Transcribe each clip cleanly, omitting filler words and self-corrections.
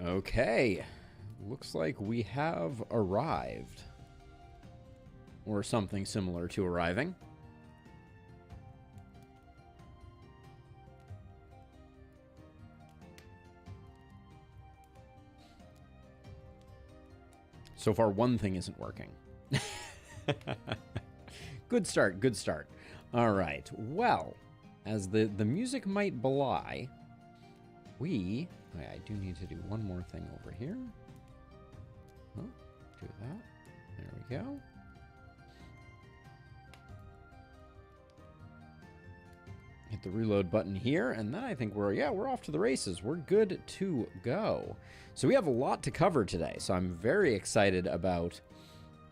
Okay. Looks like we have arrived. Or something similar to arriving. So far, one thing isn't working. Good start, good start. All right, well, as the music might belie, I do need to do one more thing over here. Oh, do that. There we go. Hit the reload button here, and then I think we're off to the races. We're good to go. So we have a lot to cover today, so I'm very excited about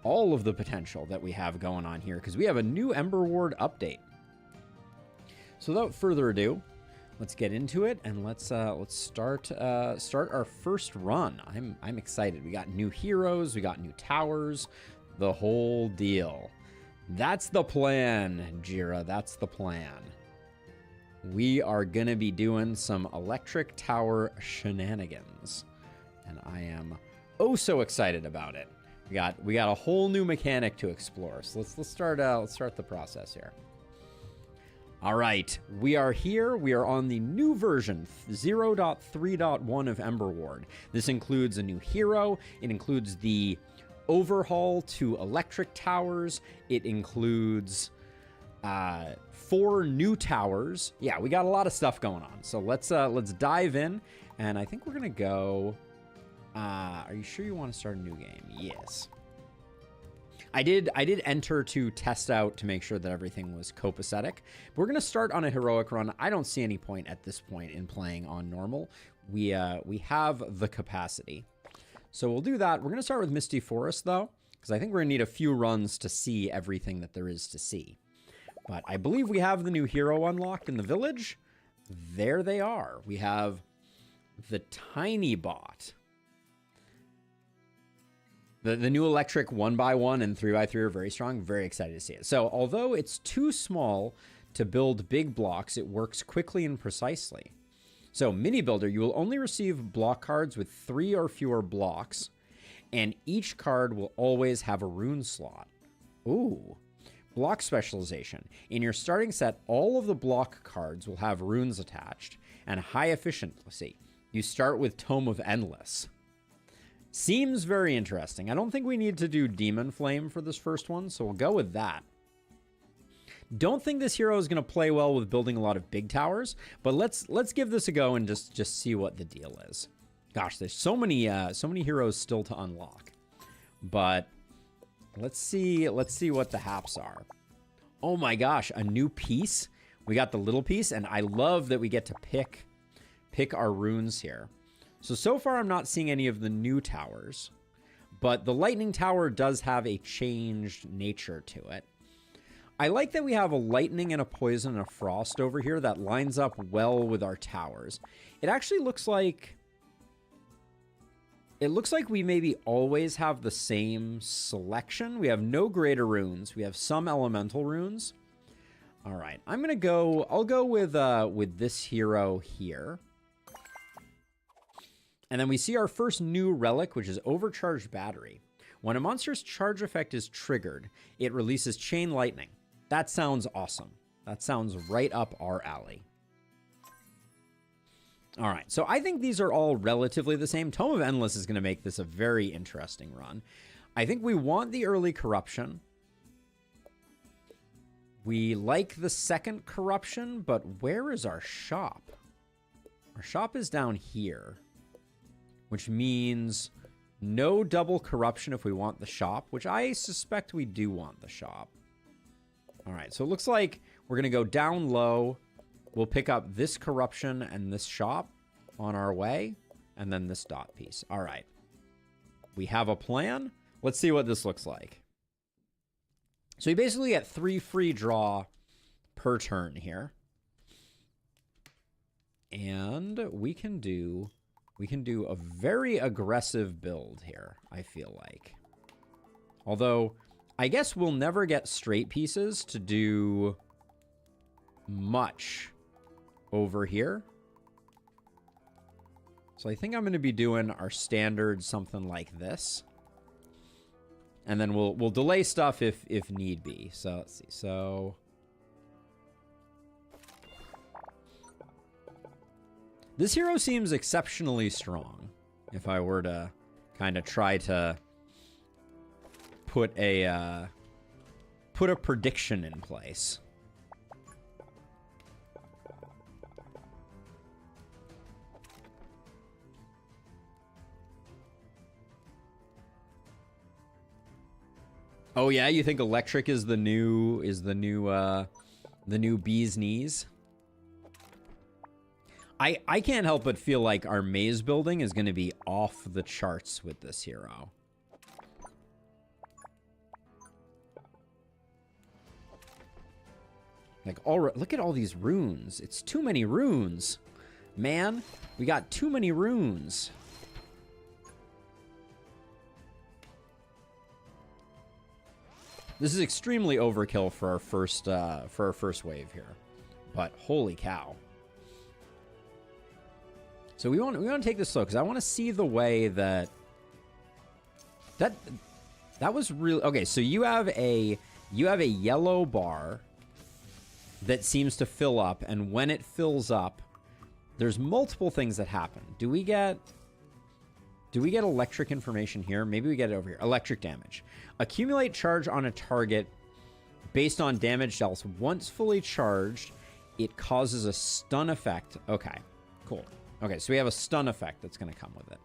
all of the potential that we have going on here, because we have a new Emberward update. So without further ado, let's get into it, and let's start our first run. I'm excited. We got new heroes, we got new towers, the whole deal. That's the plan, Jira. That's the plan. We are gonna be doing some electric tower shenanigans, and I am oh so excited about it. We got a whole new mechanic to explore. So let's start the process here. All right, we are here. We are on the new version 0.3.1 of Emberward. This includes a new hero. It includes the overhaul to electric towers. It includes 4 new towers. Yeah, we got a lot of stuff going on. So let's dive in, and I think we're gonna go. Are you sure you want to start a new game? Yes. I did enter to test out to make sure that everything was copacetic. We're gonna start on a heroic run. I don't see any point at this point in playing on normal. We have the capacity, so we'll do that. We're gonna start with Misty Forest though, because I think we're gonna need a few runs to see everything that there is to see. But I believe we have the new hero unlocked in the village. There they are. We have the Tiny Bot. The new electric 1x1 and 3x3 are very strong. Very excited to see it. So although it's too small to build big blocks, it works quickly and precisely. So Mini Builder, you will only receive block cards with 3 or fewer blocks, and each card will always have a rune slot. Ooh. Block specialization. In your starting set, all of the block cards will have runes attached and high efficiency. You start with Tome of Endless. Seems very interesting. I don't think we need to do Demon Flame for this first one, so we'll go with that. Don't think this hero is going to play well with building a lot of big towers, but let's give this a go and just see what the deal is. Gosh, there's so many heroes still to unlock. But let's see what the haps are. Oh my gosh, a new piece. We got the little piece, and I love that we get to pick our runes here. So far I'm not seeing any of the new towers, but the lightning tower does have a changed nature to it. I like that we have a lightning and a poison and a frost over here that lines up well with our towers. It actually looks like we maybe always have the same selection. We have no greater runes. We have some elemental runes. All right, I'll go with this hero here. And then we see our first new relic, which is Overcharged Battery. When a monster's charge effect is triggered, it releases Chain Lightning. That sounds awesome. That sounds right up our alley. All right, so I think these are all relatively the same. Tome of Endless is going to make this a very interesting run. I think we want the early corruption. We like the second corruption, but where is our shop? Our shop is down here, which means no double corruption if we want the shop, which I suspect we do want the shop. All right, so it looks like we're going to go down low. We'll pick up this corruption and this shop on our way, and then this dot piece. All right. We have a plan. Let's see what this looks like. So you basically get 3 free draw per turn here. And we can do a very aggressive build here, I feel like. Although, I guess we'll never get straight pieces to do much over here. So I think I'm going to be doing our standard something like this. And then we'll delay stuff if need be. So let's see. So this hero seems exceptionally strong. If I were to kind of try to put a prediction in place. Oh yeah, you think electric is the new bee's knees? I can't help but feel like our maze building is going to be off the charts with this hero. Like, look at all these runes. It's too many runes. Man, we got too many runes. This is extremely overkill for our first wave here. But holy cow. So we want to take this slow because I want to see the way that was really okay. So you have a yellow bar that seems to fill up, and when it fills up, there's multiple things that happen. Do we get electric information here? Maybe we get it over here. Electric damage. Accumulate charge on a target based on damage dealt. Once fully charged, it causes a stun effect. Okay, cool. Okay, so we have a stun effect that's going to come with it.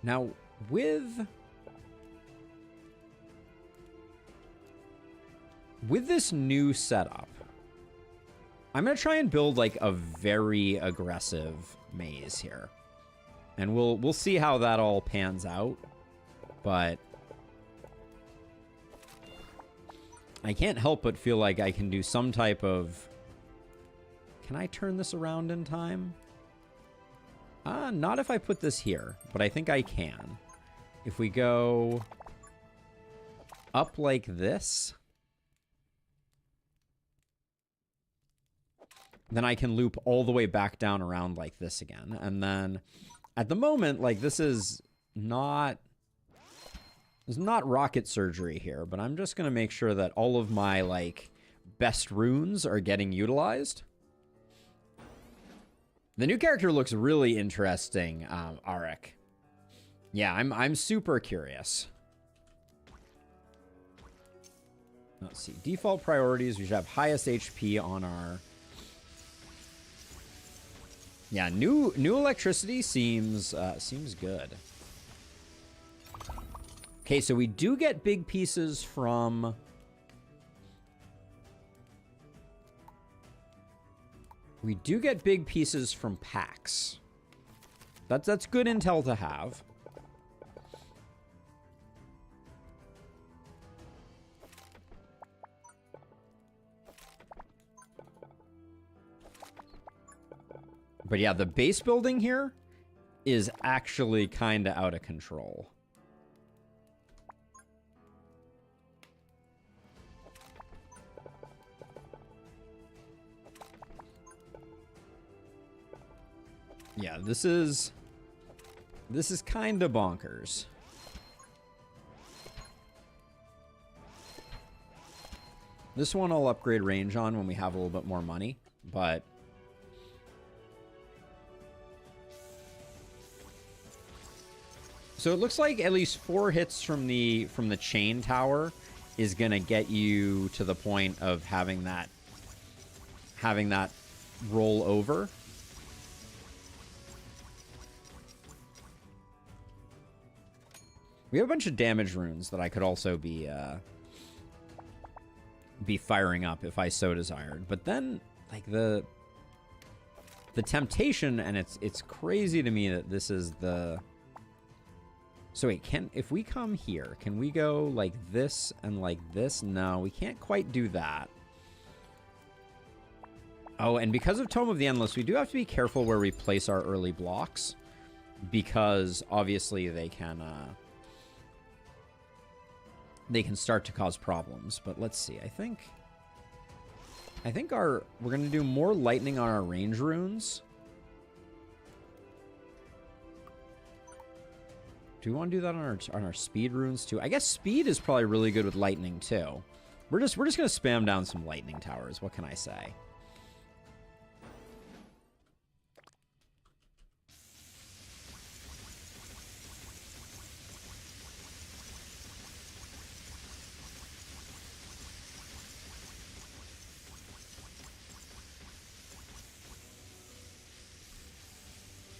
Now, with this new setup, I'm going to try and build like a very aggressive maze here. And we'll see how that all pans out. But I can't help but feel like I can do some type of... Can I turn this around in time? Not if I put this here, but I think I can. If we go up like this, then I can loop all the way back down around like this again. And then at the moment, like this is not... There's not rocket surgery here, but I'm just going to make sure that all of my, like, best runes are getting utilized. The new character looks really interesting, Arik. Yeah, I'm super curious. Let's see. Default priorities, we should have highest HP on our... Yeah, new electricity seems good. Okay, so we do get big pieces from... We do get big pieces from packs. That's good intel to have. But yeah, the base building here is actually kind of out of control. Yeah, this is kind of bonkers. This one I'll upgrade range on when we have a little bit more money, but so it looks like at least 4 hits from the chain tower is gonna get you to the point of having that roll over. We have a bunch of damage runes that I could also be firing up if I so desired. But then, like, the temptation, and it's crazy to me that this is the... So wait, if we come here, can we go like this and like this? No, we can't quite do that. Oh, and because of Tome of the Endless, we do have to be careful where we place our early blocks, because obviously they can start to cause problems. But let's see. I think I think we're going to do more lightning on our range runes. Do we want to do that on our speed runes too? I guess speed is probably really good with lightning too. We're just going to spam down some lightning towers. What can I say?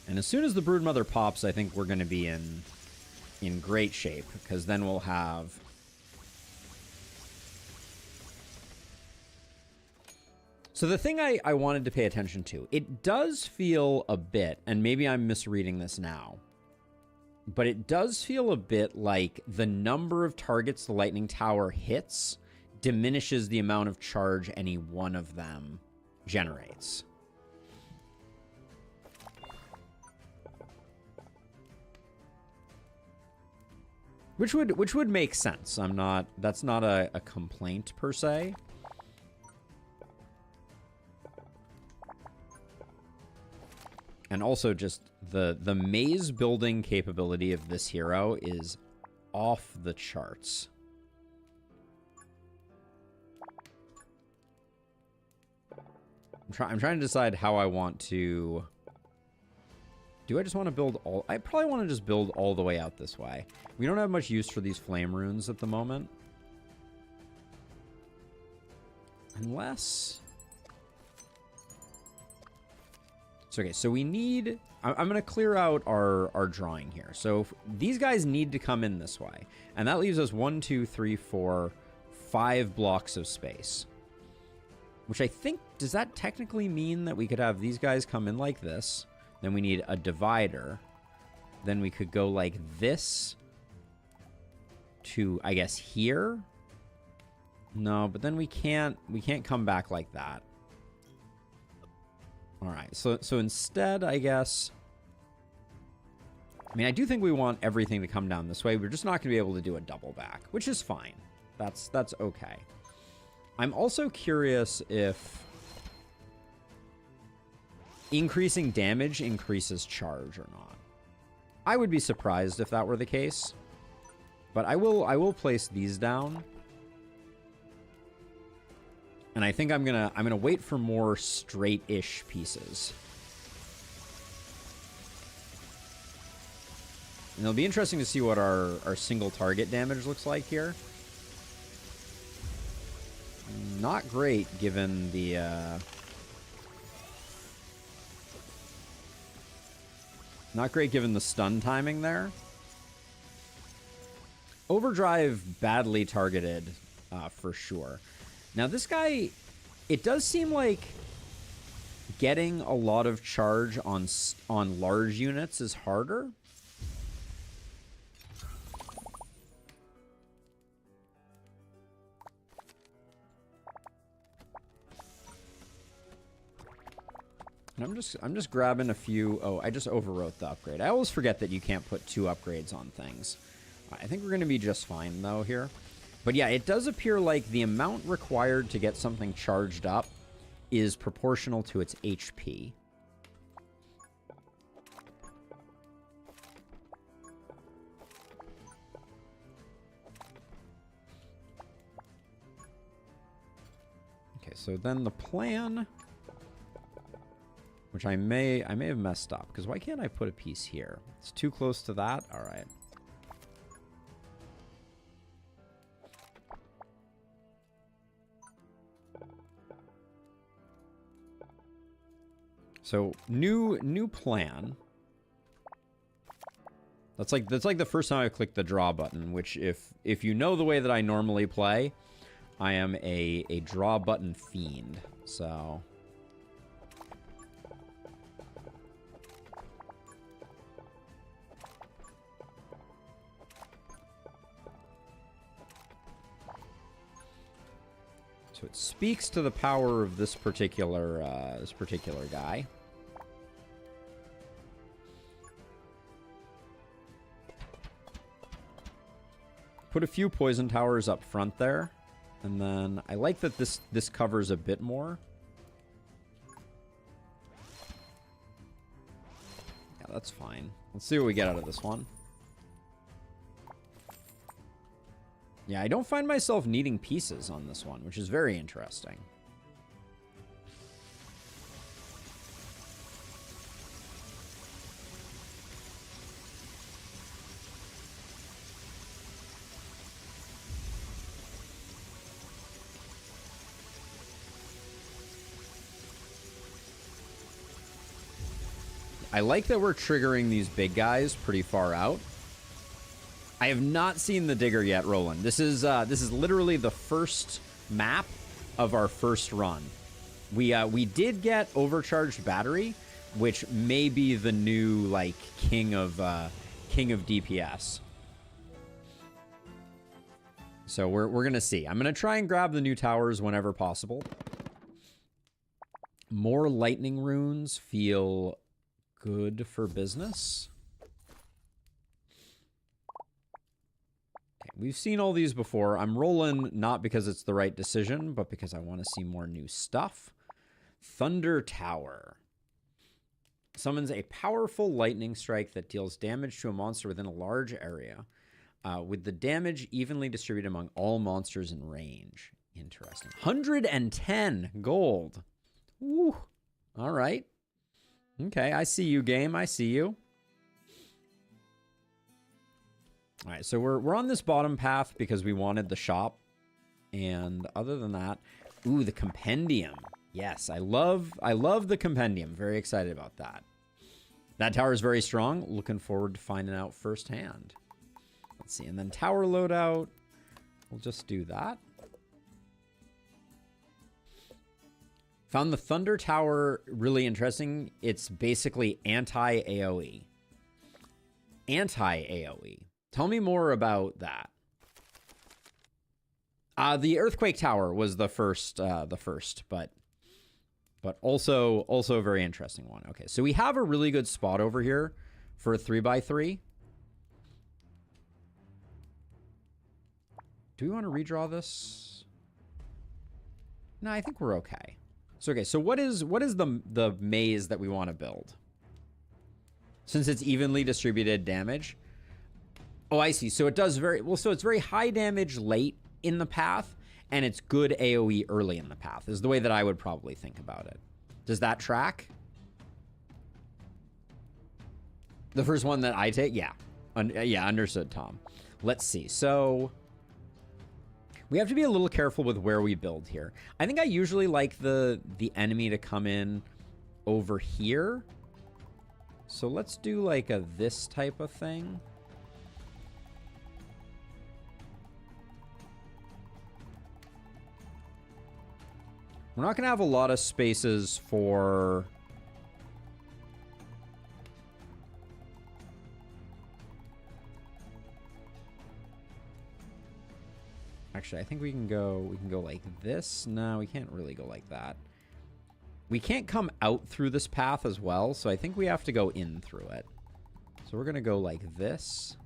And as soon as the Broodmother pops, I think we're going to be in great shape, because then we'll have... So the thing I wanted to pay attention to, it does feel a bit, and maybe I'm misreading this now, but it does feel a bit like the number of targets the Lightning Tower hits diminishes the amount of charge any one of them generates. Which would make sense. That's not a complaint per se. And also just the maze building capability of this hero is off the charts. I'm trying to decide how I want to... Do I just want to build all... I probably want to just build all the way out this way. We don't have much use for these flame runes at the moment. Unless... So, okay, so we need... I'm going to clear out our drawing here. So these guys need to come in this way. And that leaves us 1, 2, 3, 4, 5 blocks of space. Which I think... Does that technically mean that we could have these guys come in like this? Then we need a divider. Then we could go like this to, I guess, here. No, but then we can't come back like that. All right, so instead, I guess... I mean, I do think we want everything to come down this way. We're just not going to be able to do a double back, which is fine. That's okay. I'm also curious if... increasing damage increases charge or not. I would be surprised if that were the case. But I will place these down. And I think I'm gonna wait for more straight-ish pieces. And it'll be interesting to see what our single target damage looks like here. Not great given the not great given the stun timing there. Overdrive badly targeted, for sure. Now this guy, it does seem like getting a lot of charge on large units is harder. And I'm just grabbing a few. Oh, I just overwrote the upgrade. I always forget that you can't put 2 upgrades on things. I think we're going to be just fine though here. But yeah, it does appear like the amount required to get something charged up is proportional to its HP. Okay, so then the plan, which I may have messed up, because why can't I put a piece here? It's too close to that. All right. So new plan. That's like the first time I clicked the draw button, which if you know the way that I normally play, I am a draw button fiend. So it speaks to the power of this particular guy. Put a few poison towers up front there. And then I like that this covers a bit more. Yeah, that's fine. Let's see what we get out of this one. Yeah, I don't find myself needing pieces on this one, which is very interesting. I like that we're triggering these big guys pretty far out. I have not seen the digger yet, Roland. This is literally the first map of our first run. We did get overcharged battery, which may be the new like king of DPS. So we're gonna see. I'm gonna try and grab the new towers whenever possible. More lightning runes feel good for business. Okay, we've seen all these before. I'm rolling not because it's the right decision, but because I want to see more new stuff. Thunder Tower. Summons a powerful lightning strike that deals damage to a monster within a large area, with the damage evenly distributed among all monsters in range. Interesting. 110 gold. Woo. All right. Okay, I see you, game. I see you. All right, so we're on this bottom path because we wanted the shop. And other than that, ooh, the compendium. Yes, I love the compendium. Very excited about that. That tower is very strong. Looking forward to finding out firsthand. Let's see, and then tower loadout. We'll just do that. Found the Thunder Tower really interesting. It's basically anti-AoE. Anti-AoE. Tell me more about that. The Earthquake Tower was the first, but also a very interesting one. Okay, so we have a really good spot over here for a 3x3. Do we want to redraw this? No, I think we're okay. So, okay, so what is the maze that we want to build? Since it's evenly distributed damage. Oh, I see. So it does very well. So it's very high damage late in the path, and it's good AoE early in the path, is the way that I would probably think about it. Does that track? The first one that I take? Yeah. Yeah, understood, Tom. Let's see. So we have to be a little careful with where we build here. I think I usually like the enemy to come in over here. So let's do like a this type of thing. We're not going to have a lot of spaces for... Actually, I think we can go like this. No, we can't really go like that. We can't come out through this path as well, so I think we have to go in through it. So we're going to go like this.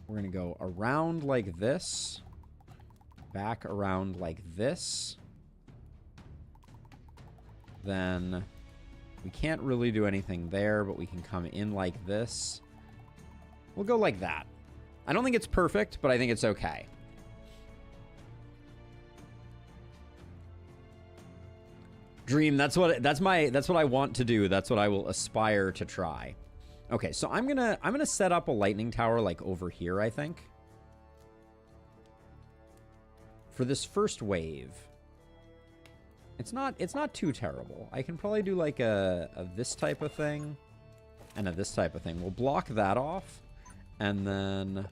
We're going to go around like this. Back around like this. Then we can't really do anything there, but we can come in like this. We'll go like that. I don't think it's perfect, but I think it's okay. Dream, that's what I want to do. That's what I will aspire to try. Okay, so I'm gonna set up a lightning tower like over here, I think. For this first wave. It's not too terrible. I can probably do like a this type of thing and a this type of thing. We'll block that off. And then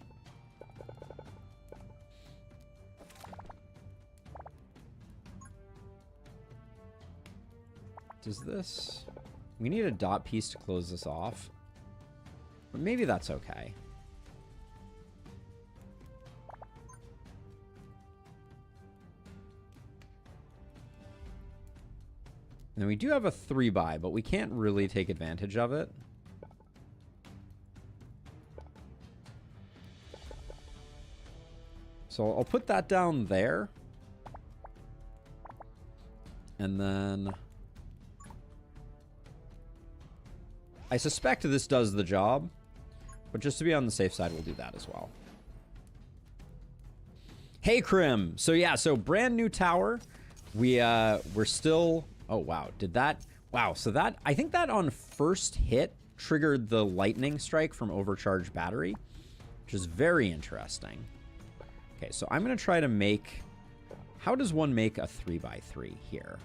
does this... We need a dot piece to close this off. But maybe that's okay. And we do have a 3x, but we can't really take advantage of it. So I'll put that down there. And then I suspect this does the job, but just to be on the safe side, we'll do that as well. Hey, Krim. So yeah, so brand new tower. We're still, oh wow, did that, wow, so that, I think that on first hit triggered the lightning strike from overcharged battery, which is very interesting. Okay, so I'm gonna try to make, how does one make a 3x3 here?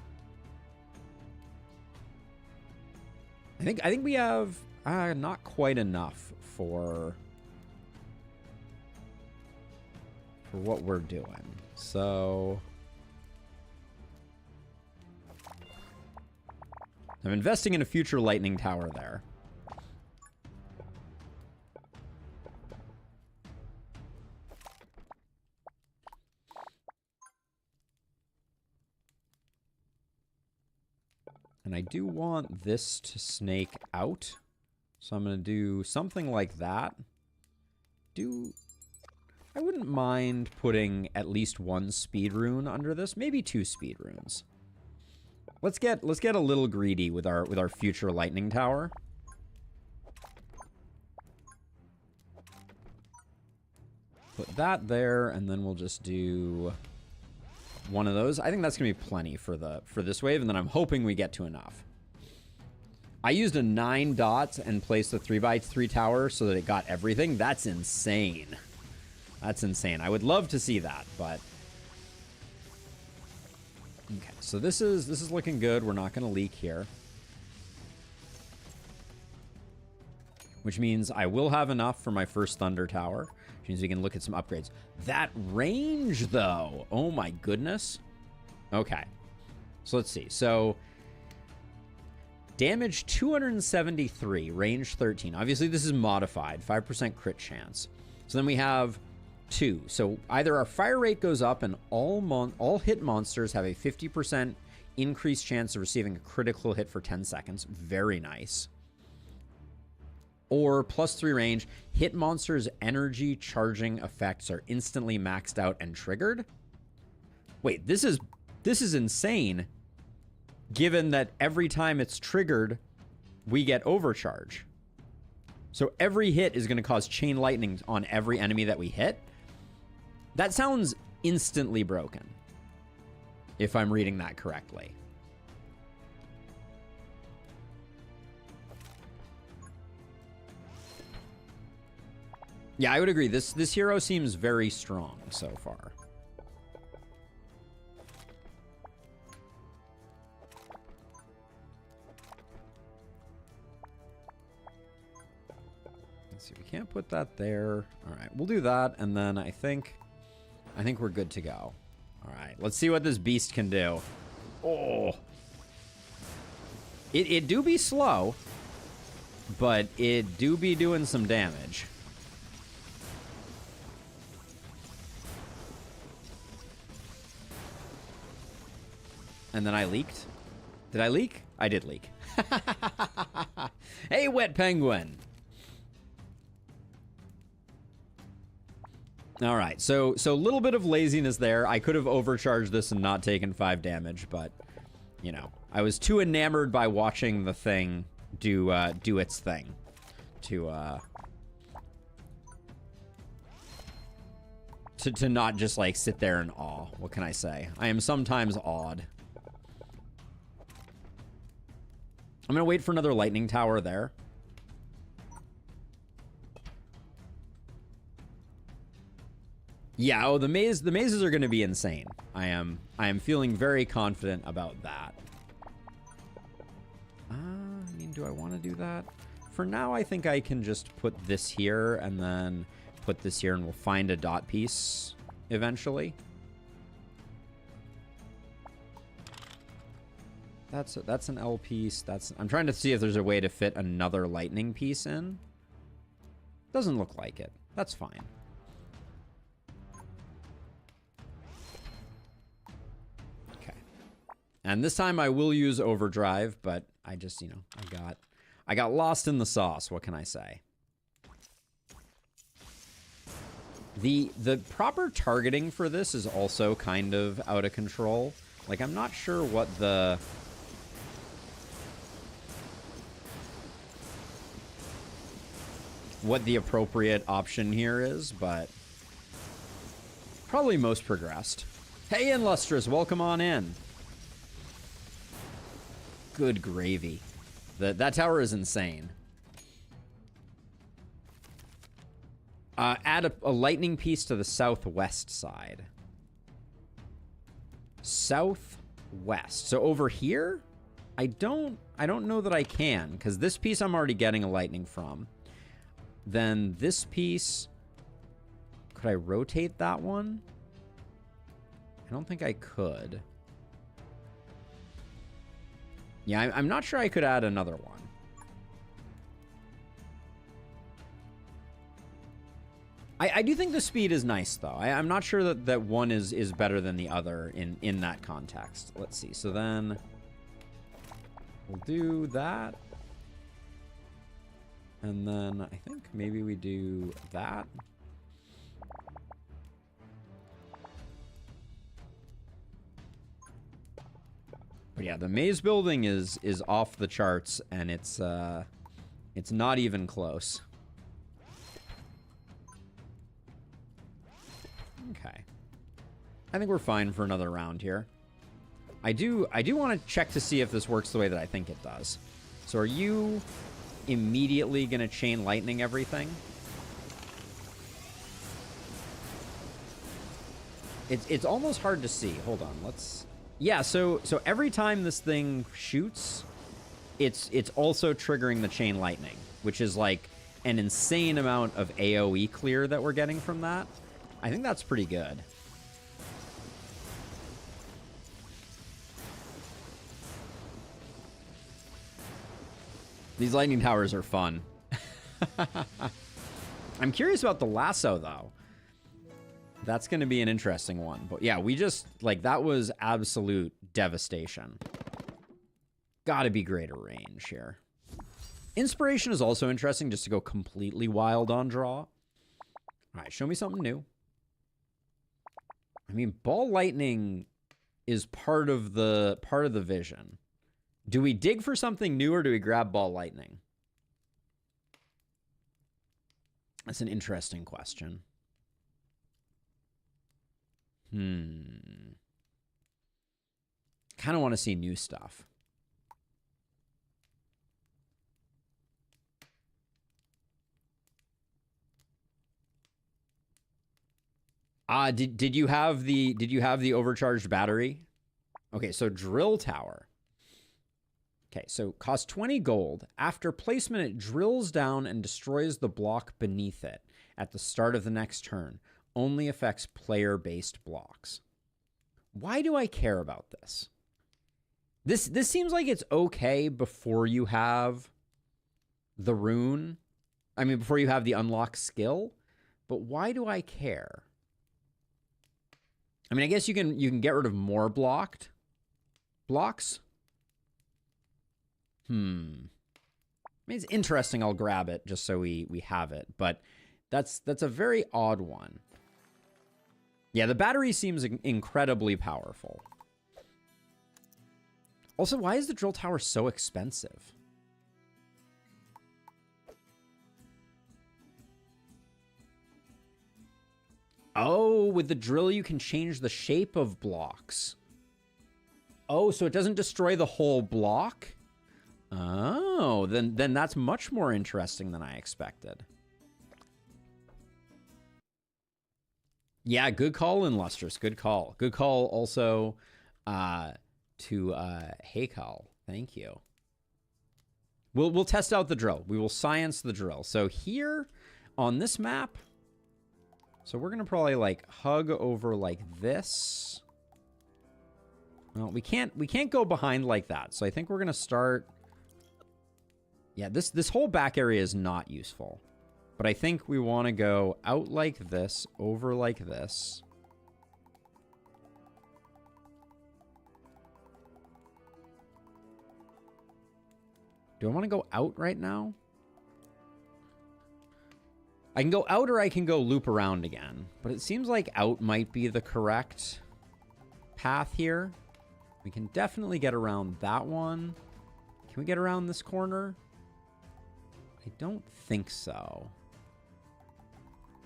I think we have not quite enough for what we're doing. So I'm investing in a future lightning tower there. And I do want this to snake out. So I'm going to do something like that. I wouldn't mind putting at least one speed rune under this, maybe 2 speed runes. Let's get a little greedy with our future lightning tower. Put that there, and then we'll just do one of those. I think that's gonna be plenty for this wave, and then I'm hoping we get to enough. I used a 9 dots and placed the 3x3 tower so that it got everything. That's insane. That's insane. I would love to see that, but okay. So this is looking good. We're not gonna leak here, which means I will have enough for my first thunder tower. Which means we can look at some upgrades. That range, though. Oh my goodness. Okay. So let's see. So damage 273, range 13. Obviously, this is modified. 5% crit chance. So then we have 2. So either our fire rate goes up and all hit monsters have a 50% increased chance of receiving a critical hit for 10 seconds. Very nice. Or +3 range, hit monsters' energy charging effects are instantly maxed out and triggered. Wait, this is insane, given that every time it's triggered, we get overcharge. So every hit is going to cause chain lightning on every enemy that we hit. That sounds instantly broken, if I'm reading that correctly. Yeah, I would agree. This hero seems very strong so far. Let's see. We can't put that there. All right, we'll do that, and then I think we're good to go. All right, let's see what this beast can do. Oh, it do be slow, but it do be doing some damage. And then I leaked. Did I leak? I did leak. Hey, Wet Penguin. All right, so a little bit of laziness there. I could have overcharged this and not taken 5 damage, but, you know, I was too enamored by watching the thing do its thing to not just, like, sit there in awe. What can I say? I am sometimes awed. I'm gonna wait for another lightning tower there. Yeah, oh, the mazes are gonna be insane. I am feeling very confident about that. I mean, do I want to do that? For now, I think I can just put this here and then put this here, and we'll find a dot piece eventually. That's an L piece. I'm trying to see if there's a way to fit another lightning piece in. Doesn't look like it. That's fine. Okay. And this time I will use overdrive, but I just, you know, I got lost in the sauce. What can I say? The proper targeting for this is also kind of out of control. Like, I'm not sure what the appropriate option here is, but probably most progressed. Hey, Illustrious, welcome on in. Good gravy. That tower is insane. Add a lightning piece to the southwest side. Southwest. So over here, I don't know that I can, because this piece I'm already getting a lightning from. Then this piece, could I rotate that one? I don't think I could. Yeah, I'm not sure I could add another one. I do think the speed is nice, though. I'm not sure that one is better than the other in that context. Let's see. So then we'll do that. And then I think maybe we do that. But yeah, the maze building is off the charts, and it's not even close. Okay. I think we're fine for another round here. I do want to check to see if this works the way that I think it does. So are you immediately going to chain lightning everything? It's almost hard to see. Hold on. Let's... Yeah, so every time this thing shoots, it's also triggering the chain lightning, which is like an insane amount of AoE clear that we're getting from that. I think that's pretty good. These lightning towers are fun. I'm curious about the lasso, though. That's going to be an interesting one. But yeah, we just, like, that was absolute devastation. Gotta be greater range here. Inspiration is also interesting, just to go completely wild on draw. All right, show me something new. I mean, ball lightning is part of the vision. Do we dig for something new, or do we grab ball lightning? That's an interesting question. Kind of want to see new stuff. Did you have the overcharged battery? Okay, so drill tower. Okay, so cost 20 gold. After placement, it drills down and destroys the block beneath it at the start of the next turn. Only affects player-based blocks. Why do I care about this? This seems like it's okay before you have the rune. I mean, before you have the unlock skill. But why do I care? I mean, I guess you can get rid of more blocks. I mean, it's interesting. I'll grab it just so we have it. But that's a very odd one. Yeah, the battery seems incredibly powerful. Also, why is the drill tower so expensive? Oh, with the drill, you can change the shape of blocks. Oh, so it doesn't destroy the whole block? Oh, then that's much more interesting than I expected. Yeah, good call, Illustrious. Good call. Good call also to Heykal. Thank you. We'll test out the drill. We will science the drill. So here on this map, so we're gonna probably like hug over like this. Well, we can't go behind like that. So I think we're gonna start. Yeah, this whole back area is not useful. But I think we want to go out like this, over like this. Do I want to go out right now? I can go out or I can go loop around again. But it seems like out might be the correct path here. We can definitely get around that one. Can we get around this corner? I don't think so.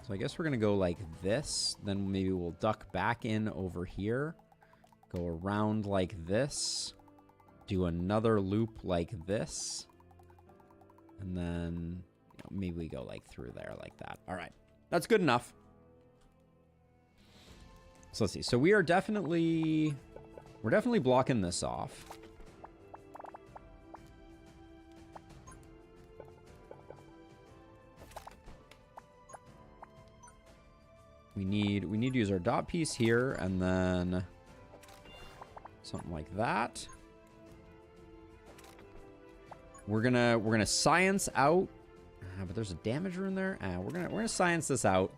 So I guess we're going to go like this. Then maybe we'll duck back in over here. Go around like this. Do another loop like this. And then maybe we go like through there like that. All right. That's good enough. So let's see. So we're definitely blocking this off. We need to use our dot piece here and then something like that. We're gonna science out, but there's a damage rune there. We're gonna science this out,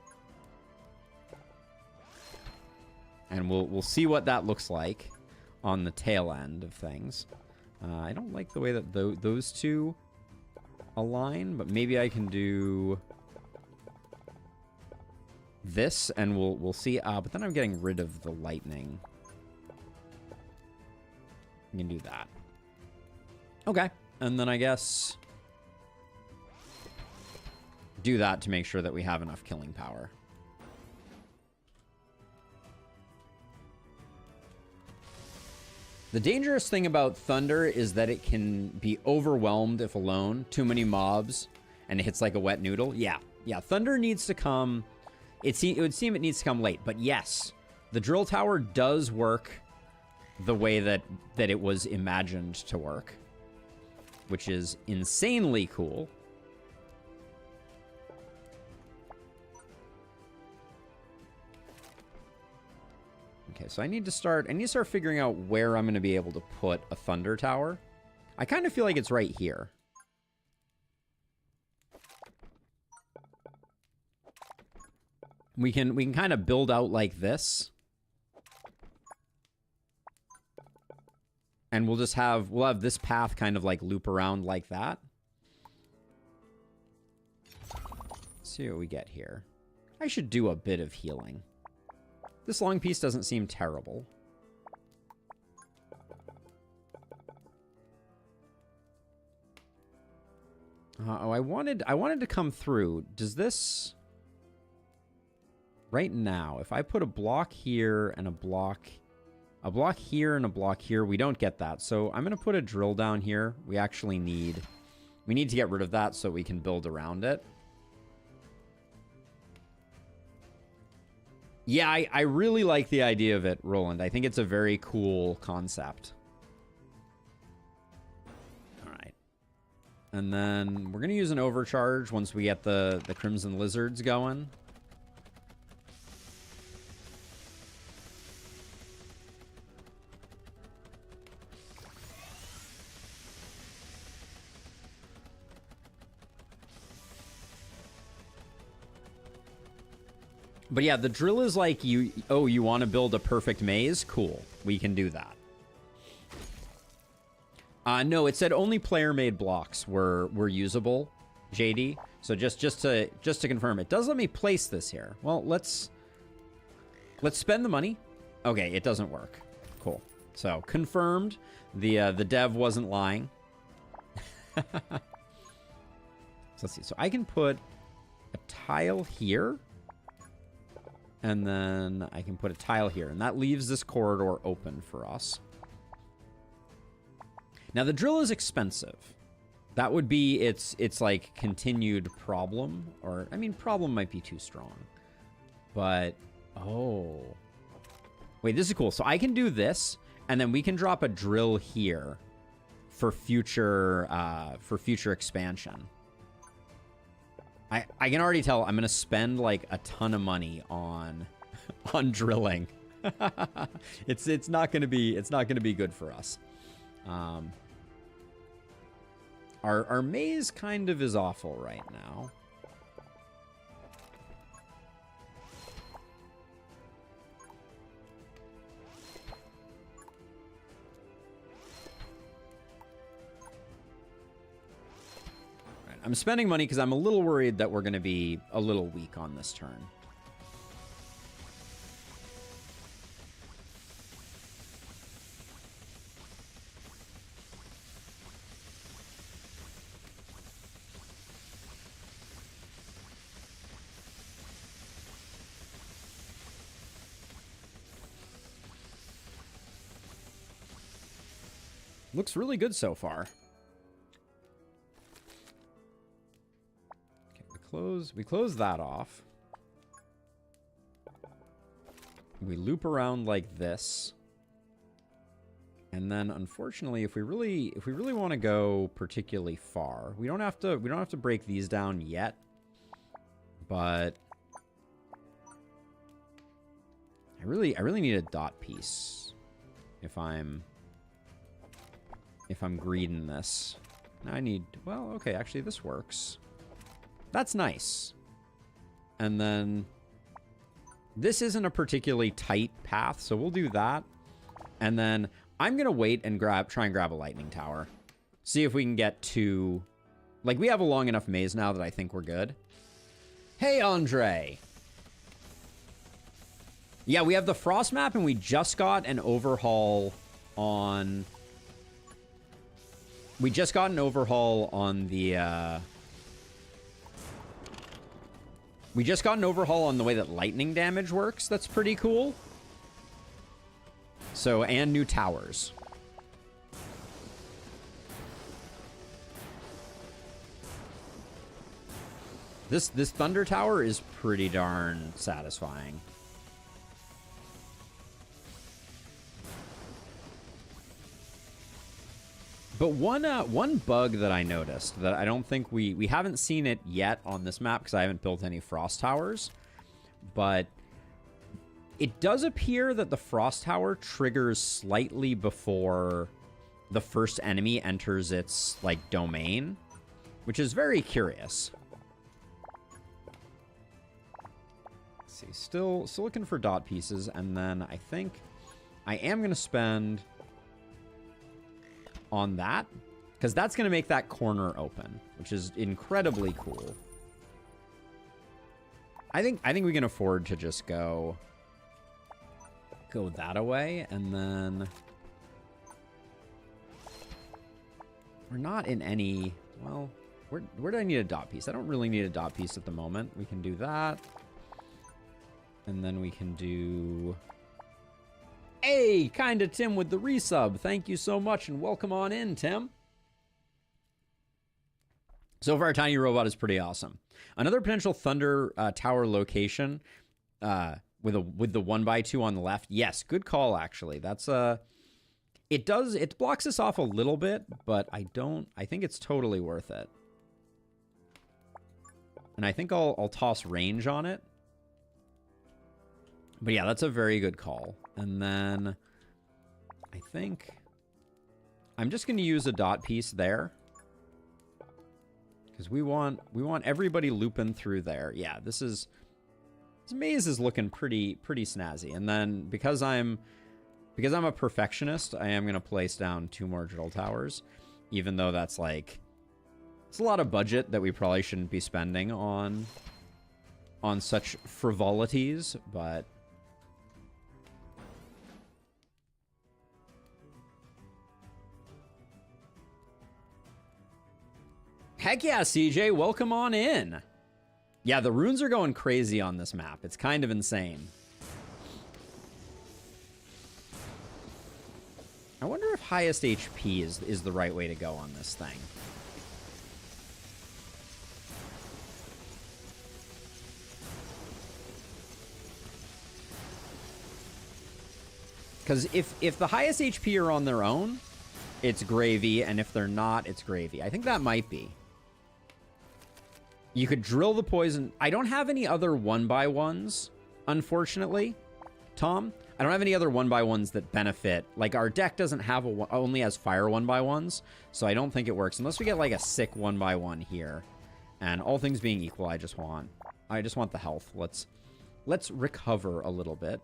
and we'll see what that looks like on the tail end of things. I don't like the way that those two align, but maybe I can do this, and we'll see. But then I'm getting rid of the lightning. We can do that. Okay. And then I guess do that to make sure that we have enough killing power. The dangerous thing about Thunder is that it can be overwhelmed if alone. Too many mobs and it hits like a wet noodle. Yeah. Thunder needs to come. It would seem it needs to come late. But yes, the drill tower does work the way that it was imagined to work, which is insanely cool. Okay, so I need to start figuring out where I'm going to be able to put a thunder tower. I kind of feel like it's right here. We can kind of build out like this. And we'll have this path kind of like loop around like that. Let's see what we get here. I should do a bit of healing. This long piece doesn't seem terrible. I wanted to come through. Does this right now, if I put a block here and a block here and a block here, we don't get that. So I'm going to put a drill down here. We need to get rid of that so we can build around it. Yeah, I really like the idea of it, Roland. I think it's a very cool concept. All right. And then we're going to use an overcharge once we get the Crimson Lizards going. But yeah, the drill is like, you want to build a perfect maze? Cool. We can do that. No, it said only player-made blocks were usable, JD. So just to confirm, it does let me place this here. Well, let's spend the money. Okay, it doesn't work. Cool. So confirmed. The dev wasn't lying. So let's see. So I can put a tile here. And then I can put a tile here. And that leaves this corridor open for us. Now, the drill is expensive. That would be its like continued problem. Or, I mean, problem might be too strong. But, oh. Wait, this is cool. So I can do this. And then we can drop a drill here for future expansion. I can already tell I'm going to spend like a ton of money on drilling. It's not going to be good for us. Our maze kind of is awful right now. I'm spending money because I'm a little worried that we're going to be a little weak on this turn. Looks really good so far. Okay, we close that off. We loop around like this. And then unfortunately, if we really want to go particularly far, we don't have to break these down yet. But I really need a dot piece if I'm greeding this. I need, well, okay, actually this works. That's nice. And then this isn't a particularly tight path, so we'll do that. And then I'm going to wait and try and grab a lightning tower. See if we can get to, like, we have a long enough maze now that I think we're good. Hey, Andre. Yeah, we have the frost map and we just got an overhaul on... We just got an overhaul on the, We just got an overhaul on the way that lightning damage works. That's pretty cool. So, and new towers. This thunder tower is pretty darn satisfying. But one bug that I noticed that I don't think we haven't seen it yet on this map because I haven't built any frost towers, but it does appear that the frost tower triggers slightly before the first enemy enters its like domain, which is very curious. Let's see, still looking for dot pieces, and then I think I am gonna spend on that, because that's going to make that corner open, which is incredibly cool. I think we can afford to just go that away, and then we're not in any, well, where do I need a dot piece? I don't really need a dot piece at the moment. We can do that, and then we can do... Hey, kinda Tim with the resub. Thank you so much, and welcome on in, Tim. So far, Tiny Robot is pretty awesome. Another potential Thunder Tower location with the 1x2 on the left. Yes, good call, actually. That's it blocks us off a little bit, but I think it's totally worth it. And I think I'll toss range on it. But yeah, that's a very good call. And then I think I'm just going to use a dot piece there, because we want everybody looping through there. Yeah, this maze is looking pretty snazzy. And then because I'm a perfectionist, I am going to place down 2 more drill towers, even though that's like, it's a lot of budget that we probably shouldn't be spending on such frivolities, but heck yeah, CJ, welcome on in. Yeah, the runes are going crazy on this map. It's kind of insane. I wonder if highest HP is the right way to go on this thing. Because if the highest HP are on their own, it's gravy, and if they're not, it's gravy. I think that might be. You could drill the poison. I don't have any other 1x1s, unfortunately, Tom. I don't have any other 1x1s that benefit. Like, our deck doesn't have only has fire 1x1s, so I don't think it works unless we get like a sick 1x1 here. And all things being equal, I just want the health. Let's recover a little bit.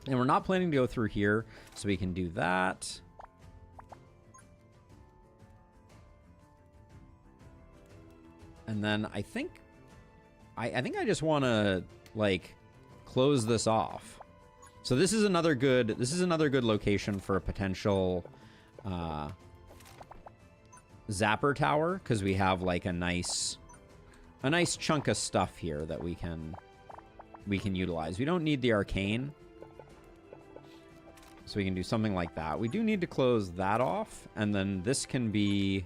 And we're not planning to go through here, so we can do that. And then I think I just want to like close this off. So this is another good location for a potential zapper tower, because we have like a nice chunk of stuff here that we can utilize. We don't need the arcane, so we can do something like that. We do need to close that off, and then this can be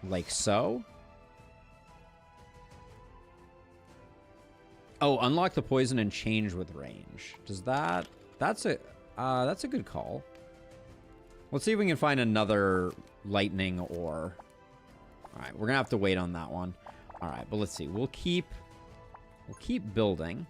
like so. Oh, unlock the poison and change with range. Does that... That's a good call. Let's see if we can find another lightning ore. All right, we're gonna have to wait on that one. All right, but let's see. We'll keep building.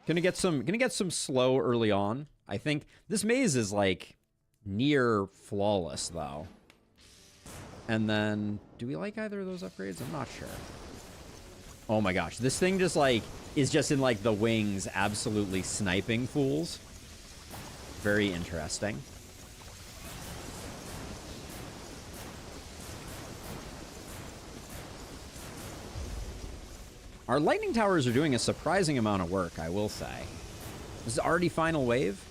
Gonna get some slow early on. I think this maze is like near flawless though. And then do we like either of those upgrades? I'm not sure. Oh my gosh, this thing just like is just in like the wings, absolutely sniping fools. Very interesting. Our lightning towers are doing a surprising amount of work, I will say. This is already final wave.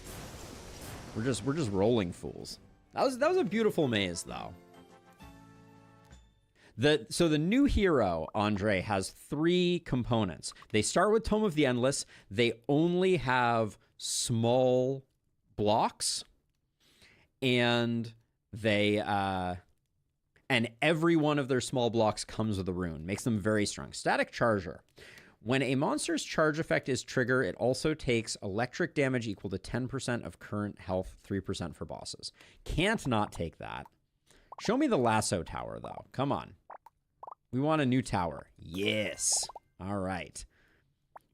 We're just rolling fools. That was a beautiful maze though. So the new hero, Andre, has 3 components. They start with Tome of the Endless. They only have small blocks, and and every one of their small blocks comes with a rune. Makes them very strong. Static Charger. When a monster's charge effect is triggered, it also takes electric damage equal to 10% of current health, 3% for bosses. Can't not take that. Show me the Lasso tower, though. Come on. We want a new tower. Yes. All right.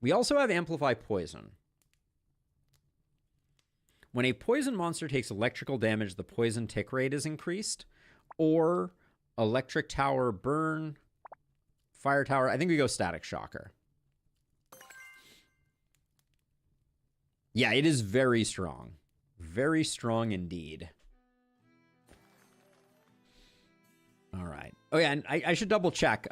We also have Amplify Poison. When a poison monster takes electrical damage, the poison tick rate is increased. Or Electric Tower, Burn, Fire Tower. I think we go Static Shocker. Yeah, it is very strong. Very strong indeed. All right. Oh, yeah, and I should double check.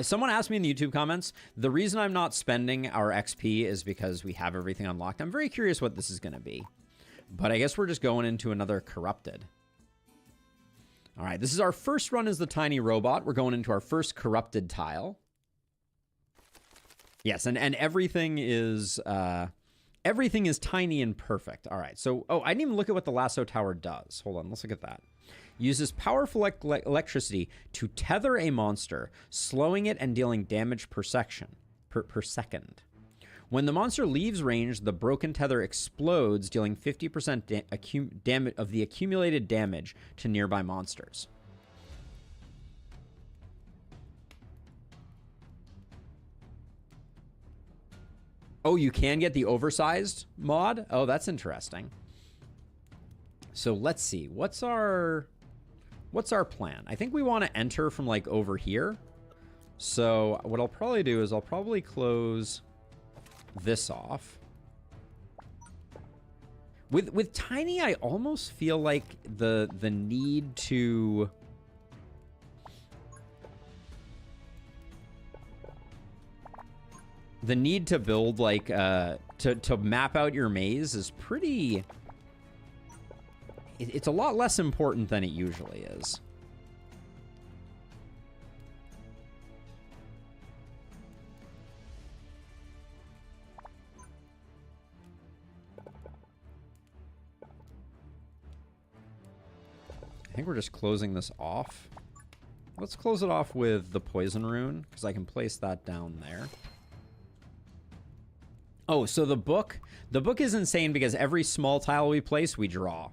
Someone asked me in the YouTube comments, the reason I'm not spending our XP is because we have everything unlocked. I'm very curious what this is going to be. But I guess we're just going into another Corrupted. All right, this is our first run as the tiny robot. We're going into our first Corrupted tile. Yes, and everything is tiny and perfect. All right, so, oh, I didn't even look at what the Lasso Tower does. Hold on, let's look at that. Uses powerful electricity to tether a monster, slowing it and dealing damage per second. When the monster leaves range, the broken tether explodes, dealing 50% of the accumulated damage to nearby monsters. Oh, you can get the oversized mod? Oh, that's interesting. So let's see. What's our plan? I think we want to enter from like over here. So what I'll probably do is I'll probably close this off. With tiny, I almost feel like the need to build like to map out your maze is pretty. It's a lot less important than it usually is. I think we're just closing this off. Let's close it off with the poison rune, because I can place that down there. Oh, so the book is insane because every small tile we place, we draw,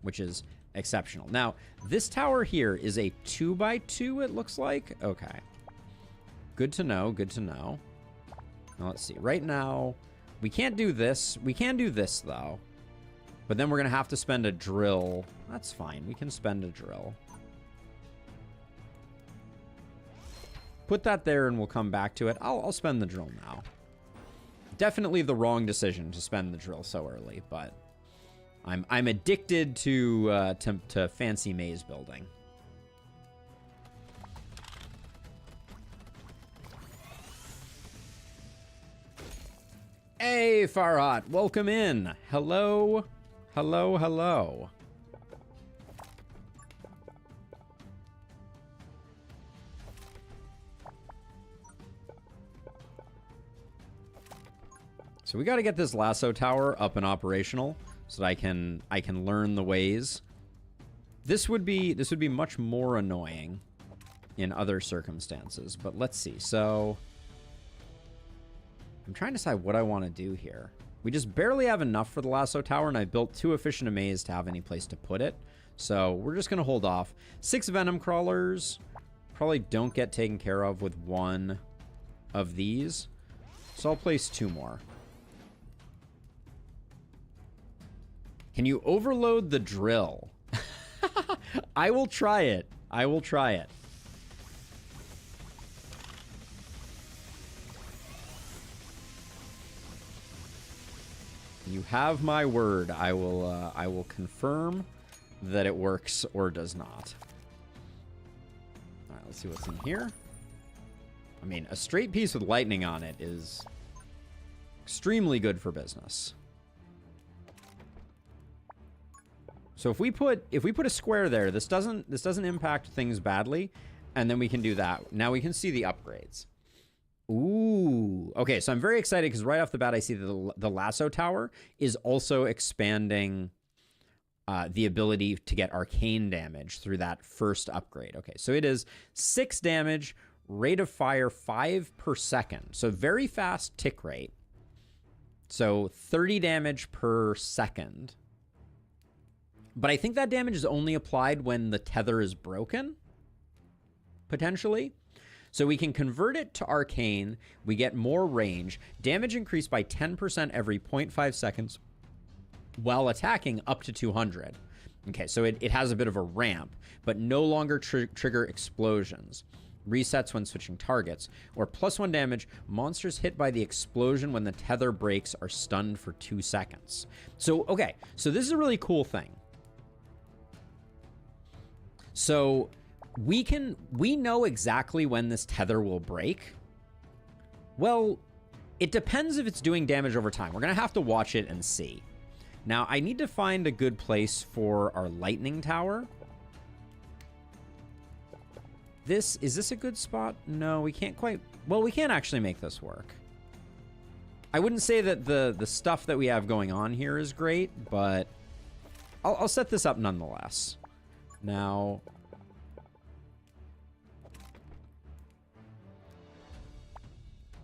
which is exceptional. Now, this tower here is a 2x2, it looks like. Okay. Good to know, good to know. Now, let's see. Right now, we can't do this. We can do this, though. But then we're going to have to spend a drill. That's fine. We can spend a drill. Put that there and we'll come back to it. I'll spend the drill now. Definitely the wrong decision to spend the drill so early, but I'm addicted to fancy maze building. Hey, Farhat, welcome in. Hello, hello, hello. So we got to get this lasso tower up and operational so that I can learn the ways. This would be much more annoying in other circumstances, but let's see. So I'm trying to decide what I want to do here. We just barely have enough for the lasso tower, and I built too efficient a maze to have any place to put it. So we're just going to hold off. 6 venom crawlers probably don't get taken care of with one of these. So I'll place 2 more. Can you overload the drill? I will try it. I will try it. You have my word. I will confirm that it works or does not. All right, let's see what's in here. I mean, a straight piece with lightning on it is extremely good for business. So if we put a square there, this doesn't impact things badly, and then we can do that. Now we can see the upgrades. Ooh. Okay, so I'm very excited because right off the bat I see that the lasso tower is also expanding the ability to get arcane damage through that first upgrade. Okay, so it is 6 damage, rate of fire 5 per second. So very fast tick rate. So 30 damage per second. But I think that damage is only applied when the tether is broken, potentially. So we can convert it to arcane. We get more range. Damage increased by 10% every 0.5 seconds while attacking up to 200. Okay, so it has a bit of a ramp, but no longer trigger explosions. Resets when switching targets. Or +1 damage. Monsters hit by the explosion when the tether breaks are stunned for 2 seconds. So, okay, so this is a really cool thing. So we know exactly when this tether will break. Well, it depends if it's doing damage over time. We're going to have to watch it and see. Now, I need to find a good place for our lightning tower. Is this a good spot? No, we can't quite. Well, we can't actually make this work. I wouldn't say that the stuff that we have going on here is great, but I'll set this up nonetheless. Now,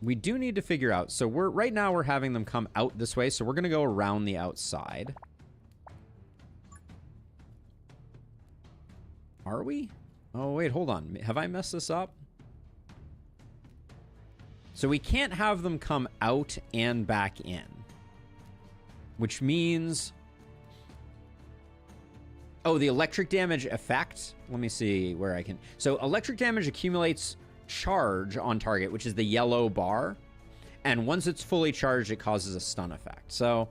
we do need to figure out. So right now we're having them come out this way, so we're going to go around the outside. Are we? Oh, wait, hold on. Have I messed this up? So we can't have them come out and back in, which means... Oh, the electric damage effect. Let me see where I can... So electric damage accumulates charge on target, which is the yellow bar. And once it's fully charged, it causes a stun effect. So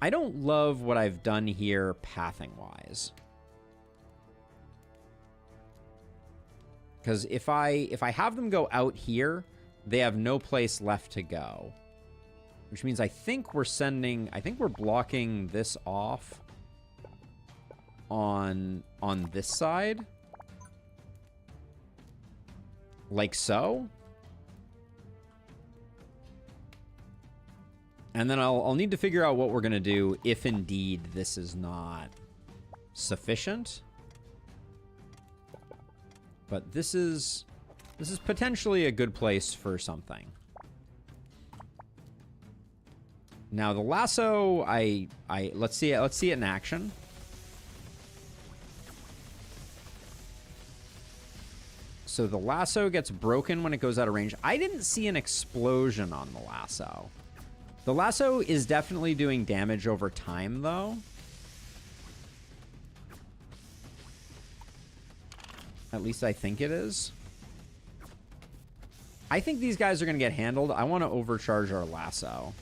I don't love what I've done here pathing-wise. Because if I have them go out here, they have no place left to go. Which means I think we're blocking this off on this side, like so, and then I'll need to figure out what we're gonna do if indeed this is not sufficient. But this is potentially a good place for something. Now the lasso, let's see it in action. So the lasso gets broken when it goes out of range. I didn't see an explosion on the lasso. The lasso is definitely doing damage over time, though. At least I think it is. I think these guys are going to get handled. I want to overcharge our lasso.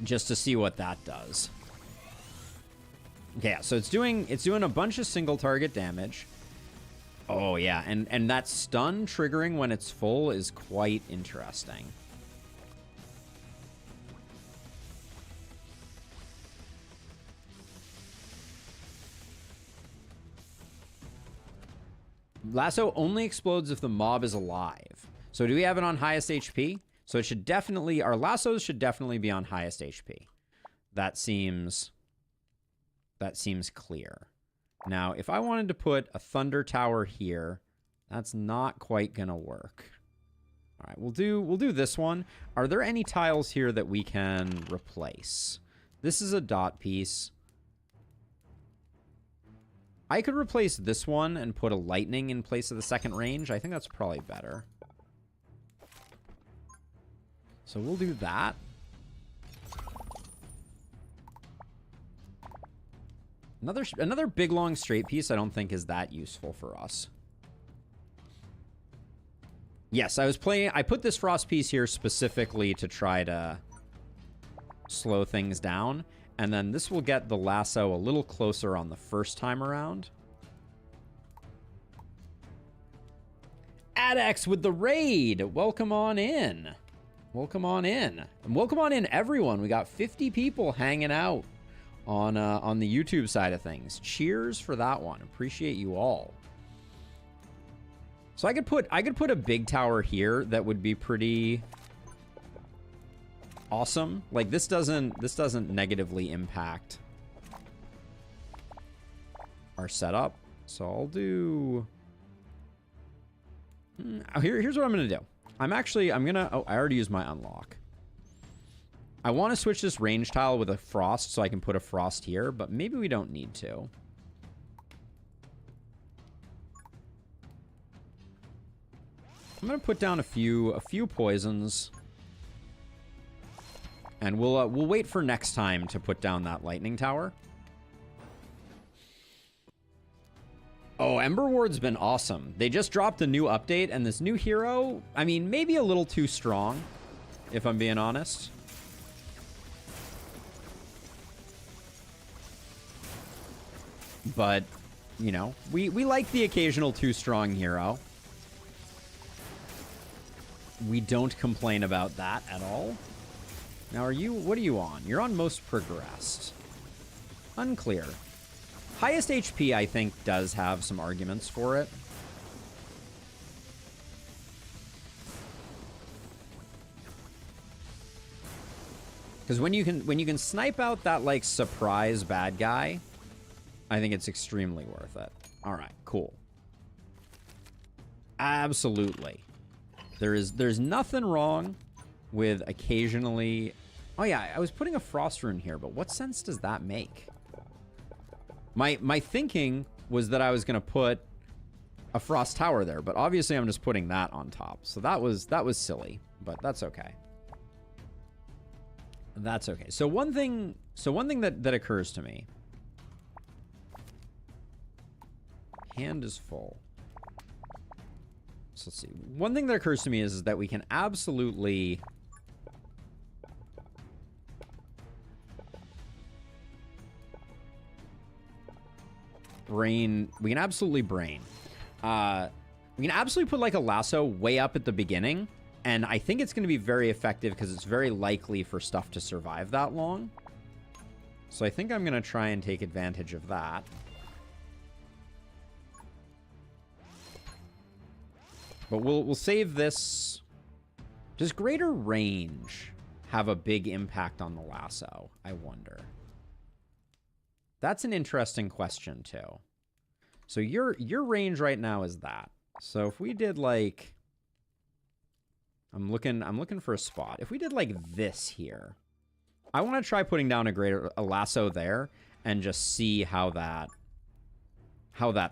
Just to see what that does. Okay, yeah, so it's doing a bunch of single target damage. Oh yeah, and that stun triggering when it's full is quite interesting. Lasso only explodes if the mob is alive. So do we have it on highest HP? So it should definitely, our lassos should definitely be on highest HP. That seems clear. Now, if I wanted to put a thunder tower here, that's not quite gonna work. All right, we'll do this one. Are there any tiles here that we can replace? This is a dot piece. I could replace this one and put a lightning in place of the second range. I think that's probably better. So we'll do that. Another big long straight piece I don't think is that useful for us. Yes, I put this frost piece here specifically to try to slow things down. And then this will get the lasso a little closer on the first time around. Adex with the raid. Welcome on in. Welcome on in. And welcome on in, everyone. We got 50 people hanging out on the YouTube side of things. Cheers for that one. Appreciate you all. So I could put a big tower here that would be pretty awesome. Like this doesn't negatively impact our setup. So I'll do here's what I'm gonna do. I'm gonna I already used my unlock. I want to switch this range tile with a frost so I can put a frost here, but maybe we don't need to. I'm gonna put down a few poisons. And we'll wait for next time to put down that lightning tower. Oh, Emberward's been awesome. They just dropped a new update, and this new hero, I mean, maybe a little too strong, if I'm being honest. But, you know, we like the occasional too strong hero. We don't complain about that at all. Now, what are you on? You're on most progressed. Unclear. Highest HP, I think, does have some arguments for it. Because when you can snipe out that, like, surprise bad guy, I think it's extremely worth it. All right, cool. Absolutely. There's nothing wrong with occasionally... Oh yeah, I was putting a frost rune here, but what sense does that make? My thinking was that I was going to put a frost tower there, but obviously I'm just putting that on top. So that was silly, but that's okay. That's okay. So one thing that occurs to me. Hand is full. So let's see. One thing that occurs to me is that we can absolutely brain. We can absolutely brain. We can absolutely put like a lasso way up at the beginning, and I think it's going to be very effective because it's very likely for stuff to survive that long. So I think I'm going to try and take advantage of that. But we'll save this. Does greater range have a big impact on the lasso? I wonder. That's an interesting question too. So your range right now is that. So if we did like, I'm looking for a spot. If we did like this here, I want to try putting down a lasso there and just see how that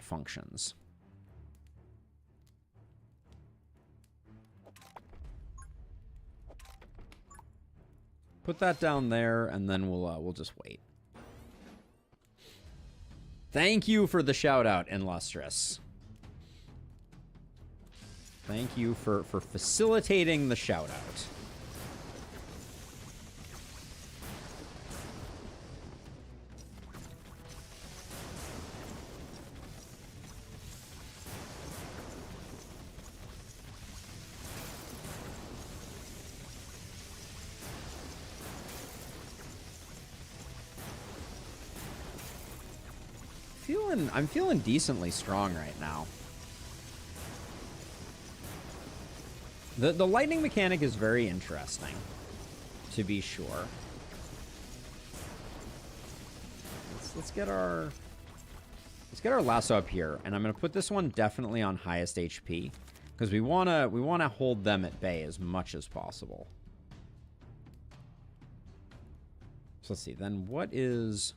functions. Put that down there, and then we'll just wait. Thank you for the shout out, Illustrious. Thank you for facilitating the shout-out. I'm feeling decently strong right now. The lightning mechanic is very interesting, to be sure. Let's get our lasso up here, and I'm gonna put this one definitely on highest HP because we wanna hold them at bay as much as possible. So let's see. Then what is?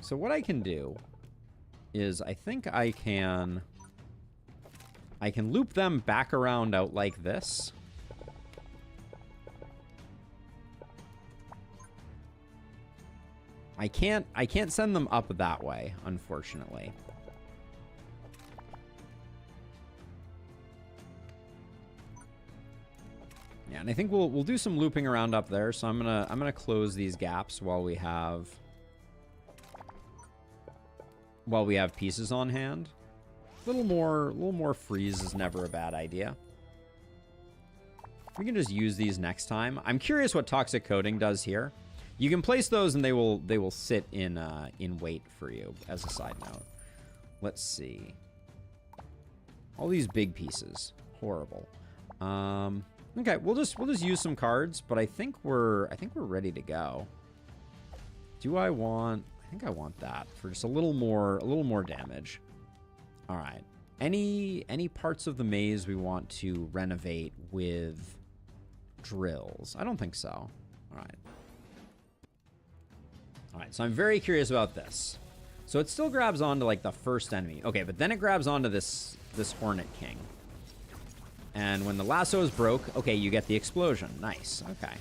So what I can do is I think I can loop them back around out like this. I can't send them up that way, unfortunately. Yeah, and I think we'll do some looping around up there, so I'm gonna close these gaps while we have pieces on hand. A little more freeze is never a bad idea. We can just use these next time. I'm curious what toxic coating does here. You can place those and they will sit in wait for you. As a side note, let's see. All these big pieces, horrible. Okay, we'll just use some cards, but I think we're ready to go. Do I want? I think I want that for just a little more damage. All right. Any parts of the maze we want to renovate with drills? I don't think so. All right. All right, so I'm very curious about this. So it still grabs onto like the first enemy. Okay, but then it grabs onto this Hornet King. And when the lasso is broke, okay, you get the explosion. Nice. Okay.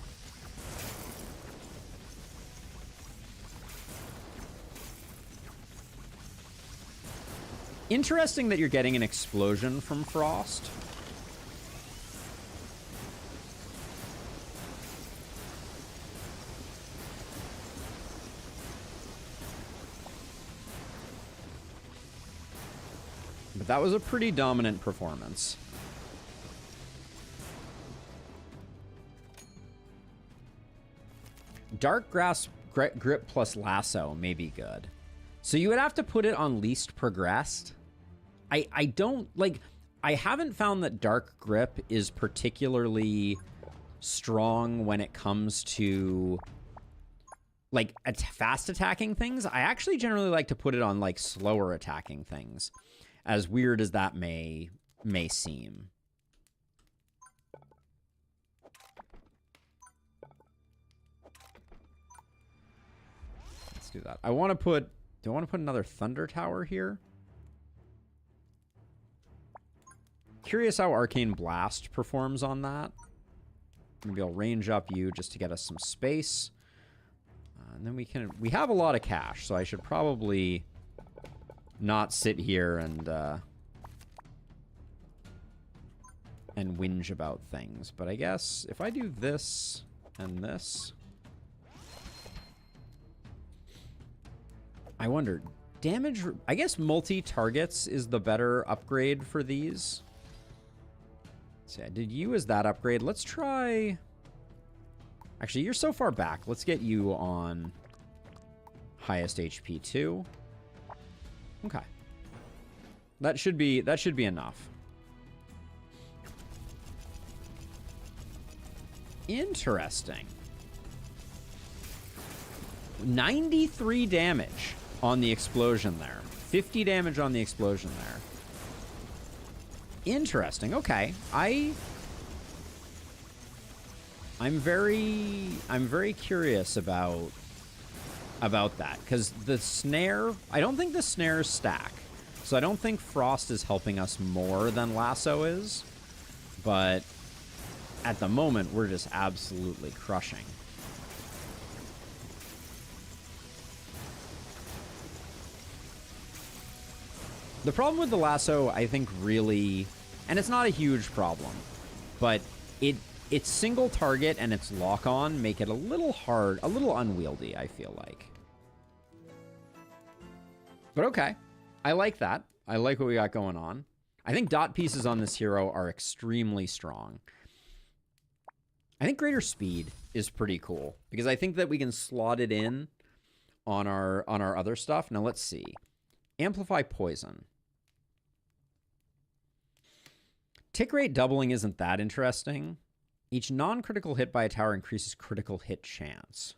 Interesting that you're getting an explosion from Frost. But that was a pretty dominant performance. Dark Grasp Grip plus Lasso may be good. So you would have to put it on least progressed. I don't, like, I haven't found that Dark Grip is particularly strong when it comes to, like, fast attacking things. I actually generally like to put it on, like, slower attacking things, as weird as that may seem. Let's do that. Do I want to put another Thunder Tower here? Curious how Arcane Blast performs on that. Maybe I'll range up you just to get us some space. And then we have a lot of cash, so I should probably not sit here and whinge about things. But I guess if I do this and this, I wonder, damage, I guess multi-targets is the better upgrade for these. See, I did you as that upgrade. Let's try, actually, you're so far back. Let's get you on highest HP too. Okay. That should be enough. Interesting. 93 damage on the explosion there. 50 damage on the explosion there. Interesting. Okay. I'm very curious about that, because the snare, I don't think the snares stack. So I don't think Frost is helping us more than Lasso is, but at the moment we're just absolutely crushing. The problem with the Lasso, I think, really And it's not a huge problem, but its single target and its lock-on make it a little hard, a little unwieldy, I feel like. But okay, I like that. I like what we got going on. I think dot pieces on this hero are extremely strong. I think greater speed is pretty cool because I think that we can slot it in on our other stuff. Now let's see. Amplify poison. Tick rate doubling isn't that interesting. Each non-critical hit by a tower increases critical hit chance.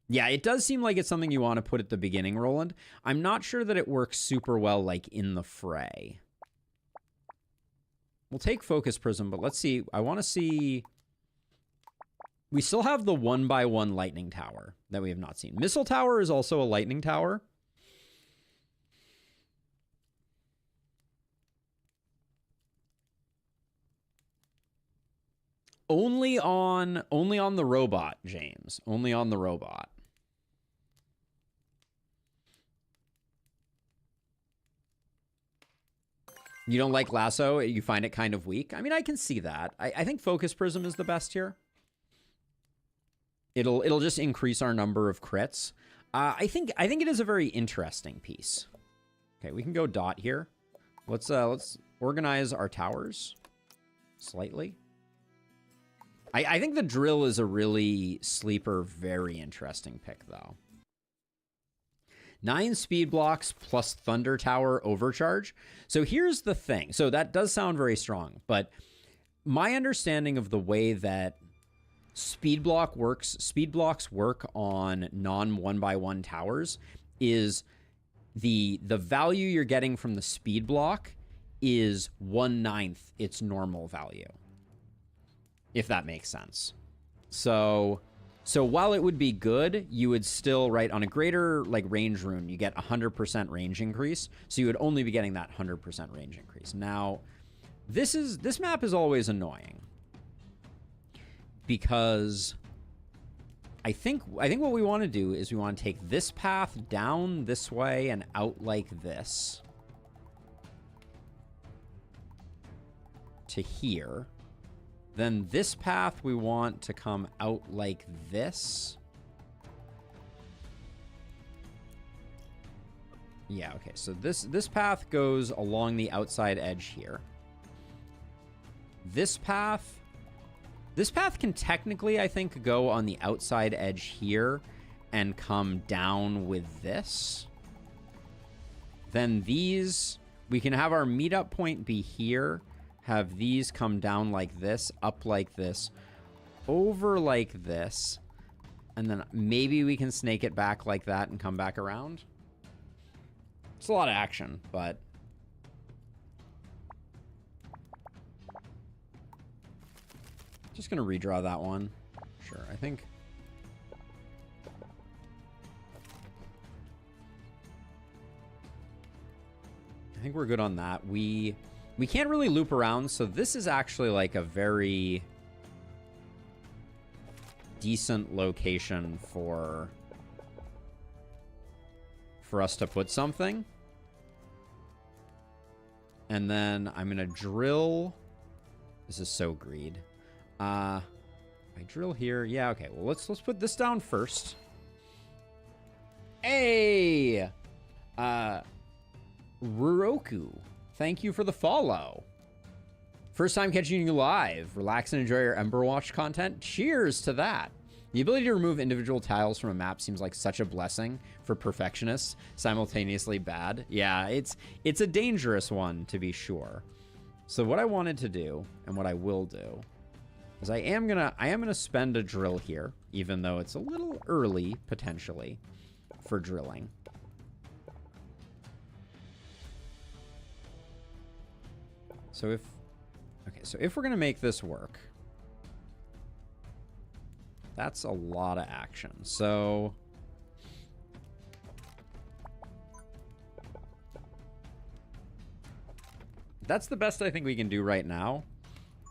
Yeah, it does seem like it's something you want to put at the beginning, Roland. I'm not sure that it works super well, like, in the fray. We'll take Focus Prism, but let's see. I want to see... We still have the 1x1 Lightning Tower that we have not seen. Missile Tower is also a Lightning Tower. Only on the robot, James. Only on the robot. You don't like Lasso? You find it kind of weak? I mean, I can see that. I think Focus Prism is the best here. It'll just increase our number of crits. I think it is a very interesting piece. Okay, we can go dot here. Let's organize our towers slightly. I think the drill is a really sleeper, very interesting pick, though. 9 speed blocks plus Thunder Tower overcharge. So here's the thing. So that does sound very strong, but my understanding of the way that speed blocks work on non-1x1 towers is the value you're getting from the speed block is 1/9 its normal value. If that makes sense. So while it would be good, you would still, right, on a greater like range rune, you get 100% range increase. So you would only be getting that 100% range increase. Now, this map is always annoying because I think what we want to do is we want to take this path down this way and out like this to here. Then this path we want to come out like this. Yeah, okay. So this path goes along the outside edge here. This path can technically, I think, go on the outside edge here and come down with this. Then these, we can have our meetup point be here. Have these come down like this, up like this, over like this, and then maybe we can snake it back like that and come back around. It's a lot of action, but... Just gonna redraw that one. Sure, I think we're good on that. We can't really loop around, so this is actually like a very decent location for us to put something. And then I'm gonna drill. This is so greed. I drill here. Yeah, okay. Well, let's put this down first. Hey! Ruroku, thank you for the follow. First time catching you live. Relax and enjoy your Emberwatch content. Cheers to that. The ability to remove individual tiles from a map seems like such a blessing for perfectionists, simultaneously bad. Yeah, it's a dangerous one, to be sure. So what I wanted to do, and what I will do, is I am gonna spend a drill here, even though it's a little early, potentially, for drilling. So if we're gonna make this work, that's a lot of action. So that's the best I think we can do right now.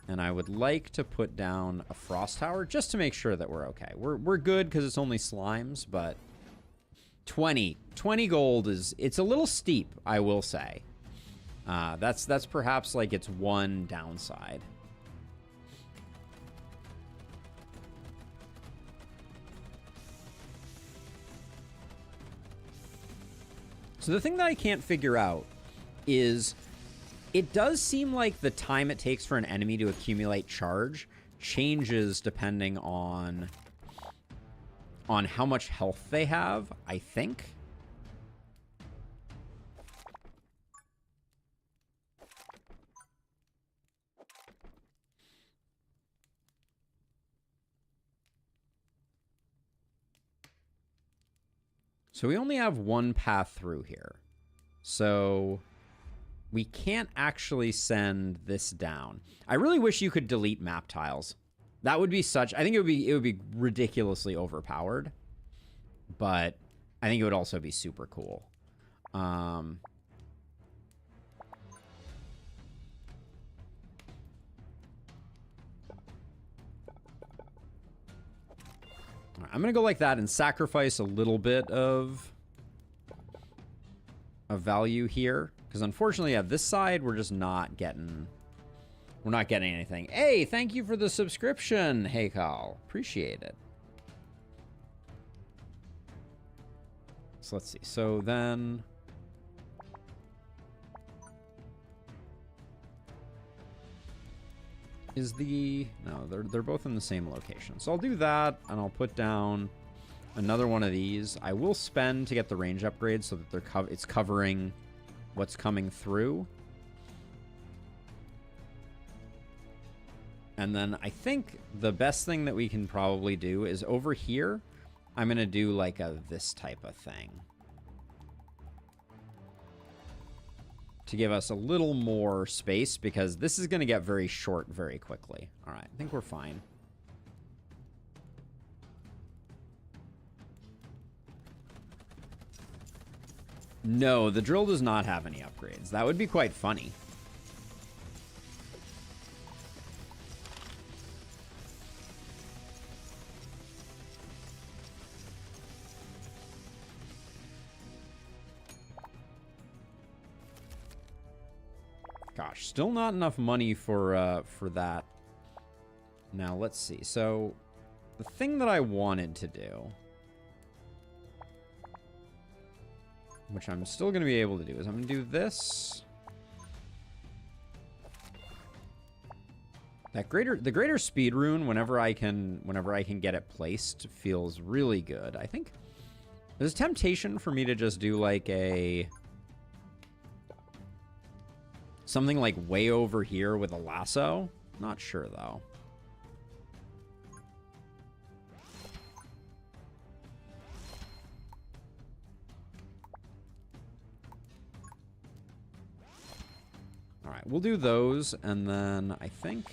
And I would like to put down a frost tower just to make sure that we're okay. We're good because it's only slimes, but 20 gold it's a little steep, I will say. That's perhaps like its one downside. So the thing that I can't figure out is it does seem like the time it takes for an enemy to accumulate charge changes depending on how much health they have, I think. So we only have one path through here. So we can't actually send this down. I really wish you could delete map tiles. That would be such... I think it would be ridiculously overpowered. But I think it would also be super cool. I'm going to go like that and sacrifice a little bit of value here. Because unfortunately, at this side, we're just not getting... We're not getting anything. Hey, thank you for the subscription. Hey, Kyle. Appreciate it. So let's see. So then... Is the... No, they're both in the same location. So I'll do that, and I'll put down another one of these. I will spend to get the range upgrade so that it's covering what's coming through. And then I think the best thing that we can probably do is over here, I'm going to do like this type of thing. To give us a little more space, because this is going to get very short very quickly. All right, I think we're fine. No, the drill does not have any upgrades. That would be quite funny. Gosh, still not enough money for that. Now, let's see. So, the thing that I wanted to do, which I'm still going to be able to do, is I'm going to do this. The greater speed rune, whenever I can get it placed, feels really good. I think there's a temptation for me to just do like something like way over here with a lasso. Not sure though. All right, we'll do those, and then I think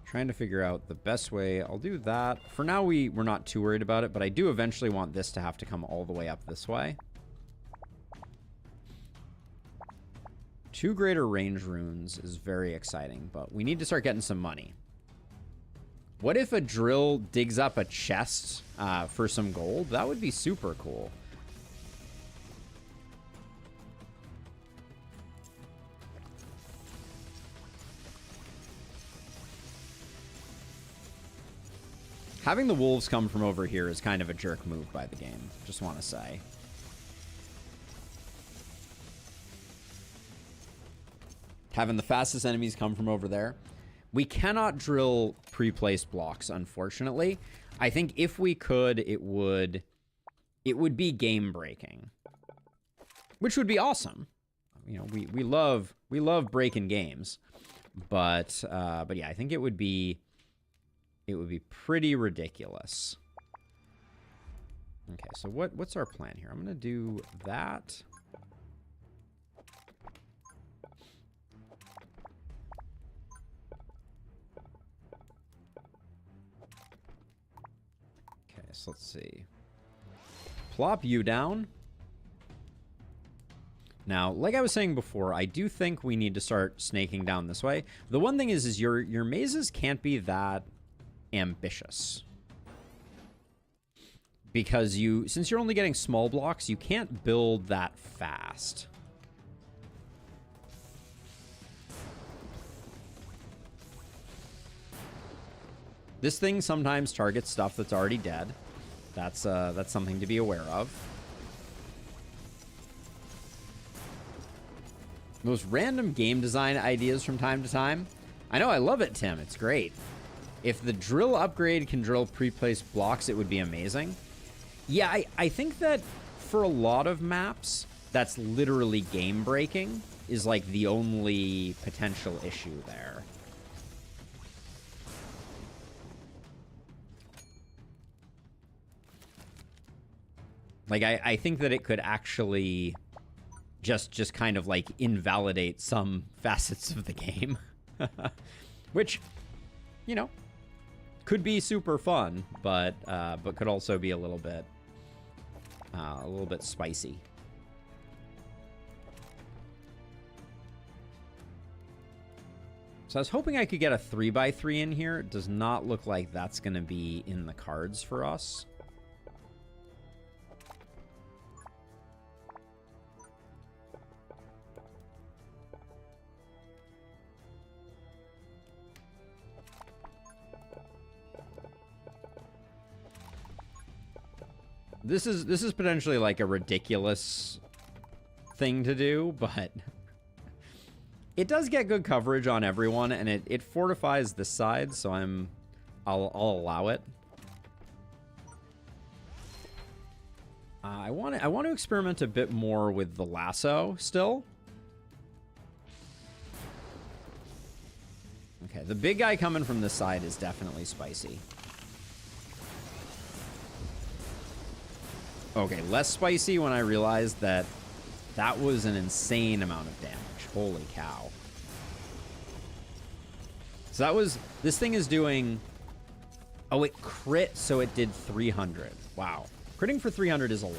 trying to figure out the best way. I'll do that. For now, we're not too worried about it, but I do eventually want this to have to come all the way up this way. 2 greater range runes is very exciting, but we need to start getting some money. What if a drill digs up a chest for some gold? That would be super cool. Having the wolves come from over here is kind of a jerk move by the game. Just want to say. Having the fastest enemies come from over there. We cannot drill pre-placed blocks, unfortunately. I think if we could, it would be game-breaking. Which would be awesome. You know, we love breaking games. But yeah, I think it would be pretty ridiculous. Okay, so what's our plan here? I'm going to do that. Okay, so let's see. Plop you down. Now, like I was saying before, I do think we need to start snaking down this way. The one thing is your mazes can't be that ambitious. Because since you're only getting small blocks, you can't build that fast. This thing sometimes targets stuff that's already dead. That's something to be aware of. Most random game design ideas from time to time. I know, I love it, Tim. It's great. If the drill upgrade can drill pre-placed blocks, it would be amazing. Yeah, I think that for a lot of maps, that's literally game breaking is like the only potential issue there. Like, I think that it could actually just kind of like invalidate some facets of the game. Which, you know, could be super fun, but could also be a little bit spicy. So I was hoping I could get a 3x3 in here. It does not look like that's going to be in the cards for us. This is potentially like a ridiculous thing to do, but it does get good coverage on everyone, and it fortifies this side, so I'll allow it. I want to experiment a bit more with the lasso still. Okay, the big guy coming from this side is definitely spicy. Okay, less spicy when I realized that that was an insane amount of damage. Holy cow. So that was... This thing is doing... Oh, it crit, so it did 300. Wow. Critting for 300 is a lot.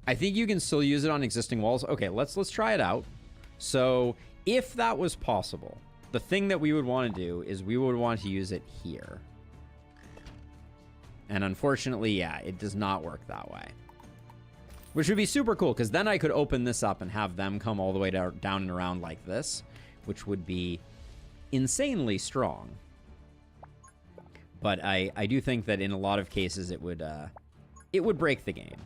I think you can still use it on existing walls. Okay, let's try it out. So... If that was possible, the thing that we would want to do is we would want to use it here. And unfortunately, yeah, it does not work that way. Which would be super cool, because then I could open this up and have them come all the way down and around like this, which would be insanely strong. But I do think that in a lot of cases it would break the game.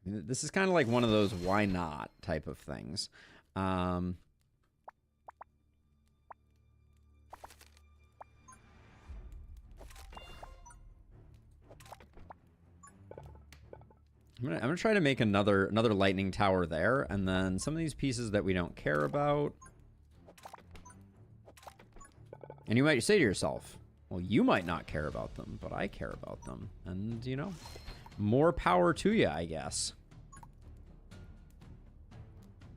This is kind of like one of those why not type of things. I'm gonna try to make another lightning tower there, and then some of these pieces that we don't care about. And you might say to yourself, well, you might not care about them, but I care about them. And, you know, more power to you, I guess.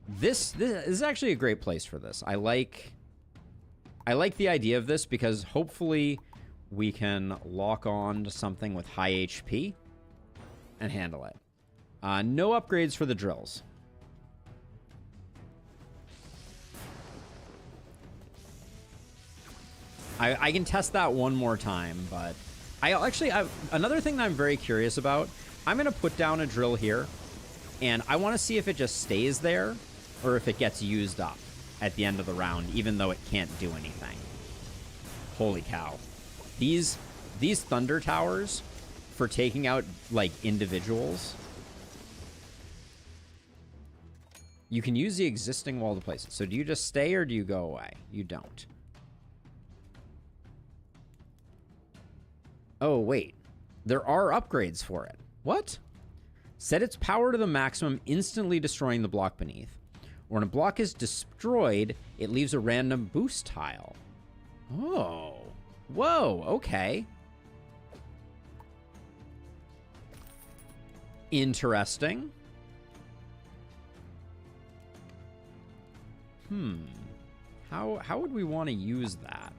This is actually a great place for this. I like the idea of this because hopefully we can lock on to something with high HP and handle it. No upgrades for the drills. I can test that one more time, but another thing that I'm very curious about, I'm going to put down a drill here, and I want to see if it just stays there or if it gets used up at the end of the round, even though it can't do anything. Holy cow. These thunder towers for taking out, like, individuals. You can use the existing wall to place it. So do you just stay or do you go away? You don't. Oh, wait. There are upgrades for it. What? Set its power to the maximum, instantly destroying the block beneath. When a block is destroyed, it leaves a random boost tile. Oh. Whoa, okay. Interesting. How would we want to use that?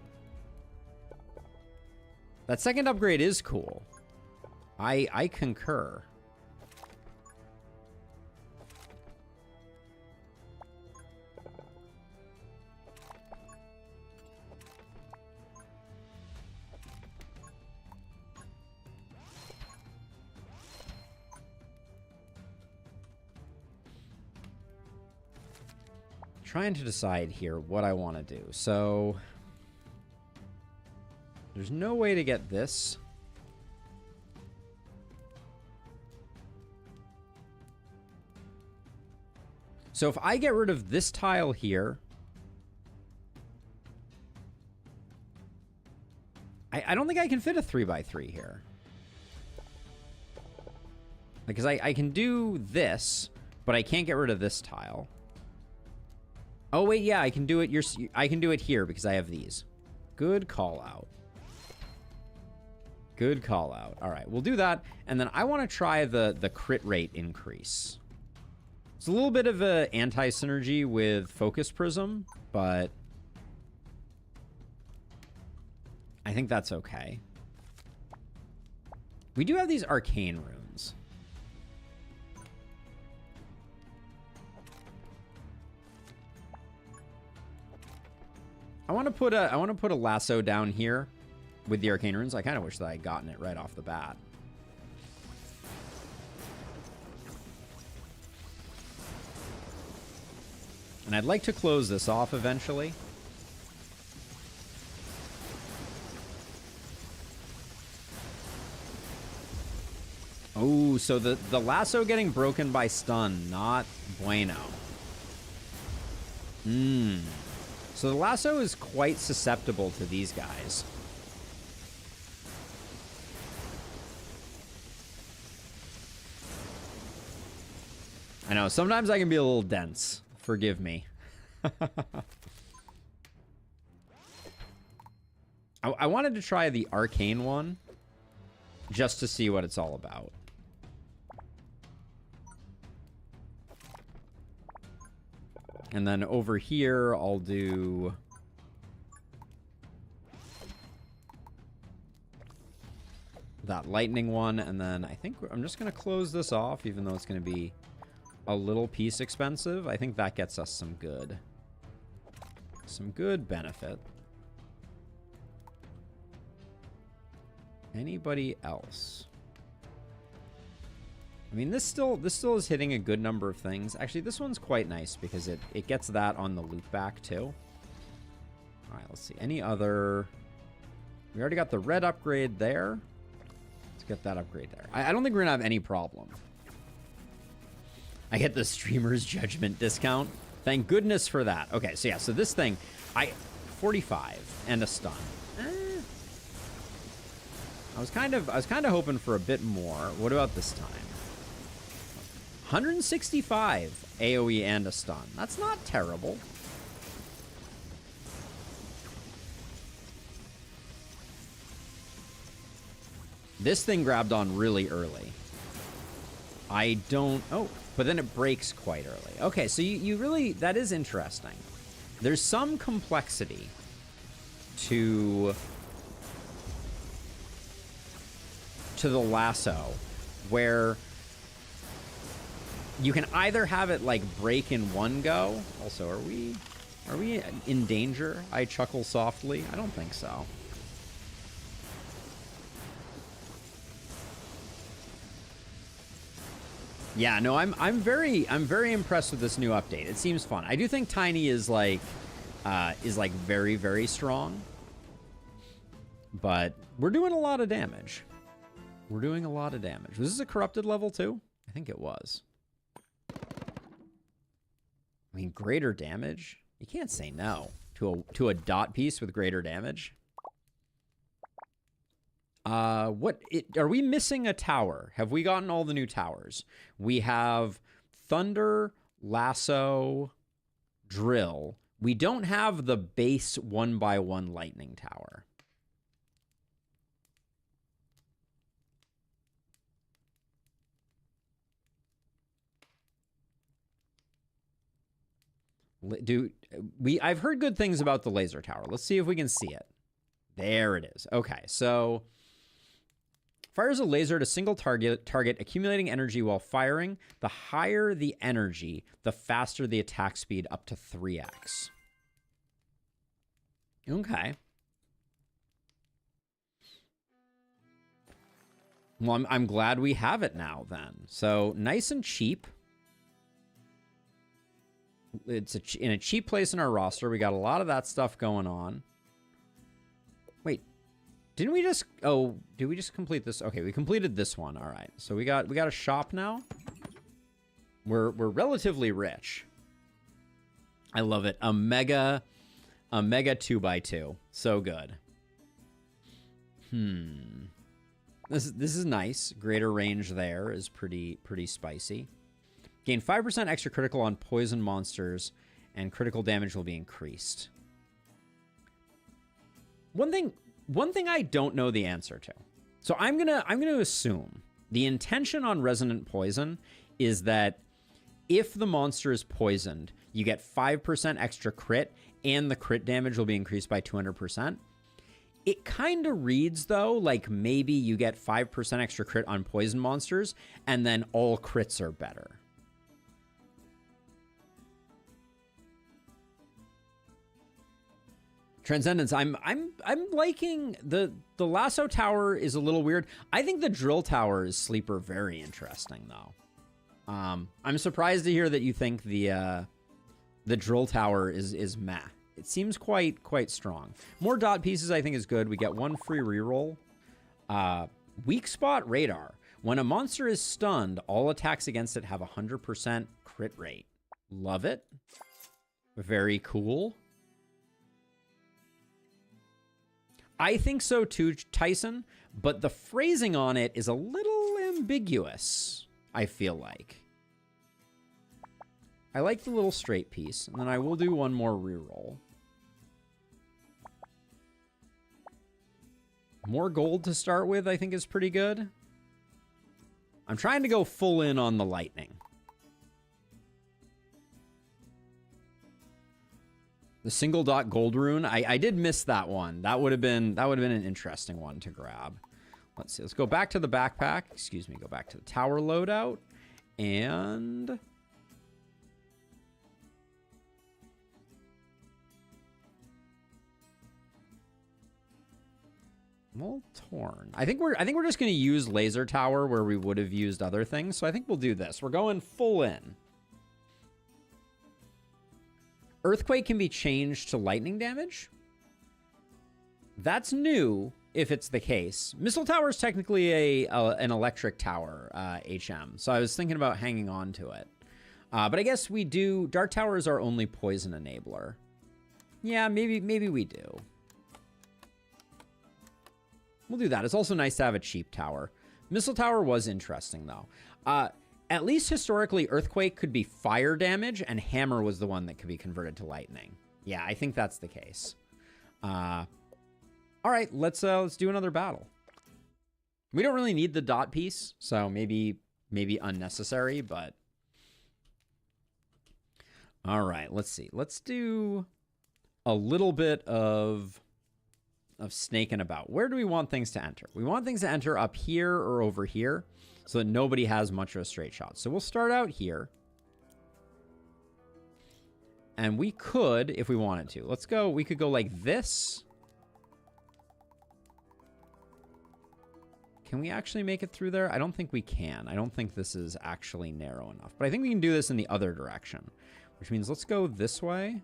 That second upgrade is cool. I concur. Trying to decide here what I want to do. So there's no way to get this. So if I get rid of this tile here, I don't think I can fit a 3x3 here. Because I can do this, but I can't get rid of this tile. Oh wait, yeah, I can do it. I can do it here because I have these. Good call out. Good call out. All right, we'll do that, and then I want to try the crit rate increase. It's a little bit of a anti-synergy with Focus Prism, but I think that's okay. We do have these arcane runes. I want to put a lasso down here with the arcane runes. I kind of wish that I had gotten it right off the bat. And I'd like to close this off eventually. Oh, so the lasso getting broken by stun, not bueno. So the lasso is quite susceptible to these guys. I know, sometimes I can be a little dense. Forgive me. I wanted to try the arcane one just to see what it's all about. And then over here, I'll do that lightning one. And then I think I'm just going to close this off, even though it's going to be a little piece expensive. I think that gets us some good benefit. Anybody else? I mean, this still is hitting a good number of things. Actually, this one's quite nice because it gets that on the loop back too. All right, let's see. Any other? We already got the red upgrade there. Let's get that upgrade there. I don't think we're gonna have any problem. I get the streamer's judgment discount. Thank goodness for that. Okay, so yeah, so this thing, 45 and a stun. I was kind of hoping for a bit more. What about this time? 165 AoE and a stun. That's not terrible. This thing grabbed on really early. But then it breaks quite early. Okay, so you really, that is interesting. There's some complexity to the lasso where you can either have it like break in one go. Also, are we in danger? I chuckle softly. I don't think so. Yeah, no, I'm very impressed with this new update. It seems fun. I do think Tiny is like very, very strong. But we're doing a lot of damage. We're doing a lot of damage. Was this a corrupted level too? I think it was. I mean, greater damage? You can't say no to a dot piece with greater damage. Are we missing a tower? Have we gotten all the new towers? We have Thunder, Lasso, Drill. We don't have the base 1x1 lightning tower. I've heard good things about the laser tower. Let's see if we can see it. There it is. Okay, so fires a laser at a single target, accumulating energy while firing. The higher the energy, the faster the attack speed, up to 3x. Okay. Well, I'm glad we have it now then. So nice and cheap. It's in a cheap place in our roster. We got a lot of that stuff going on. Wait, didn't we just... Oh, did we just complete this? Okay, we completed this one. All right. So we got a shop now. We're relatively rich. I love it. A mega 2x2. So good. This is nice. Greater range there is pretty spicy. Gain 5% extra critical on poison monsters, and critical damage will be increased. One thing I don't know the answer to. So I'm gonna assume the intention on resonant poison is that if the monster is poisoned, you get 5% extra crit, and the crit damage will be increased by 200%. It kind of reads, though, like maybe you get 5% extra crit on poison monsters, and then all crits are better. Transcendence, I'm liking the Lasso tower is a little weird. I think the drill tower is sleeper very interesting, though. I'm surprised to hear that you think the drill tower is meh. It seems quite strong. More dot pieces I think is good. We get one free reroll. Weak spot radar. When a monster is stunned, all attacks against it have 100% crit rate. Love it. Very cool. I think so too, Tyson, but the phrasing on it is a little ambiguous, I feel like. I like the little straight piece, and then I will do one more reroll. More gold to start with, I think, is pretty good. I'm trying to go full in on the lightning. The single dot gold rune. I did miss that one. That would have been an interesting one to grab. Let's see. Let's go back to the backpack. Excuse me. Go back to the tower loadout. And well, torn. I think we're just going to use laser tower where we would have used other things. So I think we'll do this. We're going full in. Earthquake can be changed to lightning damage. That's new, if it's the case. Missile Tower is technically an electric tower, HM. So I was thinking about hanging on to it. But I guess we do... Dart Tower is our only poison enabler. Yeah, maybe we do. We'll do that. It's also nice to have a cheap tower. Missile Tower was interesting, though. At least historically, Earthquake could be fire damage, and Hammer was the one that could be converted to lightning. Yeah, I think that's the case. All right, let's do another battle. We don't really need the dot piece, so maybe unnecessary, but... All right, let's see. Let's do a little bit of snaking about. Where do we want things to enter? We want things to enter up here or over here, so that nobody has much of a straight shot. So we'll start out here. And we could, if we wanted to. Let's go, we could go like this. Can we actually make it through there? I don't think we can. I don't think this is actually narrow enough. But I think we can do this in the other direction. Which means let's go this way.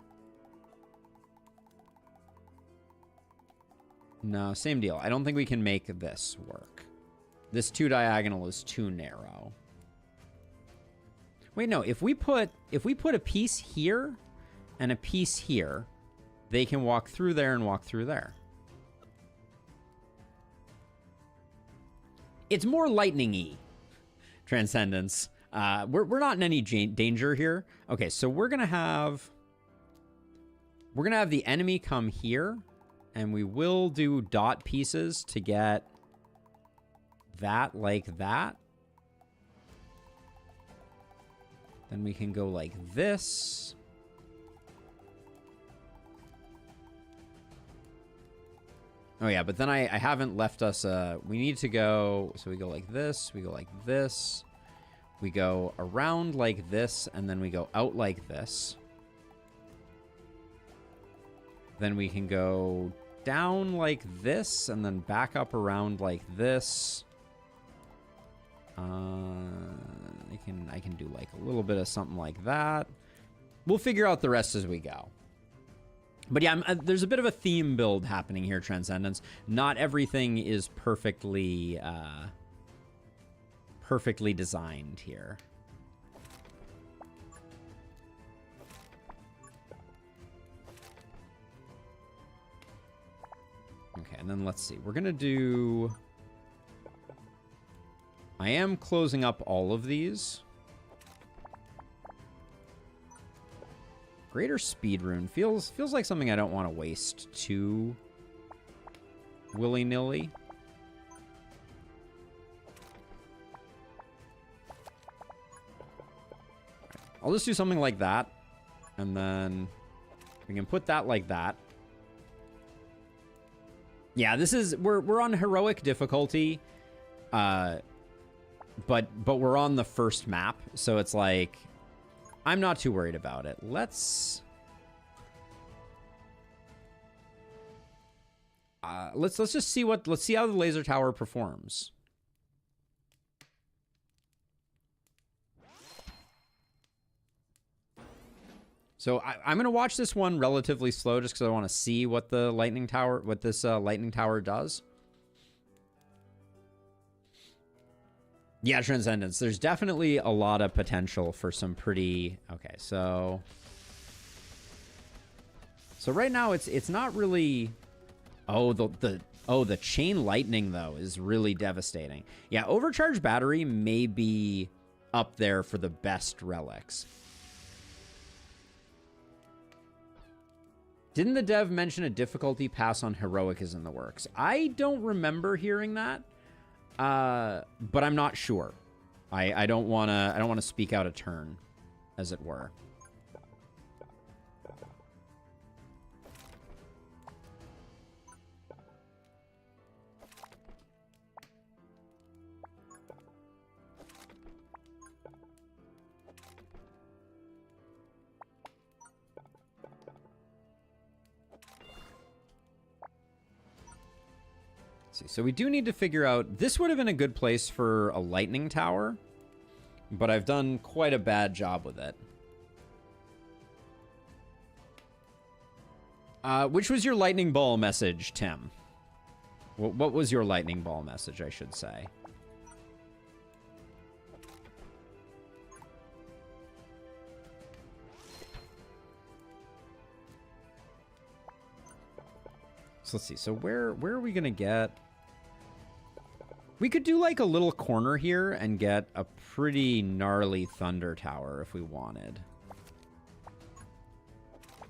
No, same deal. I don't think we can make this work. This 2 diagonal is too narrow. Wait, no. If we put a piece here and a piece here, they can walk through there and walk through there. It's more lightning-y, Transcendence. We're not in any danger here. Okay, so we're gonna have the enemy come here, and we will do dot pieces to get that like that. Then we can go like this. Oh, yeah, but then I haven't left us... we need to go... So we go like this. We go like this. We go around like this. And then we go out like this. Then we can go down like this. And then back up around like this. I can do like a little bit of something like that. We'll figure out the rest as we go. But yeah, there's a bit of a theme build happening here, Transcendence. Not everything is perfectly designed here. Okay, and then let's see. We're going to do... I am closing up all of these. Greater Speed Rune feels like something I don't want to waste too willy-nilly. I'll just do something like that, and then we can put that like that. Yeah, this is we're on heroic difficulty, but we're on the first map, so it's like I'm not too worried about it. Let's just see let's see how the laser tower performs. So I'm gonna watch this one relatively slow just because I want to see what the lightning tower, this lightning tower does. Yeah, Transcendence. There's definitely a lot of potential for some pretty... Okay, so right now it's not really... Oh, the chain lightning though is really devastating. Yeah, overcharged battery may be up there for the best relics. Didn't the dev mention a difficulty pass on heroic is in the works? I don't remember hearing that. But I'm not sure. I don't want to speak out of turn, as it were. See, so we do need to figure out... This would have been a good place for a lightning tower, but I've done quite a bad job with it. Which was your lightning ball message, Tim? What was your lightning ball message, I should say? So let's see. So where are we going to get... We could do like a little corner here and get a pretty gnarly thunder tower if we wanted.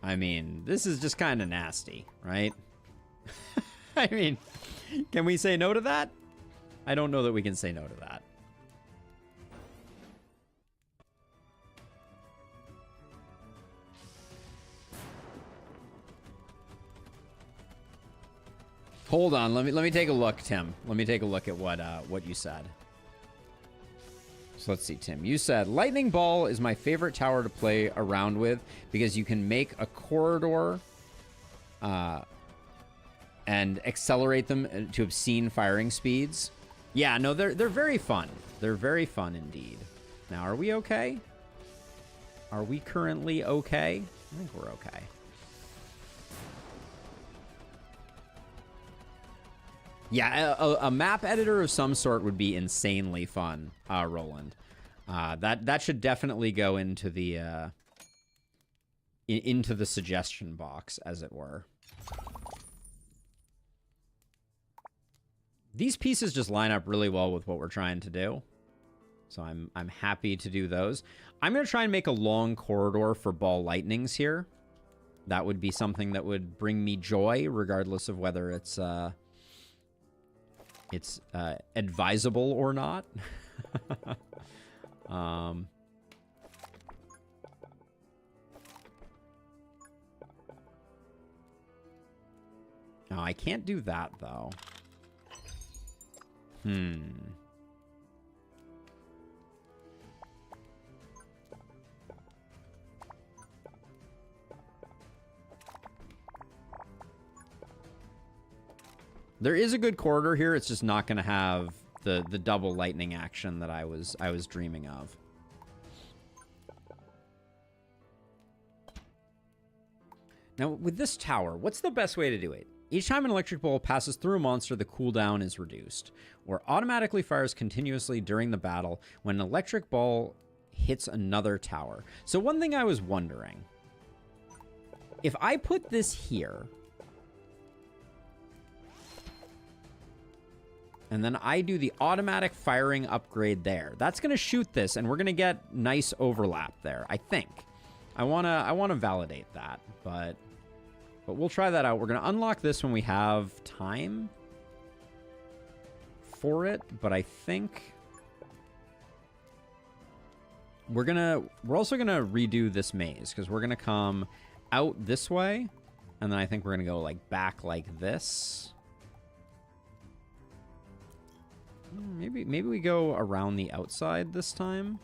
I mean, this is just kind of nasty, right? I mean, can we say no to that? I don't know that we can say no to that. Hold on, let me take a look, Tim. Let me take a look at what you said. So let's see, Tim. You said lightning ball is my favorite tower to play around with because you can make a corridor and accelerate them to obscene firing speeds. Yeah, no, they're very fun. They're very fun indeed. Now, are we okay? Are we currently okay? I think we're okay. Yeah, a map editor of some sort would be insanely fun, Roland. That should definitely go into the suggestion box, as it were. These pieces just line up really well with what we're trying to do, so I'm happy to do those. I'm gonna try and make a long corridor for ball lightnings here. That would be something that would bring me joy, regardless of whether it's advisable or not. No, I can't do that, though. There is a good corridor here. It's just not going to have the double lightning action that I was dreaming of. Now, with this tower, what's the best way to do it? Each time an electric ball passes through a monster, the cooldown is reduced, or automatically fires continuously during the battle when an electric ball hits another tower. So one thing I was wondering, if I put this here, and then I do the automatic firing upgrade there, that's going to shoot this, and we're going to get nice overlap there, I think. I wanna validate that, but we'll try that out. We're gonna unlock this when we have time for it, but I think we're also gonna redo this maze, because we're gonna come out this way, and then I think we're gonna go like back like this. Maybe we go around the outside this time,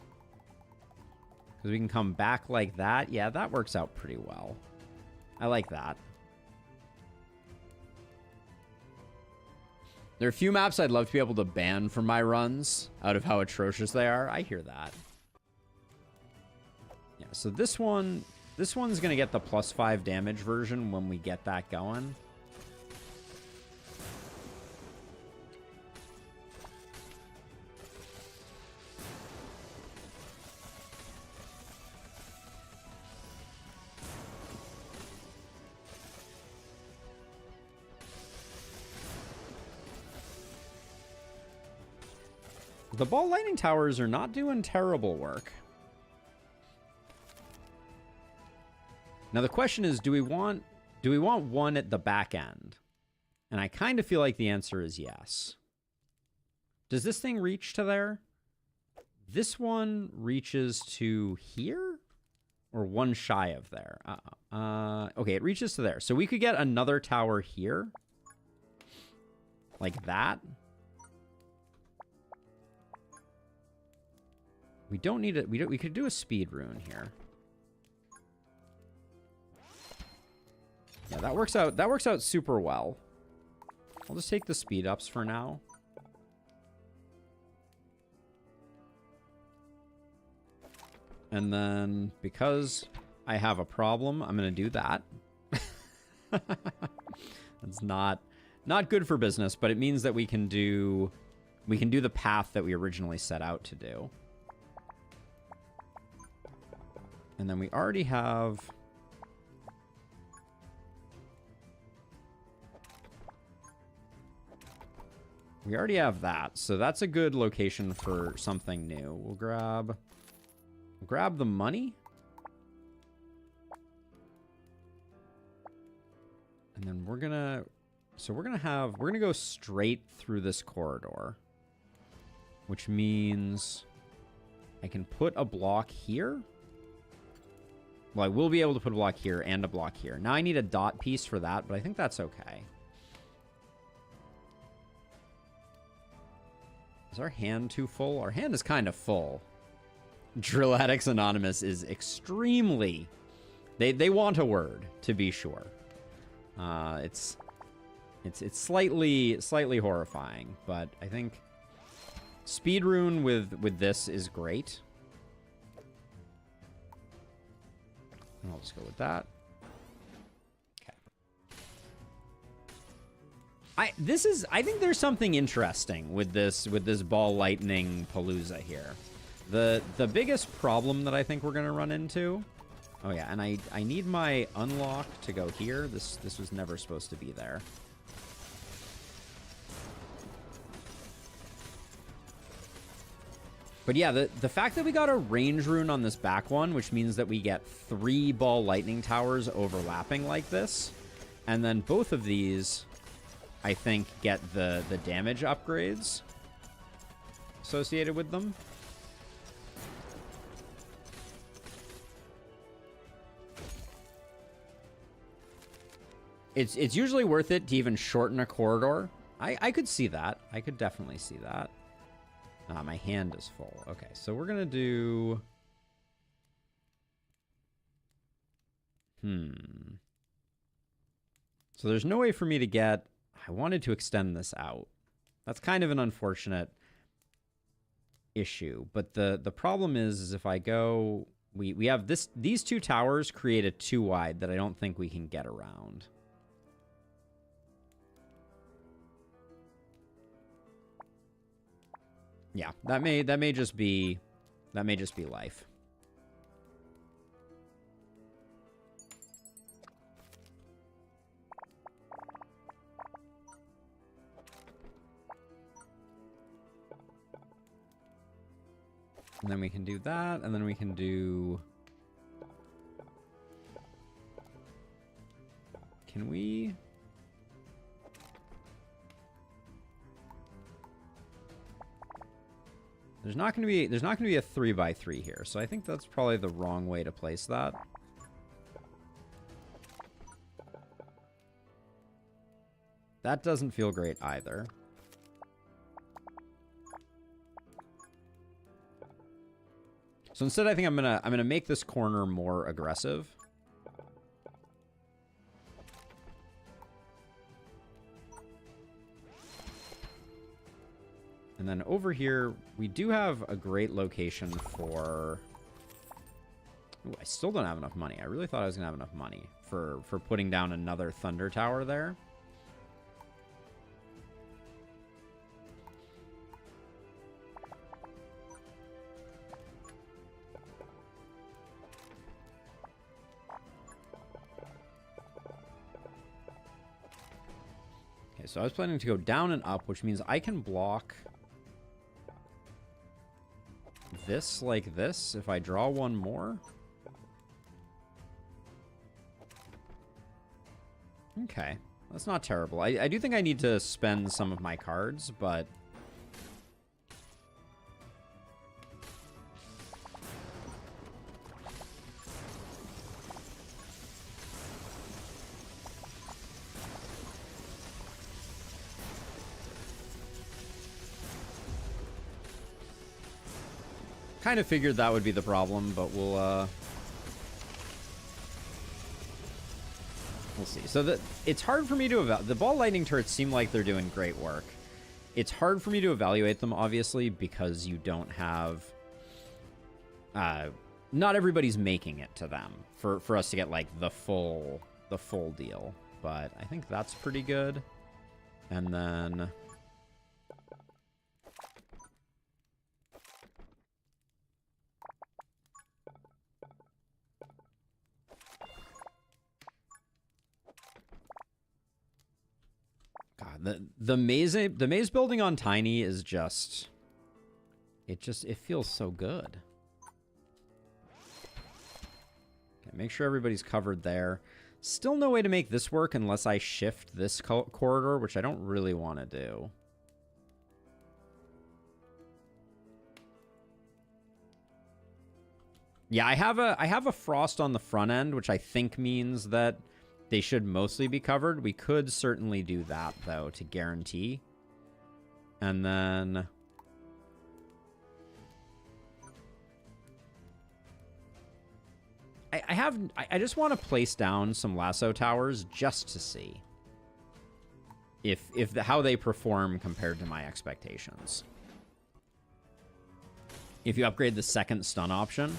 because we can come back like that. Yeah, that works out pretty well. I like that. There are a few maps I'd love to be able to ban from my runs out of how atrocious they are. I hear that. Yeah, so this one's going to get the +5 damage version when we get that going. The ball lightning towers are not doing terrible work. Now the question is, do we want one at the back end? And I kind of feel like the answer is yes. Does this thing reach to there? This one reaches to here? Or one shy of there? Okay, it reaches to there. So we could get another tower here. Like that. We don't need it. We could do a speed rune here. Yeah, that works out. That works out super well. I'll just take the speed ups for now. And then because I have a problem, I'm going to do that. That's not good for business, but it means that we can do the path that we originally set out to do. And then we already have... We already have that, so that's a good location for something new. We'll grab the money. And then we're gonna go straight through this corridor. Which means I can put a block here. Well, I will be able to put a block here and a block here. Now I need a dot piece for that, but I think that's okay. Is our hand too full? Our hand is kind of full. Drill Addicts Anonymous is extremely... They want a word, to be sure. It's slightly horrifying, but I think speed rune with this is great. And I'll just go with that. Okay. I think there's something interesting with this ball lightning palooza here. The biggest problem that I think we're gonna run into. Oh yeah, and I need my unlock to go here. This was never supposed to be there. But yeah, the fact that we got a range rune on this back one, which means that we get 3 ball lightning towers overlapping like this, and then both of these, I think, get the damage upgrades associated with them. It's usually worth it to even shorten a corridor. I could see that. I could definitely see that. My hand is full. Okay, so we're gonna do... So there's no way for me to get... I wanted to extend this out. That's kind of an unfortunate issue. But the problem is if I go... We have these two towers create a 2 wide that I don't think we can get around. Yeah, that may just be life. And then we can do that, and then we can do... Can we... There's not going to be a 3x3 here, so I think that's probably the wrong way to place that. That doesn't feel great either. So instead, I think I'm gonna make this corner more aggressive. And then over here, we do have a great location for... Ooh, I still don't have enough money. I really thought I was gonna have enough money for putting down another thunder tower there. Okay, so I was planning to go down and up, which means I can block this like this if I draw one more. Okay, that's not terrible. I do think I need to spend some of my cards, but... Kind of figured that would be the problem, but we'll see. So it's hard for me to evaluate. The ball lightning turrets seem like they're doing great work. It's hard for me to evaluate them, obviously, because you don't have... not everybody's making it to them for us to get, like, the full deal. But I think that's pretty good. And then... The maze building on Tiny is just it feels so good. Okay, make sure everybody's covered there. Still no way to make this work unless I shift this corridor, which I don't really want to do. Yeah, I have a frost on the front end, which I think means that they should mostly be covered. We could certainly do that, though, to guarantee. And then... I just want to place down some lasso towers just to see how they perform compared to my expectations. If you upgrade the second stun option...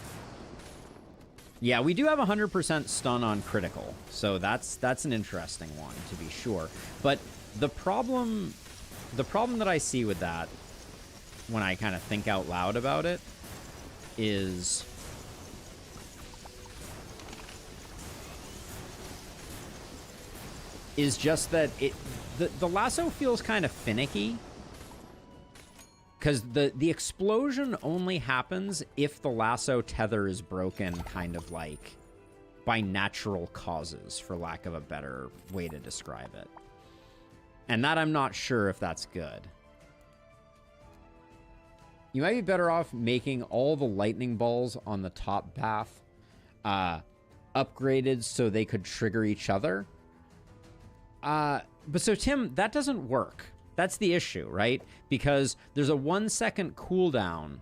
Yeah, we do have 100% stun on critical, so that's an interesting one, to be sure. But the problem that I see with that, when I kind of think out loud about it, is... just that the lasso feels kind of finicky. Because the explosion only happens if the lasso tether is broken, kind of like by natural causes, for lack of a better way to describe it. And that I'm not sure if that's good. You might be better off making all the lightning balls on the top path upgraded so they could trigger each other. But so, Tim, that doesn't work. That's the issue, right? Because there's a 1 second cooldown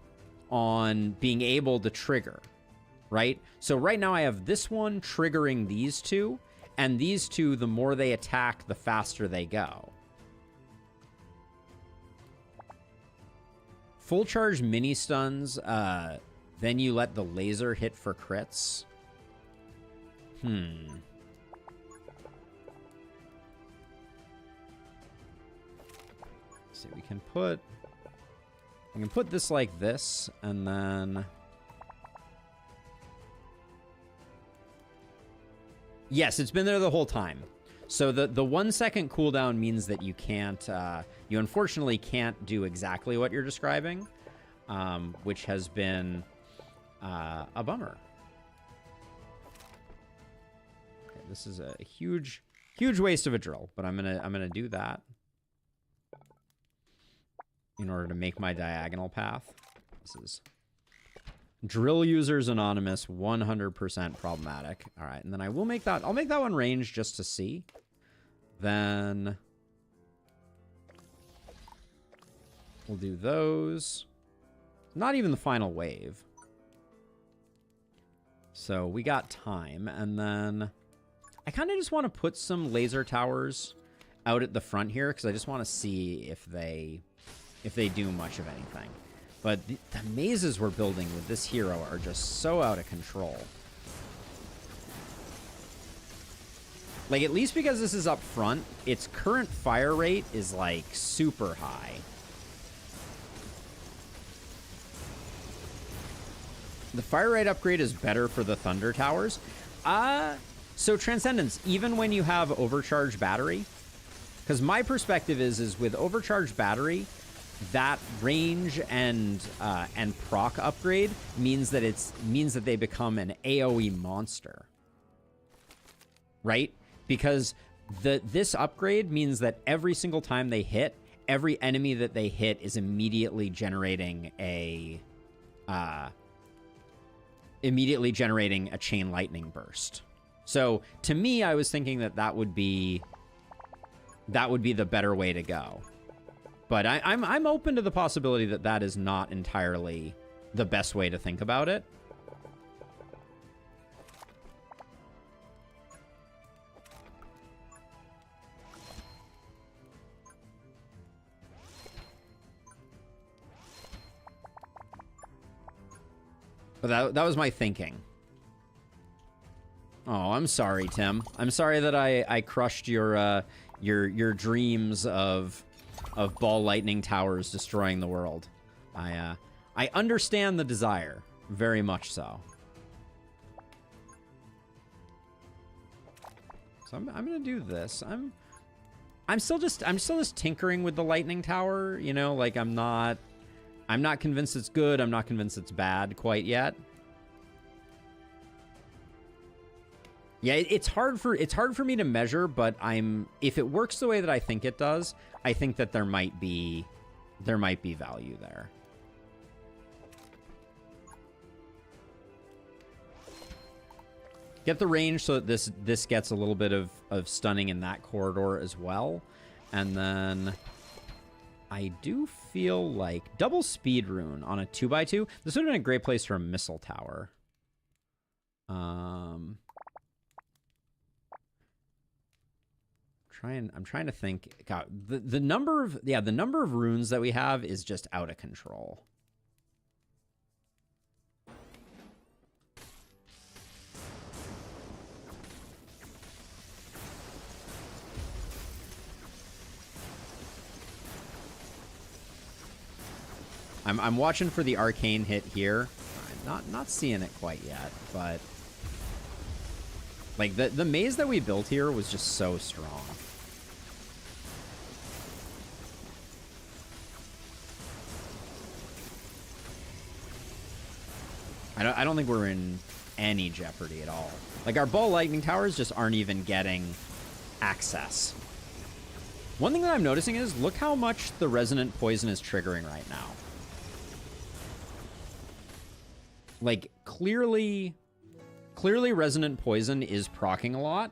on being able to trigger, right? So right now I have this one triggering these two, and these two, the more they attack, the faster they go. Full charge mini stuns, then you let the laser hit for crits. See, we can put this like this, and then... Yes, it's been there the whole time. So the 1 second cooldown means that you can't, you unfortunately can't do exactly what you're describing, which has been a bummer. Okay, this is a huge waste of a drill, but I'm gonna do that in order to make my diagonal path. This is Drill Users Anonymous, 100% problematic. All right, and then I will make that, I'll make that one range just to see. Then we'll do those. Not even the final wave. So we got time, and then I kind of just want to put some laser towers out at the front here because I just want to see if they do much of anything. But the mazes we're building with this hero are just so out of control. Like, at least because this is up front, its current fire rate is, like, super high. The fire rate upgrade is better for the Thunder Towers. So Transcendence, even when you have overcharged battery, because my perspective is with overcharged battery, that range and proc upgrade means that they become an AoE monster, right? Because this upgrade means that every single time they hit, every enemy that they hit is immediately generating a chain lightning burst. So to me, I was thinking that would be the better way to go. But I'm open to the possibility that is not entirely the best way to think about it. But that was my thinking. Oh, I'm sorry, Tim. I'm sorry that I crushed your dreams of ball lightning towers destroying the world. I understand the desire, very much so. So I'm gonna do this. I'm still just tinkering with the lightning tower. You know, like I'm not convinced it's good. I'm not convinced it's bad quite yet. Yeah, it's hard for me to measure, but if it works the way that I think it does, I think that there might be value there. Get the range so that this gets a little bit of stunning in that corridor as well. And then I do feel like double speed rune on a 2x2. This would have been a great place for a missile tower. I'm trying to think. God, the number of runes that we have is just out of control. I'm watching for the arcane hit here. I'm not seeing it quite yet, but like the maze that we built here was just so strong. I don't think we're in any jeopardy at all. Like, our ball lightning towers just aren't even getting access. One thing that I'm noticing is, look how much the resonant poison is triggering right now. Like, clearly resonant poison is proccing a lot.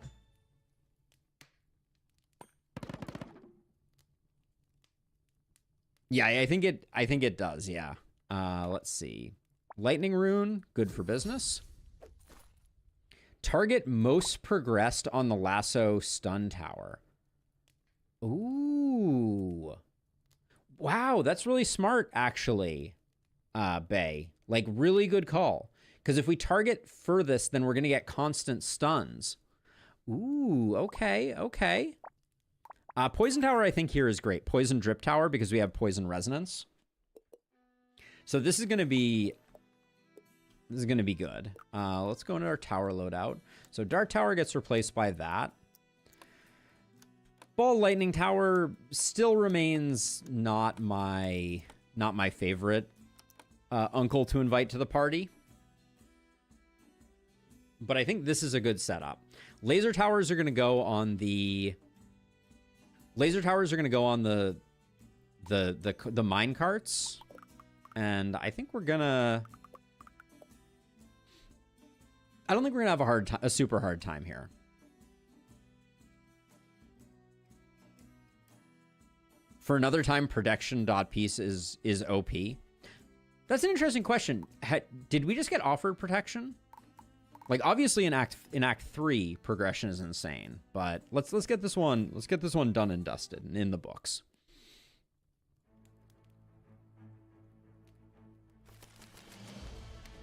Yeah, I think it does, yeah. Let's see. Lightning Rune, good for business. Target most progressed on the Lasso stun tower. Ooh. Wow, that's really smart, actually, Bay. Like, really good call. Because if we target furthest, then we're going to get constant stuns. Ooh, okay, okay. Poison Tower, I think, here is great. Poison Drip Tower, because we have Poison Resonance. So this is going to be... This is going to be good. Let's go into our tower loadout. So Dark Tower gets replaced by that. Ball Lightning Tower still remains not my favorite uncle to invite to the party. But I think this is a good setup. Laser Towers are going to go on the... Laser Towers are going to go on the mine carts. And I think we're going to... I don't think we're going to have a super hard time here. For another time, protection dot piece is OP. That's an interesting question. Did we just get offered protection? Like, obviously in Act 3, progression is insane, but let's get this one done and dusted and in the books.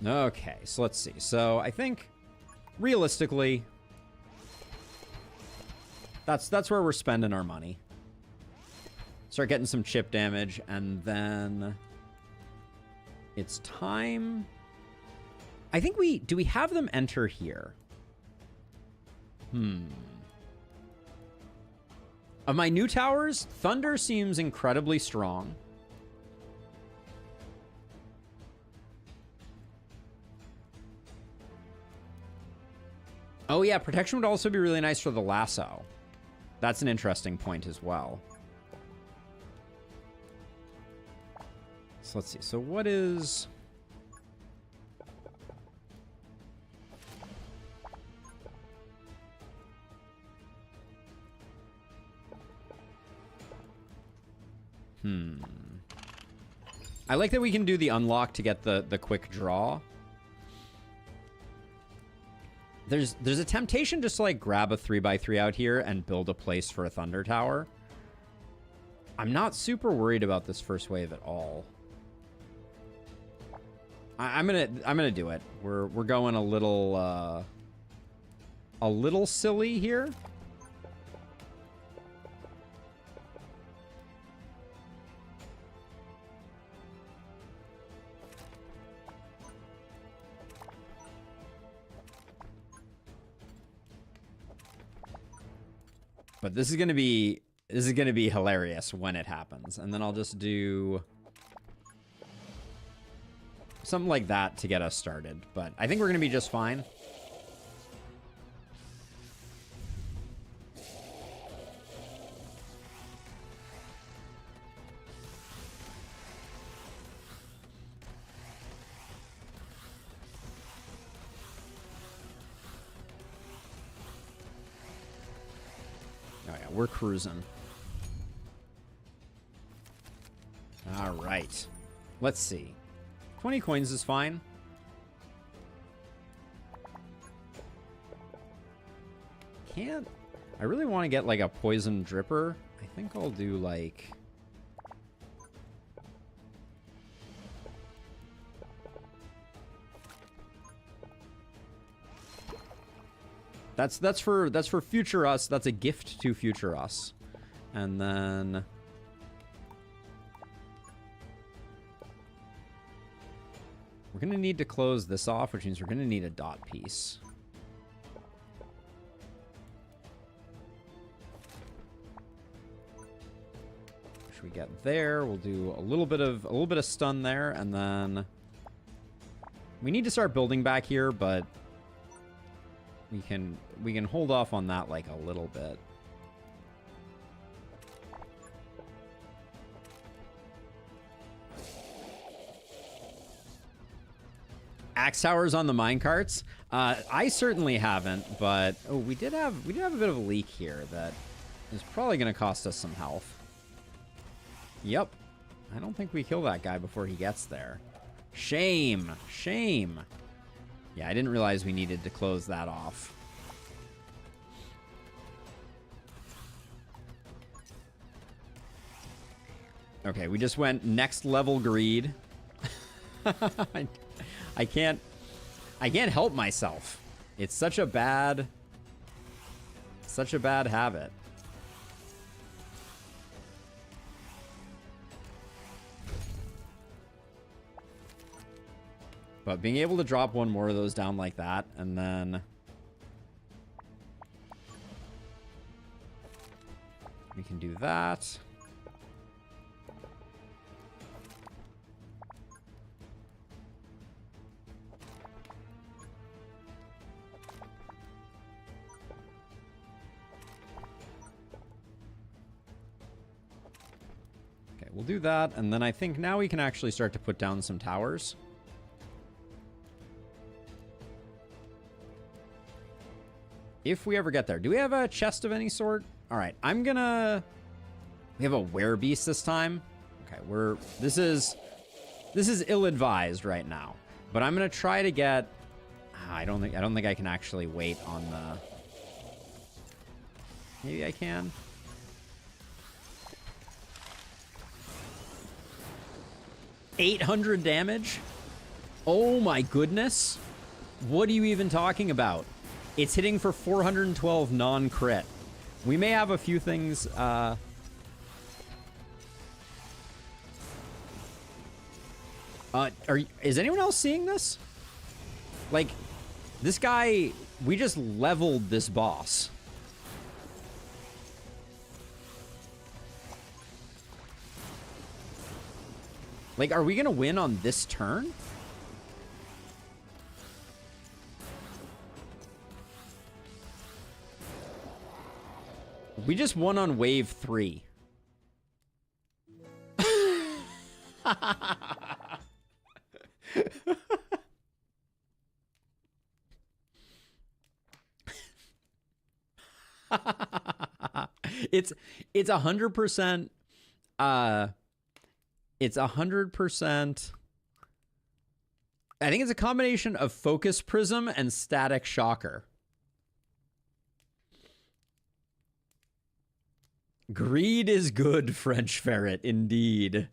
Okay, so let's see. So I think realistically, that's where we're spending our money. Start getting some chip damage, and then it's time. I think do we have them enter here? Of my new towers, Thunder seems incredibly strong. Oh yeah, protection would also be really nice for the Lasso. That's an interesting point as well. So let's see. So what is... I like that we can do the unlock to get the quick draw. There's a temptation just to like grab a 3x3 out here and build a place for a Thunder Tower. I'm not super worried about this first wave at all. I'm gonna do it. We're going a little silly here. But this is gonna be hilarious when it happens. And then I'll just do something like that to get us started. But I think we're gonna be just fine. We're cruising. All right. Let's see. 20 coins is fine. Can't... I really want to get, like, a poison dripper. I think I'll do, like... That's for future us. That's a gift to future us. And then we're gonna need to close this off, which means we're gonna need a dot piece. Which we get there. We'll do a little bit of stun there, and then we need to start building back here, but we can hold off on that like a little bit. Axe towers on the minecarts? I certainly haven't, but oh, we did have a bit of a leak here that is probably going to cost us some health. Yep. I don't think we kill that guy before he gets there. Shame. Shame. Yeah, I didn't realize we needed to close that off. Okay, we just went next level greed. I can't help myself. It's such a bad habit. But being able to drop one more of those down like that, and then we can do that. Okay, we'll do that, and then I think now we can actually start to put down some towers. If we ever get there. Do we have a chest of any sort? All right, I'm gonna... We have a werebeast this time. Okay, this is ill-advised right now. But I'm gonna try to get... I don't think I can actually wait on the... Maybe I can. $800 damage? Oh my goodness. What are you even talking about? It's hitting for 412 non-crit. We may have a few things, is anyone else seeing this? Like, this guy, we just leveled this boss. Like, are we gonna win on this turn? We just won on wave 3. It's 100%. It's 100%. I think it's a combination of focus prism and static shocker. Greed is good, French ferret, indeed.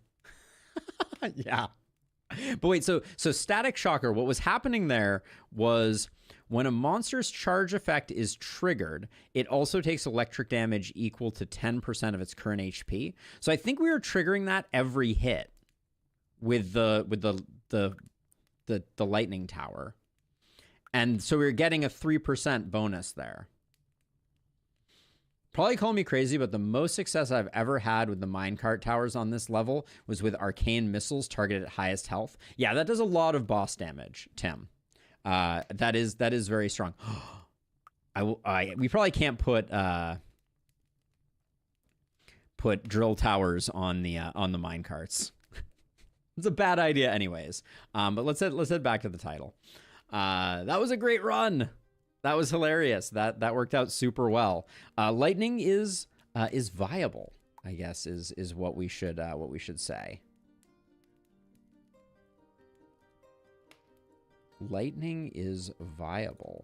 Yeah. But wait, so static shocker, what was happening there was when a monster's charge effect is triggered, it also takes electric damage equal to 10% of its current HP. So I think we were triggering that every hit with the lightning tower. And so we were getting a 3% bonus there. Probably call me crazy, but the most success I've ever had with the minecart towers on this level was with arcane missiles targeted at highest health. Yeah, that does a lot of boss damage, Tim. That is very strong. We probably can't put drill towers on the minecarts. It's a bad idea, anyways. But let's head back to the title. That was a great run. That was hilarious. That worked out super well. Lightning is viable, I guess, is what we should say. Lightning is viable.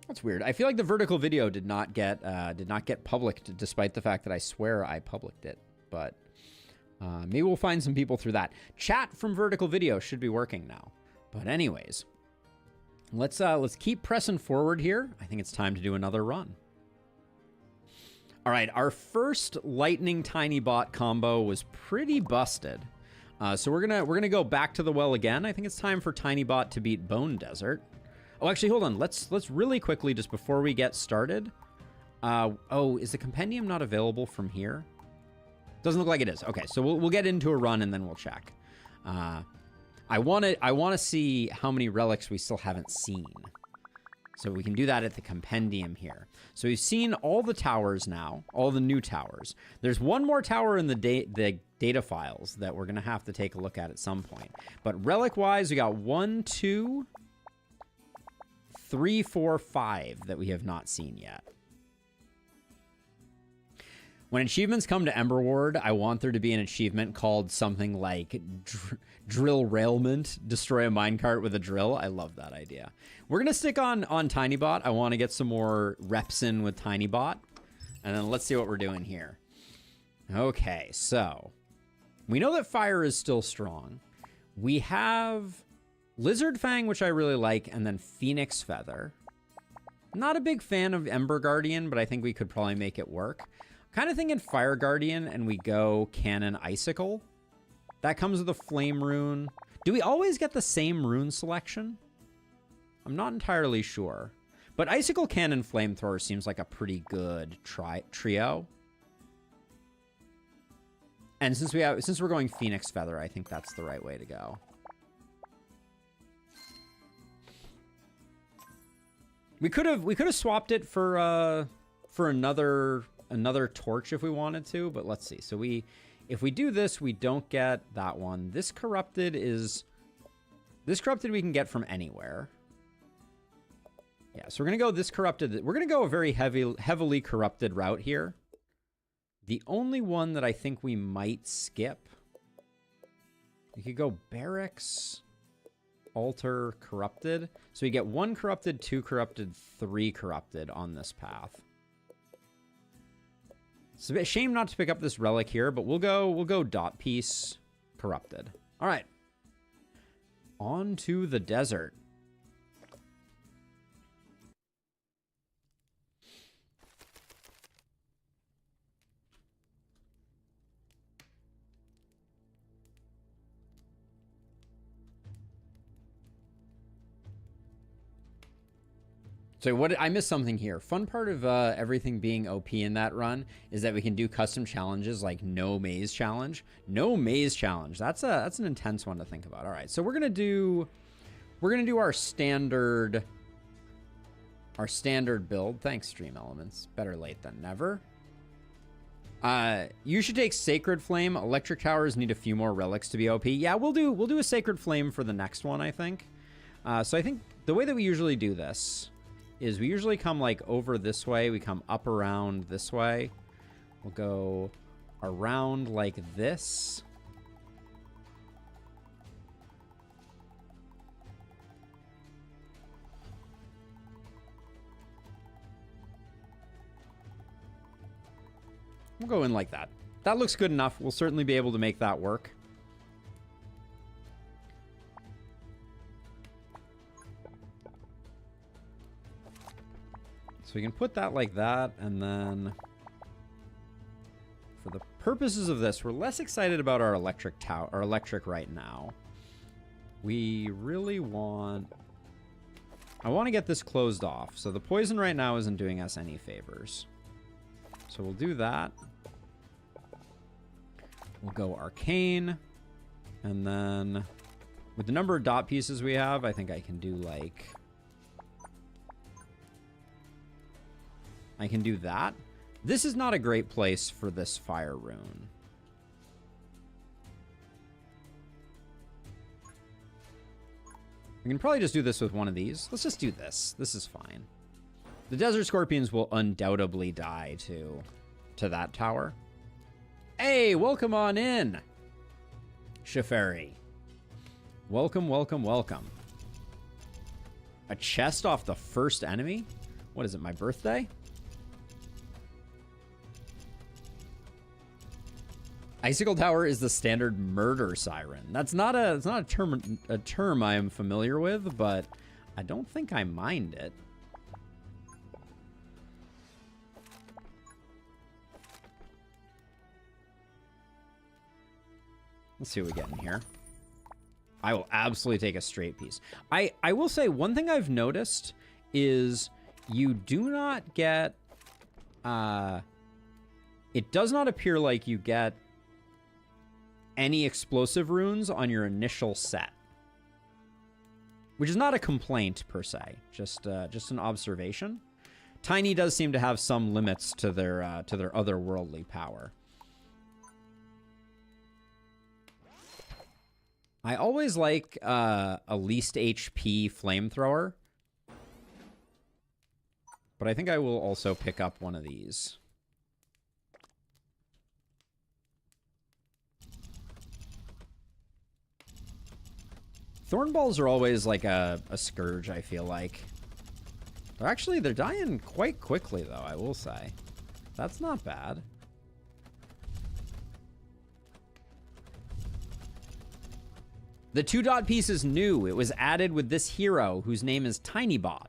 That's weird. I feel like the vertical video did not get published, despite the fact that I swear I published it. But maybe we'll find some people through that. Chat from vertical video should be working now. But anyways, let's keep pressing forward here. I think it's time to do another run. All right, our first lightning tiny bot combo was pretty busted. So we're gonna go back to the well again. I think it's time for tiny bot to beat Bone Desert. Oh, actually, hold on. Let's really quickly, just before we get started. Oh, is the compendium not available from here? Doesn't look like it is. Okay, so we'll get into a run and then we'll check. I want to see how many relics we still haven't seen. So we can do that at the compendium here. So we've seen all the towers now, all the new towers. There's one more tower in the data files that we're going to have to take a look at some point. But relic-wise, we got 1, 2, 3, 4, 5 that we have not seen yet. When achievements come to Emberward, I want there to be an achievement called something like Drill Railment, destroy a minecart with a drill. I love that idea. We're going to stick on Tinybot. I want to get some more reps in with Tinybot. And then let's see what we're doing here. Okay, so we know that fire is still strong. We have Lizard Fang, which I really like, and then Phoenix Feather. Not a big fan of Emberguardian, but I think we could probably make it work. Kind of thinking Fire Guardian, and we go Cannon Icicle. That comes with a Flame Rune. Do we always get the same rune selection? I'm not entirely sure. But Icicle, Cannon, Flamethrower seems like a pretty good trio. And since we're going Phoenix Feather, I think that's the right way to go. We could have swapped it for another torch if we wanted to, but let's see. So if we do this, we don't get that one. This corrupted we can get from anywhere. Yeah, so we're gonna go this corrupted. We're gonna go a very heavily corrupted route here. The only one that I think we might skip, we could go Barracks, Altar, Corrupted. So we get 1 corrupted, 2 corrupted, 3 corrupted on this path. It's a bit shame not to pick up this relic here, but we'll go Dot Piece, Corrupted. All right, on to the desert. So I missed something here. Fun part of everything being OP in that run is that we can do custom challenges like No Maze Challenge. No Maze Challenge. That's an intense one to think about. All right, so we're gonna do our standard build. Thanks, Stream Elements. Better late than never. You should take Sacred Flame. Electric Towers need a few more relics to be OP. Yeah, we'll do a Sacred Flame for the next one, I think. So I think the way that we usually do this is we usually come like over this way. We come up around this way. We'll go around like this. We'll go in like that. That looks good enough. We'll certainly be able to make that work. So we can put that like that, and then for the purposes of this, we're less excited about our electric tower, our electric right now. We really want... I want to get this closed off. So the poison right now isn't doing us any favors. So we'll do that. We'll go Arcane. And then with the number of dot pieces we have, I think I can do like... I can do that. This is not a great place for this fire rune. We can probably just do this with one of these. Let's just do this. This is fine. The Desert Scorpions will undoubtedly die to that tower. Hey, welcome on in, Shaferi. Welcome, welcome, welcome. A chest off the first enemy? What is it, my birthday? Icicle Tower is the standard murder siren. It's not a term I am familiar with, but I don't think I mind it. Let's see what we get in here. I will absolutely take a straight piece. I will say one thing I've noticed is you do not get... it does not appear like you get any explosive runes on your initial set, which is not a complaint per se, just an observation. Tiny does seem to have some limits to their otherworldly power. I always like a least HP flamethrower, but I think I will also pick up one of these. Thorn balls are always like a scourge, I feel like. They're dying quite quickly, though, I will say. That's not bad. The 2-dot piece is new. It was added with this hero whose name is Tinybot.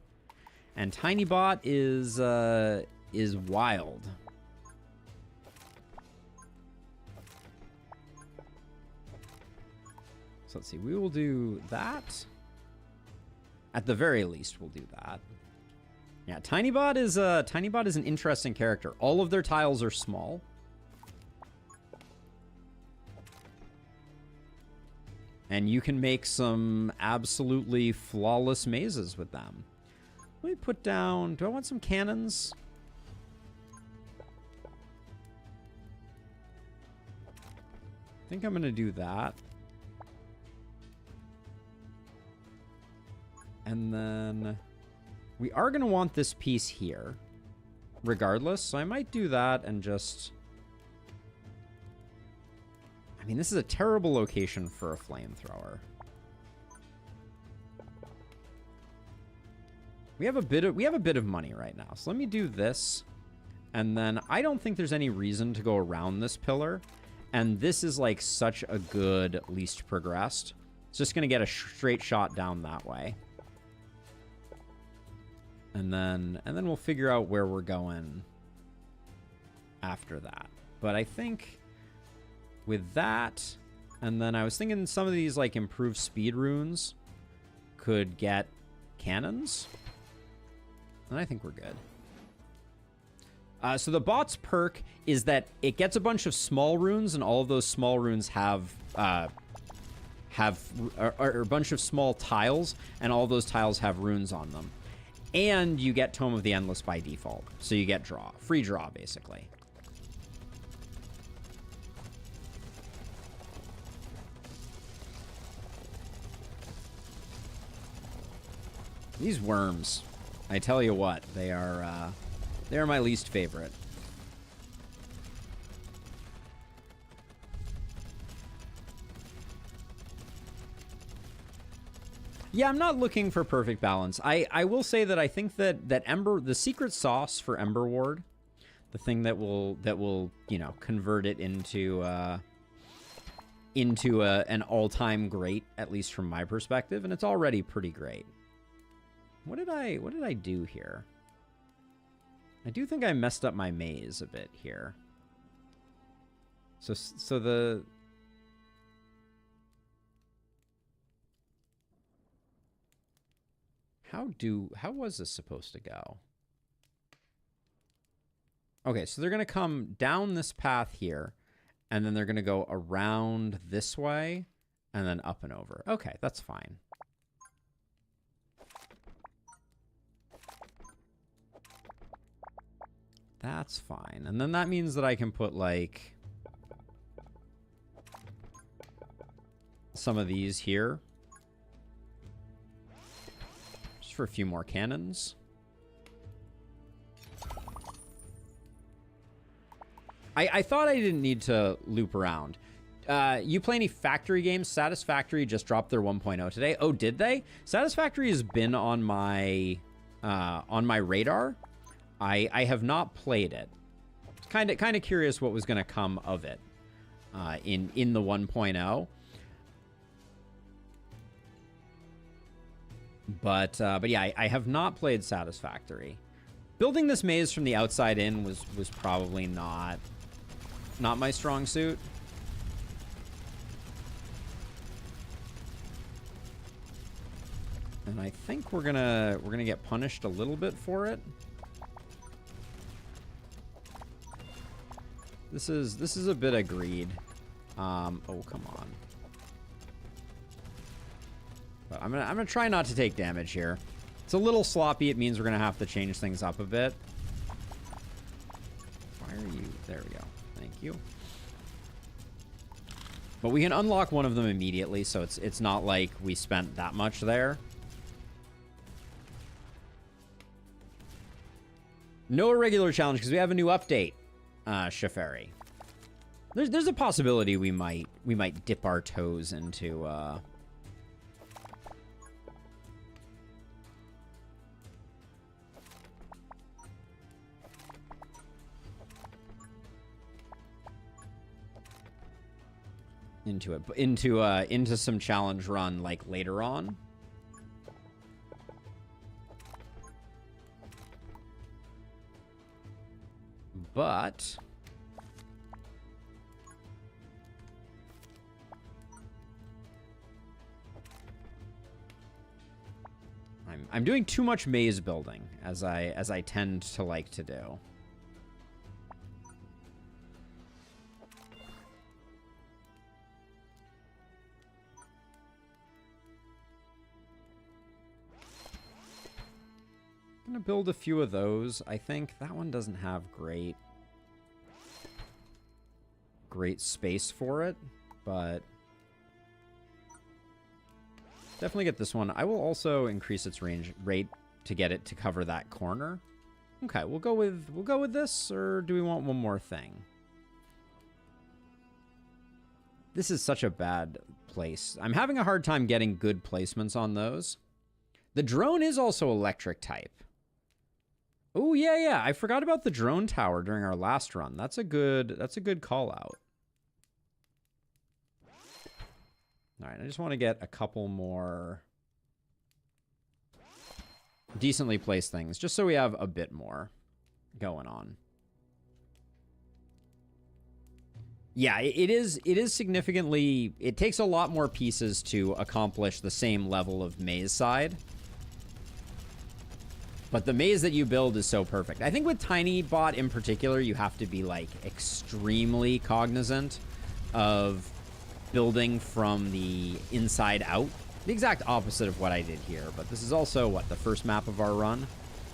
And Tinybot is wild. So let's see. We will do that. At the very least, we'll do that. Yeah, Tinybot is an interesting character. All of their tiles are small. And you can make some absolutely flawless mazes with them. Let me put down... Do I want some cannons? I think I'm going to do that. And then... We are going to want this piece here. Regardless. So I might do that and just... I mean, this is a terrible location for a flamethrower. We have a bit of money right now. So let me do this. And then I don't think there's any reason to go around this pillar. And this is like such a good least progressed. It's just going to get a straight shot down that way. And then we'll figure out where we're going after that. But I think with that, and then I was thinking some of these like improved speed runes could get cannons. And I think we're good. So the bot's perk is that it gets a bunch of small runes, and all of those small runes have a bunch of small tiles, and all those tiles have runes on them. And you get Tome of the Endless by default. So you get draw. Free draw, basically. These worms, I tell you what, they are my least favorite. Yeah, I'm not looking for perfect balance. I will say that I think that the secret sauce for Emberward, the thing that will you know, convert it into an all-time great, at least from my perspective, and it's already pretty great. What did I do here? I do think I messed up my maze a bit here. So the... How was this supposed to go? Okay, so they're going to come down this path here, and then they're going to go around this way, and then up and over. Okay, that's fine. That's fine. And then that means that I can put, like, some of these here. Just for a few more cannons. I thought I didn't need to loop around. You play any Factory games? Satisfactory just dropped their 1.0 today. Oh, did they? Satisfactory has been on my radar. I have not played it. Kind of curious what was going to come of it in the 1.0. But yeah, I have not played Satisfactory. Building this maze from the outside in was probably not my strong suit. And I think we're gonna get punished a little bit for it. This is a bit of greed. Oh, come on. But I'm gonna try not to take damage here. It's a little sloppy. It means we're gonna have to change things up a bit. Why are you? There we go. Thank you. But we can unlock one of them immediately, so it's not like we spent that much there. No irregular challenge because we have a new update. Shafari. There's a possibility we might dip our toes into into it, into some challenge run like later on. But I'm doing too much maze building, as I tend to like to do. I'm gonna build a few of those. I think that one doesn't have great space for it, but definitely get this one. I will also increase its rate to get it to cover that corner. Okay, we'll go with this, or do we want one more thing? This is such a bad place. I'm having a hard time getting good placements on those. The drone is also electric type. Oh yeah, I forgot about the drone tower during our last run. That's a good call out. All right, I just want to get a couple more decently placed things, just so we have a bit more going on. Yeah, it is significantly... It takes a lot more pieces to accomplish the same level of maze side. But the maze that you build is so perfect. I think with Tiny Bot in particular, you have to be, like, extremely cognizant of building from the inside out. The exact opposite of what I did here. But this is also, what, the first map of our run?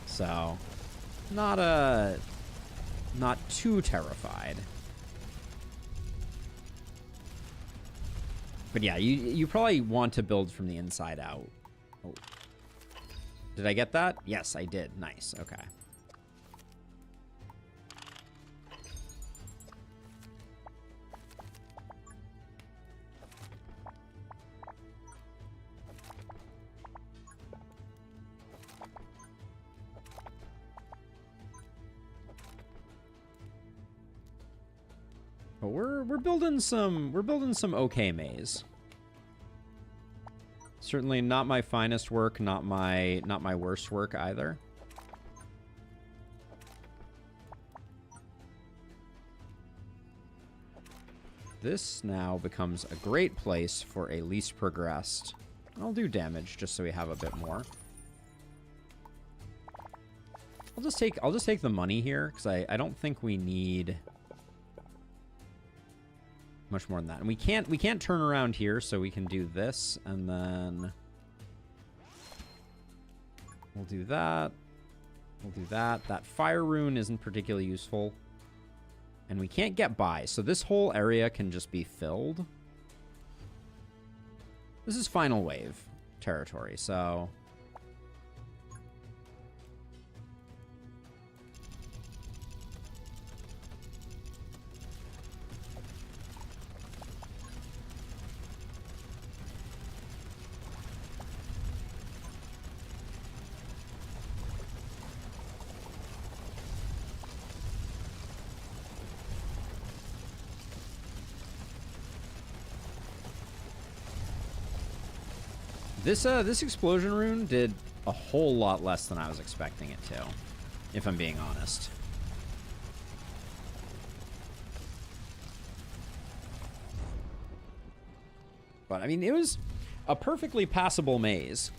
So, not too terrified. But yeah, you probably want to build from the inside out. Oh. Did I get that? Yes, I did. Nice. Okay. But we're building some okay maze. Certainly not my finest work, not my worst work either. This now becomes a great place for a least progressed. I'll do damage just so we have a bit more. I'll just take the money here because I don't think we need much more than that. And we can't turn around here, so we can do this, and then we'll do that. We'll do that. That fire rune isn't particularly useful. And we can't get by, so this whole area can just be filled. This is final wave territory, so... This explosion rune did a whole lot less than I was expecting it to, if I'm being honest. But, I mean, it was a perfectly passable maze.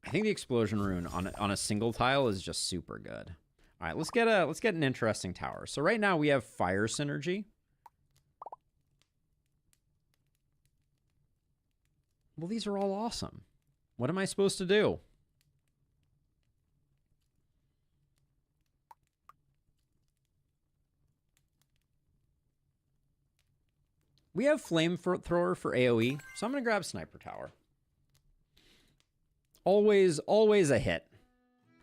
I think the explosion rune on a single tile is just super good. All right, let's get an interesting tower. So right now we have fire synergy. Well, these are all awesome. What am I supposed to do? We have flamethrower for AoE, so I'm gonna grab sniper tower. Always a hit.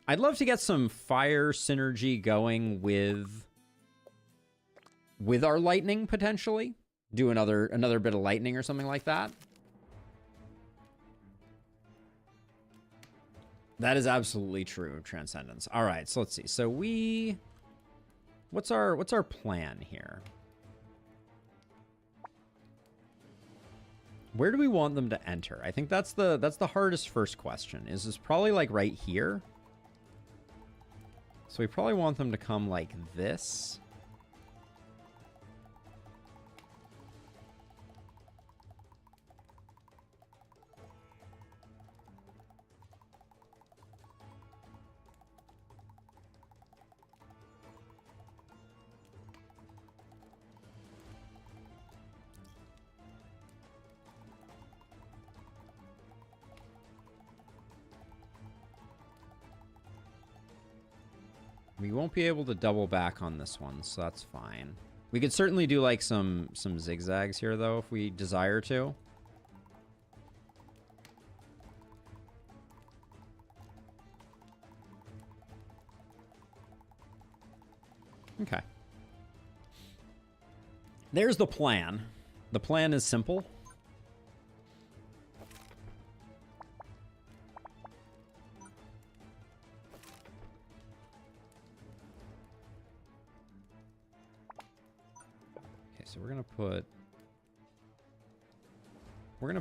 I'd love to get some fire synergy going with our lightning, potentially. Do another bit of lightning or something like that. That is absolutely true, Transcendence. All right, so let's see. So what's our plan here? Where do we want them to enter? I think that's the hardest first question. Is this probably like right here? So we probably want them to come like this. We won't be able to double back on this one, so that's fine. We could certainly do like some zigzags here, though, if we desire to. Okay. There's the plan. The plan is simple. So we're gonna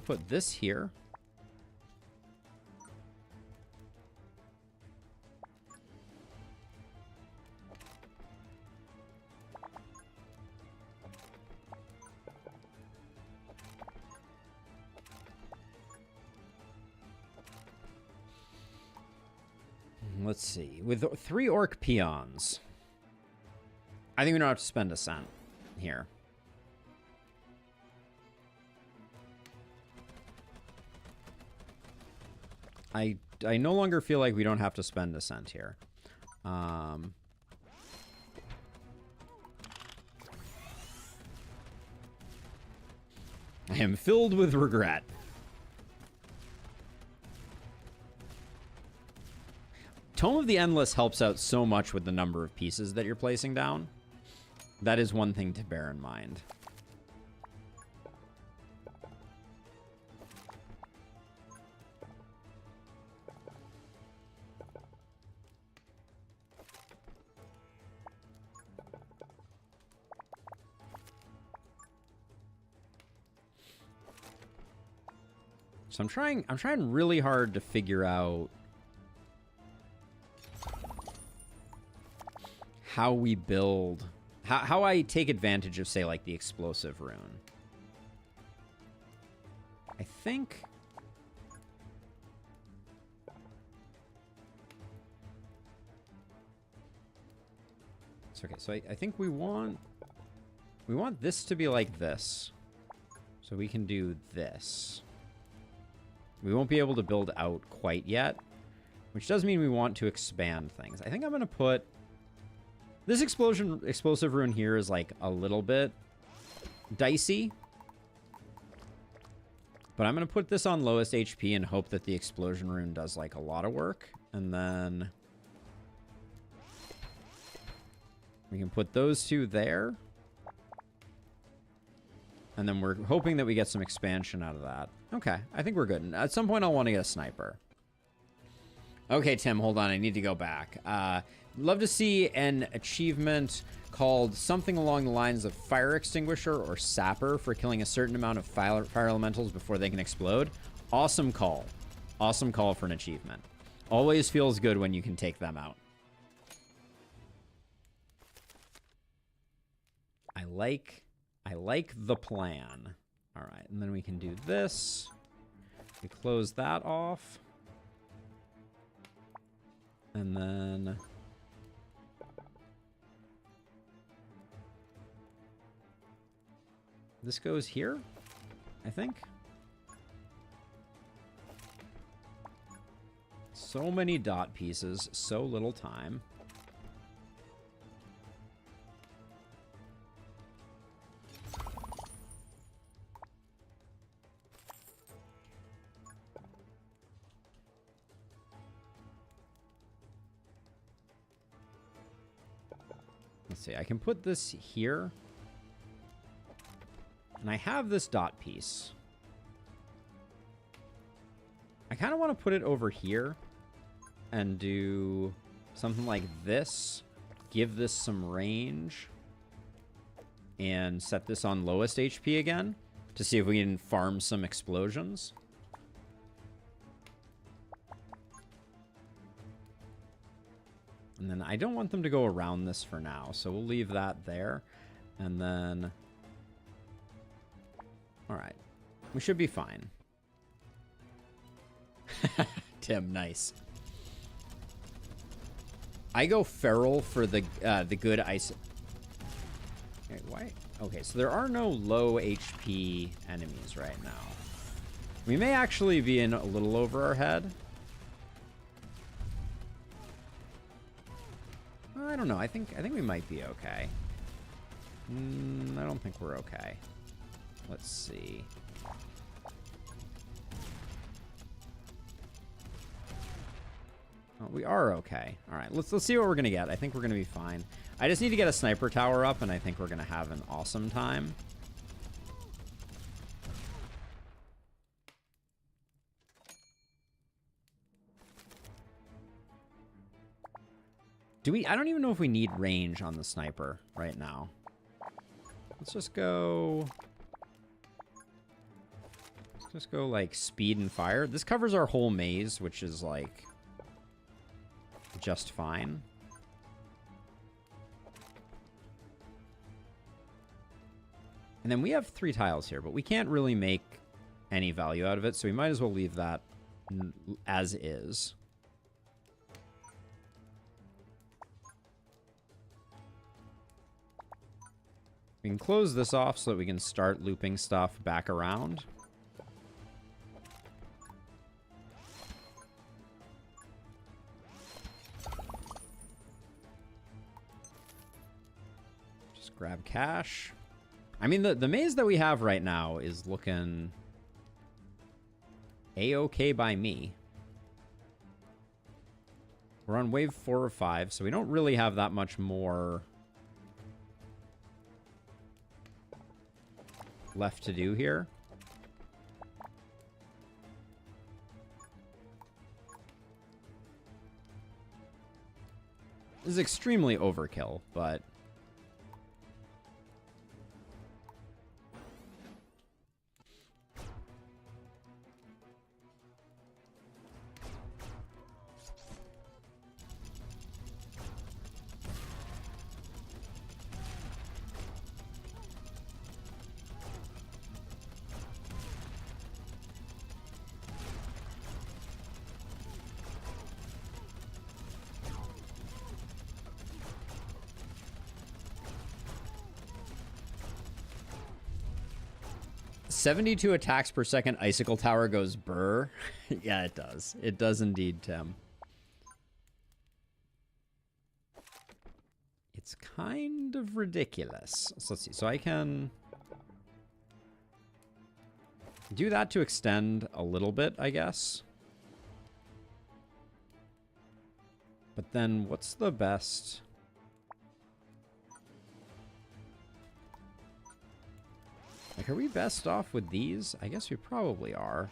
put this here. Let's see. With 3 orc peons, I think we don't have to spend a cent here. I no longer feel like we don't have to spend a cent here. I am filled with regret. Tome of the Endless helps out so much with the number of pieces that you're placing down. That is one thing to bear in mind. So I'm trying really hard to figure out how we build, how I take advantage of, say, like the explosive rune. I think it's okay. So I think we want this to be like this, so we can do this. We won't be able to build out quite yet, which does mean we want to expand things. I think I'm going to put... This explosive rune here is like a little bit dicey. But I'm going to put this on lowest HP and hope that the explosion rune does like a lot of work. And then we can put those 2 there. And then we're hoping that we get some expansion out of that. Okay, I think we're good. At some point, I'll want to get a sniper. Okay, Tim, hold on. I need to go back. Love to see an achievement called something along the lines of Fire Extinguisher or Sapper for killing a certain amount of fire elementals before they can explode. Awesome call. Awesome call for an achievement. Always feels good when you can take them out. I like the plan. All right, and then we can do this. We close that off. And then this goes here, I think. So many dot pieces, so little time. Let's see, I can put this here. And I have this dot piece. I kind of want to put it over here. and do something like this. Give this some range. And set this on lowest HP again to see if we can farm some explosions. And then I don't want them to go around this for now, so we'll leave that there. And then... Alright. We should be fine. Tim, nice. I go feral for the good ice... Okay, why? Okay, so there are no low HP enemies right now. We may actually be in a little over our head. I don't know. I think we might be okay. I don't think we're okay. Let's see. Oh, we are okay. All right, let's see what we're gonna get. I think we're gonna be fine. I just need to get a sniper tower up, and I think we're gonna have an awesome time. Do we? I don't even know if we need range on the sniper right now. Let's just go. Let's just go like speed and fire. This covers our whole maze, which is like just fine. And then we have 3 tiles here, but we can't really make any value out of it, so we might as well leave that as is. We can close this off so that we can start looping stuff back around. Just grab cash. I mean, the maze that we have right now is looking a-okay by me. We're on wave 4 or 5, so we don't really have that much more left to do here. This is extremely overkill, but... "72 attacks per second, Icicle Tower goes burr." Yeah, it does. It does indeed, Tim. It's kind of ridiculous. So let's see. So I can do that to extend a little bit, I guess. But then what's the best... Like, are we best off with these? I guess we probably are.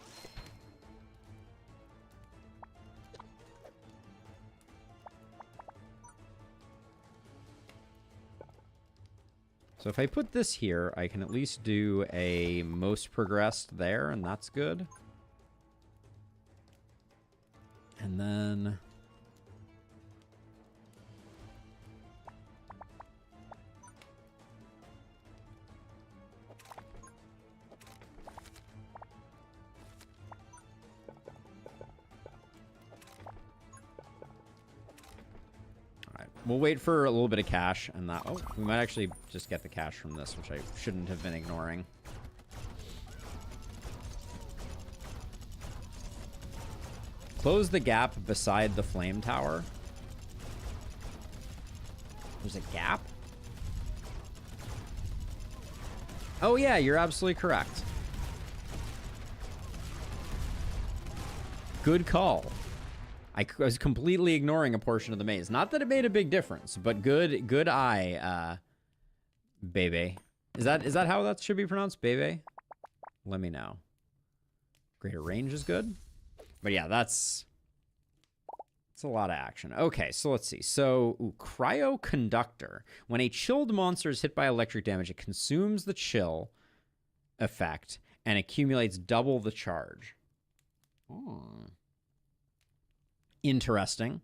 So if I put this here, I can at least do a most progressed there, and that's good. And then... We'll wait for a little bit of cash, and that... Oh, we might actually just get the cash from this, which I shouldn't have been ignoring. Close the gap beside the flame tower. There's a gap? Oh yeah, you're absolutely correct. Good call. I was completely ignoring a portion of the maze. Not that it made a big difference, but good eye, Bebe. Is that how that should be pronounced, Bebe? Let me know. Greater range is good. But yeah, that's It's a lot of action. Okay, so let's see. So, Cryoconductor. When a chilled monster is hit by electric damage, it consumes the chill effect and accumulates double the charge. Oh. Interesting.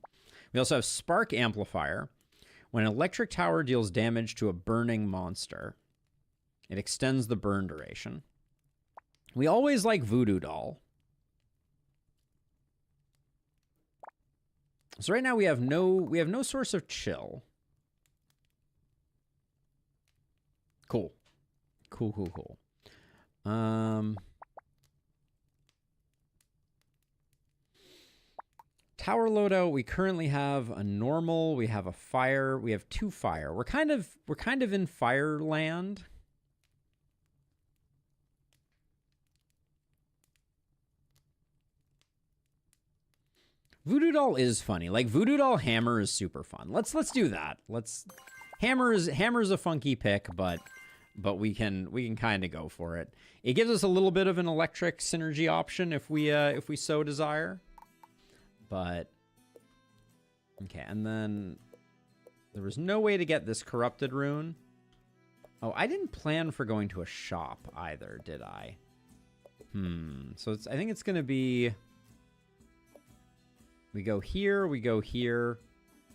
We also have Spark Amplifier. When an electric tower deals damage to a burning monster, it extends the burn duration. We always like Voodoo Doll. So right now we have no source of chill. Cool. Cool. Tower loadout, we currently have a normal, we have a fire, we have 2 fire. We're kind of in fire land. Voodoo Doll is funny. Like, Voodoo Doll Hammer is super fun. Let's do that. Hammer's a funky pick, but we can kind of go for it. It gives us a little bit of an electric synergy option if we so desire. But okay, and then there was no way to get this corrupted rune. Oh, I didn't plan for going to a shop either, did I? So I think it's gonna be. We go here,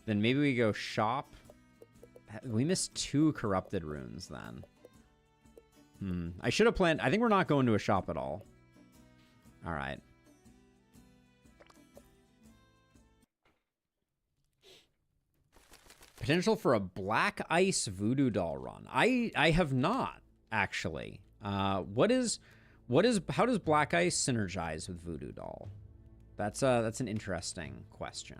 then maybe we go shop. We missed 2 corrupted runes then. I should have planned. I think we're not going to a shop at all. All right. Potential for a Black Ice Voodoo Doll run. I have not, actually. How does Black Ice synergize with Voodoo Doll? That's an interesting question.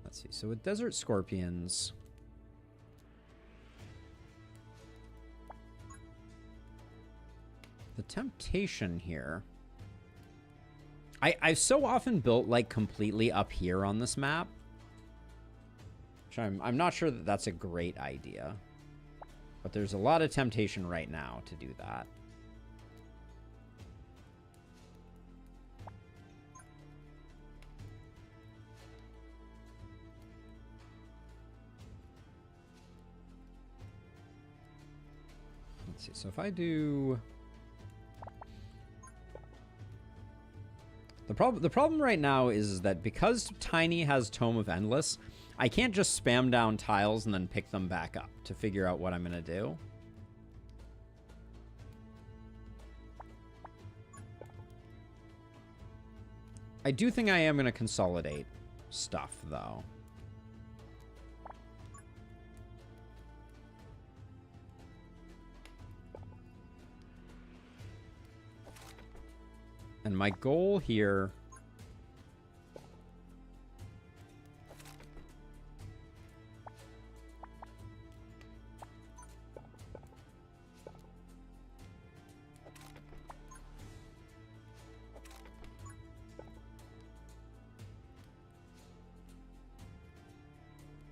Let's see. So with Desert Scorpions, the temptation here. I've so often built like completely up here on this map, which I'm not sure that that's a great idea. But there's a lot of temptation right now to do that. Let's see. So if I do... The problem right now is that because Tiny has Tome of Endless, I can't just spam down tiles and then pick them back up to figure out what I'm going to do. I do think I am going to consolidate stuff, though. And my goal here...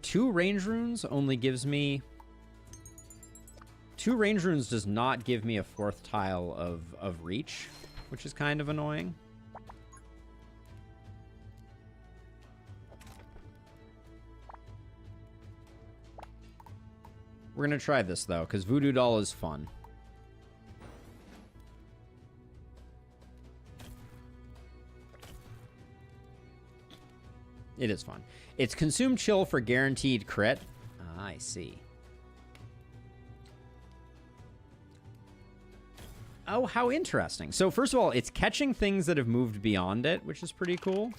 Two range runes only gives me... 2 range runes does not give me a 4th tile of reach, which is kind of annoying. We're going to try this, though, because Voodoo Doll is fun. It is fun. It's Consume Chill for guaranteed crit. Ah, I see. Oh, how interesting. So, first of all, it's catching things that have moved beyond it, which is pretty cool.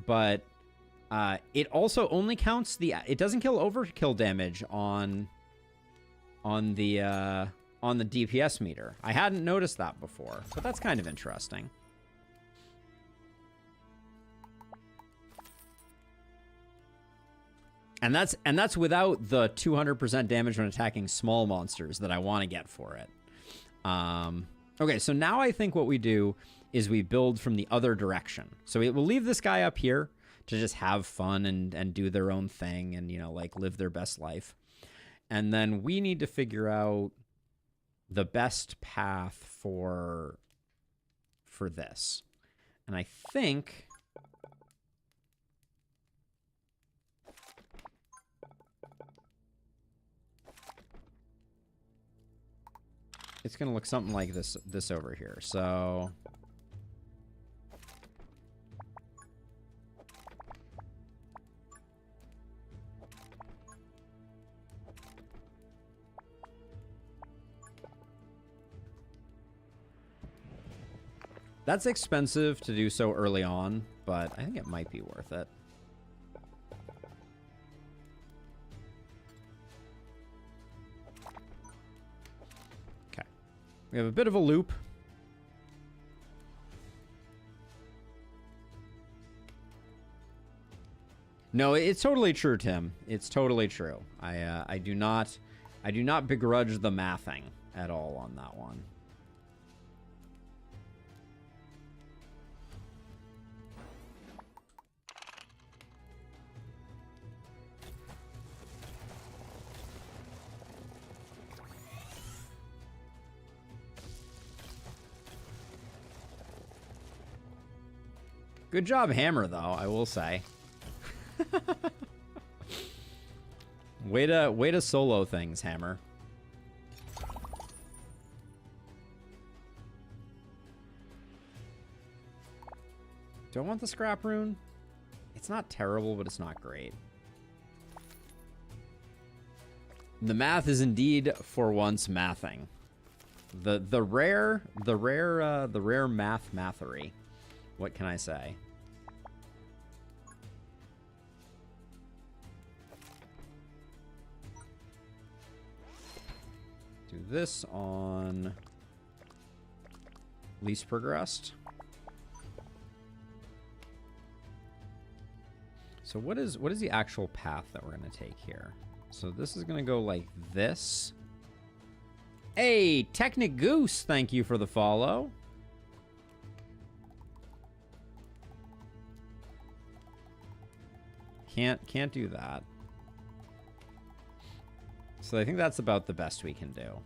But it also only counts the... It doesn't kill overkill damage on the DPS meter. I hadn't noticed that before, but that's kind of interesting. And that's without the 200% damage when attacking small monsters that I want to get for it. Okay, so now I think what we do is we build from the other direction. So we'll leave this guy up here to just have fun and do their own thing and, you know, like live their best life. And then we need to figure out the best path for this. And I think it's going to look something like this over here. So that's expensive to do so early on, but I think it might be worth it. Okay. We have a bit of a loop. No, it's totally true, Tim. It's totally true. I do not begrudge the mathing at all on that one. Good job, Hammer, though, I will say. way to solo things, Hammer. Do I want the scrap rune? It's not terrible, but it's not great. The math is indeed for once mathing. The rare mathery. What can I say? Do this on least progressed. So what is the actual path that we're going to take here? So this is going to go like this. Hey, Technic Goose, thank you for the follow. Can't do that. So I think that's about the best we can do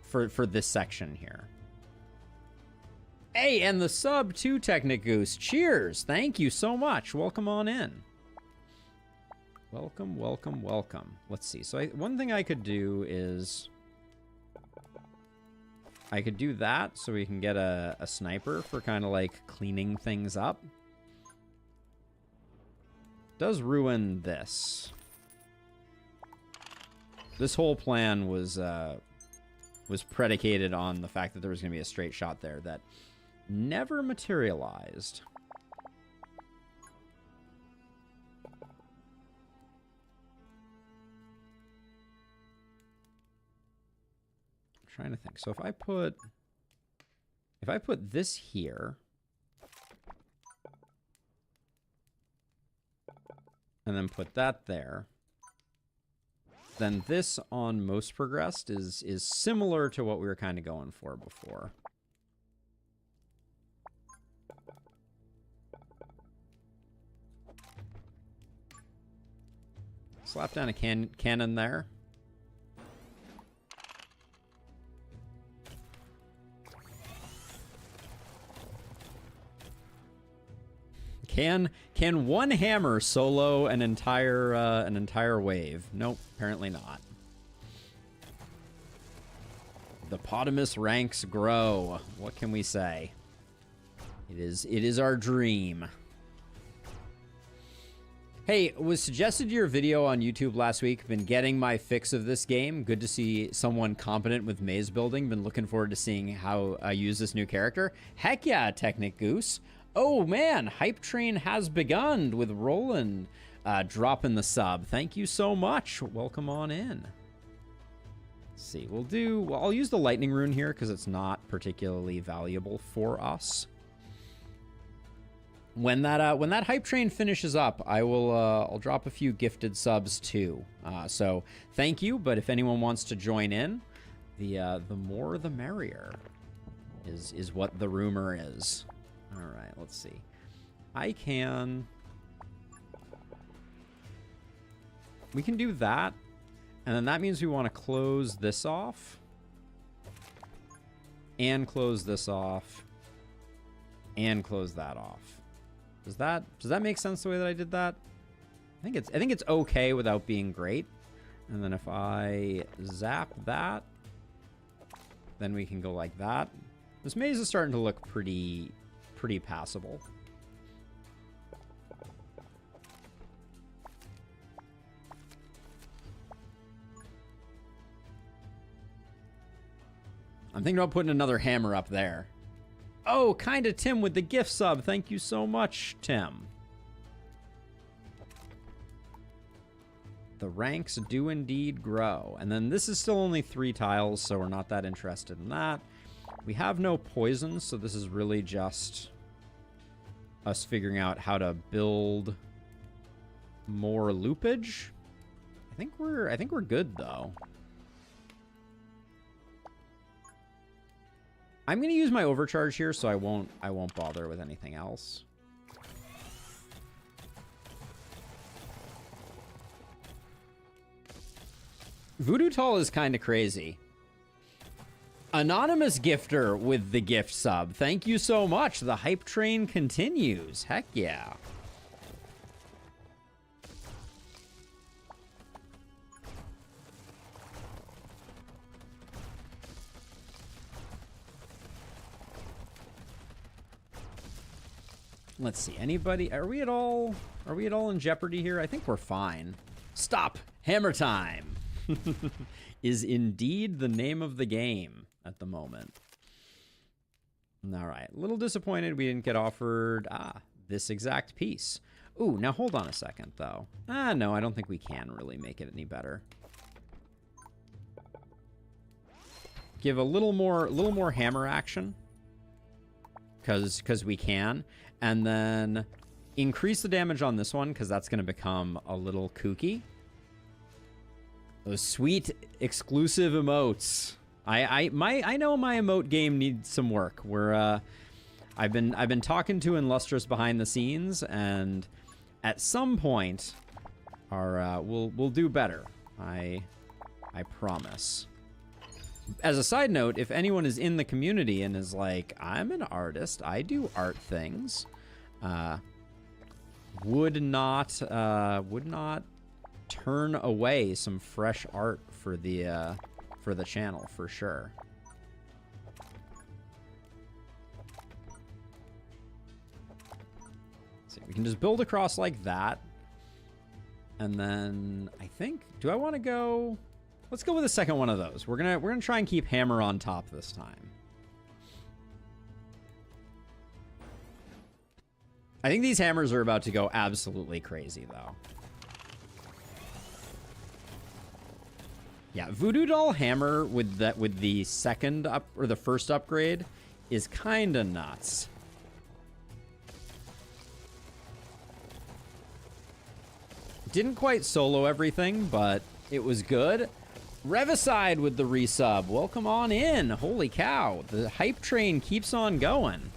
for this section here. Hey, and the sub to Technic Goose. Cheers. Thank you so much. Welcome on in. Welcome, welcome, welcome. Let's see. So one thing I could do is I could do that so we can get a sniper for kind of like cleaning things up. Does ruin this. This whole plan was predicated on the fact that there was going to be a straight shot there that never materialized. I'm trying to think. So if I put this here and then put that there, then this on most progressed is similar to what we were kind of going for before. Slap down a cannon there. Can one hammer solo an entire wave? Nope, apparently not. The Potamus ranks grow. What can we say? It is our dream. Hey, was suggested your video on YouTube last week. Been getting my fix of this game. Good to see someone competent with maze building. Been looking forward to seeing how I use this new character. Heck yeah, Technic Goose. Oh man, Hype Train has begun with Roland dropping the sub. Thank you so much. Welcome on in. Let's see, well, I'll use the lightning rune here because it's not particularly valuable for us. When that Hype Train finishes up, I'll drop a few gifted subs too. So thank you, but if anyone wants to join in, the more the merrier is what the rumor is. All right, let's see. We can do that, and then that means we want to close this off. and close this off and close that off. Does that make sense the way that I did that? I think it's okay without being great. And then if I zap that, then we can go like that. This maze is starting to look pretty passable. I'm thinking about putting another hammer up there. Oh, kinda Tim with the gift sub. Thank you so much, Tim. The ranks do indeed grow. And then this is still only 3 tiles, so we're not that interested in that. We have no poison, so this is really just us figuring out how to build more loopage. I think we're good though. I'm gonna use my overcharge here, so I won't bother with anything else. Voodoo Tall is kind of crazy. Anonymous gifter with the gift sub. Thank you so much. The hype train continues. Heck yeah. Let's see. Anybody? Are we at all in jeopardy here? I think we're fine. Stop. Hammer time. Is indeed the name of the game at the moment. All right. A little disappointed we didn't get offered this exact piece. Ooh, now hold on a second though. No, I don't think we can really make it any better. Give a little more hammer action. Cause we can. And then increase the damage on this one, because that's going to become a little kooky. Those sweet exclusive emotes. I know my emote game needs some work. I've been talking to Illustrious behind the scenes, and at some point, we'll do better. I promise. As a side note, if anyone is in the community and is like, I'm an artist, I do art things, would not turn away some fresh art for the channel for sure. So we can just build across like that, and then I think, do I want to go? Let's go with the second one of those. We're gonna try and keep hammer on top this time. I think these hammers are about to go absolutely crazy though. Yeah, Voodoo Doll hammer with the second up or the first upgrade is kind of nuts. Didn't quite solo everything, but it was good. Revicide with the resub. Welcome on in. Holy cow. The hype train keeps on going.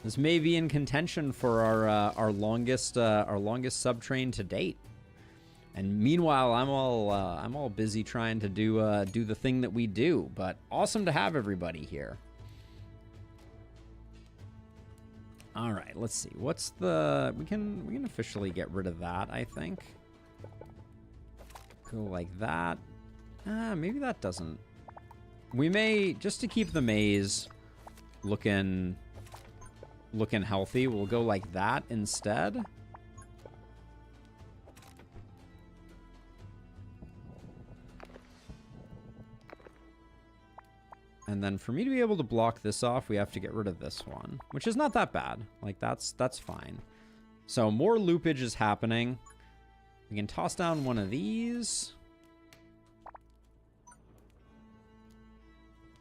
This may be in contention for our longest sub train to date. And meanwhile, I'm all busy trying to do the thing that we do, but awesome to have everybody here. All right, let's see. What's the we can officially get rid of that, I think. Go like that. Maybe that doesn't. We may, just to keep the maze looking healthy, we'll go like that instead. And then for me to be able to block this off, we have to get rid of this one, which is not that bad. Like, that's fine. So more loopage is happening. We can toss down one of these.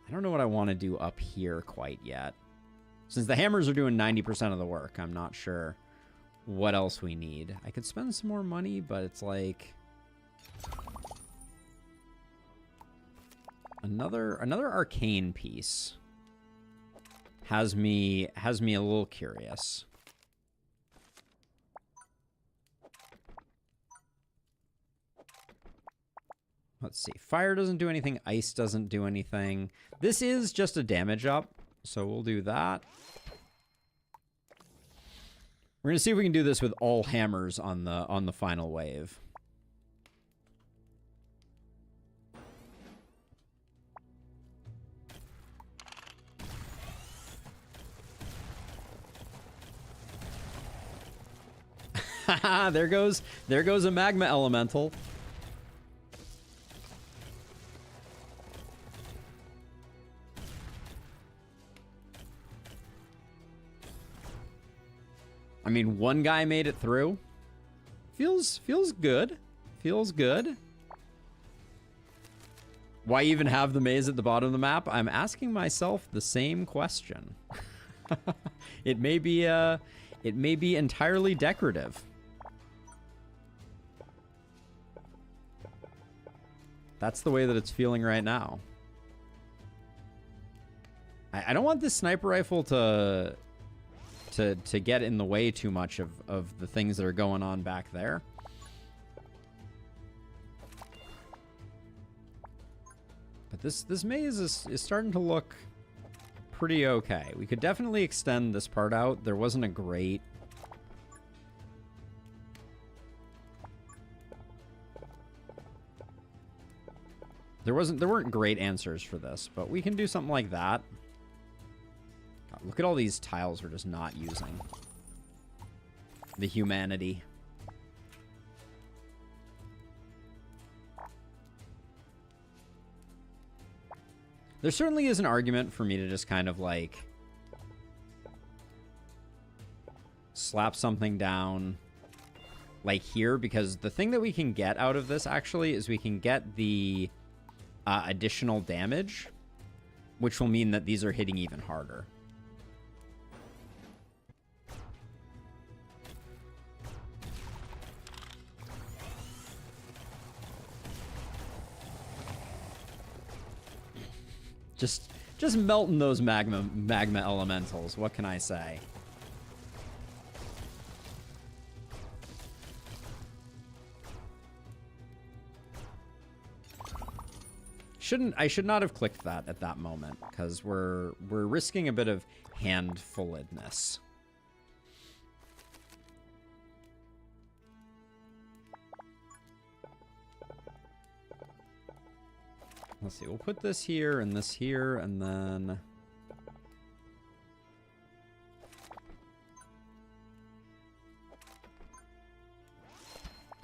I don't know what I want to do up here quite yet. Since the hammers are doing 90% of the work, I'm not sure what else we need. I could spend some more money, but it's like another arcane piece has me a little curious. Let's see. Fire doesn't do anything. Ice doesn't do anything. This is just a damage up, so we'll do that. We're going to see if we can do this with all hammers on the final wave. there goes a magma elemental. I mean, one guy made it through. Feels good. Feels good. Why even have the maze at the bottom of the map? I'm asking myself the same question. It may be entirely decorative. That's the way that it's feeling right now. I don't want this sniper rifle to get in the way too much of the things that are going on back there. But this maze is starting to look pretty okay. We could definitely extend this part out. There wasn't a great... There weren't great answers for this, but we can do something like that. God, look at all these tiles we're just not using. The humanity. There certainly is an argument for me to just kind of like slap something down like here, because the thing that we can get out of this actually is we can get the additional damage, which will mean that these are hitting even harder. Just melting those magma elementals. What can I say? I should not have clicked that at that moment, because we're risking a bit of handfulledness. Let's see, we'll put this here, and then...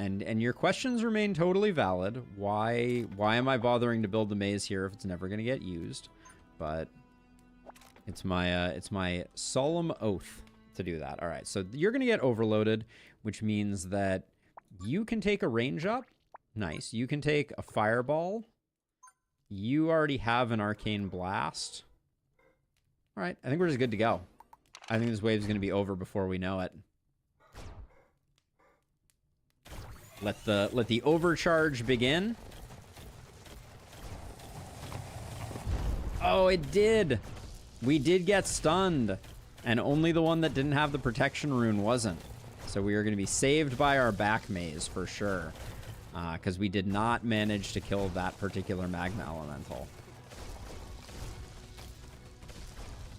And your questions remain totally valid. Why am I bothering to build the maze here if it's never going to get used? But it's my solemn oath to do that. All right, so you're going to get overloaded, which means that you can take a range up. Nice. You can take a fireball. You already have an arcane blast. All right, I think we're just good to go. I think this wave's going to be over before we know it. Let the overcharge begin. Oh, it did. We did get stunned, and only the one that didn't have the protection rune wasn't. So we are going to be saved by our back maze for sure, because we did not manage to kill that particular magma elemental.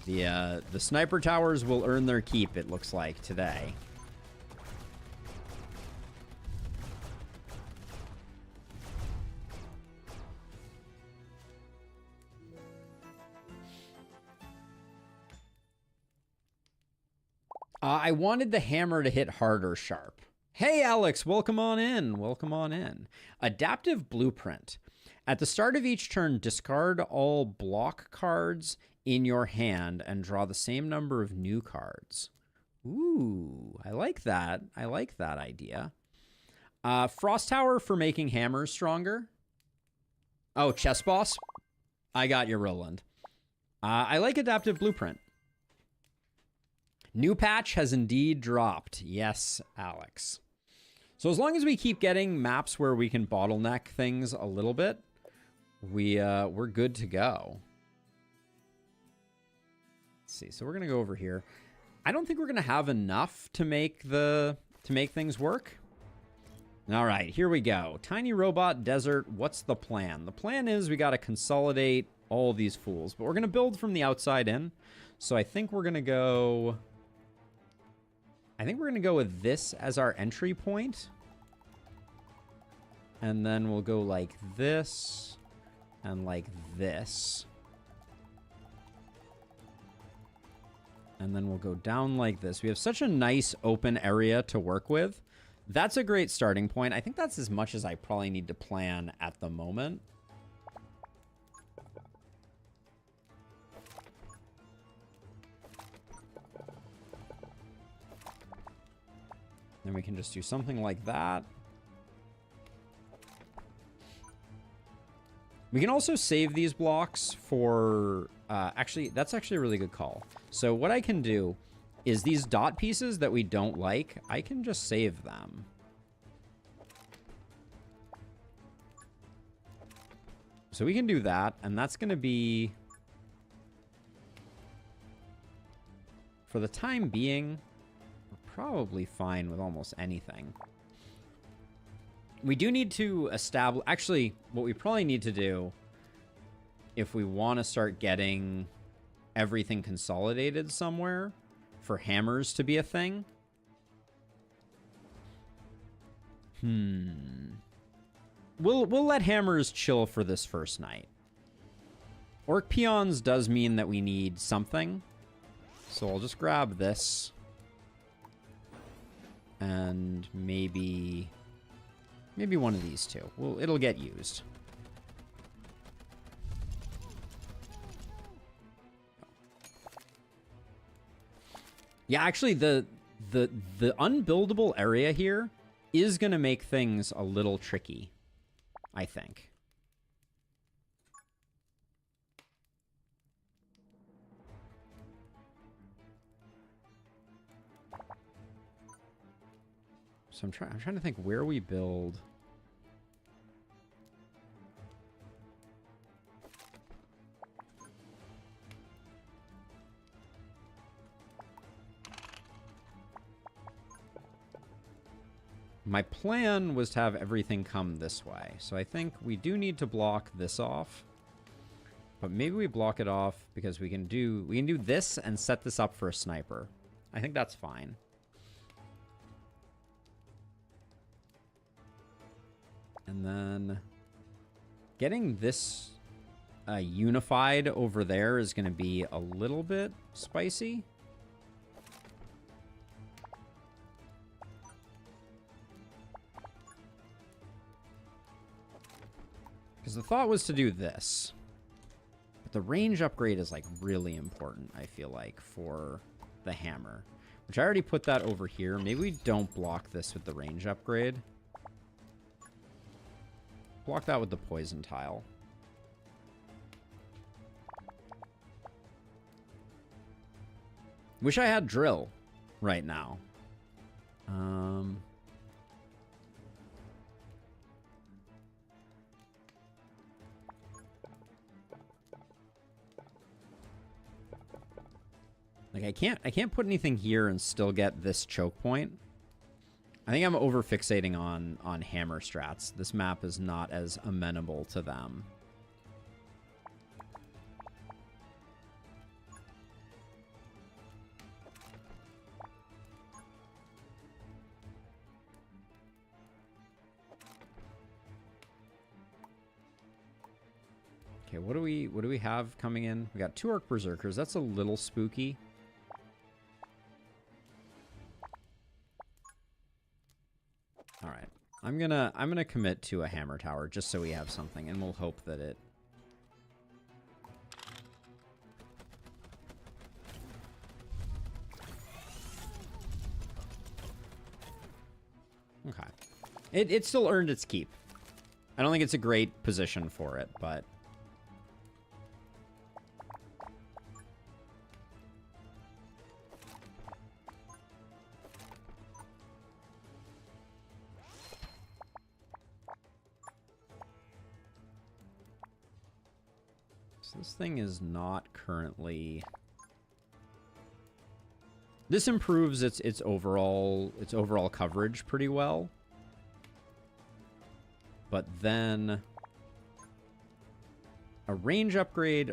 The sniper towers will earn their keep, it looks like, today. I wanted the hammer to hit harder sharp. Hey, Alex, welcome on in. Welcome on in. Adaptive Blueprint. At the start of each turn, discard all block cards in your hand and draw the same number of new cards. Ooh, I like that. I like that idea. Frost Tower for making hammers stronger. Oh, Chess Boss? I got you, Roland. I like Adaptive Blueprint. New patch has indeed dropped. Yes, Alex. So as long as we keep getting maps where we can bottleneck things a little bit, we're good to go. Let's see. So we're gonna go over here. I don't think we're gonna have enough to make things work. All right, here we go. Tiny robot desert. What's the plan? The plan is we got to consolidate all these fools, but we're going to build from the outside in. So I think we're going to go... I think we're going to go with this as our entry point. And then we'll go like this and like this. And then we'll go down like this. We have such a nice open area to work with. That's a great starting point. I think that's as much as I probably need to plan at the moment. Then we can just do something like that. We can also save these blocks for... actually, that's actually a really good call. So what I can do is these dot pieces that we don't like, I can just save them. So we can do that, and that's going to be... For the time being, we're probably fine with almost anything. We do need to establish... Actually, what we probably need to do, if we want to start getting everything consolidated somewhere, for hammers to be a thing. We'll let hammers chill for this first night. Orc peons does mean that we need something. So I'll just grab this. And maybe one of these two. Well, it'll get used. Yeah, actually, the unbuildable area here is going to make things a little tricky, I think. So I'm trying to think where we build. My plan was to have everything come this way. So I think we do need to block this off. But maybe we block it off because we can do this and set this up for a sniper. I think that's fine. And then getting this unified over there is going to be a little bit spicy. Because the thought was to do this. But the range upgrade is like really important, I feel like, for the hammer. Which I already put that over here. Maybe we don't block this with the range upgrade. Block that with the poison tile. Wish I had drill right now. Like I can't put anything here and still get this choke point. I think I'm over fixating on hammer strats. This map is not as amenable to them. Okay, what do we have coming in? We got 2 Orc Berserkers. That's a little spooky. All right. I'm gonna commit to a hammer tower just so we have something, and we'll hope that it... Okay. It still earned its keep. I don't think it's a great position for it, but... So this thing is not currently... This improves its overall coverage pretty well. But then a range upgrade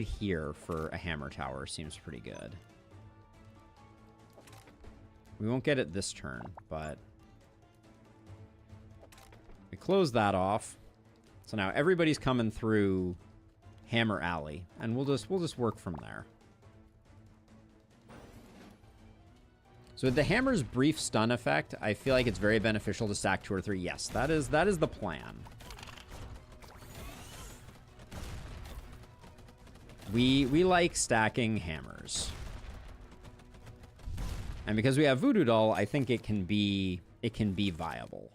here for a hammer tower seems pretty good. We won't get it this turn, but we close that off. So now everybody's coming through Hammer Alley, and we'll just work from there. So with the hammer's brief stun effect, I feel like it's very beneficial to stack 2 or 3. Yes, that is the plan. We like stacking hammers. And because we have Voodoo Doll, I think it can be viable.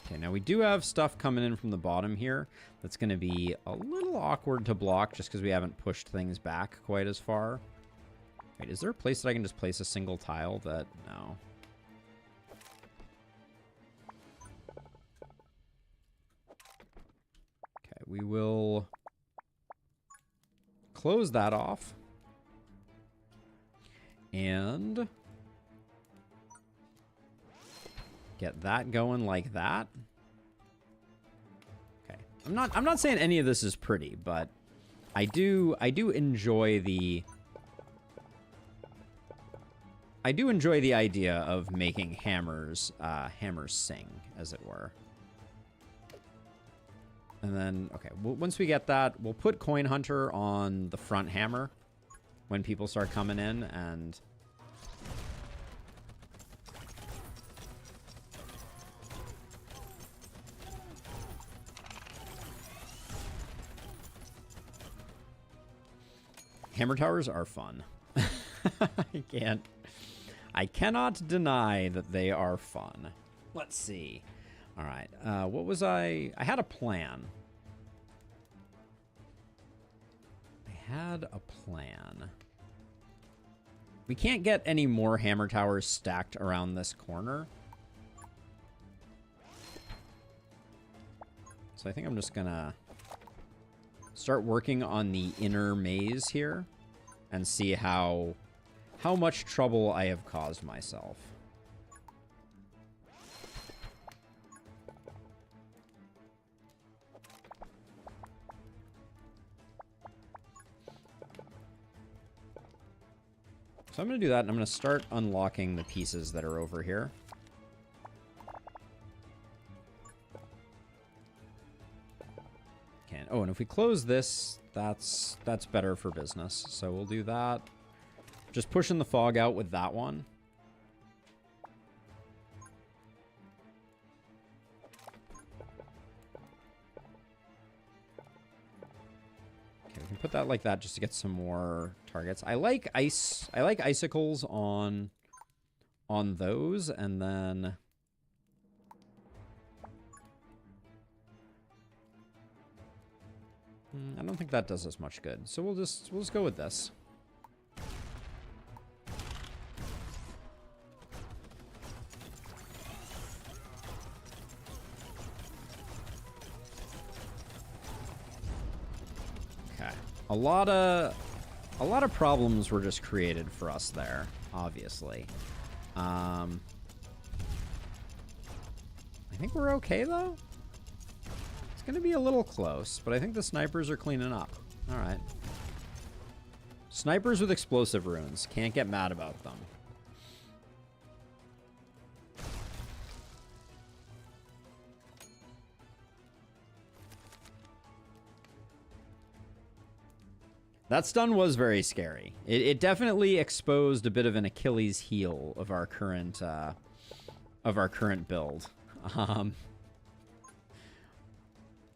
Okay, now we do have stuff coming in from the bottom here that's going to be a little awkward to block just because we haven't pushed things back quite as far. Wait, is there a place that I can just place a single tile that... No. Okay, we will close that off. And get that going like that. Okay. I'm not saying any of this is pretty, but I do enjoy the idea of making hammers sing, as it were. And then, okay, once we get that, we'll put Coin Hunter on the front hammer when people start coming in, and hammer towers are fun. I cannot deny that they are fun. Let's see. All right. What was I had a plan. We can't get any more hammer towers stacked around this corner. So I think I'm just gonna start working on the inner maze here and see how much trouble I have caused myself. So I'm going to do that, and I'm going to start unlocking the pieces that are over here. Okay. Oh, and if we close this, that's better for business. So we'll do that. Just pushing the fog out with that one. Okay, we can put that like that just to get some more targets. I like icicles on those, and then I don't think that does us much good. So we'll just go with this. A lot of problems were just created for us there, obviously. I think we're okay, though. It's going to be a little close, but I think the snipers are cleaning up. All right. Snipers with explosive runes. Can't get mad about them. That stun was very scary. It definitely exposed a bit of an Achilles heel of our current build.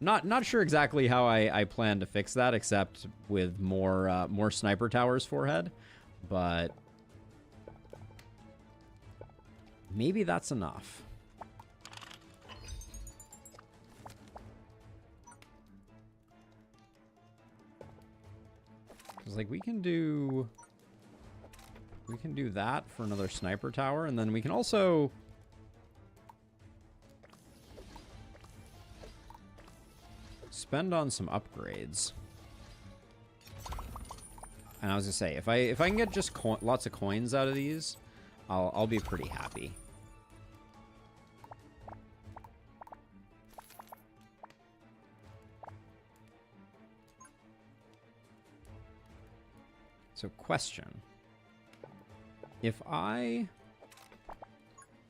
Not sure exactly how I plan to fix that, except with more sniper towers forehead, but maybe that's enough. Like we can do that for another sniper tower, and then we can also spend on some upgrades. And I was gonna say, if I can get just lots of coins out of these, I'll be pretty happy. So question. If I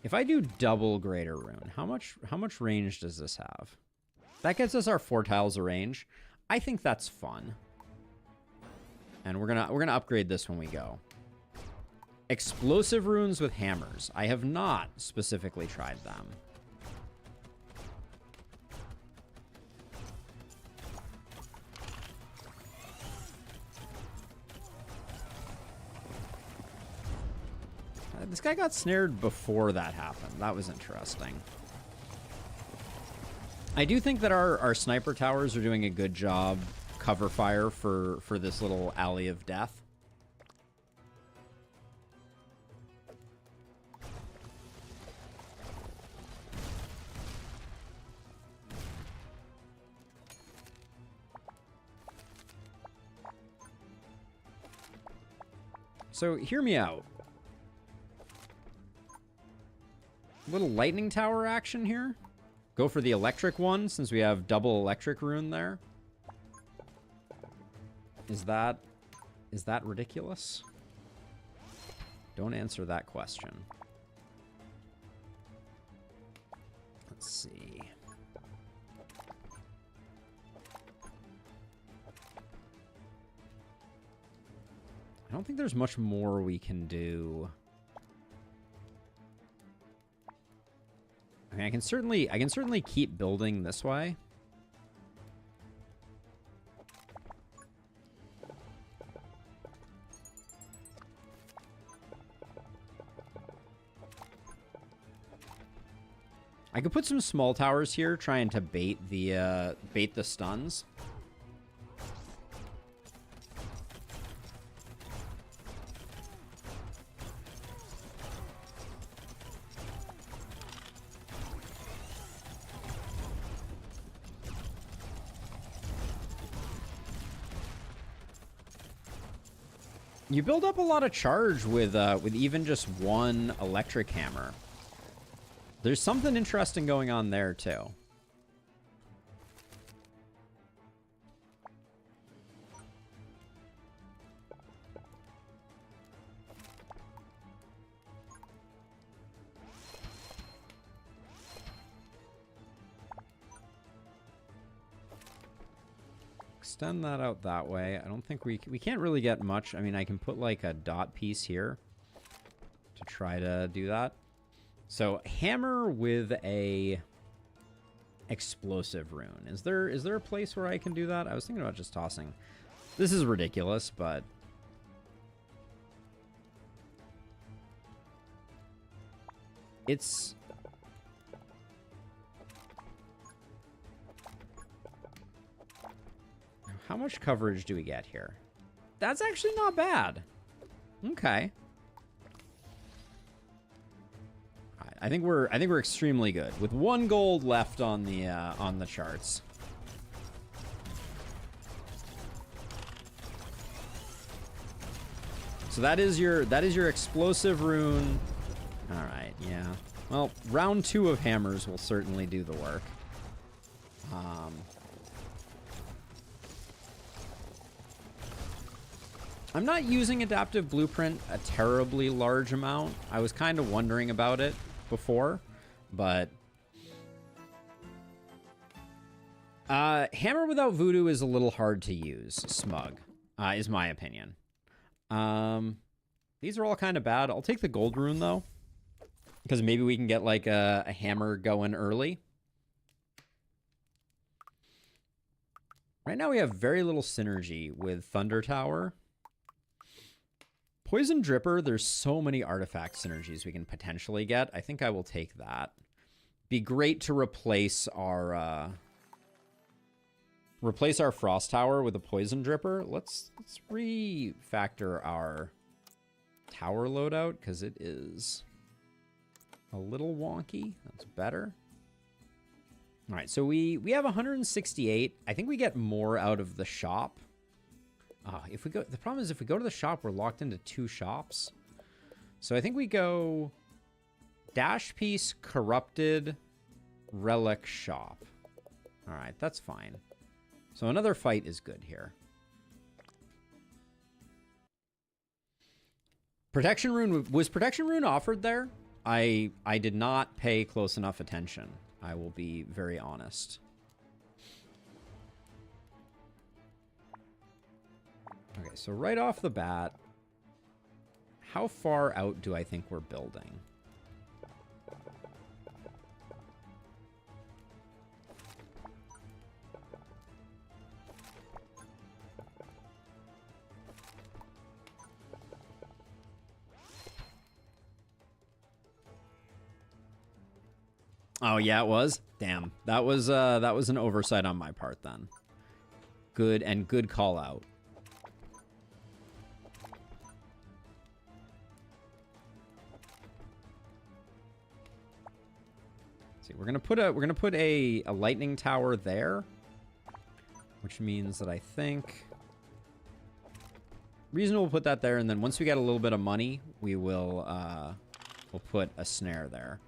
do double Greater Rune, how much range does this have? That gets us our 4 tiles of range. I think that's fun. And we're gonna upgrade this when we go. Explosive runes with hammers. I have not specifically tried them. This guy got snared before that happened. That was interesting. I do think that our sniper towers are doing a good job cover fire for this little alley of death. So hear me out. Little lightning tower action here. Go for the electric one since we have double electric rune there. Is that ridiculous? Don't answer that question. Let's see. I don't think there's much more we can do. I mean, I can certainly keep building this way. I could put some small towers here, trying to bait the stuns. You build up a lot of charge with even just one electric hammer. There's something interesting going on there too. Extend that out that way. I don't think we can't really get much. I mean, I can put like a dot piece here to try to do that. So hammer with a explosive rune. Is there a place where I can do that? I was thinking about just tossing. This is ridiculous, but it's how much coverage do we get here? That's actually not bad. Okay. I think we're extremely good with 1 gold left on the charts. So that is your explosive rune. All right, yeah. Well, round 2 of hammers will certainly do the work. I'm not using Adaptive Blueprint a terribly large amount. I was kind of wondering about it before, but Hammer without Voodoo is a little hard to use. Smug, is my opinion. These are all kind of bad. I'll take the gold rune though, because maybe we can get like a hammer going early. Right now we have very little synergy with Thunder Tower. Poison Dripper, there's so many artifact synergies we can potentially get. I think I will take that. Be great to replace our Frost Tower with a Poison Dripper. Let's refactor our tower loadout because it is a little wonky. That's better. All right, so we have 168. I think we get more out of the shop. If we go, the problem is if we go to the shop, we're locked into 2 shops. So I think we go dash piece, corrupted, relic, shop. All right, that's fine. So another fight is good here. Protection rune, was protection rune offered there? I did not pay close enough attention. I will be very honest. Okay, so right off the bat, how far out do I think we're building? Oh yeah, it was. Damn, that was an oversight on my part then. Good call out. See, we're gonna put a lightning tower there, which means that I think reasonable put that there, and then once we get a little bit of money, we will we'll put a snare there.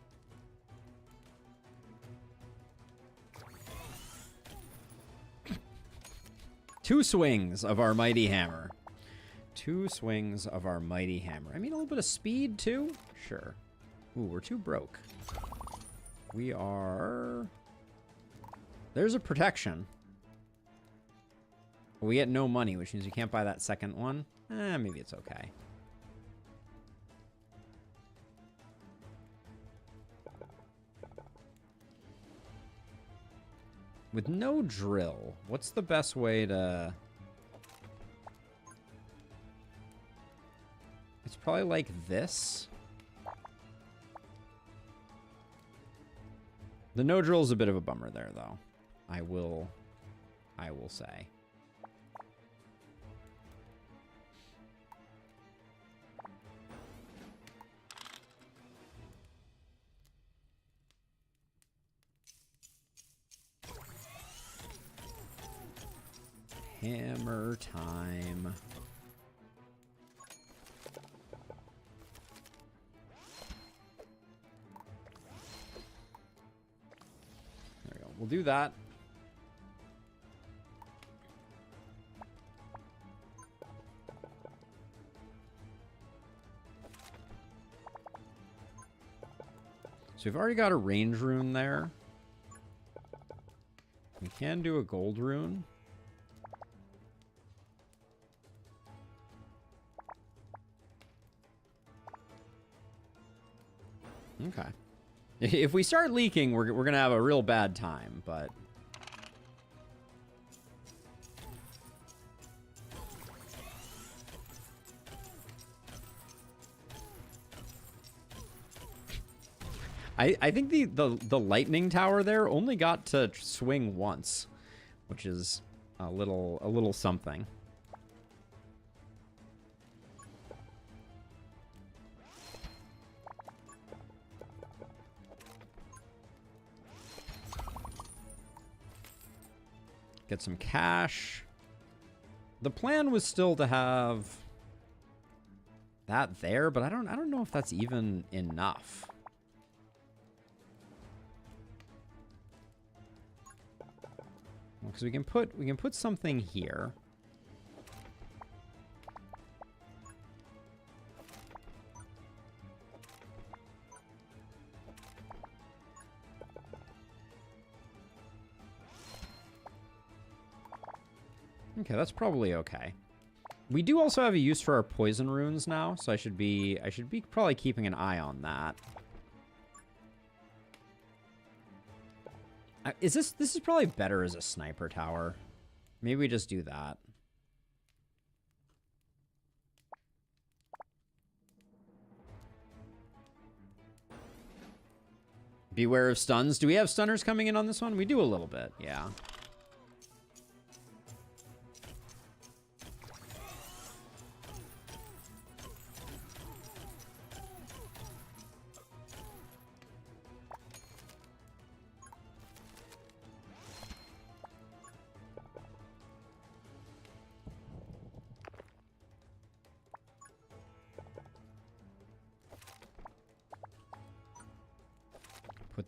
Two swings of our mighty hammer. 2 swings of our mighty hammer. I mean, a little bit of speed, too? Sure. Ooh, we're too broke. We are... There's a protection. But we get no money, which means we can't buy that second one. Maybe it's okay. With no drill, what's the best way to... It's probably like this. The no drill is a bit of a bummer there, though. I will say. Hammer time. There we go. We'll do that. So we've already got a range rune there. We can do a gold rune. Okay. If we start leaking, we're going to have a real bad time, but... I think the lightning tower there only got to swing once, which is a little something. Get some cash. The plan was still to have that there, but I don't know if that's even enough. Because we can put something here. Okay, that's probably okay. We do also have a use for our poison runes now, so I should be probably keeping an eye on that. This is probably better as a sniper tower. Maybe we just do that. Beware of stuns. Do we have stunners coming in on this one? We do a little bit, yeah.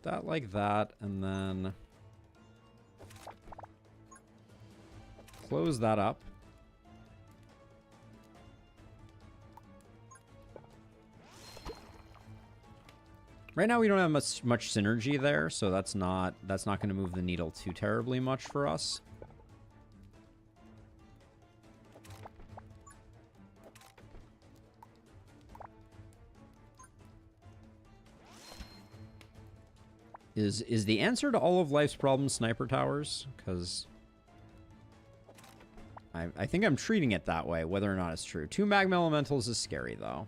that like that, and then close that up. Right now we don't have much synergy there, so that's not going to move the needle too terribly much for us. Is the answer to all of life's problems sniper towers? Because I think I'm treating it that way, whether or not it's true. 2 magma elementals is scary, though.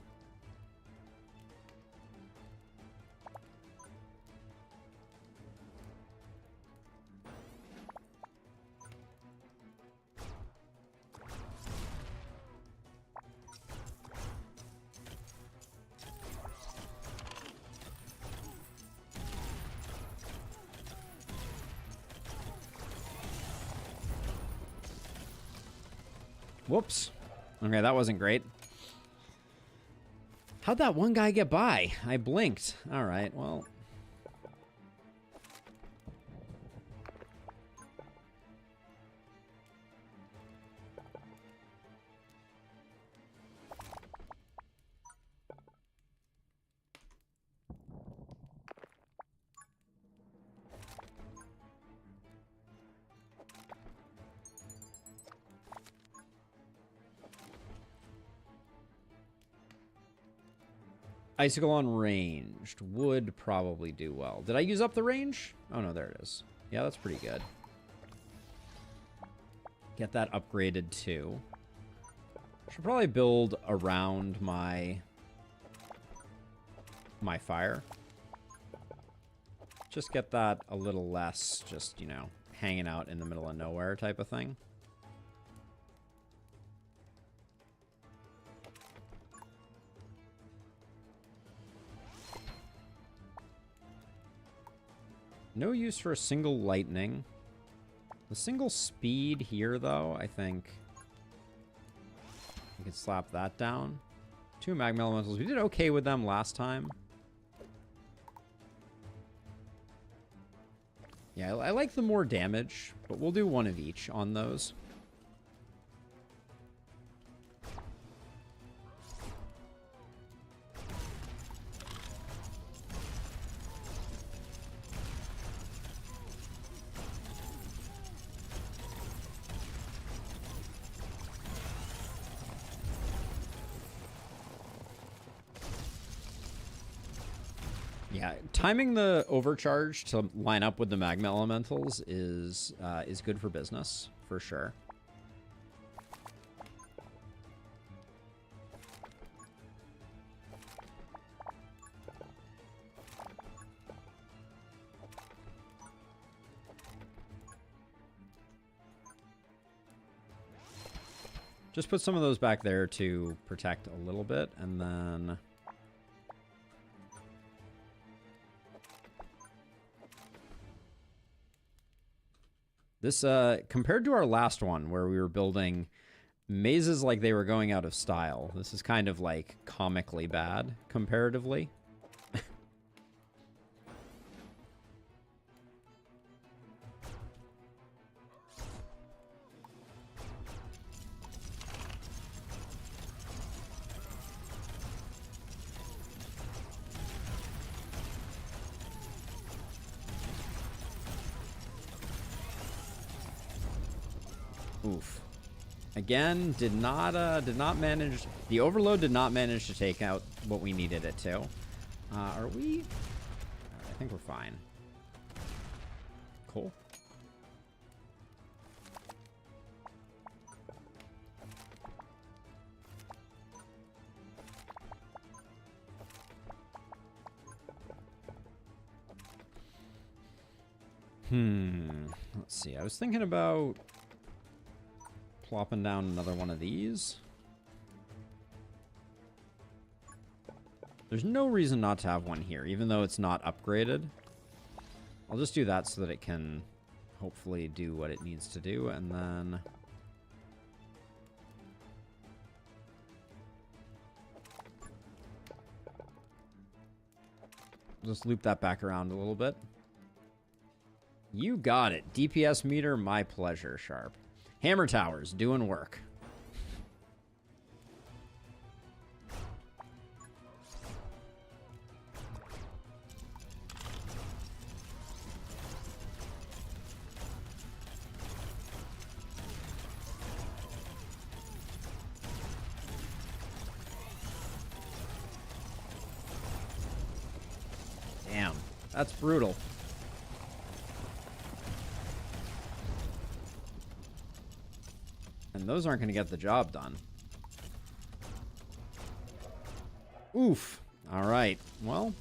Whoops. Okay, that wasn't great. How'd that one guy get by? I blinked. All right, well. Icicle on ranged would probably do well. Did I use up the range? Oh, no, there it is. Yeah, that's pretty good. Get that upgraded, too. Should probably build around my fire. Just get that a little less just, you know, hanging out in the middle of nowhere type of thing. No use for a single lightning. The single speed here, though, I think we can slap that down. 2 magma elementals. We did okay with them last time. Yeah, I like the more damage, but we'll do one of each on those. Yeah, timing the overcharge to line up with the magma elementals is good for business, for sure. Just put some of those back there to protect a little bit, and then this, compared to our last one, where we were building mazes like they were going out of style, this is kind of, like, comically bad, comparatively. Oof. Again, did not manage. The overload did not manage to take out what we needed it to. Are we? I think we're fine. Cool. Let's see. I was thinking about plopping down another one of these. There's no reason not to have one here, even though it's not upgraded. I'll just do that so that it can hopefully do what it needs to do, and then just loop that back around a little bit. You got it. DPS meter, my pleasure, Sharp. Hammer towers, doing work. Damn, that's brutal. And those aren't going to get the job done. Oof. All right. Well,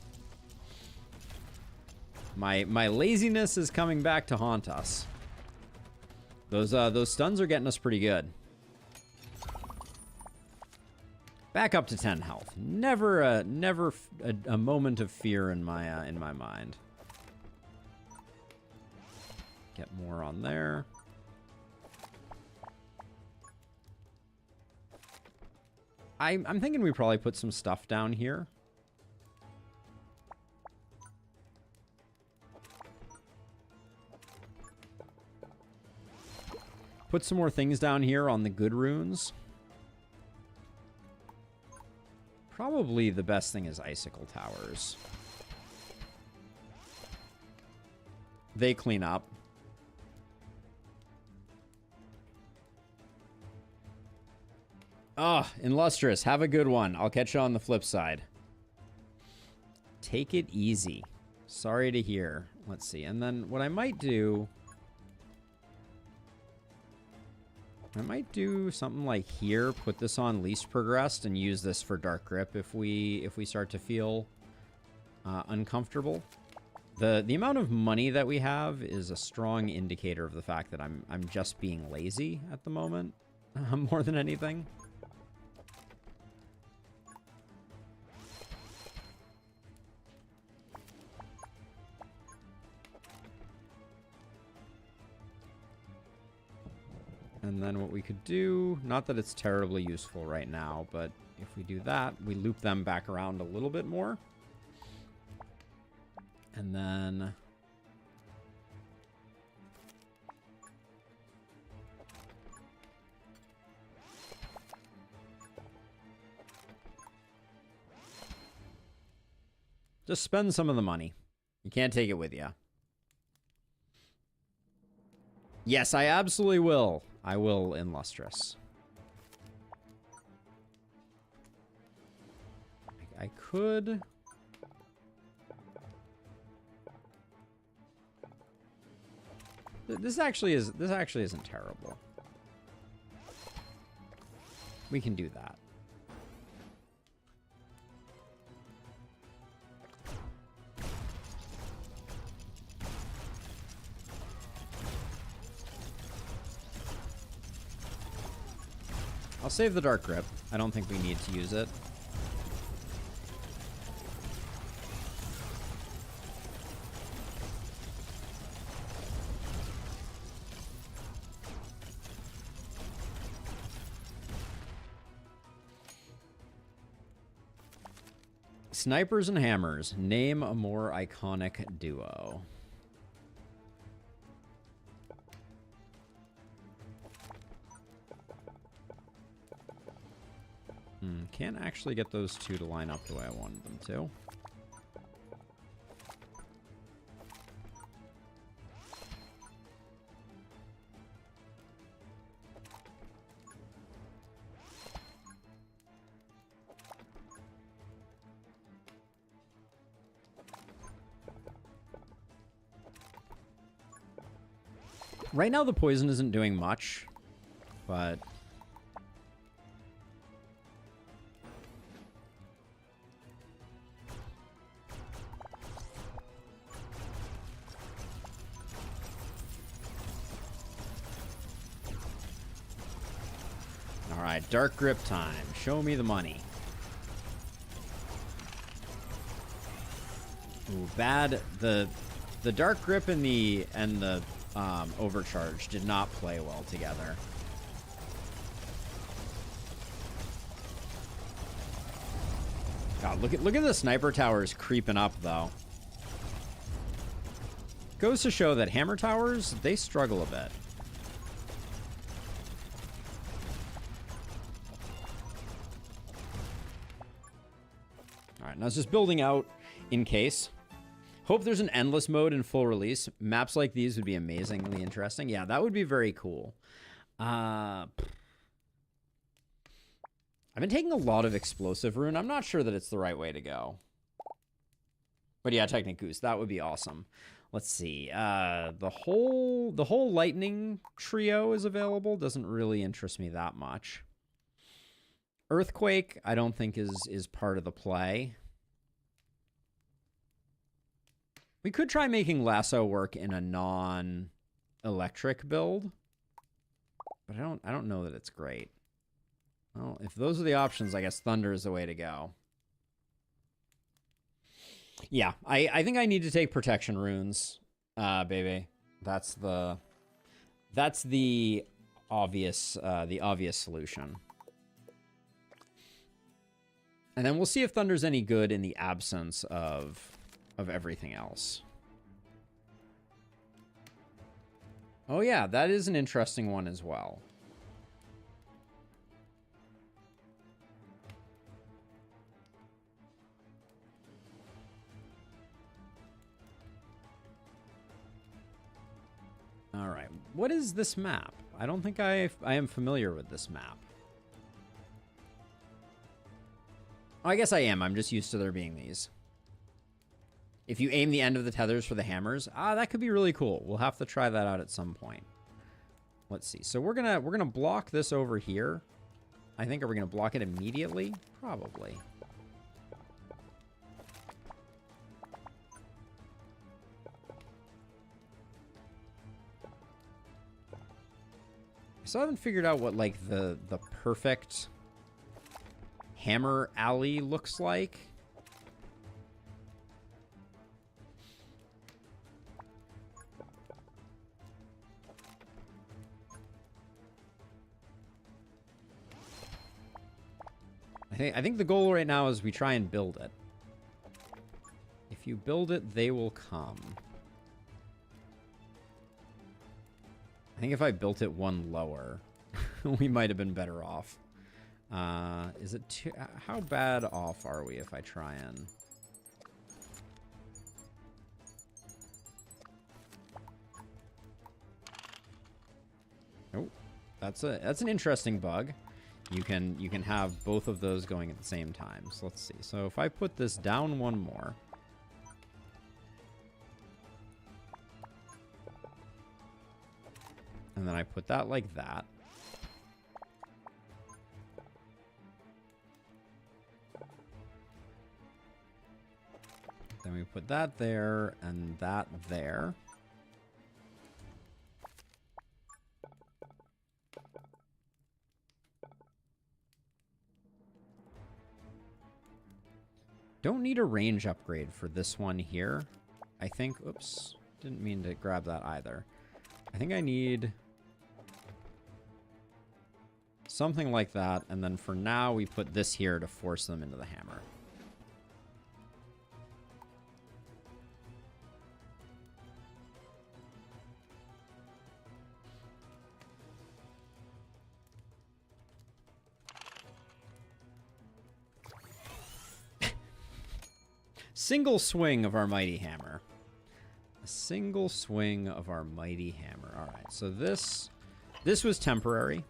my laziness is coming back to haunt us. Those stuns are getting us pretty good. Back up to 10 health. Never a moment of fear in my mind. Get more on there. I'm thinking we probably put some stuff down here. Put some more things down here on the good runes. Probably the best thing is icicle towers. They clean up. Ah, Illustrious, have a good one. I'll catch you on the flip side. Take it easy. Sorry to hear. Let's see. And then what I might do... I might do something like here, put this on least progressed, and use this for Dark Grip if we start to feel uncomfortable. The amount of money that we have is a strong indicator of the fact that I'm just being lazy at the moment, more than anything. And then what we could do, not that it's terribly useful right now, but if we do that, we loop them back around a little bit more. And then... just spend some of the money. You can't take it with you. Yes, I absolutely will. I will, Illustrious. I could... This actually isn't terrible. We can do that. I'll save the Dark Grip. I don't think we need to use it. Snipers and hammers. Name a more iconic duo. Can't actually get those two to line up the way I wanted them to. Right now the poison isn't doing much, but... Alright, Dark Grip time. Show me the money. Ooh, bad. The Dark Grip and the Overcharge did not play well together. God, look at the sniper towers creeping up though. Goes to show that hammer towers, they struggle a bit. All right, now it's just building out in case. Hope there's an endless mode in full release. Maps like these would be amazingly interesting. Yeah, that would be very cool. I've been taking a lot of explosive rune. I'm not sure that it's the right way to go. But yeah, Technic Goose, that would be awesome. Let's see. The whole lightning trio is available. Doesn't really interest me that much. Earthquake, I don't think is part of the play. We could try making Lasso work in a non-electric build, but I don't know that it's great. Well, if those are the options, I guess Thunder is the way to go. Yeah, I think I need to take protection runes, baby. That's the obvious solution. And then we'll see if Thunder's any good in the absence of everything else. Oh yeah, that is an interesting one as well. All right, what is this map? I don't think I am familiar with this map. Oh, I guess I am. I'm just used to there being these. If you aim the end of the tethers for the hammers, that could be really cool. We'll have to try that out at some point. Let's see. So we're gonna block this over here. I think, are we gonna block it immediately? Probably. I still haven't figured out what like the perfect hammer alley looks like. I think the goal right now is we try and build it. If you build it, they will come. I think if I built it one lower, we might have been better off. Is it too... How bad off are we if I try and... Oh, that's an interesting bug. You can have both of those going at the same time. So let's see. So if I put this down one more. And then I put that like that. Then we put that there and that there. Don't need a range upgrade for this one here. I think, oops, didn't mean to grab that either. I think I need something like that, and then for now we put this here to force them into the hammer. Single swing of our mighty hammer. A single swing of our mighty hammer. All right, so this was temporary.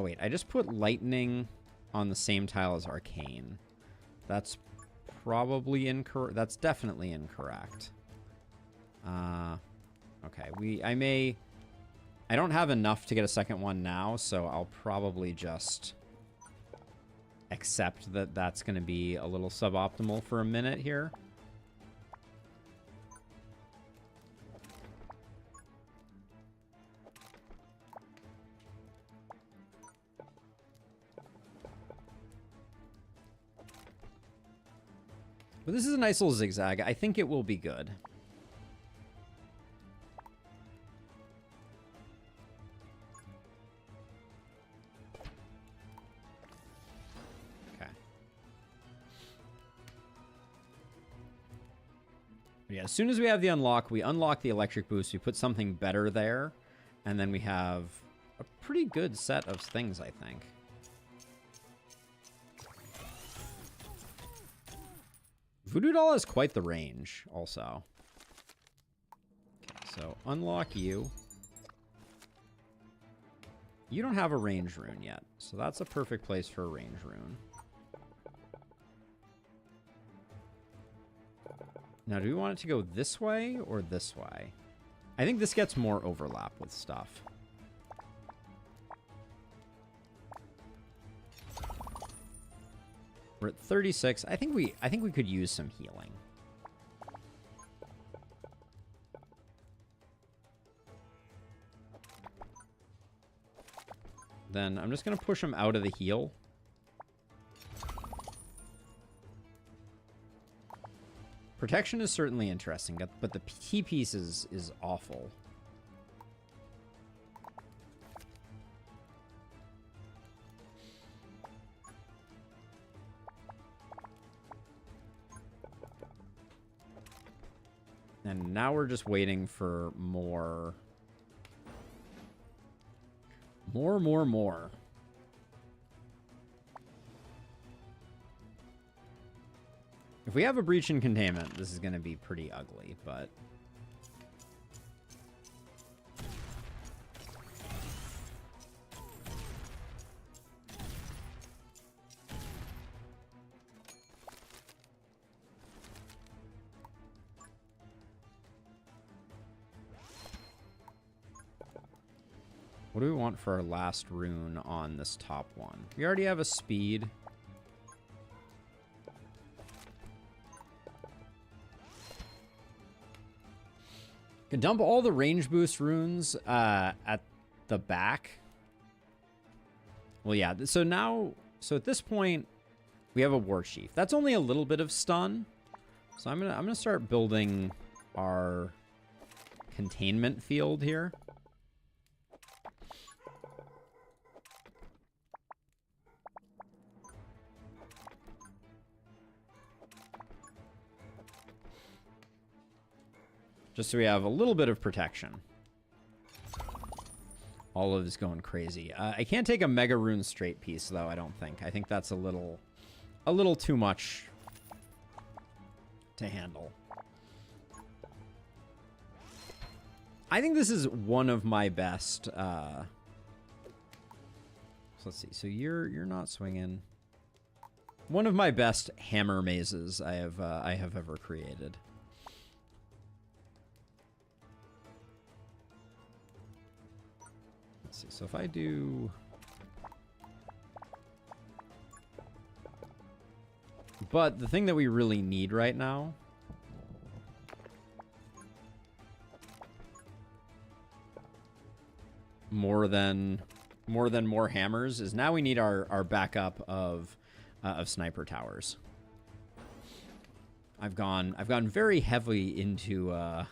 Wait, I just put lightning on the same tile as arcane. That's probably incorrect. That's definitely incorrect. Okay, I don't have enough to get a second one now, so I'll probably just accept that that's going to be a little suboptimal for a minute here. But this is a nice little zigzag. I think it will be good. Yeah, as soon as we have the unlock, we unlock the electric boost. We put something better there. And then we have a pretty good set of things, I think. Voodoo Doll has quite the range, also. Okay, so unlock you. You don't have a range rune yet, so that's a perfect place for a range rune. Now, do we want it to go this way or this way? I think this gets more overlap with stuff. We're at 36. I think we could use some healing. Then I'm just going to push him out of the heal. Protection is certainly interesting, but the T-piece is awful. And now we're just waiting for more. More. If we have a breach in containment, this is going to be pretty ugly, but... What do we want for our last rune on this top one? We already have a speed. Can dump all the range boost runes at the back. Well, yeah. So at this point, we have a War Chief. That's only a little bit of stun. So I'm gonna start building our containment field here. Just so we have a little bit of protection. Olive is going crazy. I can't take a Mega Rune straight piece, though, I don't think. I think that's a little too much to handle. I think this is one of my best... So let's see. So you're not swinging. One of my best hammer mazes I have ever created. Let's see, so if I do... But the thing that we really need right now... More than more hammers is now we need our backup of sniper towers. I've gone very heavily into...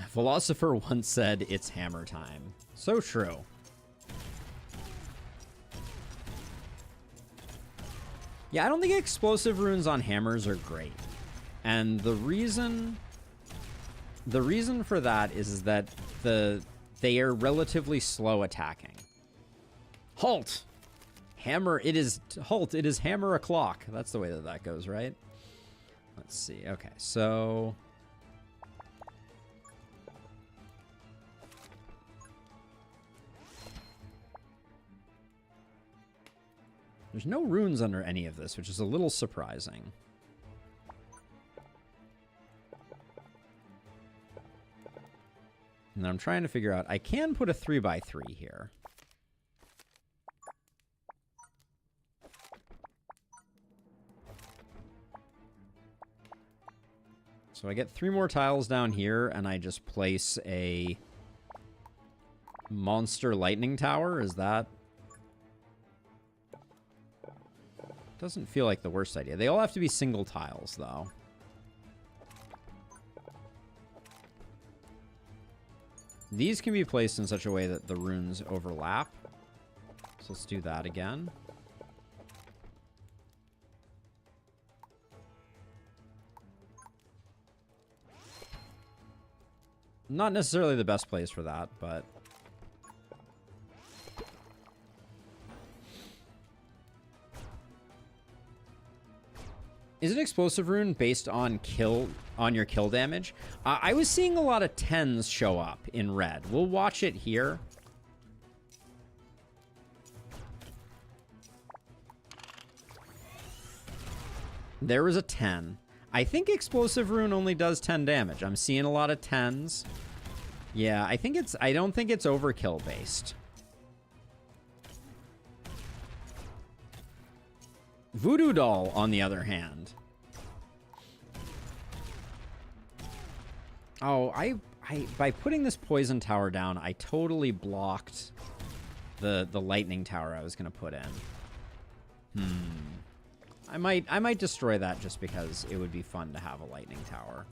Philosopher once said, "It's hammer time." So true. Yeah, I don't think explosive runes on hammers are great. And the reason for that is that they are relatively slow attacking. Halt! Hammer, it is... Halt, it is hammer o'clock. That's the way that goes, right? Let's see. Okay, so... There's no runes under any of this, which is a little surprising. And I'm trying to figure out... I can put a 3x3 here. So I get 3 more tiles down here, and I just place a monster lightning tower. Is that... Doesn't feel like the worst idea. They all have to be single tiles, though. These can be placed in such a way that the runes overlap. So let's do that again. Not necessarily the best place for that, but... Is an explosive rune based on your kill damage? I was seeing a lot of 10s show up in red. We'll watch it here. There was a 10. I think explosive rune only does 10 damage. I'm seeing a lot of 10s. Yeah, I don't think it's overkill based. Voodoo Doll, on the other hand. Oh, by putting this poison tower down, I totally blocked the lightning tower I was gonna put in. I might destroy that just because it would be fun to have a lightning tower.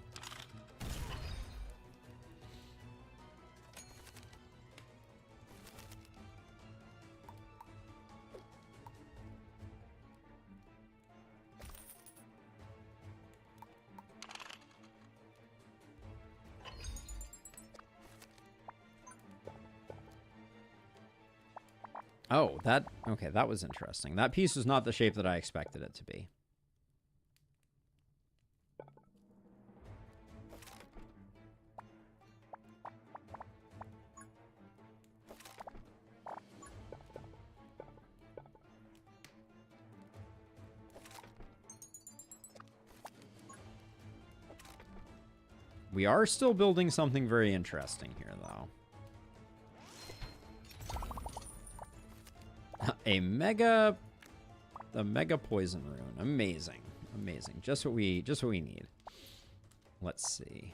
Oh, okay, that was interesting. That piece was not the shape that I expected it to be. We are still building something very interesting here, though. A mega poison rune. Amazing. Amazing. Just what we need. Let's see.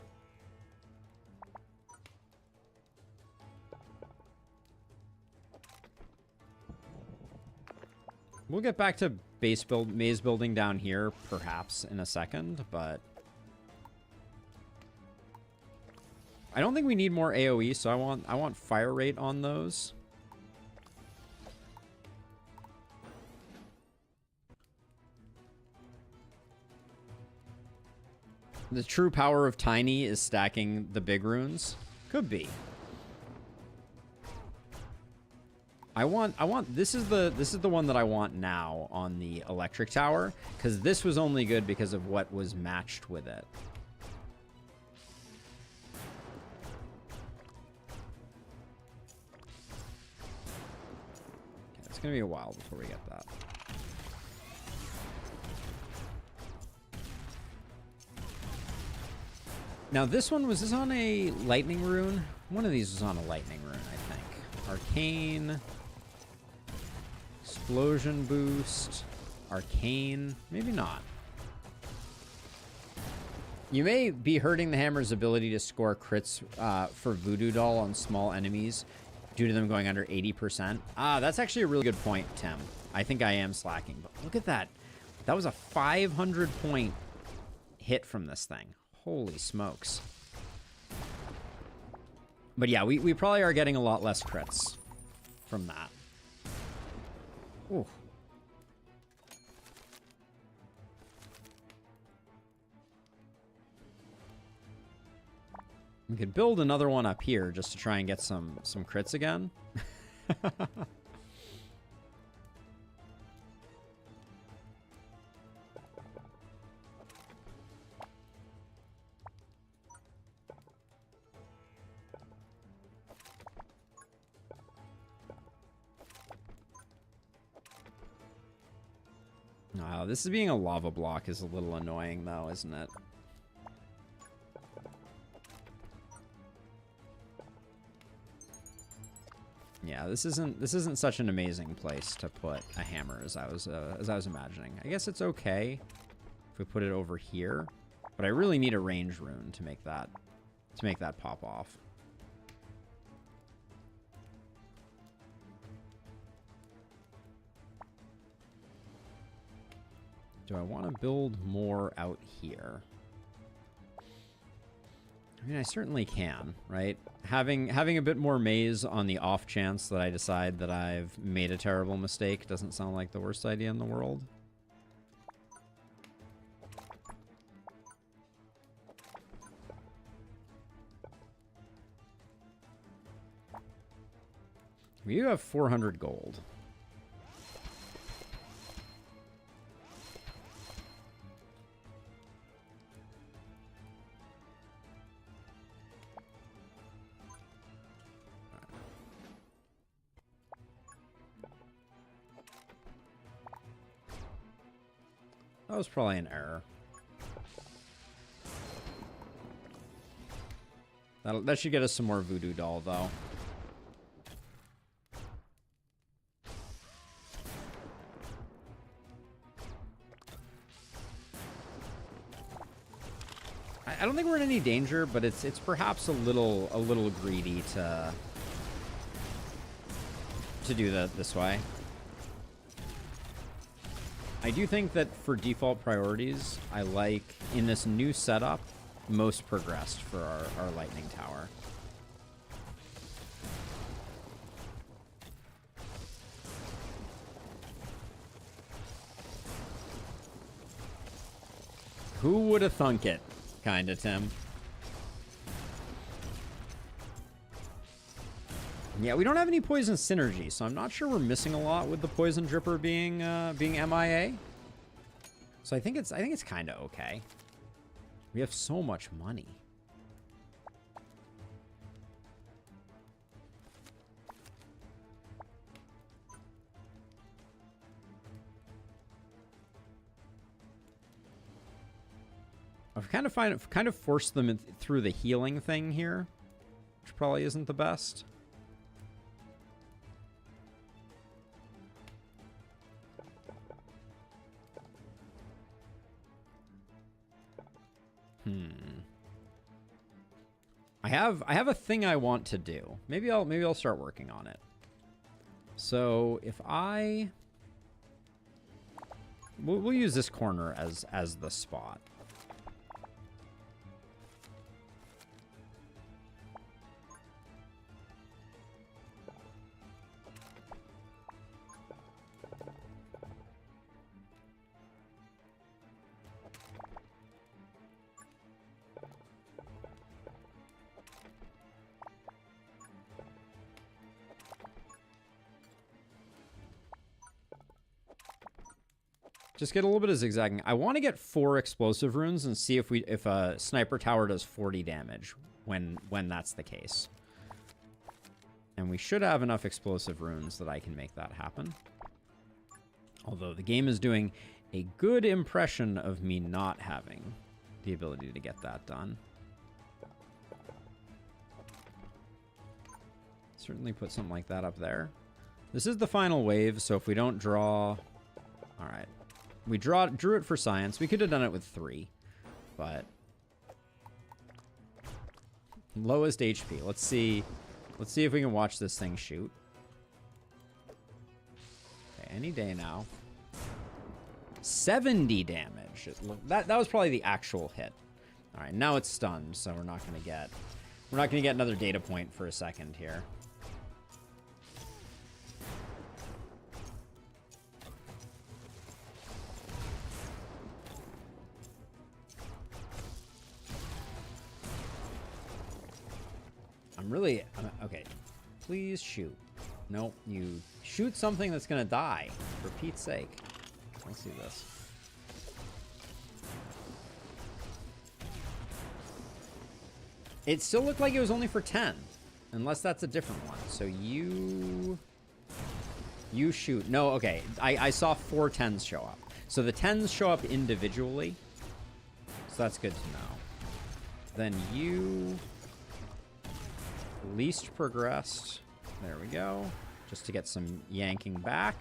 We'll get back to maze building down here perhaps in a second, but I don't think we need more AoE, so I want fire rate on those. The true power of Tiny is stacking the big runes. Could be. This is the one that I want now on the electric tower, because this was only good because of what was matched with it. Okay, it's gonna be a while before we get that. Now this one, was this on a lightning rune? One of these was on a lightning rune, I think. Arcane. Explosion boost. Arcane. Maybe not. You may be hurting the hammer's ability to score crits for Voodoo Doll on small enemies due to them going under 80%. Ah, that's actually a really good point, Tim. I think I am slacking, but look at that. That was a 500 point hit from this thing. Holy smokes. But yeah, we probably are getting a lot less crits from that. Ooh. We could build another one up here just to try and get some crits again. Wow, this is being a lava block is a little annoying though, isn't it? Yeah, this isn't such an amazing place to put a hammer as I was imagining. I guess it's okay if we put it over here, but I really need a range rune to make that pop off. Do I want to build more out here? I mean, I certainly can, right? Having a bit more maze on the off chance that I decide that I've made a terrible mistake doesn't sound like the worst idea in the world. We do have 400 gold. That was probably an error. That should get us some more voodoo doll, though. I don't think we're in any danger, but it's perhaps a little greedy to do that this way. I do think that for default priorities, I like, in this new setup, most progressed for our lightning tower. Who would have thunk it? Kinda, Tim. Yeah, we don't have any poison synergy, so I'm not sure we're missing a lot with the poison dripper being MIA. So I think it's kind of okay. We have so much money. I've kind of forced them through the healing thing here, which probably isn't the best. I have a thing I want to do. Maybe I'll start working on it. So if we'll use this corner as the spot. Just get a little bit of zigzagging. I want to get 4 explosive runes and see if a sniper tower does 40 damage when that's the case. And we should have enough explosive runes that I can make that happen. Although the game is doing a good impression of me not having the ability to get that done. Certainly put something like that up there. This is the final wave, so if we don't draw... All right. We drew it for science. We could have done it with 3, but lowest HP. Let's see if we can watch this thing shoot. Okay, any day now. 70 damage. That was probably the actual hit. All right, now it's stunned, so we're not gonna get another data point for a second here. Okay, please shoot. Nope, you shoot something that's gonna die, for Pete's sake. Let's see this. It still looked like it was only for 10, unless that's a different one. So you shoot. No, okay, I saw 4 10s show up. So the 10s show up individually, so that's good to know. Then you... least progressed. There we go. Just to get some yanking back.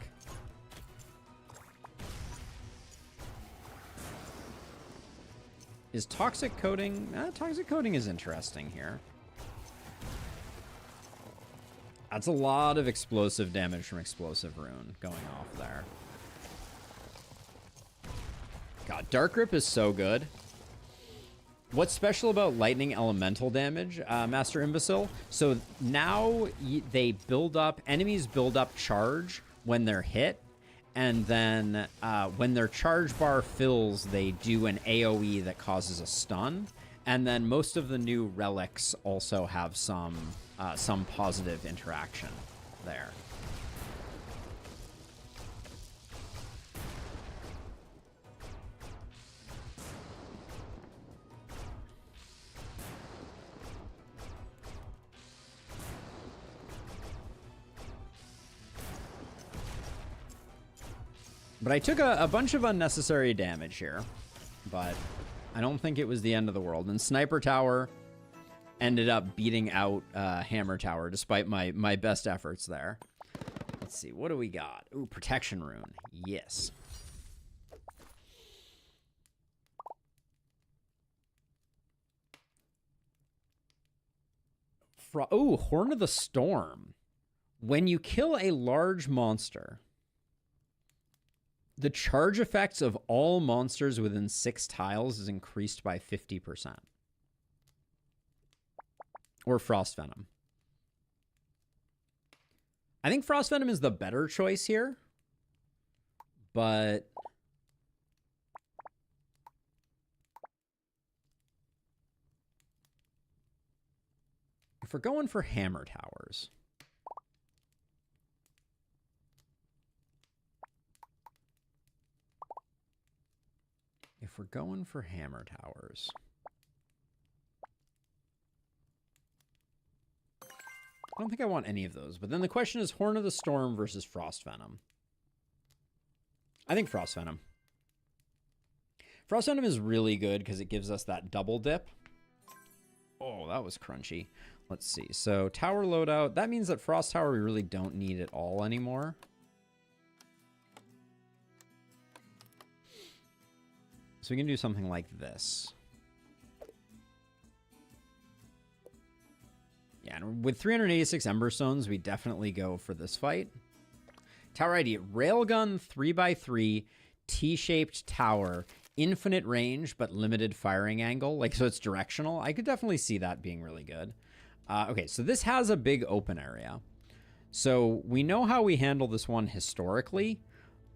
Is toxic coating... toxic coating is interesting here. That's a lot of explosive damage from explosive rune going off there. God, Dark Grip is so good. What's special about lightning elemental damage, Master Imbecile? So now enemies build up charge when they're hit, and then when their charge bar fills, they do an AoE that causes a stun, and then most of the new relics also have some positive interaction there. But I took a bunch of unnecessary damage here, but I don't think it was the end of the world. And Sniper Tower ended up beating out Hammer Tower, despite my best efforts there. Let's see, what do we got? Ooh, Protection Rune. Yes. Ooh, Horn of the Storm. When you kill a large monster, the charge effects of all monsters within 6 tiles is increased by 50%. Or Frost Venom. I think Frost Venom is the better choice here. But if we're going for Hammer Towers, I don't think I want any of those. But then the question is Horn of the Storm versus Frost Venom. I think Frost Venom. Frost Venom is really good because it gives us that double dip. Oh, that was crunchy. Let's see. So tower loadout. That means that Frost Tower we really don't need at all anymore. So we can do something like this. Yeah, and with 386 Ember Stones, we definitely go for this fight. Tower ID, Railgun 3x3, T-shaped tower, infinite range, but limited firing angle. Like, so it's directional. I could definitely see that being really good. Okay, so this has a big open area. So we know how we handle this one historically,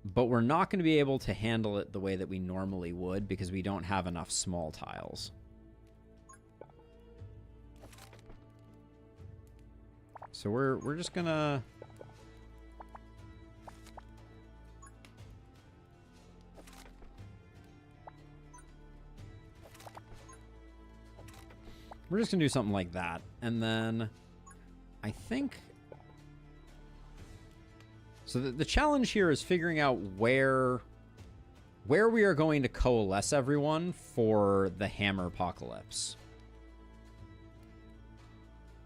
but we're not going to be able to handle it the way that we normally would because we don't have enough small tiles. So we're just gonna do something like that. And then I think so the challenge here is figuring out where we are going to coalesce everyone for the Hammer Apocalypse.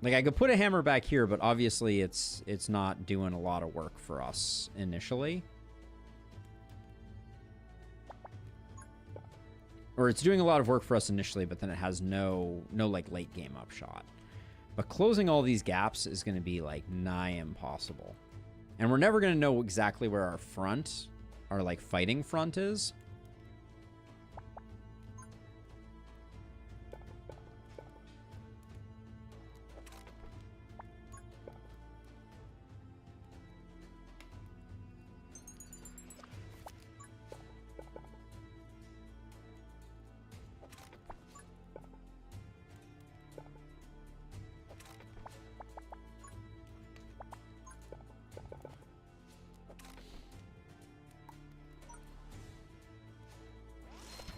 Like, I could put a hammer back here, but obviously it's not doing a lot of work for us initially. Or it's doing a lot of work for us initially, but then it has no like, late game upshot. But closing all these gaps is going to be, like, nigh impossible. And we're never going to know exactly where our like, fighting front is.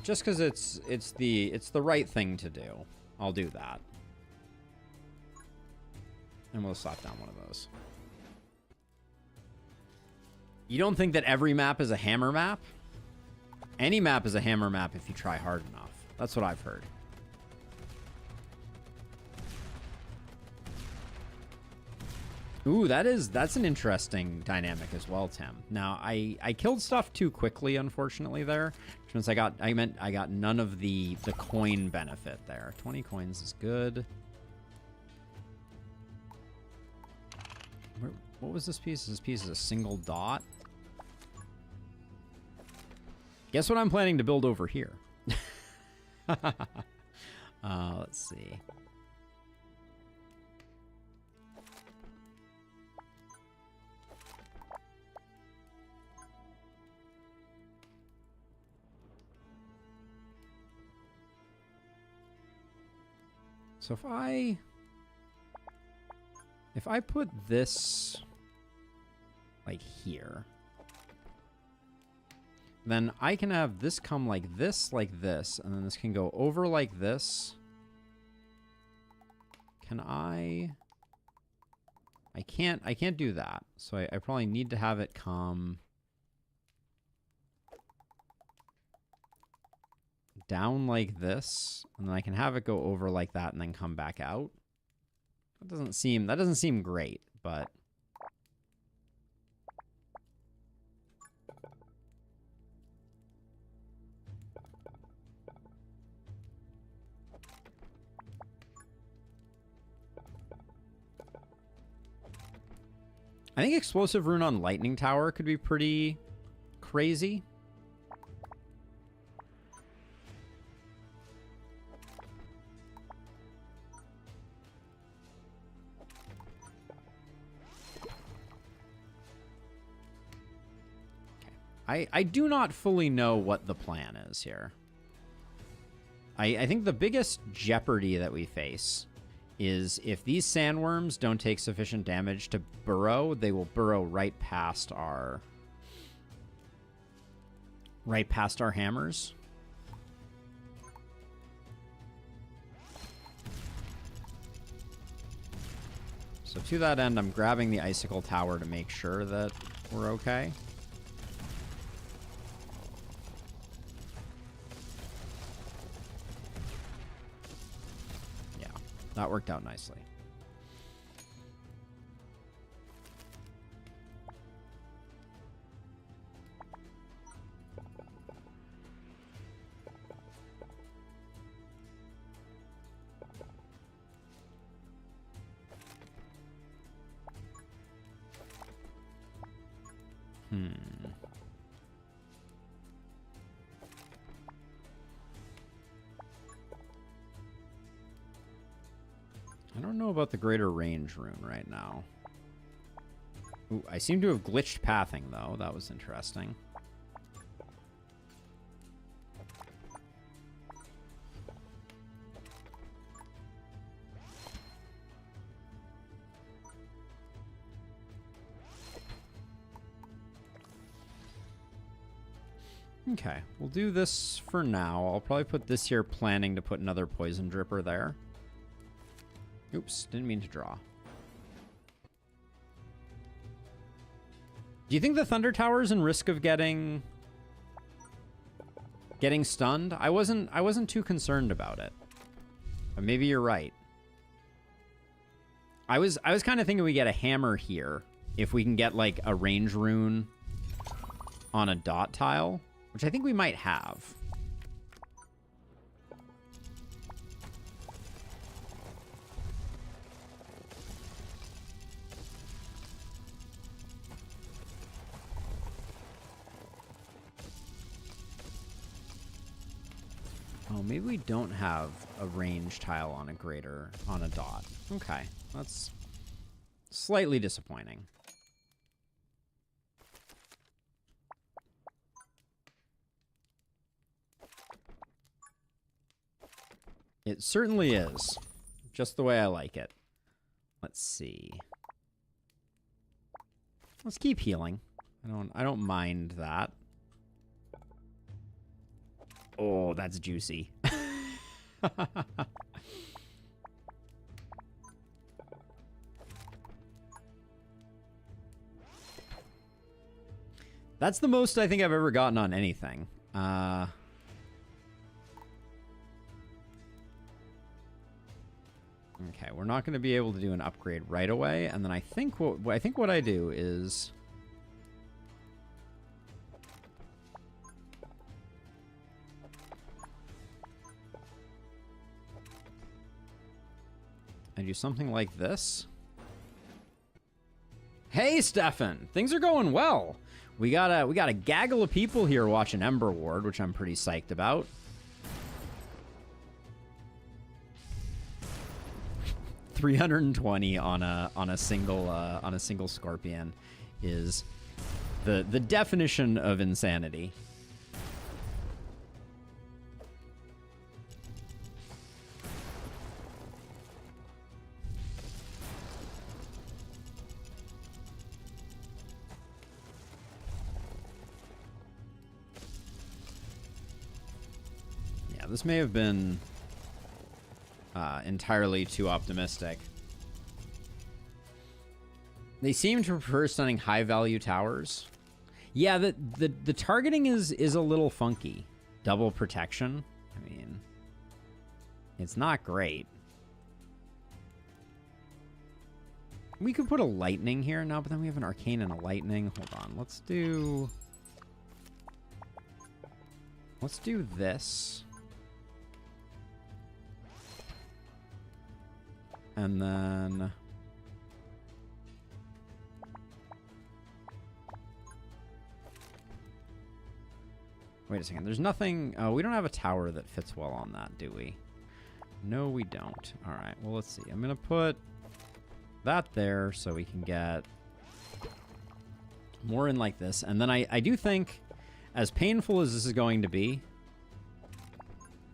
Just because it's the right thing to do. I'll do that. And we'll slap down one of those. You don't think that every map is a hammer map? Any map is a hammer map if you try hard enough. That's what I've heard. Ooh, that's an interesting dynamic as well, Tim. Now, I killed stuff too quickly, unfortunately, there. Which means I got none of the coin benefit there. 20 coins is good. What was this piece? This piece is a single dot. Guess what I'm planning to build over here? Let's see. So if I put this like here. Then I can have this come like this, and then this can go over like this. Can I can't do that. So I probably need to have it come down like this, and then I can have it go over like that and then come back out. That doesn't seem great, but I think Explosive Rune on Lightning Tower could be pretty crazy. Okay. I do not fully know what the plan is here. I think the biggest jeopardy that we face is if these sandworms don't take sufficient damage to burrow, they will burrow right past our hammers. So to that end, I'm grabbing the Icicle Tower to make sure that we're okay. That worked out nicely. I don't know about the greater range rune right now. Ooh, I seem to have glitched pathing, though. That was interesting. Okay, we'll do this for now. I'll probably put this here, planning to put another poison dripper there. Oops, didn't mean to draw. Do you think the Thunder Tower's in risk of getting stunned? I wasn't too concerned about it. But maybe you're right. I was kind of thinking we get a hammer here if we can get like a range rune on a dot tile, which I think we might have. Oh, maybe we don't have a range tile on a dot. Okay, that's slightly disappointing. It certainly is. Just the way I like it. Let's see. Let's keep healing. I don't mind that. Oh, that's juicy. That's the most I think I've ever gotten on anything. Okay, we're not going to be able to do an upgrade right away, and then I think what I do is I do something like this. Hey, Stefan! Things are going well. We got a gaggle of people here watching Emberward, which I'm pretty psyched about. $320 on a single scorpion is the definition of insanity. this may have been entirely too optimistic. They seem to prefer stunning high-value towers. Yeah, the targeting is a little funky. Double protection. I mean, it's not great. We could put a lightning here. No, but then we have an arcane and a lightning. Hold on. Let's do this. And then wait a second. There's nothing. Oh, we don't have a tower that fits well on that, do we? No, we don't. All right. Well, let's see. I'm going to put that there so we can get more in like this. And then I do think, as painful as this is going to be,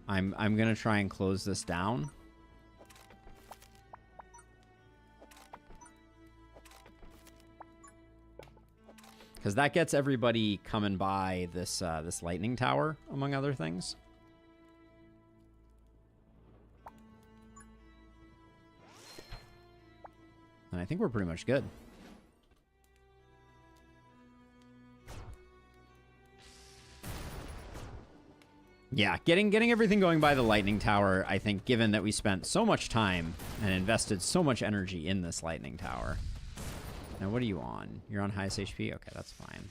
I'm going to try and close this down. Because that gets everybody coming by this this lightning tower, among other things. And I think we're pretty much good. Yeah, getting everything going by the lightning tower, I think, given that we spent so much time and invested so much energy in this lightning tower. Now, what are you on? You're on highest HP? Okay, that's fine.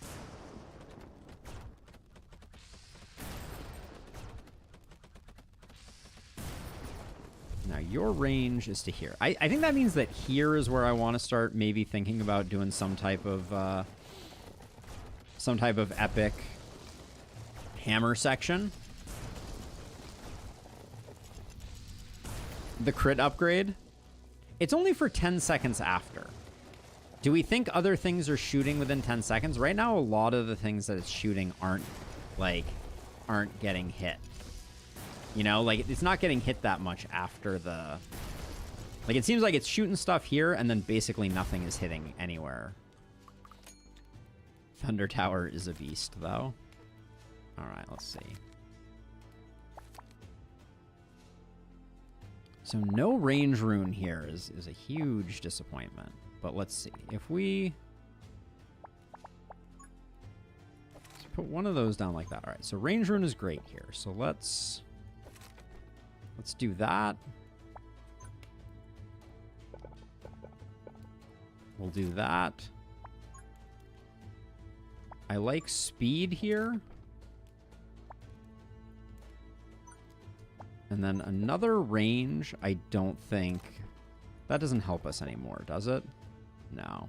Now, your range is to here. I think that means that here is where I want to start maybe thinking about doing some type of epic hammer section. The crit upgrade. It's only for 10 seconds after. Do we think other things are shooting within 10 seconds? Right now, a lot of the things that it's shooting aren't getting hit. You know, like, it's not getting hit that much after the... Like, it seems like it's shooting stuff here, and then basically nothing is hitting anywhere. Thunder Tower is a beast, though. Alright, let's see. So no range rune here is a huge disappointment. But let's see. If let's put one of those down like that. All right, so range rune is great here. So let's do that. We'll do that. I like speed here. And then another range, I don't think... That doesn't help us anymore, does it? No.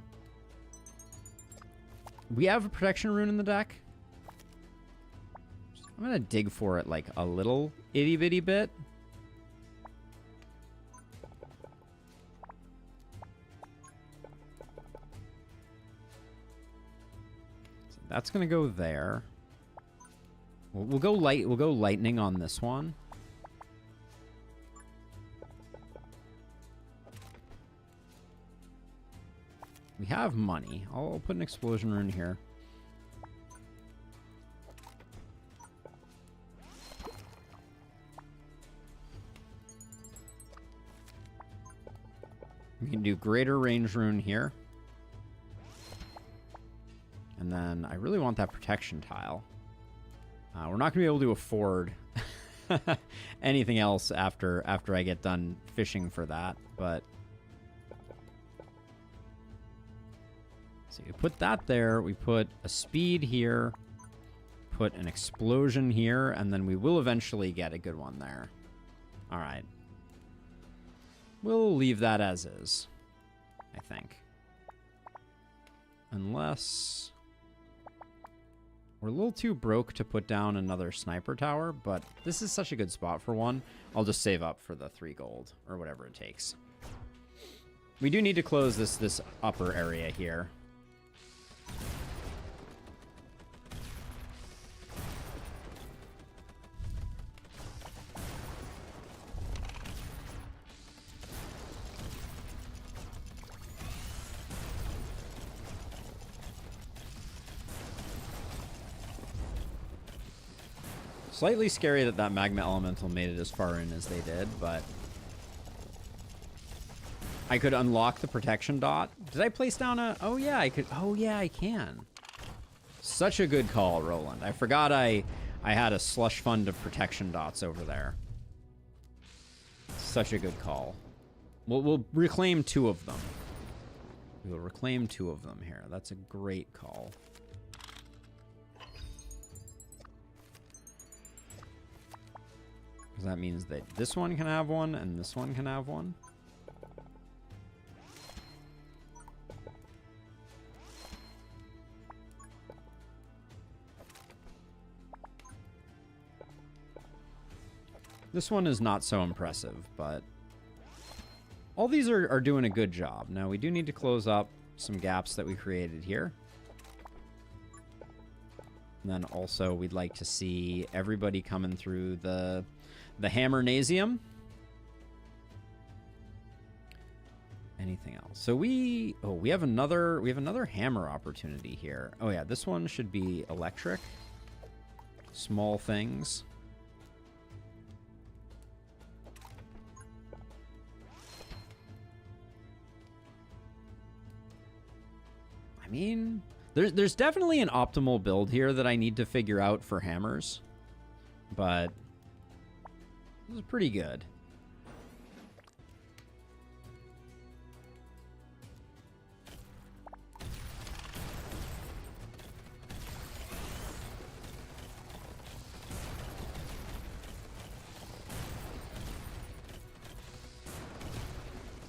We have a protection rune in the deck. I'm going to dig for it like a little itty-bitty bit. So that's going to go there. We'll go lightning on this one. We have money. I'll put an explosion rune here. We can do greater range rune here. And then I really want that protection tile. We're not going to be able to afford anything else after I get done fishing for that, but... So you put that there, we put a speed here, put an explosion here, and then we will eventually get a good one there. All right. We'll leave that as is, I think. Unless... We're a little too broke to put down another sniper tower, but this is such a good spot for one. I'll just save up for the 3 gold, or whatever it takes. We do need to close this upper area here. Slightly scary that that magma elemental made it as far in as they did, but I could unlock the protection dot. Did I place down a... Oh, yeah, I could... Oh, yeah, I can. Such a good call, Roland. I forgot I had a slush fund of protection dots over there. Such a good call. We'll reclaim 2 of them. We will reclaim 2 of them here. That's a great call. Because that means that this one can have one and this one can have one. This one is not so impressive, but all these are doing a good job. Now, we do need to close up some gaps that we created here. And then also, we'd like to see everybody coming through the Hammernasium. Anything else? So we have another hammer opportunity here. Oh yeah, this one should be electric. Small things. I mean, there's definitely an optimal build here that I need to figure out for hammers, but this is pretty good.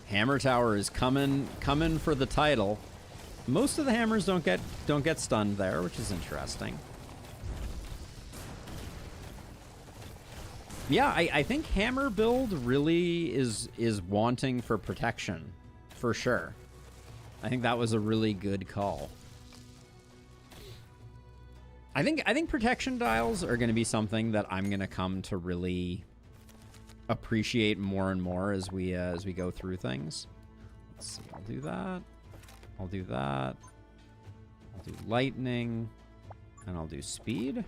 Hammer Tower is coming for the title. Most of the hammers don't get stunned there, which is interesting. Yeah, I think hammer build really is wanting for protection, for sure. I think that was a really good call. I think protection dials are going to be something that I'm going to come to really appreciate more and more as we go through things. Let's see. I'll do that. I'll do that. I'll do lightning, and I'll do speed.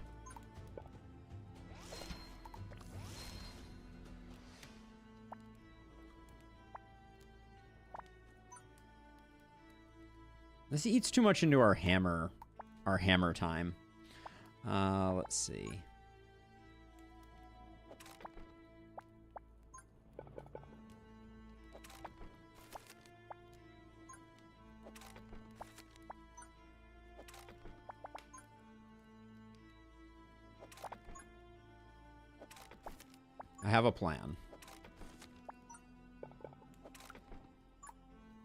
This eats too much into our hammer time. Let's see. I have a plan.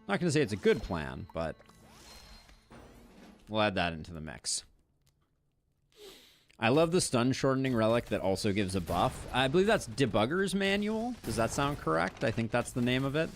Not going to say it's a good plan, but we'll add that into the mix. I love the stun shortening relic that also gives a buff. I believe that's Debugger's Manual. Does that sound correct? I think that's the name of it.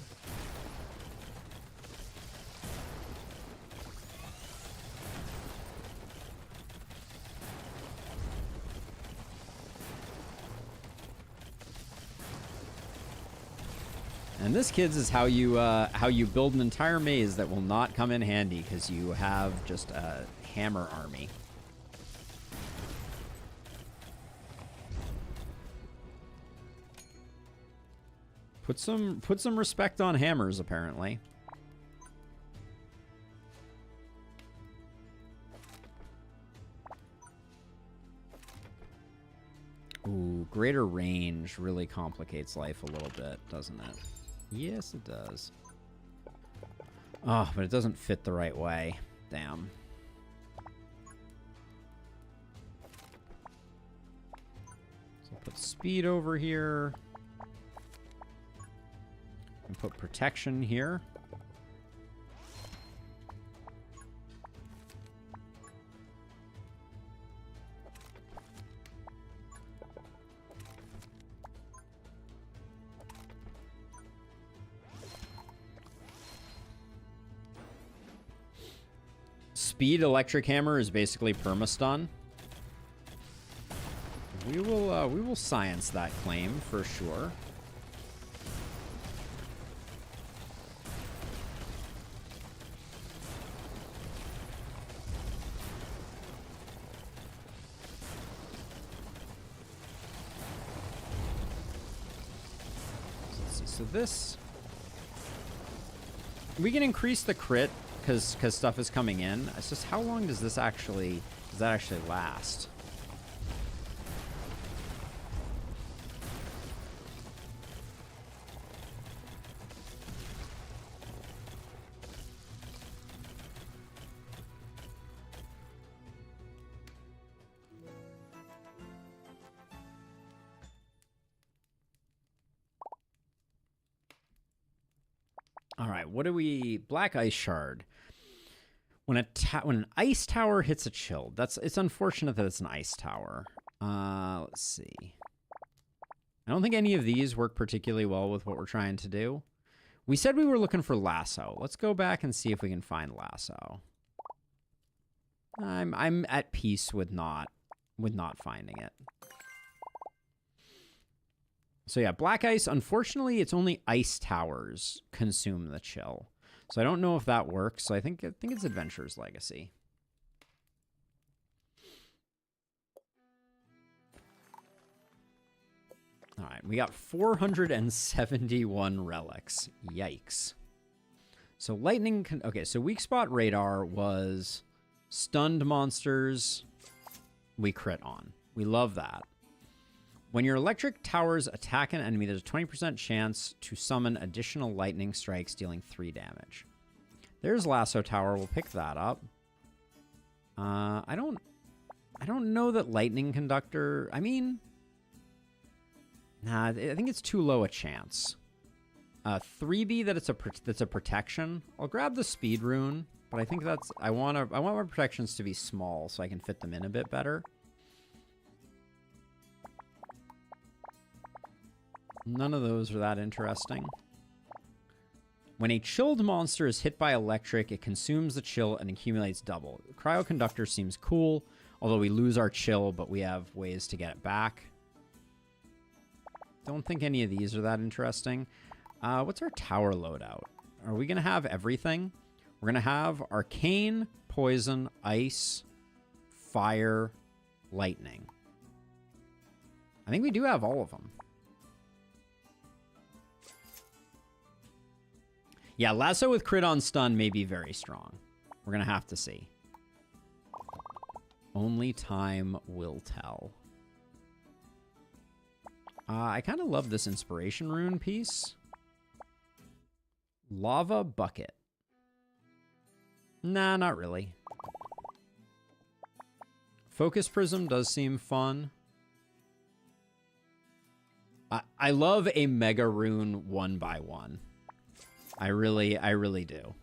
And this, kids, is how you build an entire maze that will not come in handy because you have just a hammer army. Put some respect on hammers, apparently. Ooh, greater range really complicates life a little bit, doesn't it? Yes, it does. Oh, but it doesn't fit the right way. Damn. So I'll put speed over here. And put protection here. Speed electric hammer is basically perma-stun. We will science that claim for sure. so this... We can increase the crit because stuff is coming in. It's just how long does this actually... Does that actually last? All right, what do we... Black Ice Shard. When an ice tower hits a chill, it's unfortunate that it's an ice tower. Let's see. I don't think any of these work particularly well with what we're trying to do. We said we were looking for Lasso. Let's go back and see if we can find Lasso. I'm at peace with not finding it. So yeah, Black Ice, unfortunately, it's only ice towers consume the chill. So I don't know if that works. So I think it's Adventurer's Legacy. All right, we got 471 relics. Yikes. So lightning can... Okay, so weak spot radar was stunned monsters we crit on. We love that. When your electric towers attack an enemy, there's a 20% chance to summon additional lightning strikes, dealing 3 damage. There's Lasso Tower. We'll pick that up. I don't know that Lightning Conductor... I mean... Nah, I think it's too low a chance. 3B that's a protection. I'll grab the Speed Rune, but I think that's... I want my protections to be small so I can fit them in a bit better. None of those are that interesting. When a chilled monster is hit by electric, it consumes the chill and accumulates double. Cryoconductor seems cool, although we lose our chill, but we have ways to get it back. Don't think any of these are that interesting. What's our tower loadout? Are we going to have everything? We're going to have Arcane, Poison, Ice, Fire, Lightning. I think we do have all of them. Yeah, Lasso with crit on stun may be very strong. We're going to have to see. Only time will tell. I kind of love this Inspiration Rune piece. Lava Bucket. Nah, not really. Focus Prism does seem fun. I love a Mega Rune 1x1. I really do. All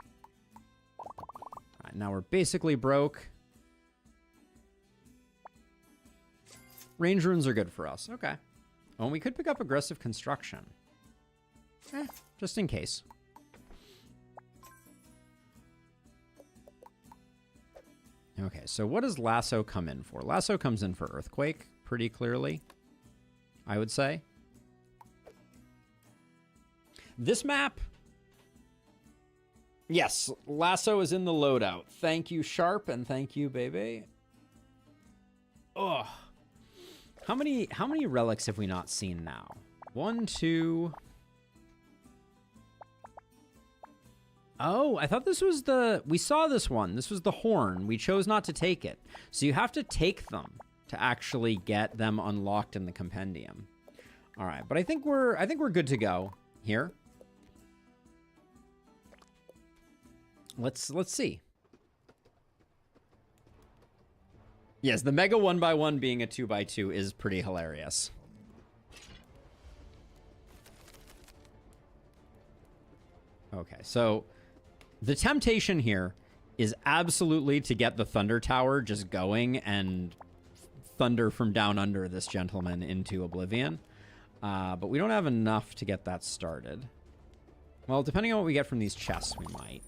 right, now we're basically broke. Range runes are good for us. Okay. Oh, and we could pick up Aggressive Construction. Just in case. Okay, so what does Lasso come in for? Lasso comes in for Earthquake, pretty clearly, I would say. This map... Yes, Lasso is in the loadout. Thank you, Sharp, and thank you, baby. Ugh. How many relics have we not seen now? 1, 2... Oh, I thought this was the... We saw this one. This was the horn. We chose not to take it. So you have to take them to actually get them unlocked in the compendium. All right, but I think we're good to go here. Let's see. Yes, the Mega 1x1 being a 2x2 is pretty hilarious. Okay, so the temptation here is absolutely to get the Thunder Tower just going and thunder from down under this gentleman into oblivion. But we don't have enough to get that started. Well, depending on what we get from these chests, we might.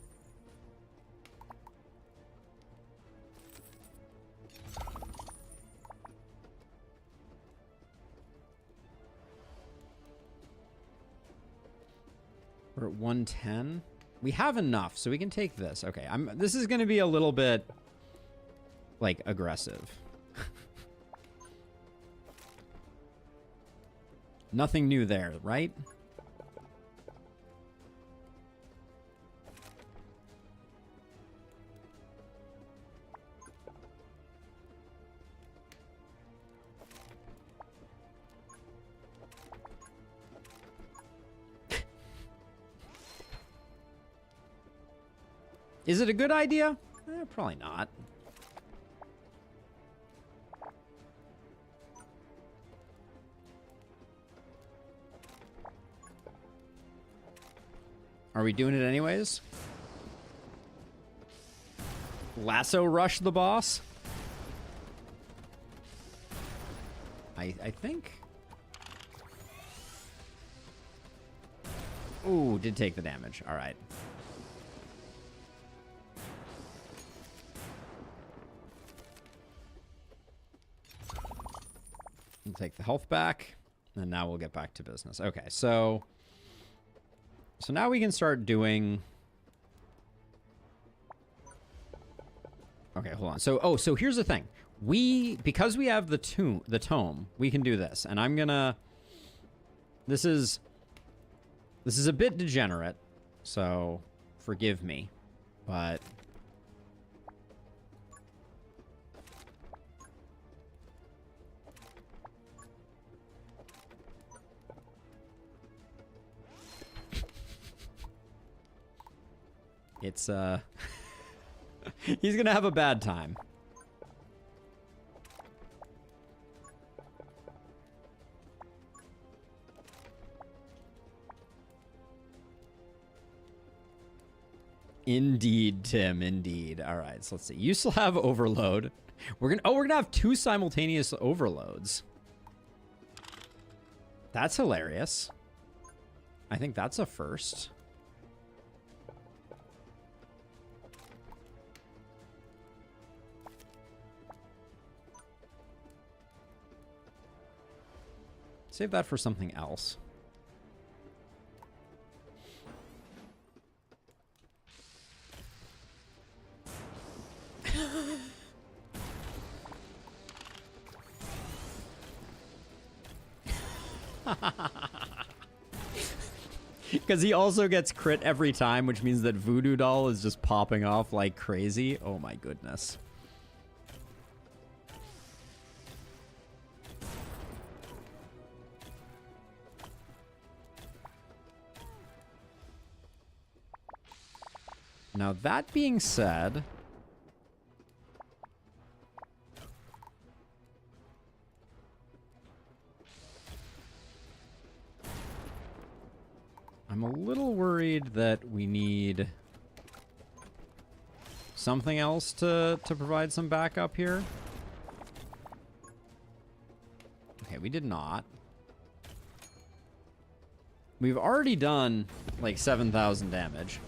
We're at 110. We have enough, so we can take this. Okay, this is going to be a little bit, like, aggressive. Nothing new there, right? Is it a good idea? Probably not. Are we doing it anyways? Lasso rush the boss? I think. Ooh, did take the damage. All right. We'll take the health back, and now we'll get back to business. Okay, so now we can start doing. Okay, hold on. So here's the thing. Because we have the tome, we can do this, and I'm gonna. This is a bit degenerate, so forgive me, but. It's, he's gonna have a bad time. Indeed, Tim, indeed. All right, so let's see. You still have overload. We're gonna have 2 simultaneous overloads. That's hilarious. I think that's a first. Save that for something else. Because he also gets crit every time, which means that Voodoo Doll is just popping off like crazy. Oh my goodness. Now, that being said, I'm a little worried that we need something else to provide some backup here. Okay, we did not. We've already done like 7,000 damage.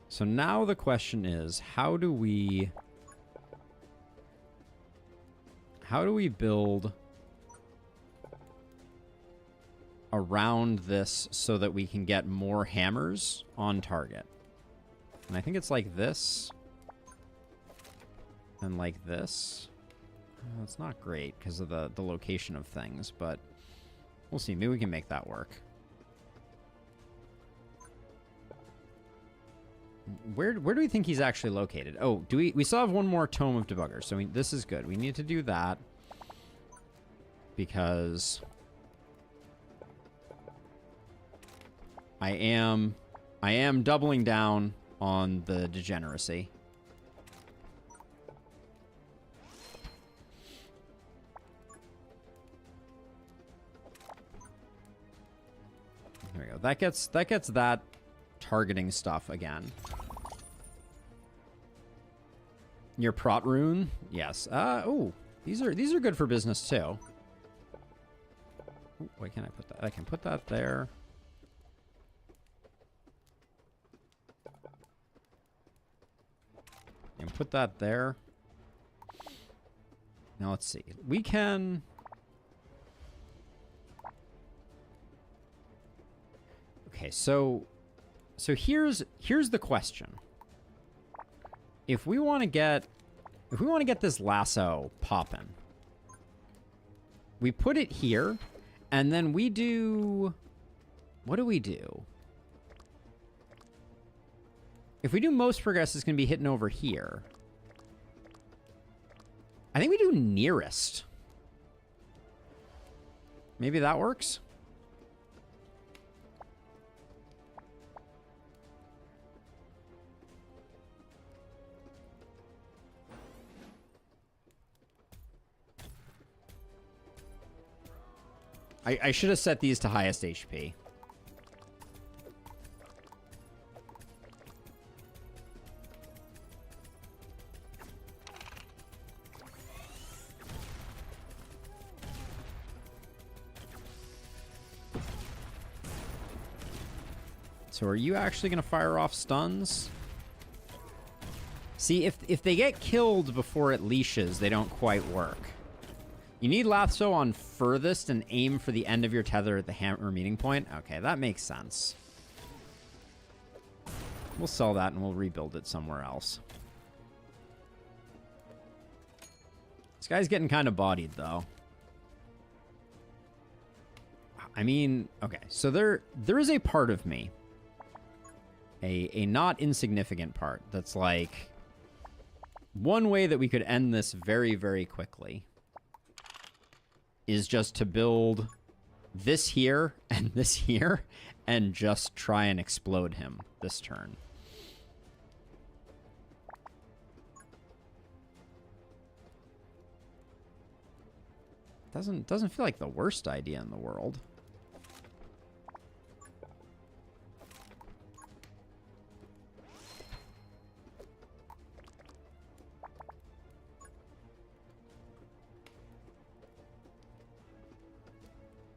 So now the question is, how do we build around this so that we can get more hammers on target? And I think it's like this and like this. It's not great because of the location of things, but we'll see. Maybe we can make that work. Where do we think he's actually located? Oh, we still have one more Tome of Debugger, so this is good. We need to do that because I am doubling down on the degeneracy. There we go. That gets that targeting stuff again. Your prot rune? Yes. Oh, these are good for business too. Ooh, why can't I put that? I can put that there. And put that there. Now let's see. We can. Okay, so here's the question. If we want to get this lasso popping, we put it here, and then we do. What do we do? If we do most progress, it's going to be hitting over here. I think we do nearest. Maybe that works? I should have set these to highest HP. So are you actually going to fire off stuns? See, if they get killed before it leashes, they don't quite work. You need Lasso on furthest and aim for the end of your tether at the hammer meeting point. Okay, that makes sense. We'll sell that and we'll rebuild it somewhere else. This guy's getting kind of bodied, though. I mean, okay, so there is a part of me, a not insignificant part, that's like, one way that we could end this very, very quickly is just to build this here and just try and explode him this turn. Doesn't feel like the worst idea in the world.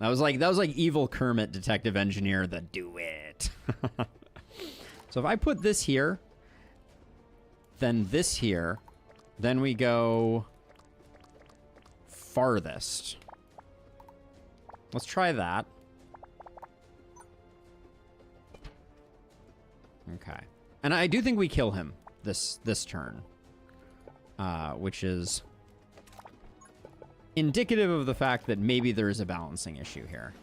That was like evil Kermit detective engineer, the do it. So if I put this here, then this here, then we go farthest. Let's try that. Okay. And I do think we kill him this turn. Which is indicative of the fact that maybe there is a balancing issue here.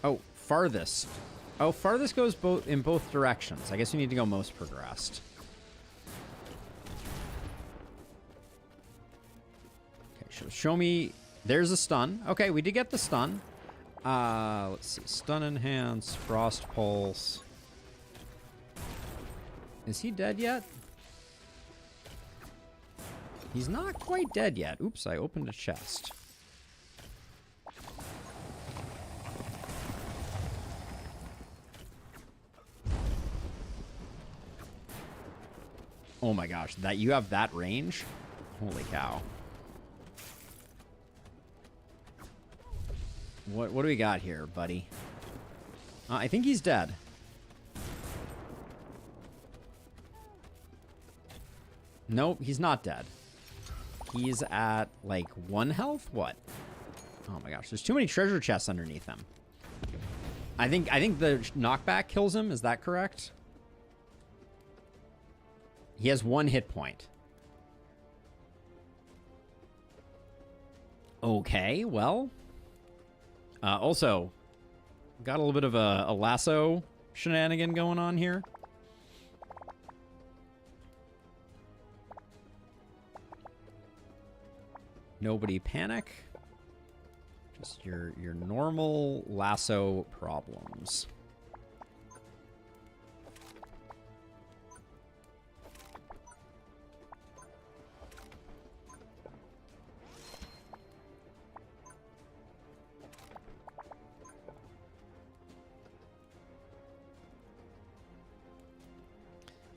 Oh, farthest. Oh, farthest goes in both directions. I guess we need to go most progressed. Show me. There's a stun. Okay, we did get the stun. Let's see. Stun enhance, frost pulse. Is he dead yet? He's not quite dead yet. Oops, I opened a chest. Oh my gosh, that you have that range? Holy cow. What do we got here, buddy? I think he's dead. Nope, he's not dead. He's at, like, 1 health? What? Oh my gosh, there's too many treasure chests underneath him. I think the knockback kills him, is that correct? He has 1 hit point. Okay, well... also, got a little bit of a lasso shenanigan going on here. Nobody panic. Just your normal lasso problems.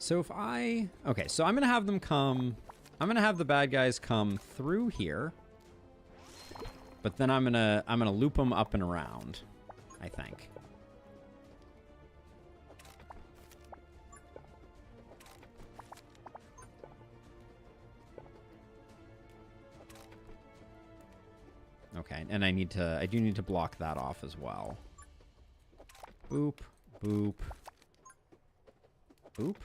So if okay, so I'm going to have them come, I'm going to have the bad guys come through here. But then I'm going to loop them up and around, I think. Okay, and I do need to block that off as well. Boop, boop, boop.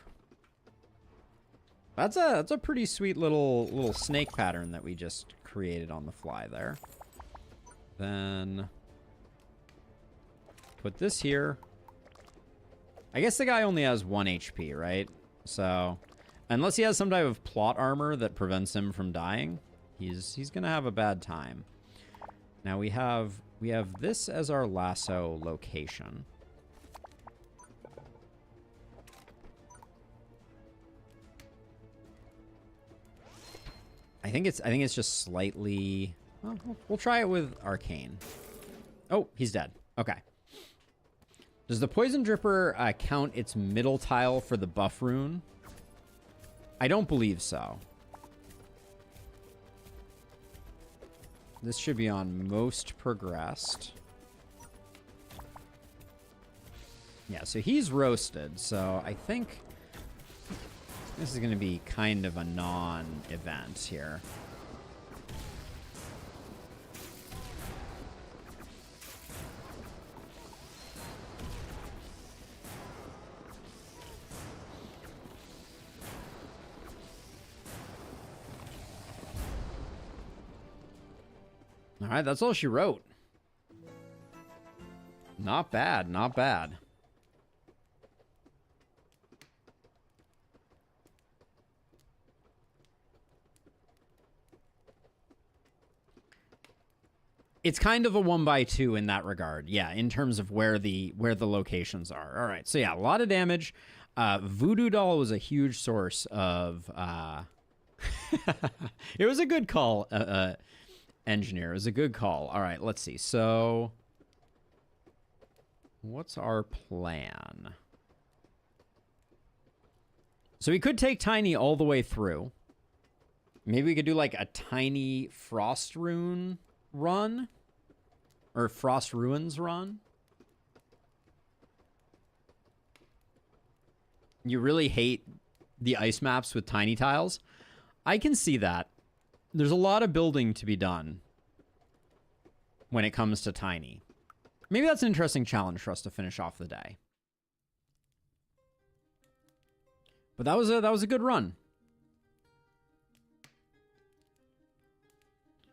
That's a pretty sweet little snake pattern that we just created on the fly there. Then put this here. I guess the guy only has 1 HP, right? So unless he has some type of plot armor that prevents him from dying, he's gonna have a bad time. Now we have this as our lasso location. I think it's just slightly. Well, we'll try it with arcane. Oh, he's dead. Okay. Does the poison dripper count its middle tile for the buff rune? I don't believe so. This should be on most progressed. Yeah, so he's roasted, so I think this is going to be kind of a non-event here. All right, that's all she wrote. Not bad, not bad. It's kind of a 1x2 in that regard. Yeah, in terms of where the locations are. All right, so yeah, a lot of damage. Voodoo Doll was a huge source of... It was a good call, Engineer. It was a good call. All right, let's see. So what's our plan? So we could take Tiny all the way through. Maybe we could do like a Tiny Frost Rune run. Or Frost Ruins run. You really hate the ice maps with tiny tiles? I can see that. There's a lot of building to be done when it comes to Tiny. Maybe that's an interesting challenge for us to finish off the day. But that was a good run.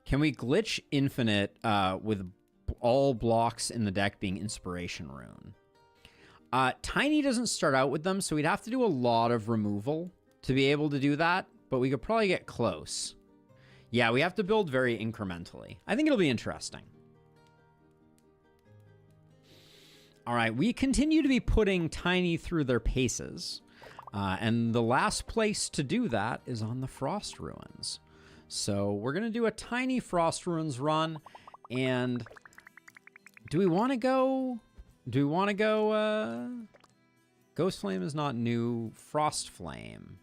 Can we glitch infinite with all blocks in the deck being Inspiration Rune? Tiny doesn't start out with them, so we'd have to do a lot of removal to be able to do that, but we could probably get close. Yeah, we have to build very incrementally. I think it'll be interesting. All right, we continue to be putting Tiny through their paces, and the last place to do that is on the Frost Ruins. So we're going to do a Tiny Frost Ruins run, and do we want to go... Ghost Flame is not new. Frost Flame.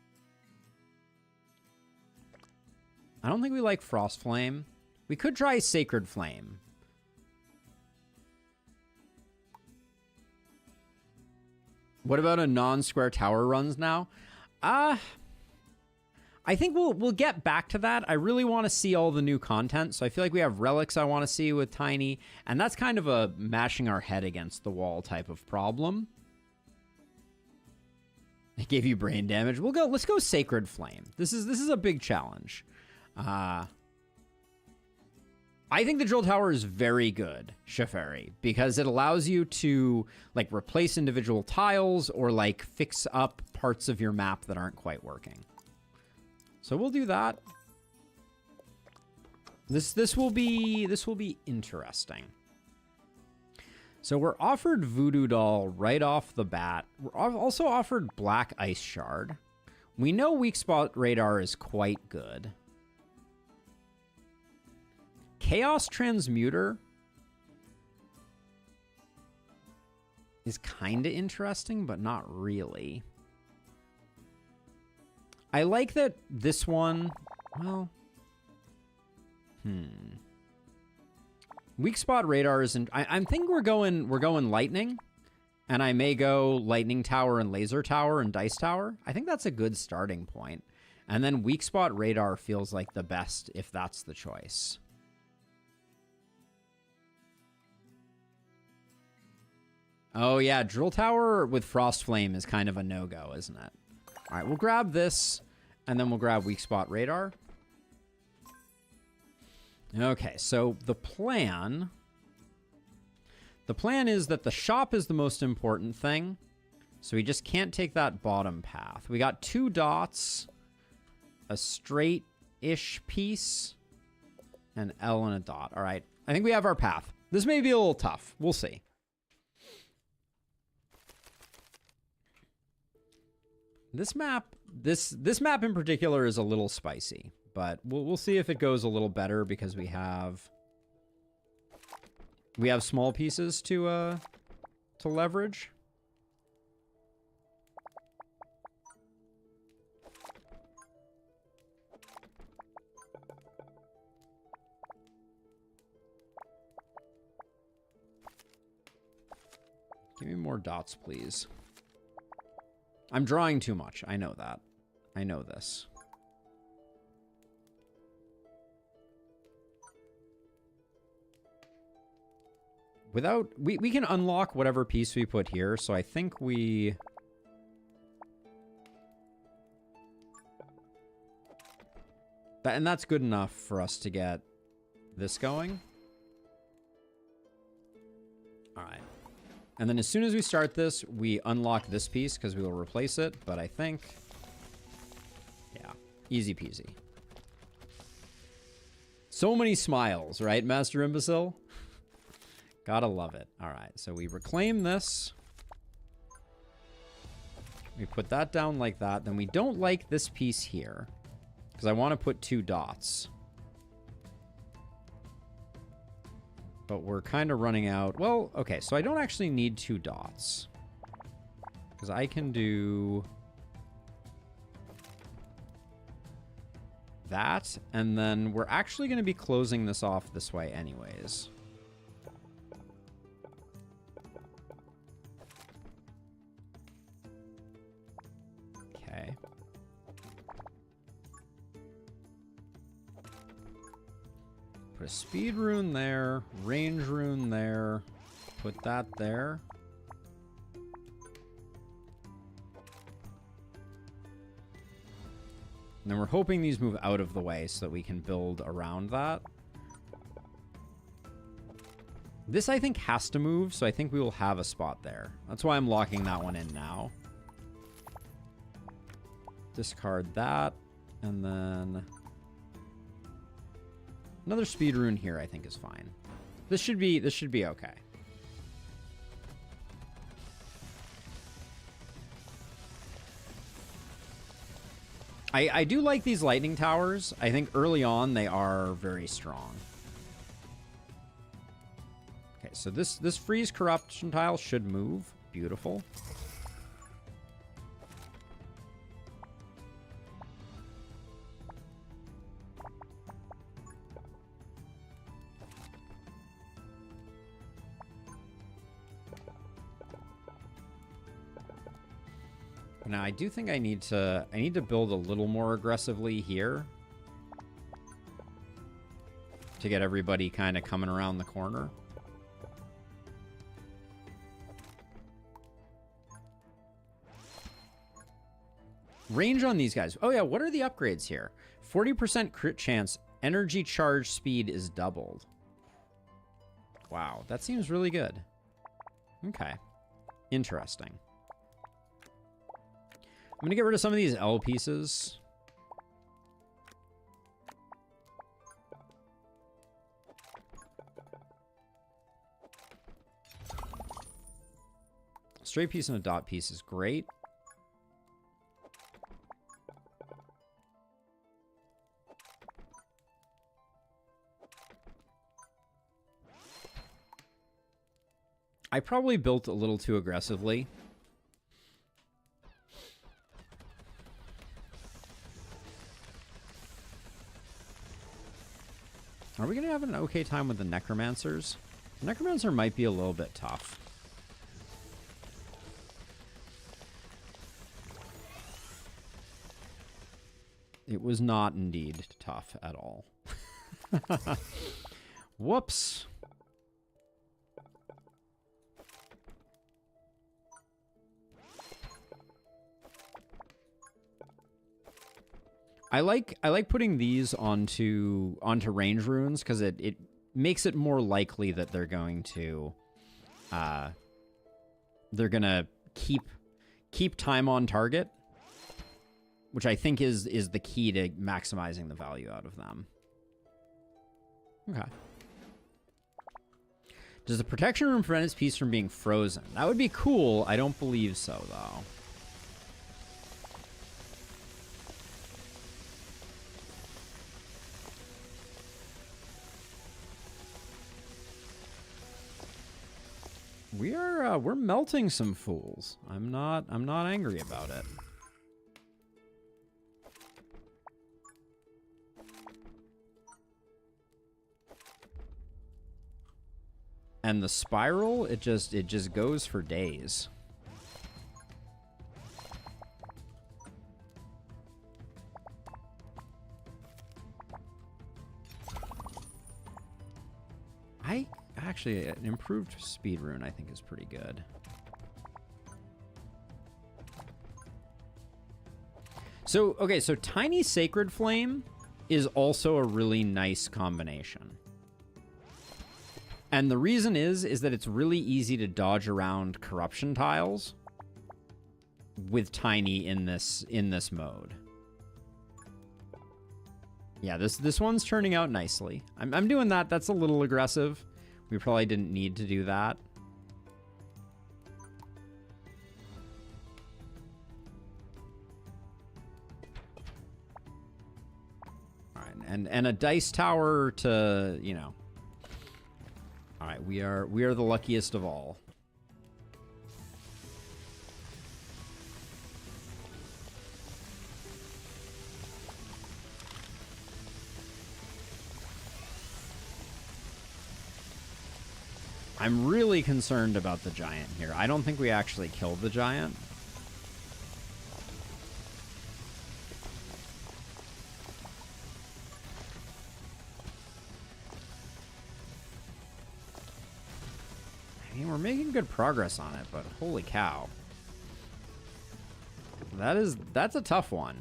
I don't think we like Frost Flame. We could try Sacred Flame. What about a non-square tower runs now? I think we'll get back to that. I really want to see all the new content, so I feel like we have relics I want to see with Tiny, and that's kind of a mashing our head against the wall type of problem. It gave you brain damage. Let's go Sacred Flame. This is a big challenge. I think the drill tower is very good, Shafari, because it allows you to like replace individual tiles or like fix up parts of your map that aren't quite working. So we'll do that. This will be interesting. So we're offered Voodoo Doll right off the bat. We're also offered Black Ice Shard. We know Weak Spot Radar is quite good. Chaos Transmuter is kind of interesting, but not really. I like that this one, well, Weak Spot Radar isn't, I think we're going Lightning, and I may go Lightning Tower and Laser Tower and Dice Tower. I think that's a good starting point. And then Weak Spot Radar feels like the best if that's the choice. Oh yeah, Drill Tower with Frost Flame is kind of a no-go, isn't it? All right, we'll grab this, And then we'll grab weak spot radar. Okay, so the plan is that the shop is the most important thing. So we just can't take that bottom path. We got 2 dots, a straight-ish piece, an L and a dot. All right, I think we have our path. This may be a little tough. We'll see. This map, this map in particular is a little spicy, but we'll see if it goes a little better because we have small pieces to leverage. Give me more dots, please. I'm drawing too much. I know that. I know this. We can unlock whatever piece we put here, so I think we... And that's good enough for us to get this going. All right. And then as soon as we start this, we unlock this piece because we will replace it. But I think, yeah, easy peasy. So many smiles, right, Master Imbecile? Gotta love it. All right, so we reclaim this. We put that down like that. Then we don't like this piece here because I want to put 2 dots. But we're kind of running out. Well, okay, so I don't actually need 2 dots. Because I can do that. And then we're actually going to be closing this off this way anyways. Okay. Put a speed rune there, range rune there, put that there. And then we're hoping these move out of the way so that we can build around that. This, I think, has to move, so I think we will have a spot there. That's why I'm locking that one in now. Discard that, and then... Another speed rune here, I think, is fine. This should be okay. I do like these lightning towers. I think early on they are very strong. Okay, so this freeze corruption tile should move. Beautiful. Now, I do think I need to build a little more aggressively here to get everybody kind of coming around the corner. Range on these guys. Oh, yeah, what are the upgrades here? 40% crit chance, energy charge speed is doubled. Wow, that seems really good. Okay. Interesting. I'm going to get rid of some of these L pieces. Straight piece and a dot piece is great. I probably built a little too aggressively. Are we going to have an okay time with the Necromancers? The Necromancer might be a little bit tough. It was not indeed tough at all. Whoops. I like putting these onto range runes because it makes it more likely that they're gonna keep time on target, which I think is the key to maximizing the value out of them. Okay. Does the protection room prevent its piece from being frozen? That would be cool. I don't believe so, though. We're melting some fools. I'm not angry about it. And the spiral, it just goes for days. Actually, an improved speed rune I think is pretty good. So, okay, so Tiny Sacred Flame is also a really nice combination. And the reason is that it's really easy to dodge around corruption tiles with Tiny in this mode. Yeah, this one's turning out nicely. I'm doing that. That's a little aggressive. We probably didn't need to do that. All right, and a dice tower to, you know. All right, we are the luckiest of all. I'm really concerned about the giant here. I don't think we actually killed the giant. I mean, we're making good progress on it, but holy cow. That's a tough one.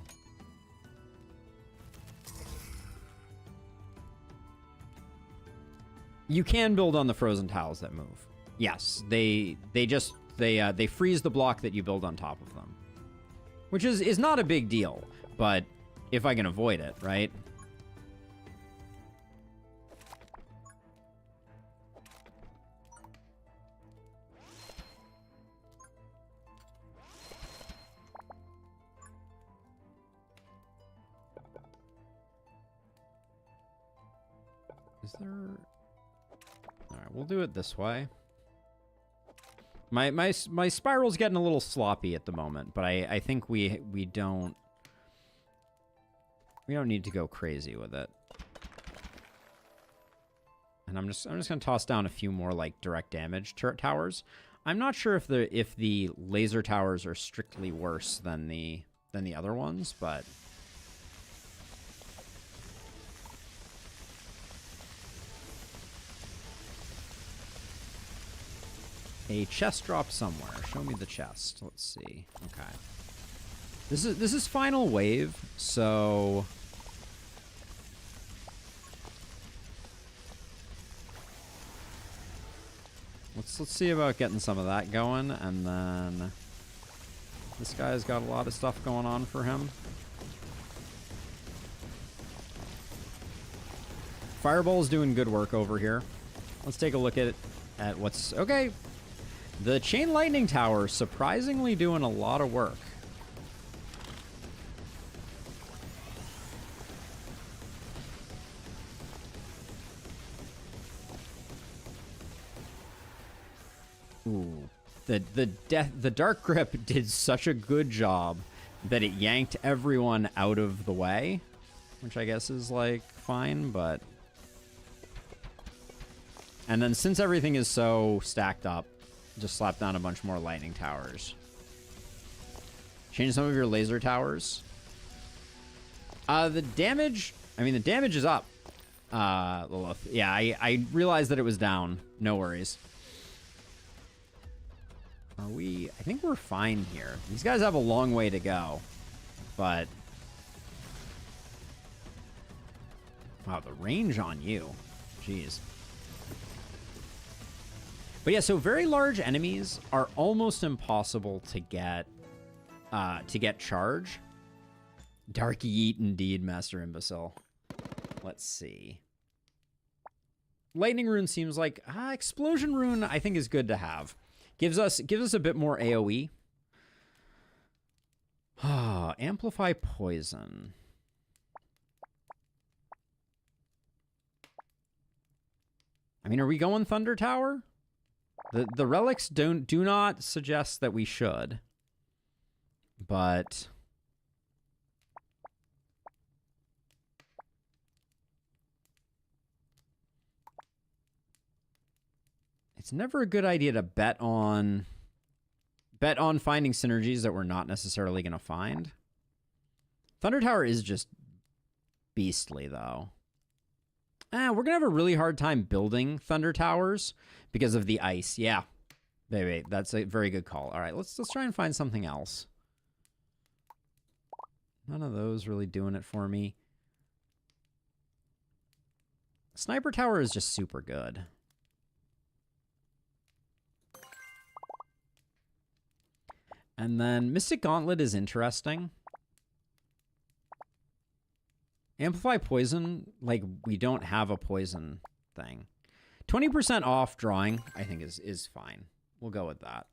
You can build on the frozen tiles that move. Yes, they freeze the block that you build on top of them, which is not a big deal, but if I can avoid it, right? Is there... All right, we'll do it this way. My spiral's getting a little sloppy at the moment, but I think we don't need to go crazy with it. And I'm just gonna toss down a few more like direct damage turret towers. I'm not sure if the laser towers are strictly worse than the other ones, but a chest drop somewhere. Show me the chest. Let's see. Okay. This is final wave, so let's see about getting some of that going, and then this guy's got a lot of stuff going on for him. Fireball's doing good work over here. Let's take a look at what's okay. The Chain Lightning Tower surprisingly doing a lot of work. Ooh. The Dark Grip did such a good job that it yanked everyone out of the way, which I guess is like fine, but and then since everything is so stacked up, just slap down a bunch more lightning towers. Change some of your laser towers. The damage is up. Lilith. Yeah, I realized that it was down. No worries. Are we... I think we're fine here. These guys have a long way to go. But Wow, the range on you. Jeez. But yeah, so very large enemies are almost impossible to get charge. Dark Yeet indeed, Master Imbecile. Let's see. Lightning Rune seems like Explosion Rune I think is good to have. Gives us a bit more AoE. Amplify Poison. I mean, are we going Thunder Tower? The relics do not suggest that we should. But it's never a good idea to bet on finding synergies that we're not necessarily going to find. Thunder Tower is just beastly, though. We're going to have a really hard time building Thunder Towers because of the ice. Yeah, baby, that's a very good call. All right, let's try and find something else. None of those really doing it for me. Sniper Tower is just super good. And then Mystic Gauntlet is interesting. Amplify Poison, like, we don't have a poison thing. 20% off drawing, I think, is fine. We'll go with that.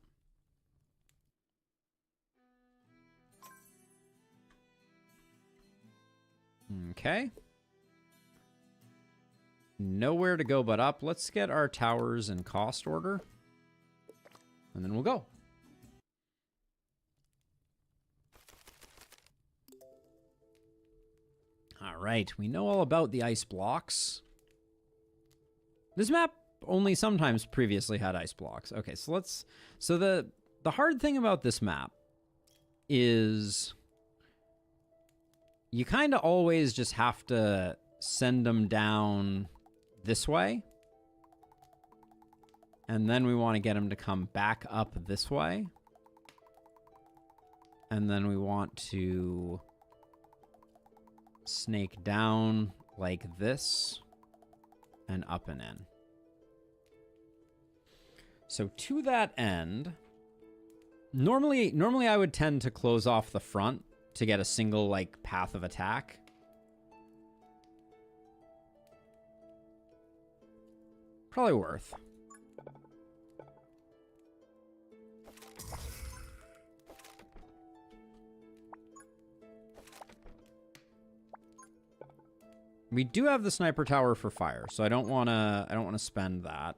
Okay. Nowhere to go but up. Let's get our towers in cost order. And then we'll go. All right, we know all about the ice blocks. This map only sometimes previously had ice blocks. Okay, so the hard thing about this map is you kind of always just have to send them down this way. And then we want to get them to come back up this way. And then we want to snake down like this and up and in. So to that end, normally I would tend to close off the front to get a single like path of attack. Probably worth. We do have the sniper tower for fire, so I don't want to spend that.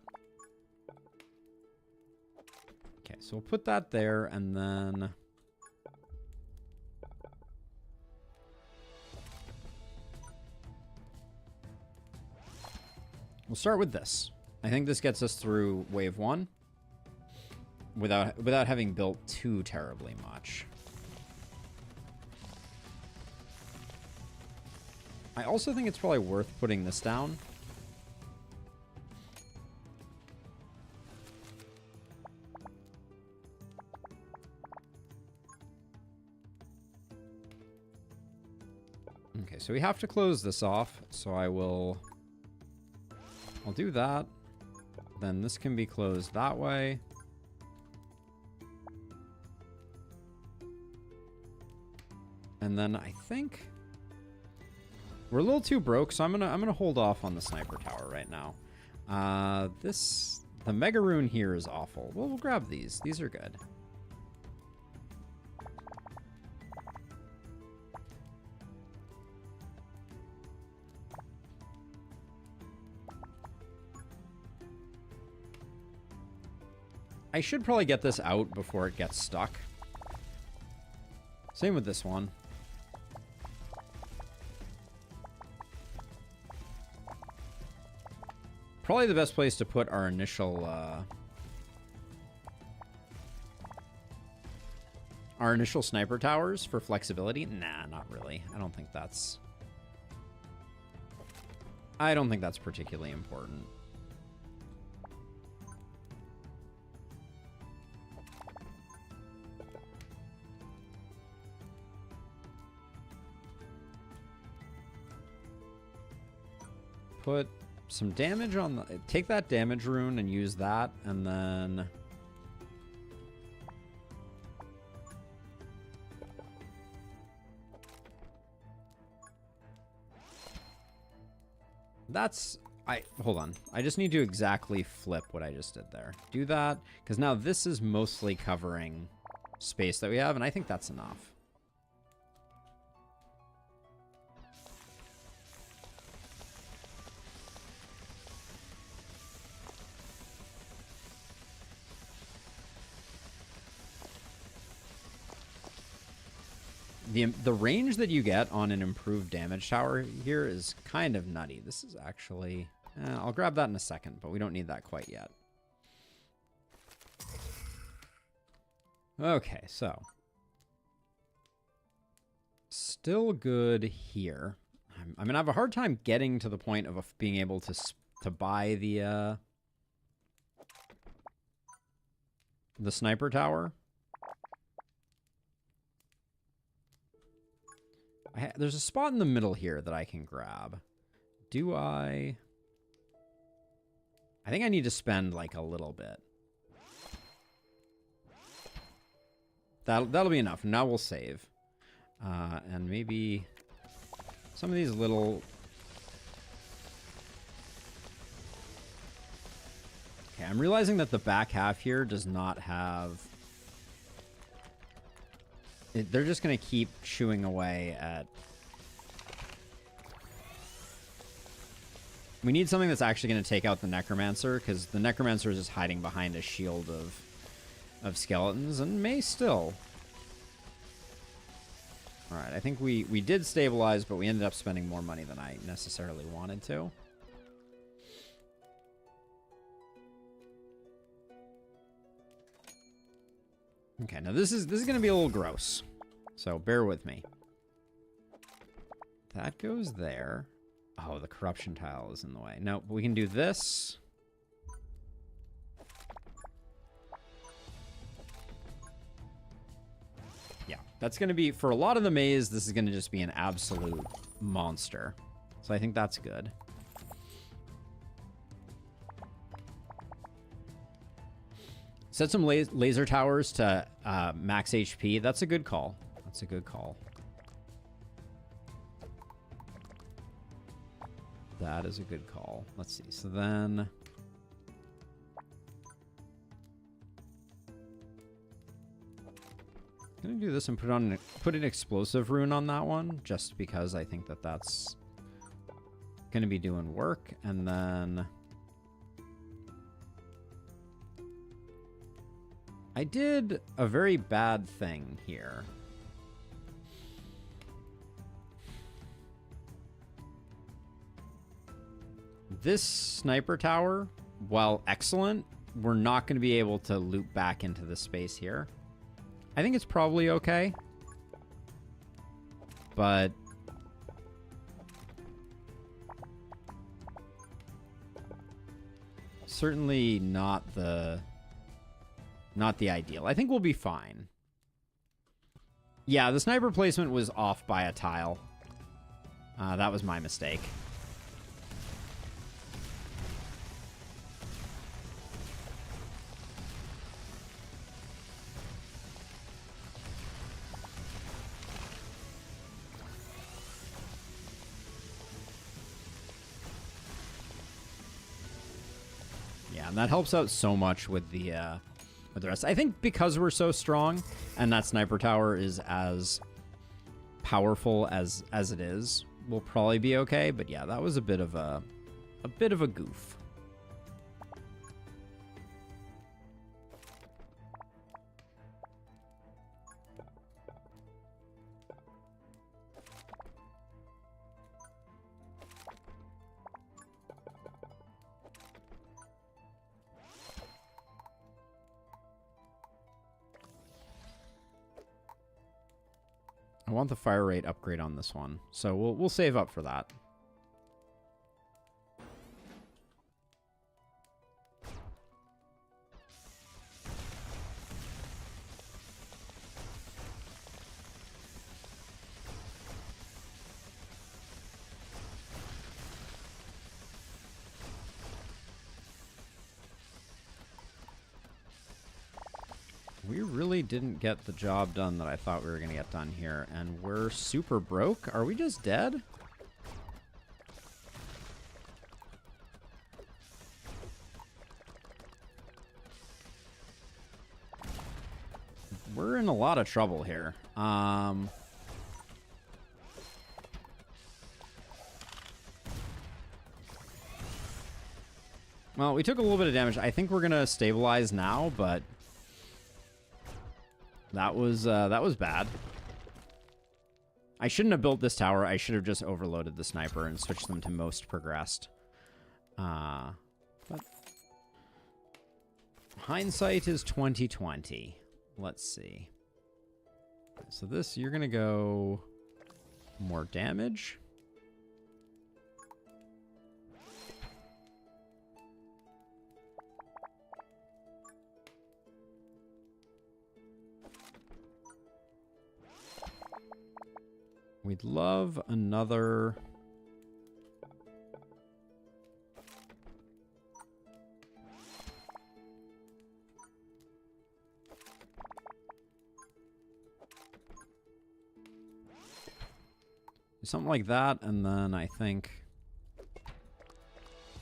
Okay, so we'll put that there and then we'll start with this. I think this gets us through wave 1 without having built too terribly much. I also think it's probably worth putting this down. Okay, so we have to close this off, so I'll do that. Then this can be closed that way. And then I think we're a little too broke, so I'm gonna hold off on the sniper tower right now. The Mega Rune here is awful. Well, we'll grab these. These are good. I should probably get this out before it gets stuck. Same with this one. Probably the best place to put our initial sniper towers for flexibility. Nah, not really. I don't think that's particularly important. put some damage on the... Take that damage rune and use that, and then... That's... Hold on. I just need to exactly flip what I just did there. Do that, because now this is mostly covering space that we have, and I think that's enough. The range that you get on an improved damage tower here is kind of nutty. This is actually... I'll grab that in a second, but we don't need that quite yet. Okay, so... Still good here. I'm going to have a hard time getting to the point of being able to buy the sniper tower. There's a spot in the middle here that I can grab. Do I... I think I need to spend, like, a little bit. That'll be enough. Now we'll save. And maybe some of these little... Okay, I'm realizing that the back half here does not have... They're just going to keep chewing away at... We need something that's actually going to take out the Necromancer, because the Necromancer is just hiding behind a shield of skeletons, and may still. Alright, I think we did stabilize, but we ended up spending more money than I necessarily wanted to. Okay, now this is going to be a little gross, so bear with me. That goes there. Oh, the corruption tile is in the way. No, we can do this. Yeah, that's going to be, for a lot of the maze, this is going to just be an absolute monster. So I think that's good. Set some laser towers to max HP. That's a good call. That's a good call. That is a good call. Let's see. So then... I'm going to do this and put an explosive rune on that one, just because I think that that's going to be doing work. And then... I did a very bad thing here. This sniper tower, while excellent, we're not going to be able to loop back into the space here. I think it's probably okay. But... certainly not the ideal. I think we'll be fine. Yeah, the sniper placement was off by a tile. That was my mistake. Yeah, and that helps out so much with the rest. I think because we're so strong and that sniper tower is as powerful as it is, we'll probably be okay. But yeah, that was a bit of a goof. I want the fire rate upgrade on this one, so we'll save up for that. We really didn't get the job done that I thought we were going to get done here. And we're super broke. Are we just dead? We're in a lot of trouble here. Well, we took a little bit of damage. I think we're going to stabilize now, but that was bad. I shouldn't have built this tower. I should have just overloaded the sniper and switched them to most progressed. But hindsight is 2020. Let's see. So this, you're going to go more damage. We'd love another... something like that, and then I think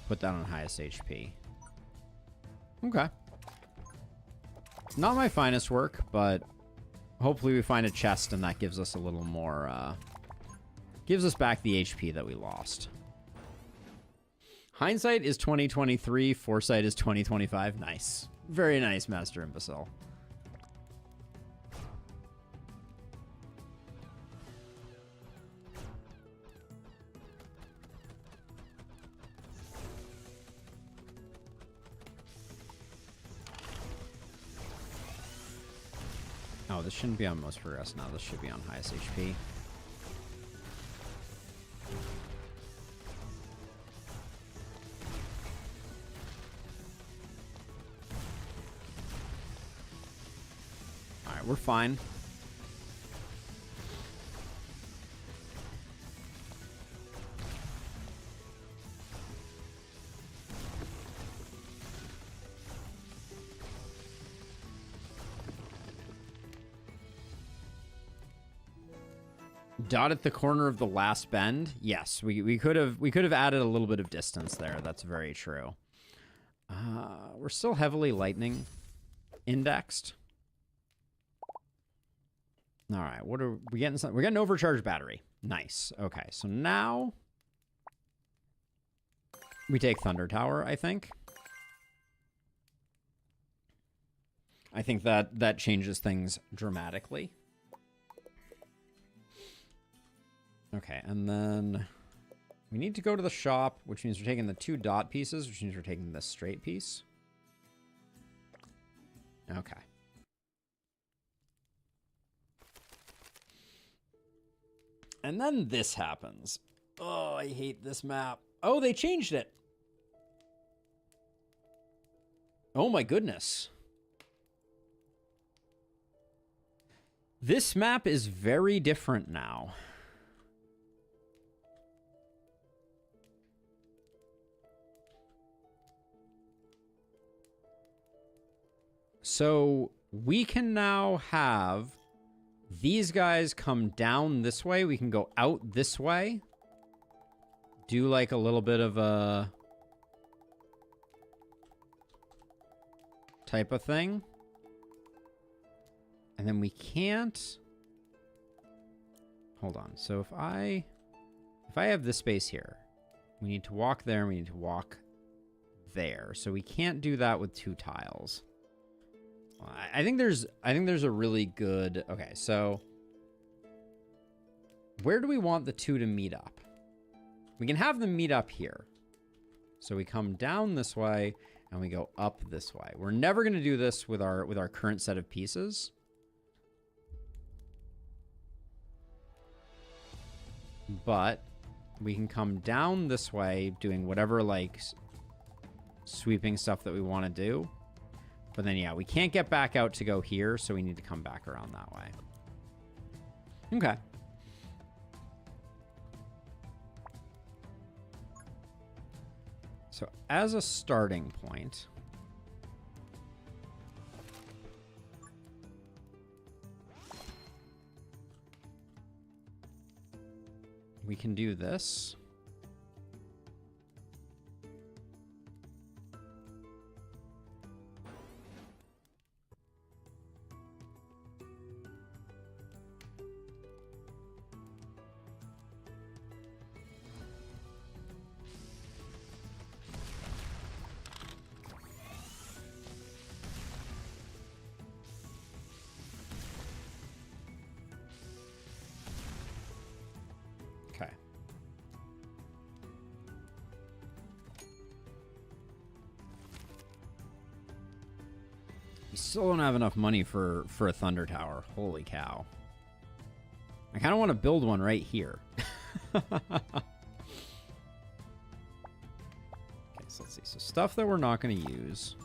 put that on highest HP. Okay. Not my finest work, but hopefully we find a chest and that gives us a little more, gives us back the HP that we lost. Hindsight is 2023, foresight is 2025. Nice. Very nice, Master Imbecile. Oh, this shouldn't be on most progress now. This should be on highest HP. Alright, we're fine. Dot at the corner of the last bend. Yes, we could have added a little bit of distance there. That's very true. We're still heavily lightning indexed. All right, what are we getting? We're getting overcharged battery. Nice. Okay, so now we take Thunder Tower. I think that changes things dramatically. Okay, and then we need to go to the shop, which means we're taking the 2 dot pieces, which means we're taking this straight piece. Okay. And then this happens. Oh, I hate this map. Oh, they changed it. Oh my goodness. This map is very different now. So we can now have these guys come down this way. We can go out this way. Do like a little bit of a type of thing. And then we can't. Hold on. So if I have this space here, we need to walk there and we need to walk there. So we can't do that with 2 tiles. I think there's a really good... Okay, so where do we want the 2 to meet up? We can have them meet up here. So we come down this way and we go up this way. We're never going to do this with our current set of pieces. But we can come down this way doing whatever like sweeping stuff that we want to do. But then, yeah, we can't get back out to go here, so we need to come back around that way. Okay. So, as a starting point, We can do this. Okay. We still don't have enough money for a thunder tower. Holy cow. I kind of want to build one right here. Okay, so let's see. So stuff that we're not going to use.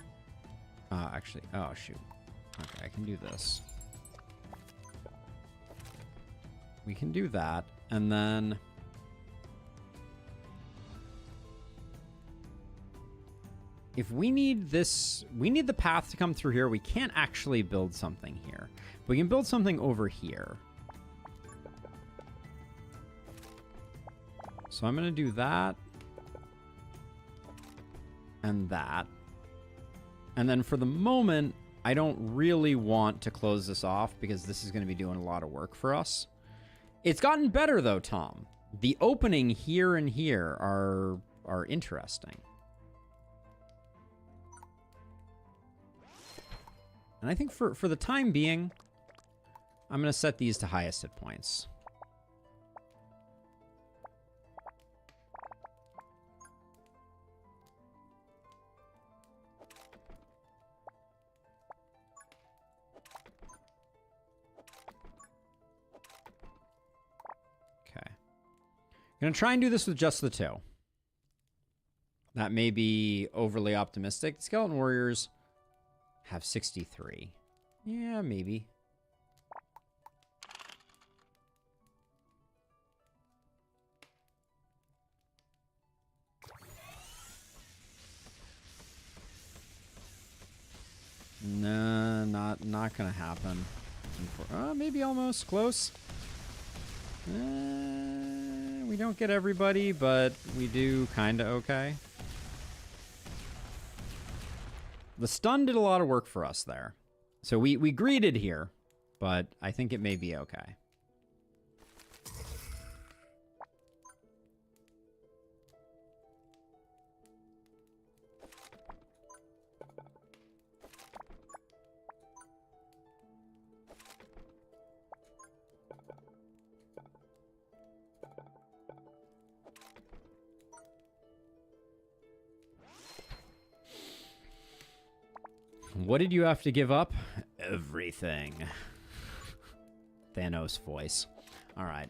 Actually, oh shoot. Okay, I can do this. We can do that, and then if we need this, we need the path to come through here. We can't actually build something here. We can build something over here. So I'm going to do that and that. And then for the moment, I don't really want to close this off because this is going to be doing a lot of work for us. It's gotten better though, Tom. The opening here and here are interesting. And I think for the time being, I'm going to set these to highest hit points. I'm going to try and do this with just the 2. That may be overly optimistic. The Skeleton Warriors have 63. Yeah, maybe. No, not going to happen. Maybe almost close. We don't get everybody, but we do kind of okay. The stun did a lot of work for us there. So we greeted here, but I think it may be okay. What did you have to give up? Everything. Thanos voice. All right.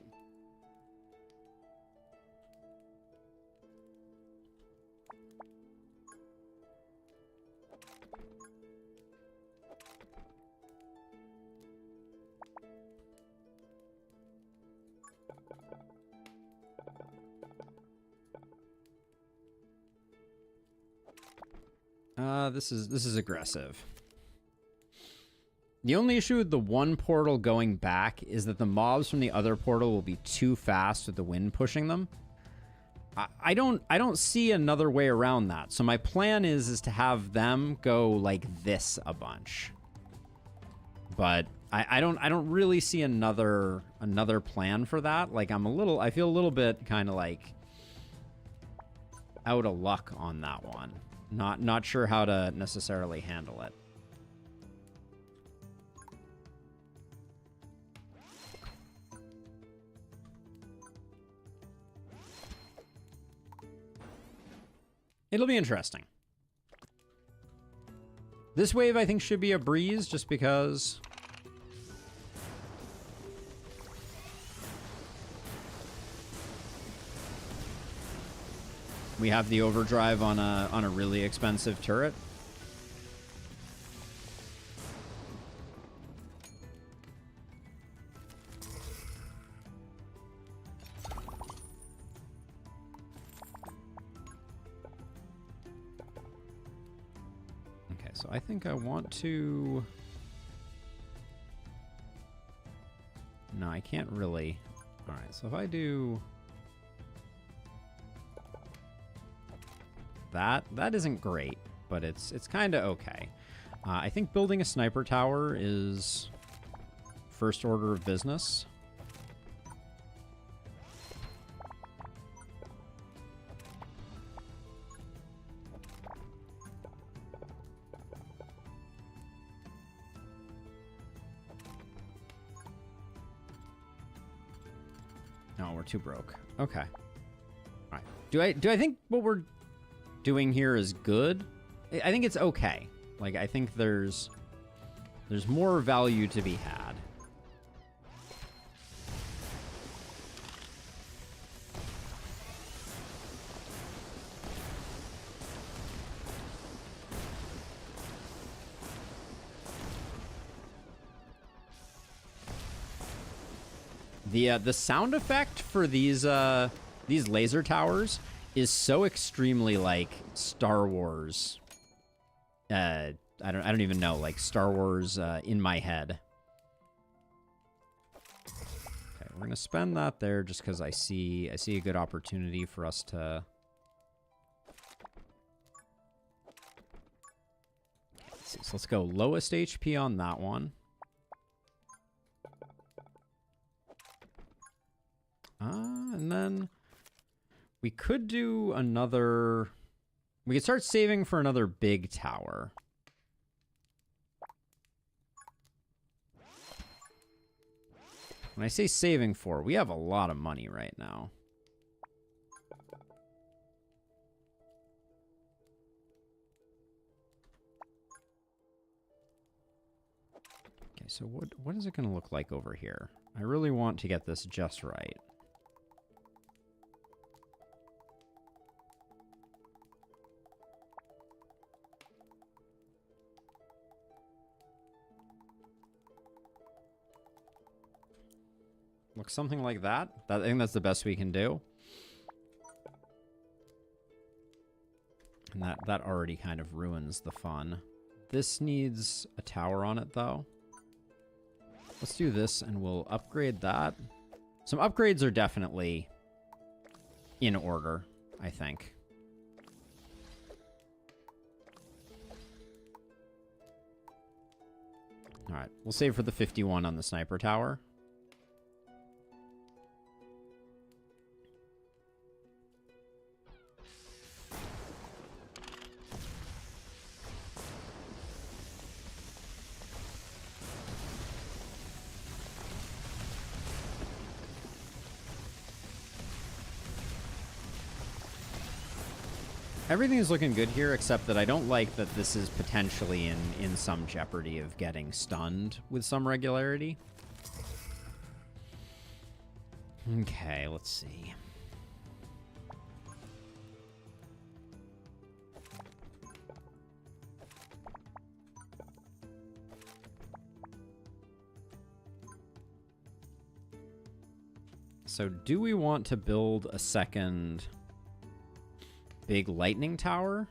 This is aggressive. The only issue with the one portal going back is that the mobs from the other portal will be too fast with the wind pushing them. I don't see another way around that. So my plan is to have them go like this a bunch. But I don't really see another plan for that. Like I feel a little bit kind of like out of luck on that one. Not sure how to necessarily handle it. It'll be interesting. This wave, I think, should be a breeze just because we have the overdrive on a really expensive turret. Okay, so I think I want to... No, I can't really... All right, so if I do That isn't great, but it's kind of okay. I think building a sniper tower is first order of business. No, we're too broke. Okay. All right. Do I think what we're doing here is good? I think it's okay. Like, I think there's more value to be had. The sound effect for these laser towers is so extremely like Star Wars. I don't even know, like Star Wars in my head. Okay, we're gonna spend that there just because I see a good opportunity for us to. Let's see, so let's go lowest HP on that one. And then we could do another. We could start saving for another big tower. When I say saving for, we have a lot of money right now. Okay, so what is it going to look like over here? I really want to get this just right. Looks something like that. I think that's the best we can do. And that already kind of ruins the fun. This needs a tower on it, though. Let's do this, and we'll upgrade that. Some upgrades are definitely in order, I think. All right, we'll save for the 51 on the sniper tower. Everything is looking good here, except that I don't like that this is potentially in some jeopardy of getting stunned with some regularity. Okay, let's see. So do we want to build a second big lightning tower?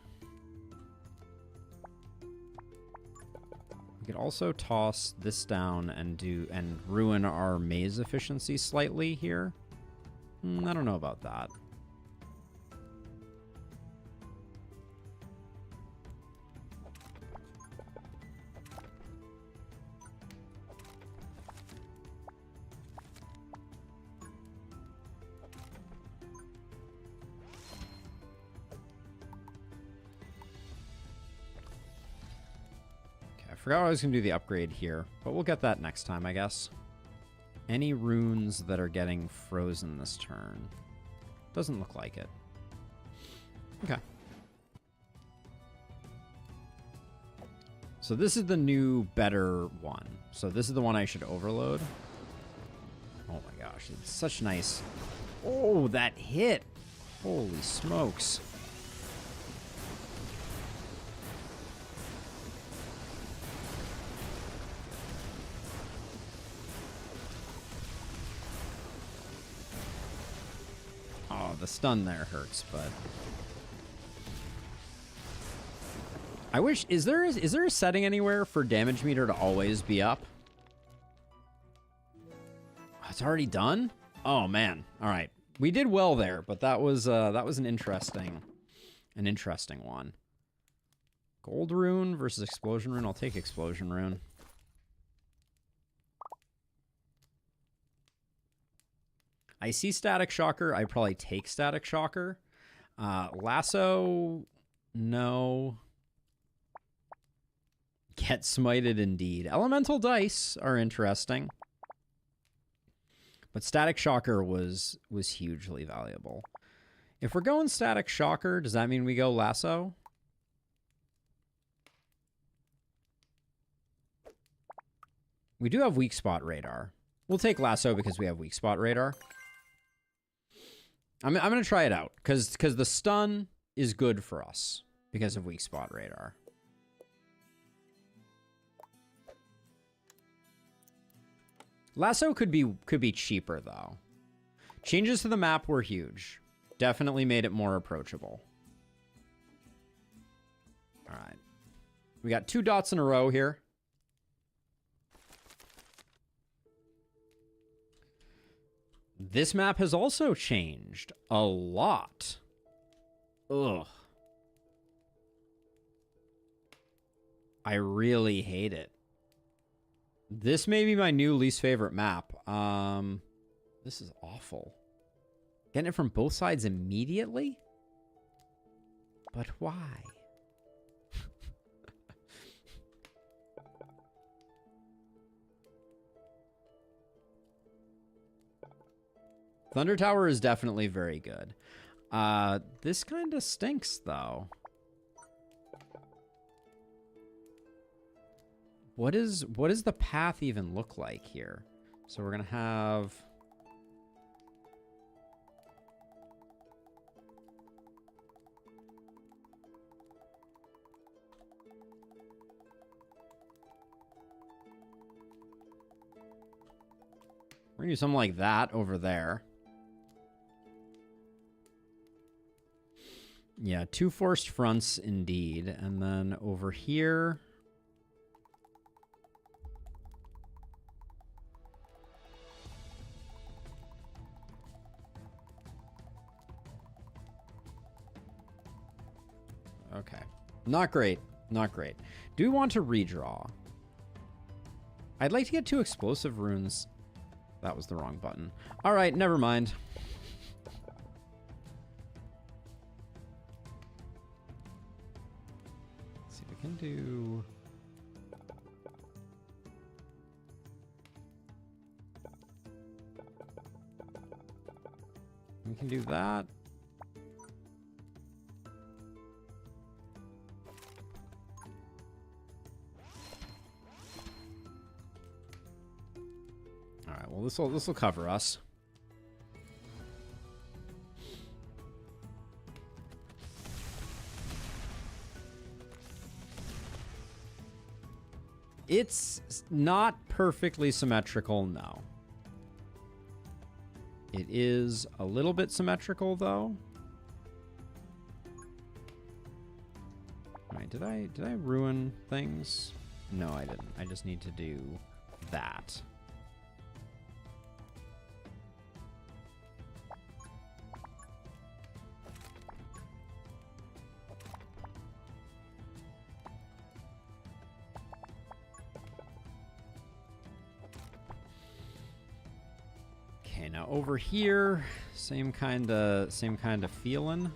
We could also toss this down and ruin our maze efficiency slightly here. I don't know about that. I forgot I was going to do the upgrade here, but we'll get that next time, I guess. Any runes that are getting frozen this turn? Doesn't look like it. Okay. So this is the new, better one. So this is the one I should overload. Oh my gosh, it's such nice... Oh, that hit! Holy smokes. The stun there hurts, but I wish is there a setting anywhere for damage meter to always be up? It's already done? Oh man. All right. We did well there, but that was an interesting An interesting one. Gold rune versus explosion rune. I'll take explosion rune. I see static shocker. I probably take static shocker. Lasso, no. Get smited indeed. Elemental dice are interesting. But static shocker was hugely valuable. If we're going static shocker, does that mean we go lasso? We do have weak spot radar. We'll take lasso because we have weak spot radar. I'm going to try it out because the stun is good for us because of weak spot radar. Lasso could be cheaper though. Changes to the map were huge. Definitely made it more approachable. All right. We got 2 dots in a row here. This map has also changed a lot. Ugh. I really hate it. This may be my new least favorite map. This is awful. Getting it from both sides immediately? But why? Thunder Tower is definitely very good. This kind of stinks, though. What does the path even look like here? So we're gonna have... We're gonna do something like that over there. Yeah, 2 forced fronts indeed. And then over here... Okay. Not great. Not great. Do we want to redraw? I'd like to get 2 explosive runes. That was the wrong button. All right, never mind. Let's see, we can do... We can do that. All right, well, this will cover us. It's not perfectly symmetrical, no. It is a little bit symmetrical, though. All right, did I ruin things? No, I didn't. I just need to do that. Now over here, same kind of feeling.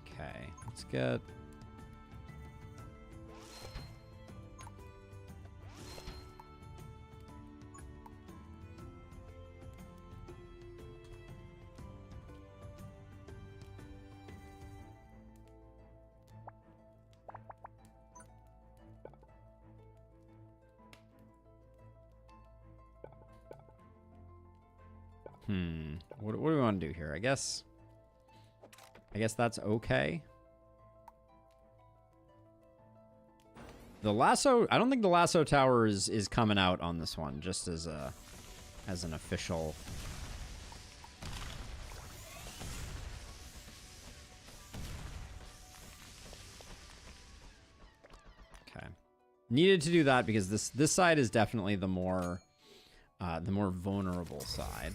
Okay, let's get... What do we want to do here? I guess that's okay. The lasso, I don't think the lasso tower is coming out on this one, just as an official. Okay. Needed to do that because this side is definitely the more the more vulnerable side.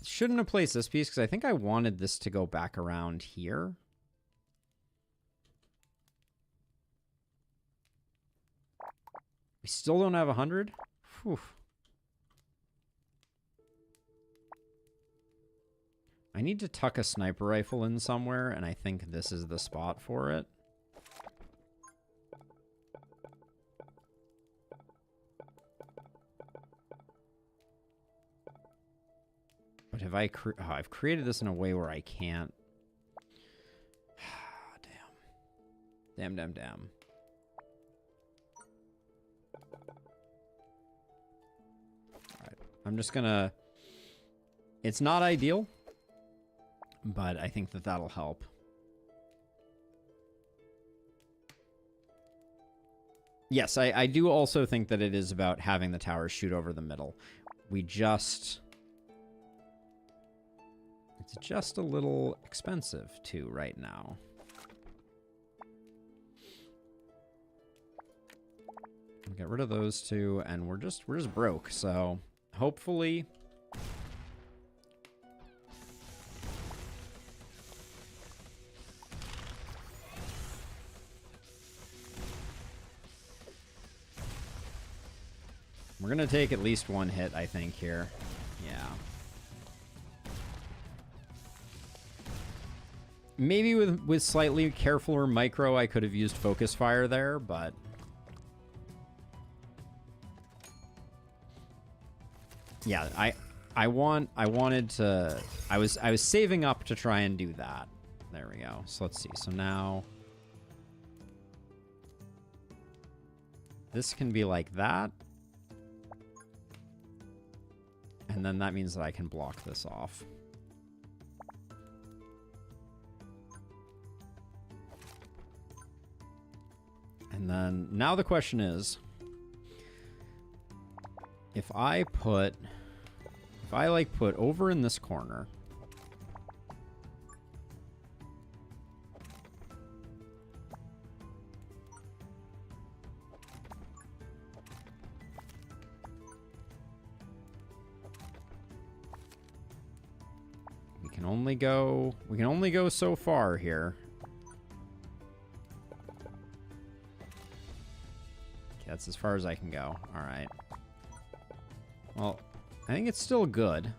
Shouldn't have placed this piece because I think I wanted this to go back around here. We still don't have 100? Whew. I need to tuck a sniper rifle in somewhere, and I think this is the spot for it. But have I've created this in a way where I can't. Damn. Damn. Alright. I'm just gonna... It's not ideal, but I think that that'll help. Yes, I do also think that it is about having the towers shoot over the middle. We just... It's just a little expensive, too, right now. We'll get rid of those two, and we're just broke, so hopefully... We're gonna take at least one hit, I think, here. Yeah. Maybe with slightly carefuler micro, I could have used focus fire there, but... Yeah, I wanted to... I was saving up to try and do that. There we go. So let's see. So now... This can be like that. And then that means that I can block this off. And then now the question is, if I put over in this corner, we can only go so far here. That's as far as I can go. All right. Well, I think it's still good.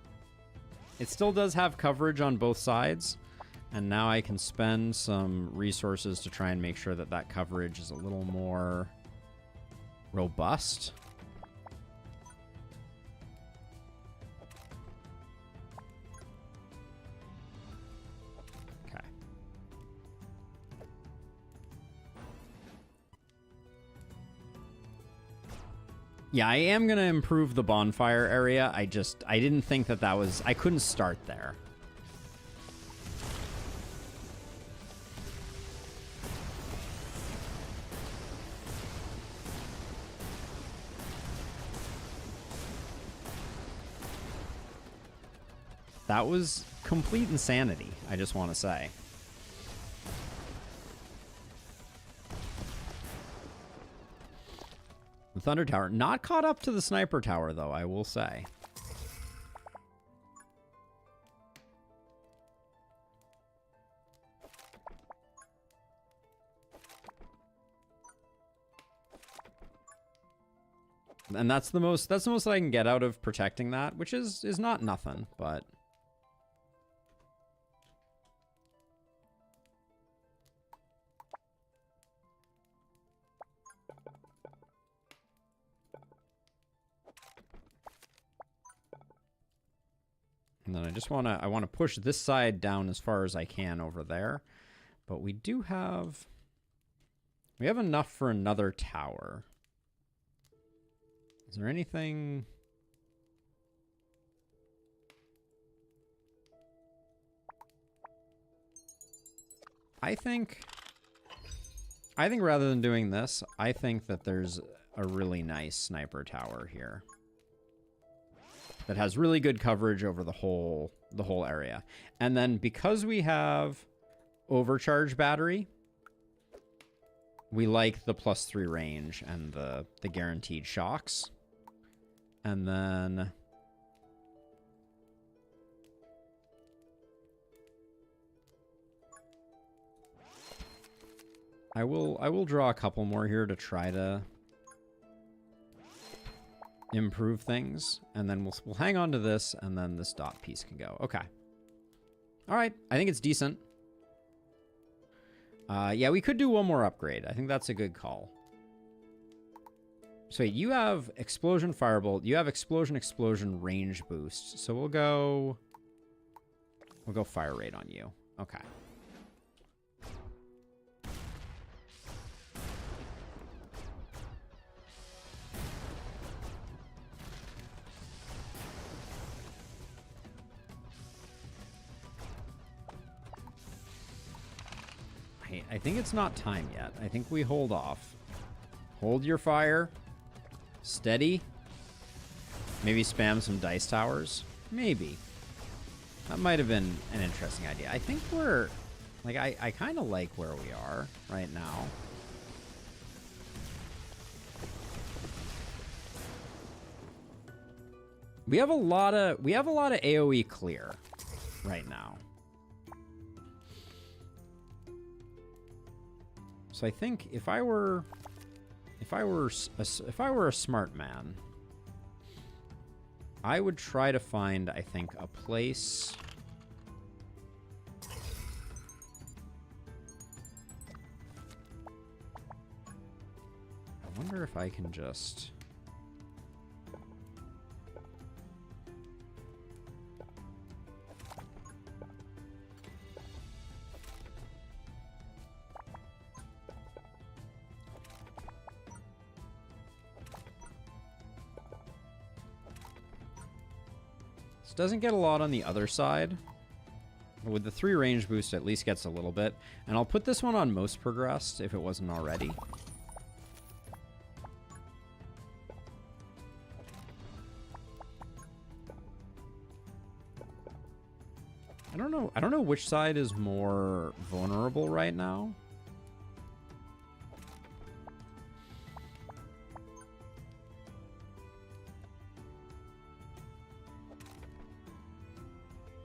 It still does have coverage on both sides. And now I can spend some resources to try and make sure that that coverage is a little more robust. Yeah, I am going to improve the bonfire area. I didn't think that was... I couldn't start there. That was complete insanity, I just want to say. The Thunder Tower. Not caught up to the Sniper Tower, though, I will say. And that's the most that I can get out of protecting that, which is not nothing, but... And then I want to push this side down as far as I can over there. But we have enough for another tower. Is there anything? I think rather than doing this, I think that there's a really nice sniper tower here that has really good coverage over the whole area. And then because we have overcharge battery, we like the +3 range and the guaranteed shocks. And then I will draw a couple more here to try to improve things, and then we'll hang on to this, and then this dot piece can go. Okay. All right. I think it's decent. Yeah, we could do one more upgrade. I think that's a good call. So you have Explosion Firebolt. You have Explosion range boost. So we'll go Fire Rate on you. Okay. I think it's not time yet. I think we hold off. Hold your fire. Steady. Maybe spam some dice towers. Maybe. That might have been an interesting idea. I think we're... Like, I kind of like where we are right now. We have a lot of AoE clear right now. So I think if I were a smart man, I would try to find, I think, a place. I wonder if I can just... Doesn't get a lot on the other side. But with the 3 range boost, at least gets a little bit. And I'll put this one on most progressed if it wasn't already. I don't know which side is more vulnerable right now.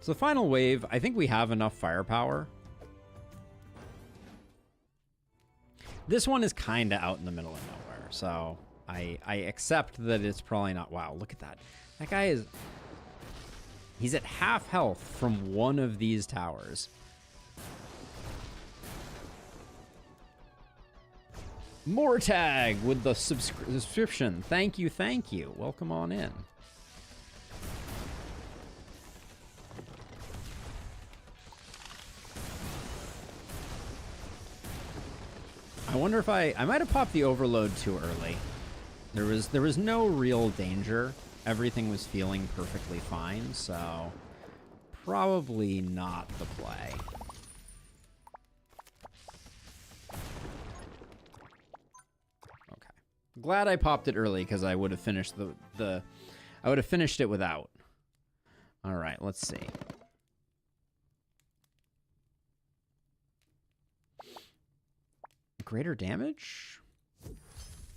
So the final wave, I think we have enough firepower. This one is kind of out in the middle of nowhere, so I accept that it's probably not... Wow, look at that. That guy is... He's at half health from one of these towers. Mortag with the subscription. Thank you, thank you. Welcome on in. I wonder if I might have popped the overload too early. There was no real danger. Everything was feeling perfectly fine, so probably not the play. Okay. Glad I popped it early because I would have finished I would have finished it without. All right, let's see. Greater damage?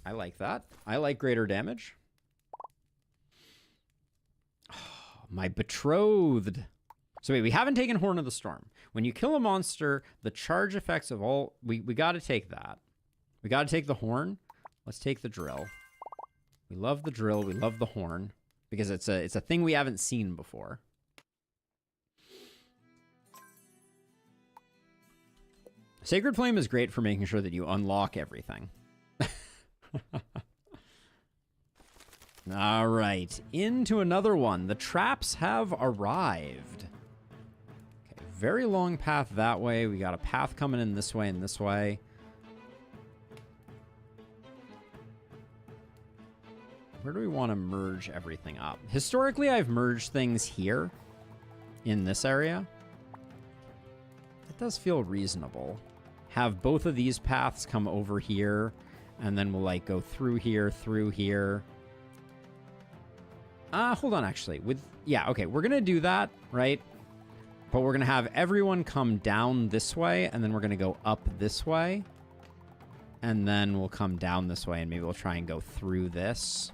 I like that. I like greater damage. Oh, my betrothed. So wait, we haven't taken Horn of the Storm. When you kill a monster, the charge effects of all... We got to take that. We got to take the horn. Let's take the drill. We love the drill. We love the horn. Because it's a thing we haven't seen before. Sacred Flame is great for making sure that you unlock everything. All right, into another one. The traps have arrived. Okay, very long path that way. We got a path coming in this way and this way. Where do we want to merge everything up? Historically, I've merged things here in this area. That does feel reasonable. Have both of these paths come over here, and then we'll like go through here, through here. Hold on, actually. Yeah, okay, we're gonna do that, right? But we're gonna have everyone come down this way, and then we're gonna go up this way. And then we'll come down this way, and maybe we'll try and go through this.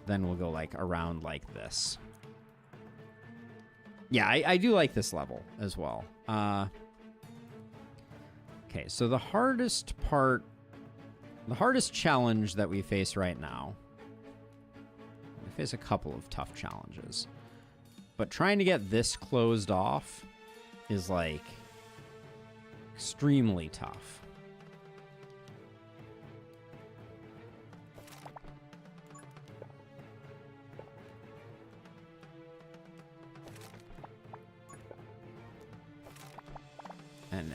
Then we'll go, like, around like this. Yeah, I do like this level as well. Okay, so the hardest part... The hardest challenge that we face right now... We face a couple of tough challenges. But trying to get this closed off is, like, extremely tough.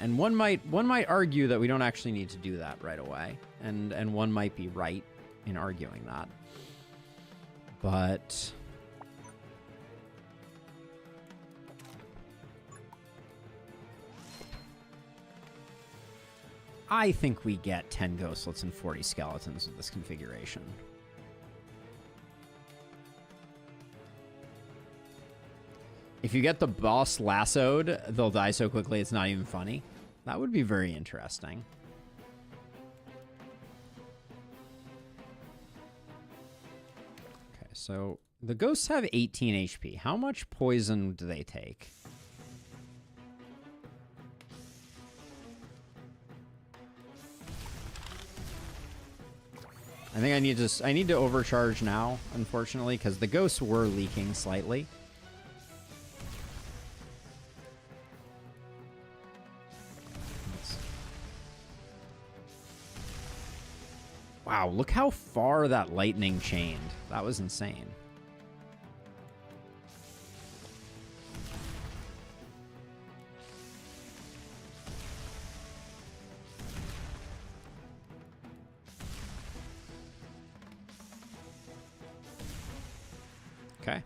And one might argue that we don't actually need to do that right away. And one might be right in arguing that. But I think we get 10 ghostlets and 40 skeletons with this configuration. If you get the boss lassoed, they'll die so quickly it's not even funny. That would be very interesting. Okay, so the ghosts have 18 HP. How much poison do they take? I think I need to overcharge now, unfortunately, because the ghosts were leaking slightly. Wow, look how far that lightning chained. That was insane. Okay.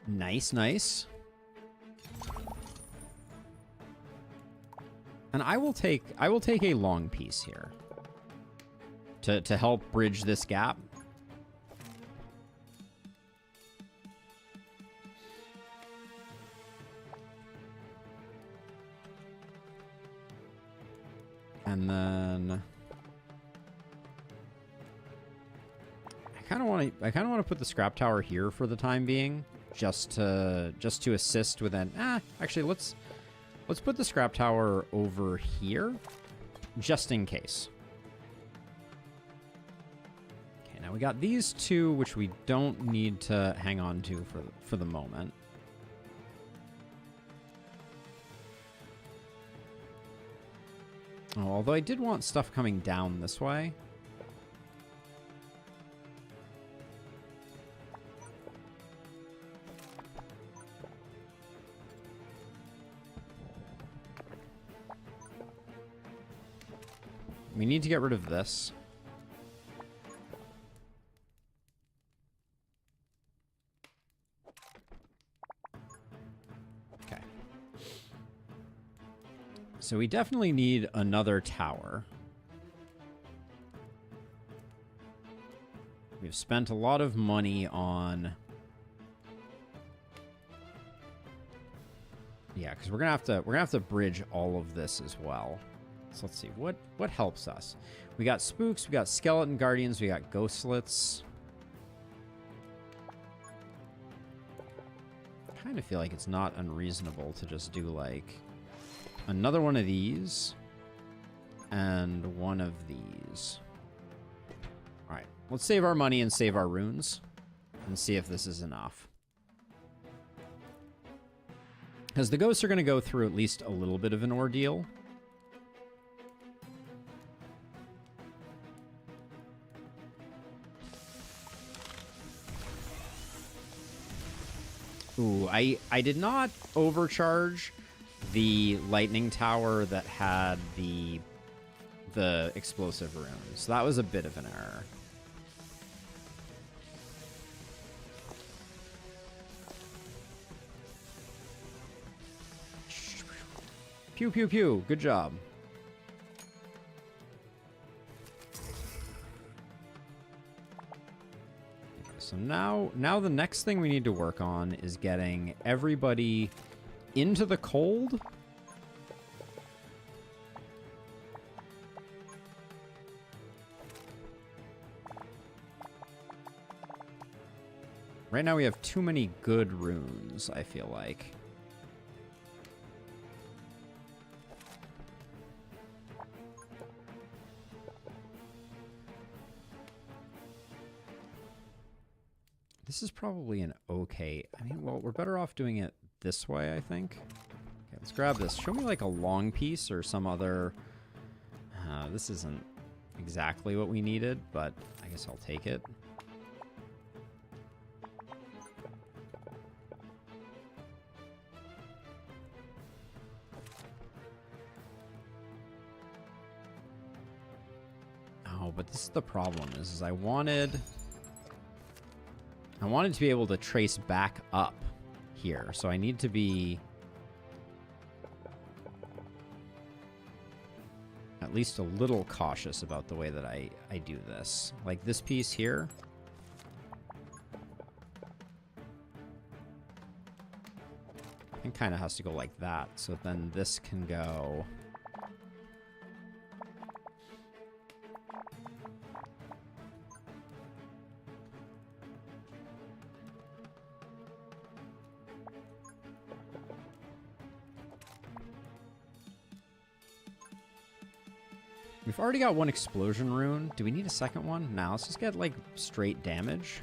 Nice, nice. And I will take a long piece here to help bridge this gap. And then I kind of want to put the scrap tower here for the time being, just to assist with an actually let's put the scrap tower over here, just in case. Okay, now we got these two, which we don't need to hang on to for the moment. Oh, although I did want stuff coming down this way. We need to get rid of this. Okay. So we definitely need another tower. We've spent a lot of money on... Yeah, because we're gonna have to bridge all of this as well. So let's see, what helps us? We got spooks, we got skeleton guardians, we got ghostlets. I kind of feel like it's not unreasonable to just do like another one of these and one of these. All right, let's save our money and save our runes and see if this is enough. Because the ghosts are going to go through at least a little bit of an ordeal. Ooh, I did not overcharge the lightning tower that had the explosive runes. So that was a bit of an error. Pew, pew, pew. Good job. So now the next thing we need to work on is getting everybody into the cold Right now we have too many good runes, I feel like. This is probably an okay... I mean, well, we're better off doing it this way, I think. Okay, let's grab this. Show me, like, a long piece or some other... this isn't exactly what we needed, but I guess I'll take it. Oh, but this is the problem, is I wanted to be able to trace back up here, so I need to be at least a little cautious about the way that I do this. Like this piece here. I think kind of has to go like that, so then this can go... We've already got one explosion rune. Do we need a second one? Now let's just get, like, straight damage.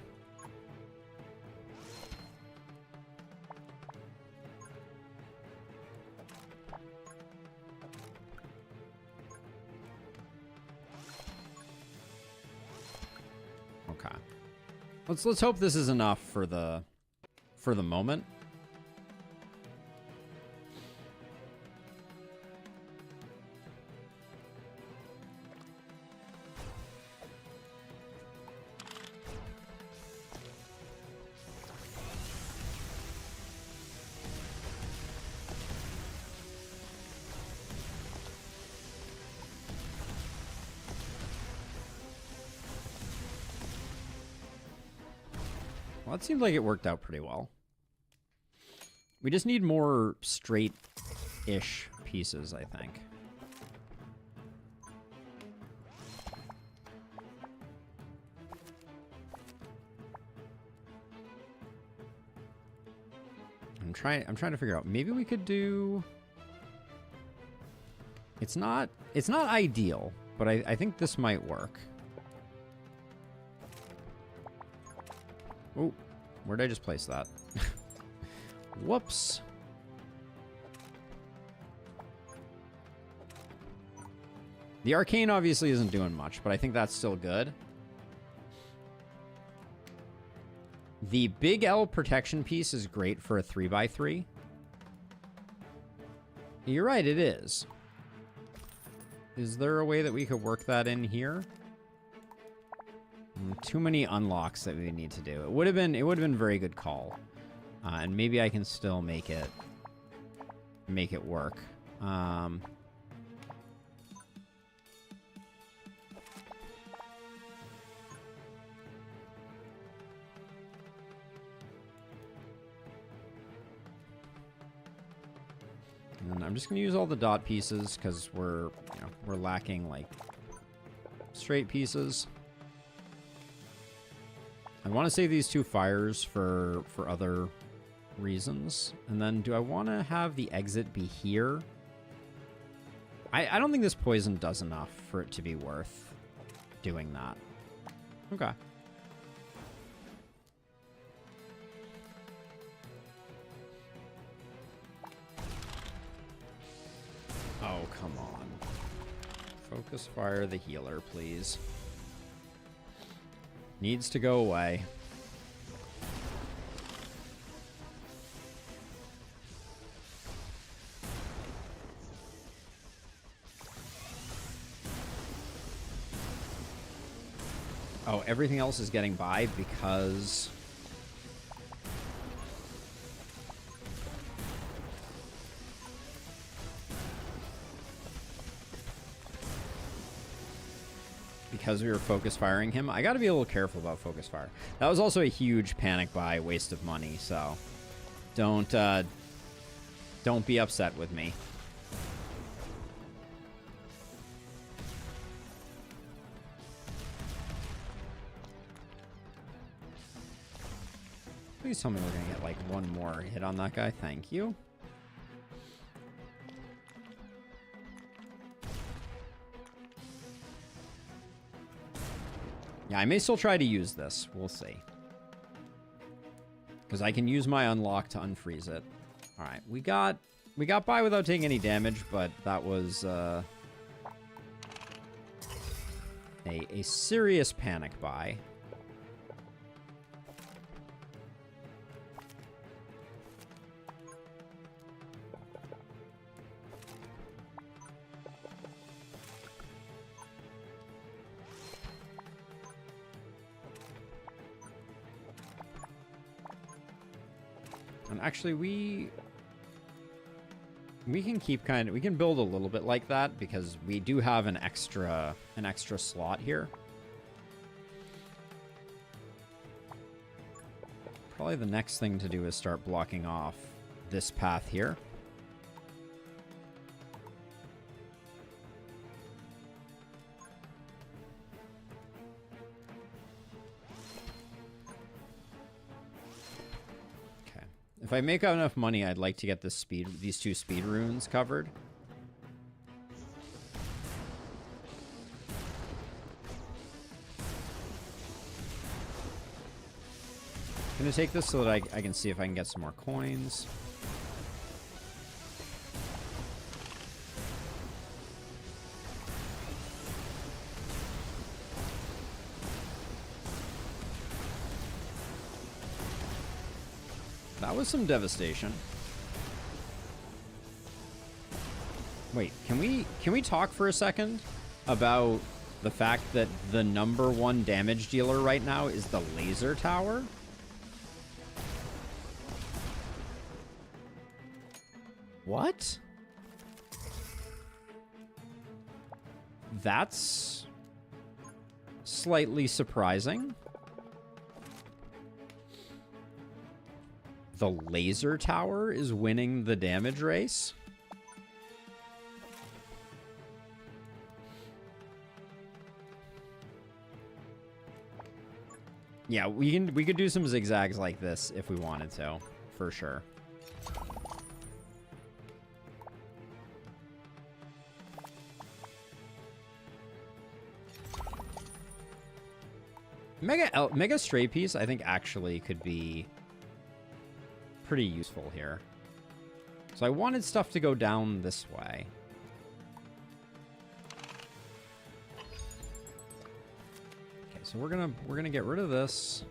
Okay. Let's hope this is enough for the moment. Well, it seemed like it worked out pretty well. We just need more straight-ish pieces, I think. I'm trying to figure out. Maybe we could do... It's not ideal, but I think this might work. Oh, where did I just place that? Whoops. The arcane obviously isn't doing much, but I think that's still good. The big L protection piece is great for a 3x3. You're right, it is. Is there a way that we could work that in here? Too many unlocks that we need to do. It would have been a very good call, and maybe I can still make it work. And then I'm just gonna use all the dot pieces because we're lacking like straight pieces. I want to save these two fires for other reasons. And then do I want to have the exit be here? I don't think this poison does enough for it to be worth doing that. Okay. Oh, come on. Focus fire the healer, please. Needs to go away. Oh, everything else is getting by because... Because we were focus firing him. I gotta be a little careful about focus fire. That was also a huge panic buy, waste of money, so don't be upset with me. Please tell me we're gonna get like one more hit on that guy. Thank you. Yeah, I may still try to use this. We'll see. Because I can use my unlock to unfreeze it. Alright, we got by without taking any damage, but that was a serious panic buy. And actually, we can keep we can build a little bit like that because we do have an extra slot here. Probably the next thing to do is start blocking off this path here. If I make enough money, I'd like to get these two speed runes covered. I'm gonna take this so that I can see if I can get some more coins. That was some devastation. Wait, can we talk for a second about the fact that the #1 damage dealer right now is the laser tower? What? That's slightly surprising. The laser tower is winning the damage race. Yeah, we could do some zigzags like this if we wanted to, for sure. Mega stray piece, I think, actually could be pretty useful here. So I wanted stuff to go down this way. Okay, so we're gonna get rid of this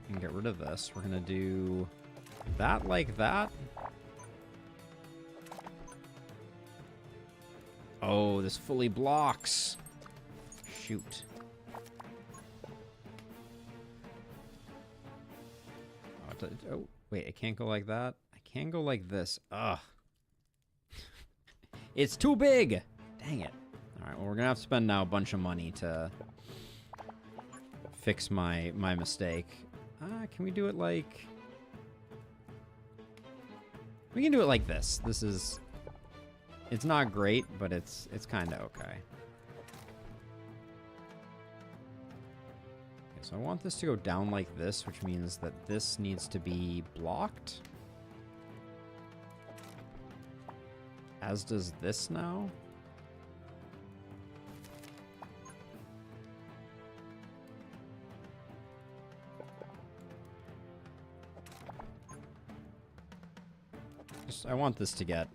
and get rid of this. We're gonna do that like that. Oh, this fully blocks. Shoot. Oh, wait, I can't go like that. I can go like this. Ugh. It's too big. Dang it. All right, well, we're gonna have to spend now a bunch of money to fix my mistake. Can we do it like... We can do it like this. This is... It's not great, but it's kind of okay. So I want this to go down like this, which means that this needs to be blocked. As does this now. I want this to get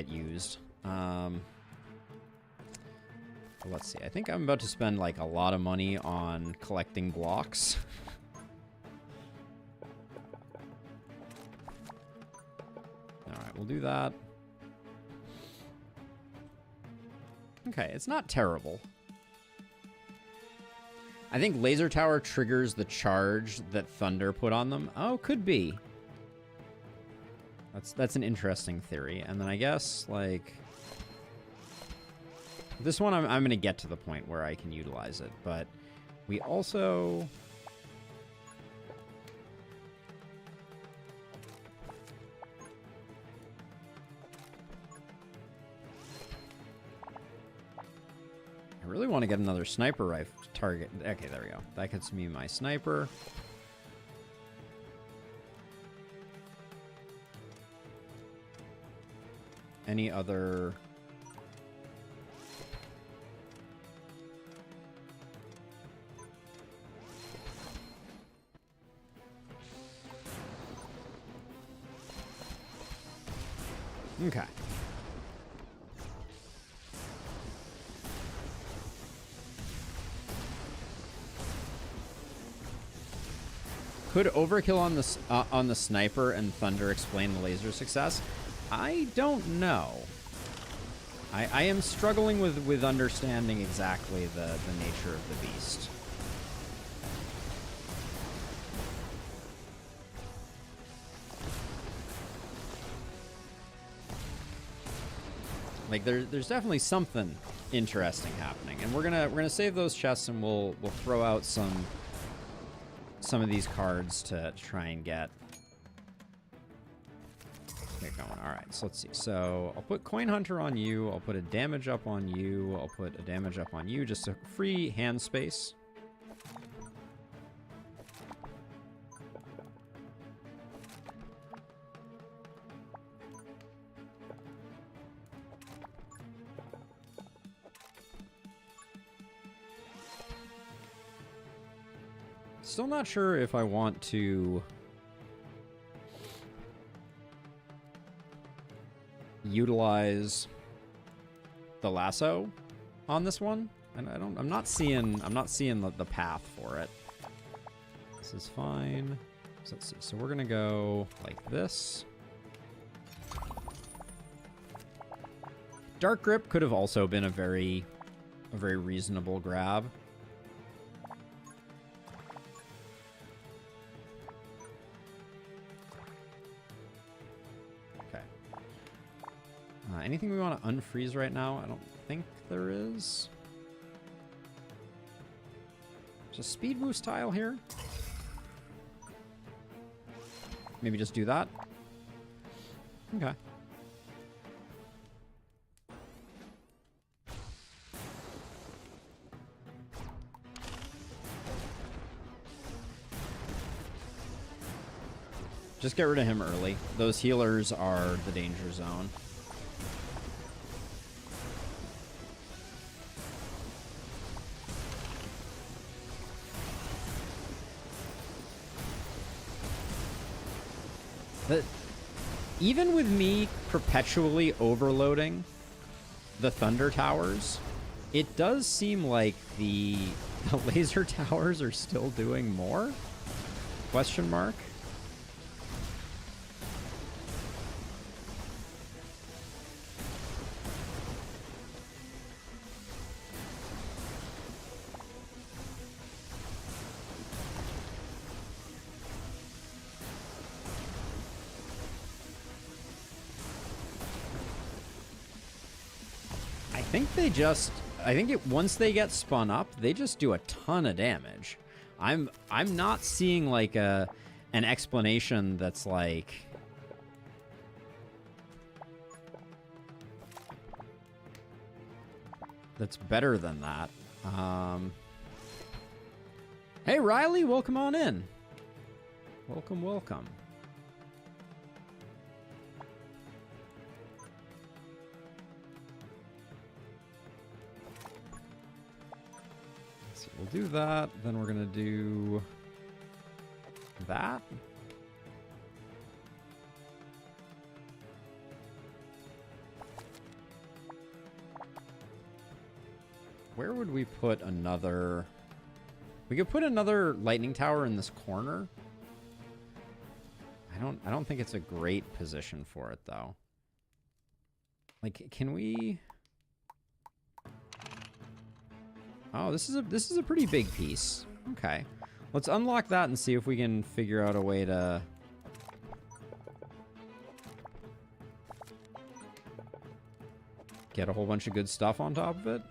used. Let's see. I think I'm about to spend like a lot of money on collecting blocks. All right, we'll do that. Okay, it's not terrible. I think Laser Tower triggers the charge that Thunder put on them. Oh, could be. That's an interesting theory. And then I guess, like... This one, I'm going to get to the point where I can utilize it, but we also... I really want to get another sniper rifle target. Okay, there we go. That gets me my sniper. any other... Okay. Could overkill on the sniper and thunder explain the laser success? I don't know. I am struggling with understanding exactly the nature of the beast. Like there's definitely something interesting happening, and we're gonna save those chests, and we'll throw out some of these cards to try and get going. All right, so let's see. So I'll put Coin Hunter on you. I'll put a damage up on you. I'll put a damage up on you, just a free hand space. Still not sure if I want to utilize the lasso on this one, and I'm not seeing the path for it. This is fine. So let's see. So we're gonna go like this. Dark Grip could have also been a very reasonable grab. Anything we want to unfreeze right now? I don't think there is. There's a speed boost tile here. Maybe just do that. Okay. Just get rid of him early. Those healers are the danger zone. But even with me perpetually overloading the thunder towers, it does seem like the laser towers are still doing more? Question mark? I think once they get spun up, they just do a ton of damage. I'm not seeing like an explanation that's like that's better than that. Hey Riley, welcome on in. Welcome. We'll do that, then we're gonna do that. Where would we put another... We could put another lightning tower in this corner. I don't think it's a great position for it though. Like, can we... Oh, this is a pretty big piece. Okay. Let's unlock that and see if we can figure out a way to get a whole bunch of good stuff on top of it.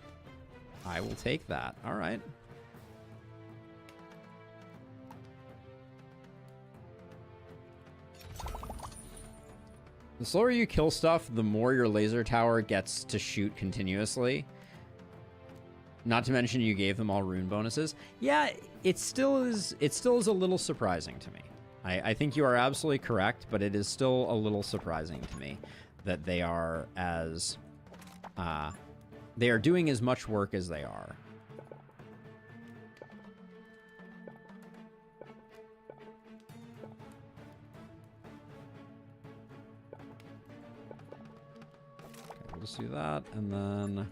I will take that. All right. The slower you kill stuff, the more your laser tower gets to shoot continuously. Not to mention you gave them all rune bonuses. Yeah, it still is a little surprising to me. I think you are absolutely correct, but it is still a little surprising to me. that they are as they are doing as much work as they are. Okay, we'll just do that, and then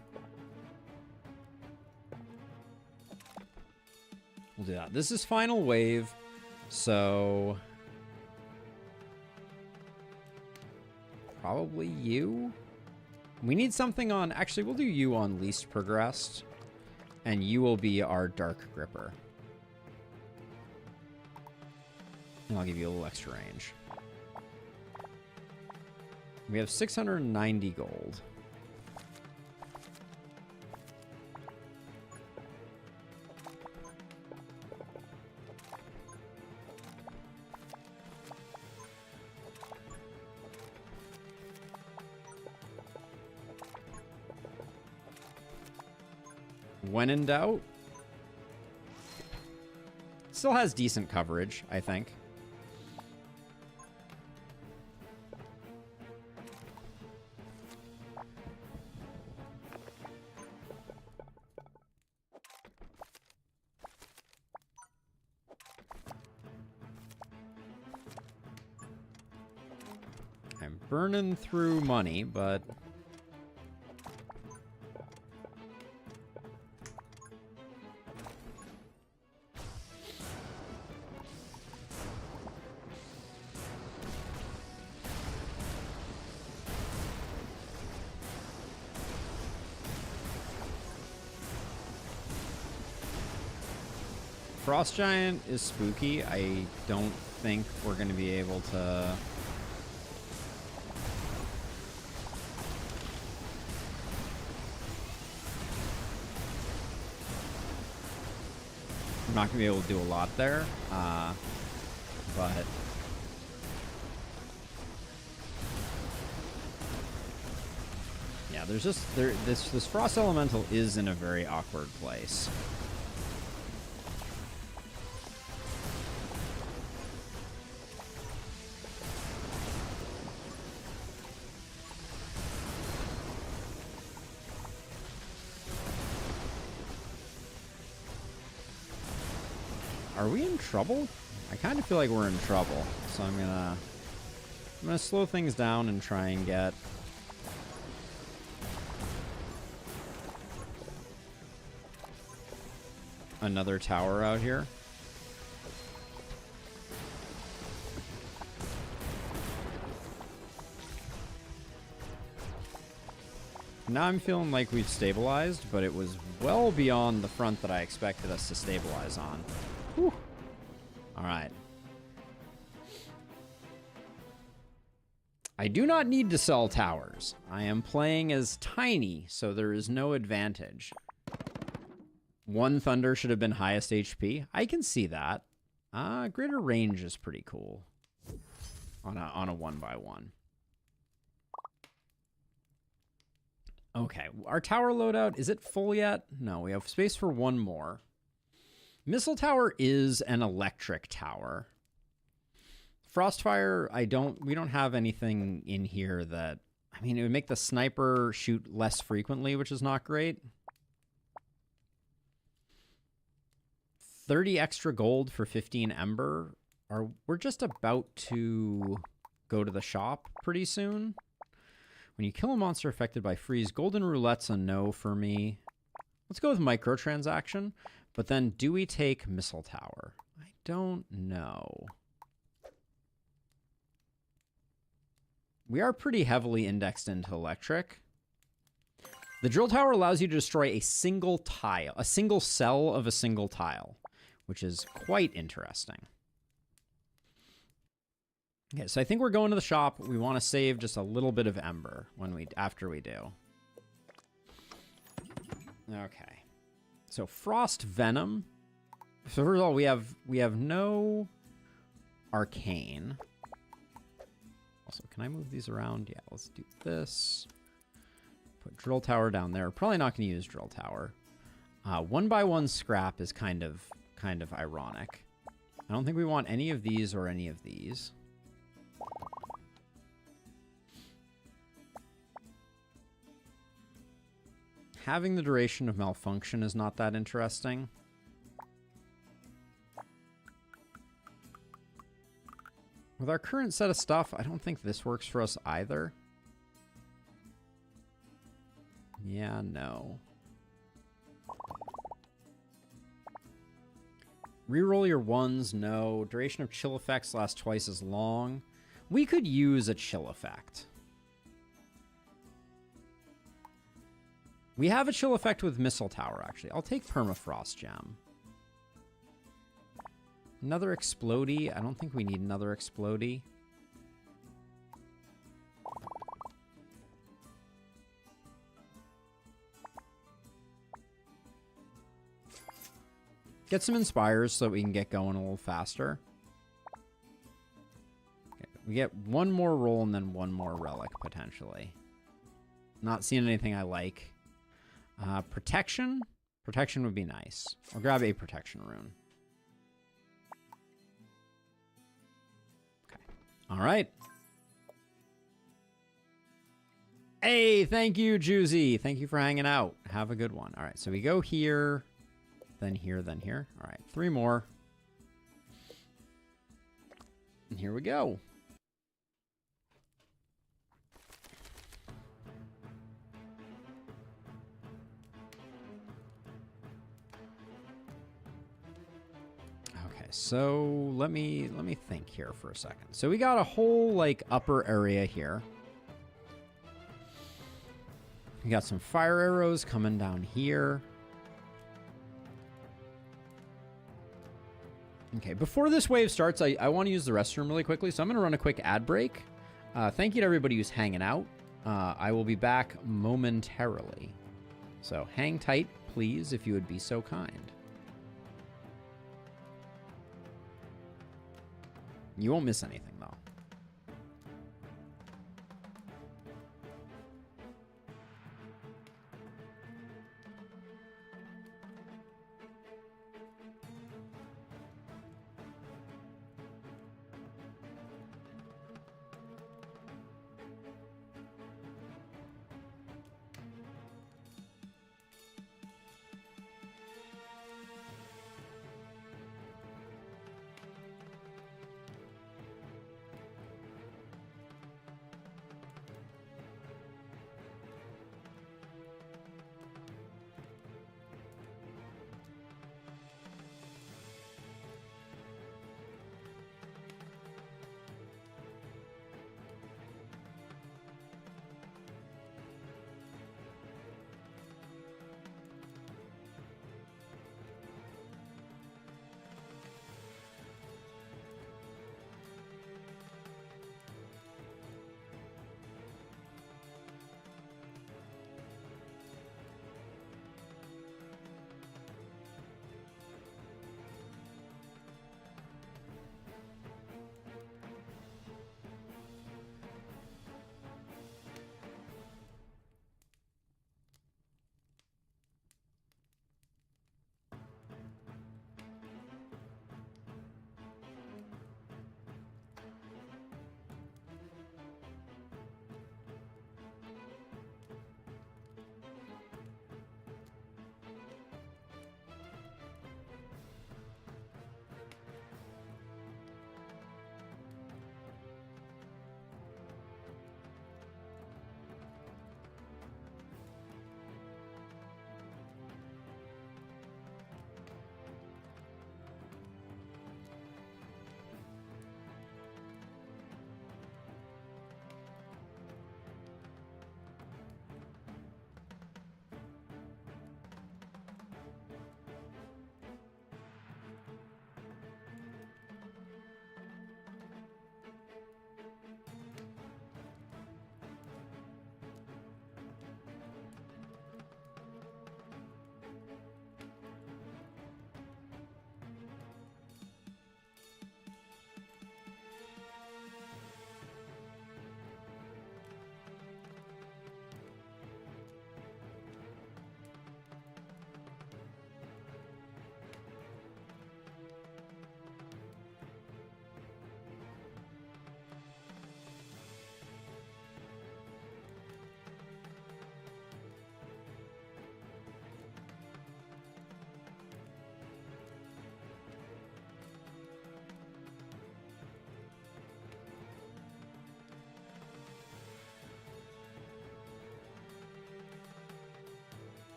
we'll do that. This is final wave, so probably you. We need something on... Actually, we'll do you on least progressed, and you will be our Dark Gripper. And I'll give you a little extra range. We have 690 gold. When in doubt, still has decent coverage, I think. I'm burning through money, but Frost Giant is spooky. I don't think we're going to be able to... I'm not going to be able to do a lot there, but... Yeah, there's just... This Frost Elemental is in a very awkward place. Are we in trouble? I kind of feel like we're in trouble, so I'm gonna slow things down and try and get another tower out here. Now I'm feeling like we've stabilized, but it was well beyond the front that I expected us to stabilize on. Whew. All right. I do not need to sell towers. I am playing as tiny, so there is no advantage. One Thunder should have been highest HP. I can see that. Greater range is pretty cool on a 1x1. Okay, our tower loadout, is it full yet? No, we have space for one more. Missile Tower is an electric tower. Frostfire, we don't have anything in here that... I mean, it would make the sniper shoot less frequently, which is not great. 30 extra gold for 15 Ember. We're just about to go to the shop pretty soon. When you kill a monster affected by freeze, Golden Roulette's a no for me. Let's go with microtransaction. But then, do we take Missile Tower? I don't know. We are pretty heavily indexed into electric. The Drill Tower allows you to destroy a single tile, a single cell of a single tile, which is quite interesting. Okay, so I think we're going to the shop. We want to save just a little bit of Ember after we do. Okay. So Frost Venom. So first of all, we have no Arcane. Also, can I move these around? Yeah, let's do this. Put Drill Tower down there. Probably not going to use Drill Tower. 1x1 scrap is kind of ironic. I don't think we want any of these or any of these. having the duration of malfunction is not that interesting. With our current set of stuff, I don't think this works for us either. Yeah, no. Reroll your ones, no. Duration of chill effects lasts twice as long. We could use a chill effect. We have a chill effect with Missile Tower, actually. I'll take Permafrost Gem. Another Explodey. I don't think we need another Explodey. Get some Inspires so that we can get going a little faster. Okay, we get one more roll and then one more Relic, potentially. Not seeing anything I like. Protection? Protection would be nice. I'll grab a Protection Rune. Okay. All right. Hey, thank you, Juicy. Thank you for hanging out. Have a good one. All right, so we go here, then here, then here. All right, 3 more. And here we go. So let me think here for a second. So we got a whole like upper area here. We got some fire arrows coming down here. Okay, before this wave starts, I want to use the restroom really quickly, so I'm going to run a quick ad break. Thank you to everybody who's hanging out. I will be back momentarily. So hang tight, please, if you would be so kind. You won't miss anything, though.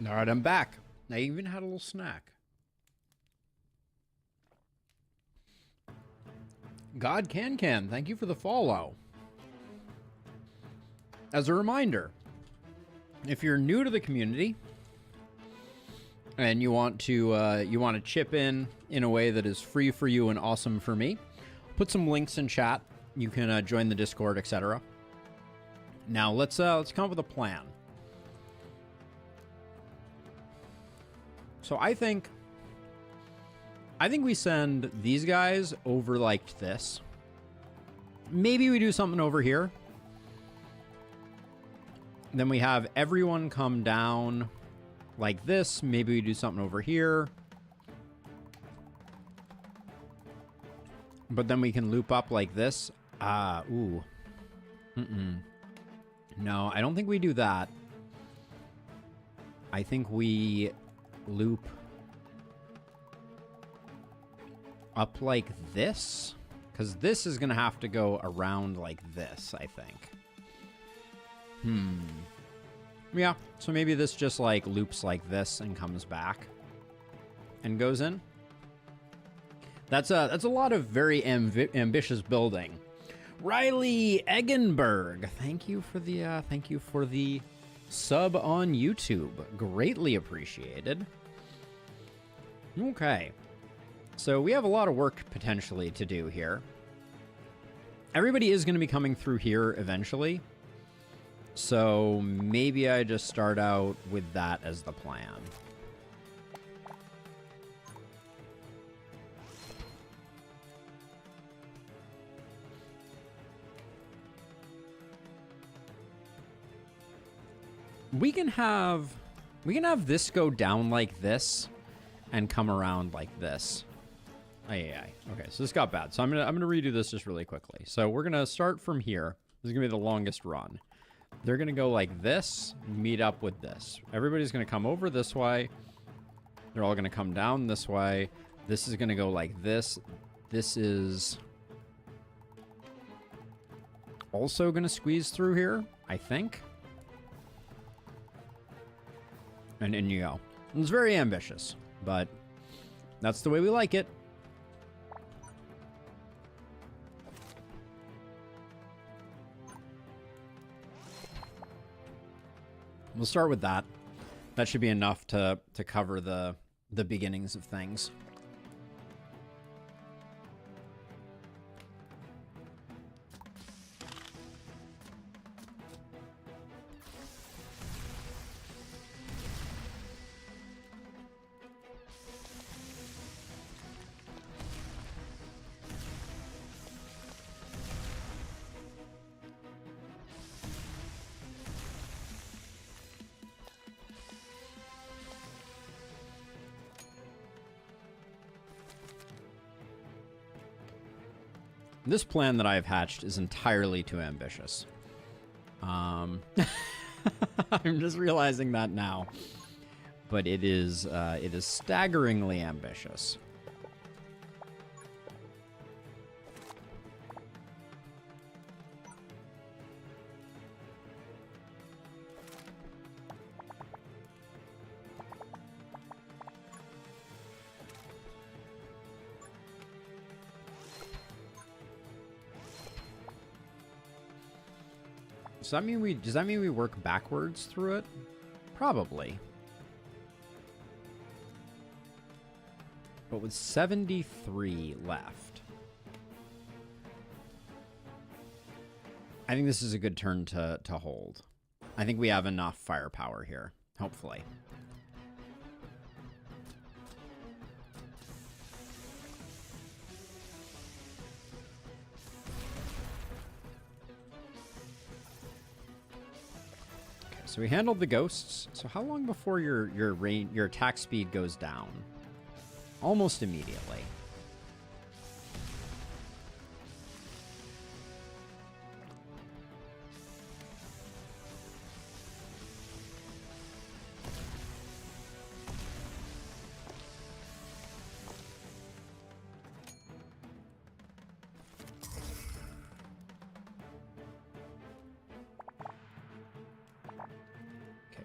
All right, I'm back. I even had a little snack. God Can, thank you for the follow. As a reminder, if you're new to the community and you want to chip in a way that is free for you and awesome for me, put some links in chat. You can join the Discord, etc. Now let's come up with a plan. So I think we send these guys over like this. Maybe we do something over here. Then we have everyone come down like this. Maybe we do something over here. But then we can loop up like this. Ooh. No, I don't think we do that. I think we loop up like this. Because this is going to have to go around like this, I think. Yeah, so maybe this just like loops like this and comes back and goes in. That's a lot of very ambitious building. Riley Eggenberg, thank you for the sub on YouTube. Greatly appreciated. Okay. So we have a lot of work potentially to do here. Everybody is going to be coming through here eventually. So maybe I just start out with that as the plan. We can have this go down like this and come around like this. Okay, so this got bad. So I'm gonna redo this just really quickly. So we're gonna start from here. This is gonna be the longest run. They're going to go like this, meet up with this. Everybody's going to come over this way. They're all going to come down this way. This is going to go like this. This is also going to squeeze through here, I think. And in you go. It's very ambitious, but that's the way we like it. We'll start with that. That should be enough to cover the beginnings of things. This plan that I've hatched is entirely too ambitious. I'm just realizing that now. But it is staggeringly ambitious. Does that mean we work backwards through it? Probably. But with 73 left, I think this is a good turn to hold. I think we have enough firepower here, hopefully. So we handled the ghosts. So how long before your attack speed goes down? Almost immediately.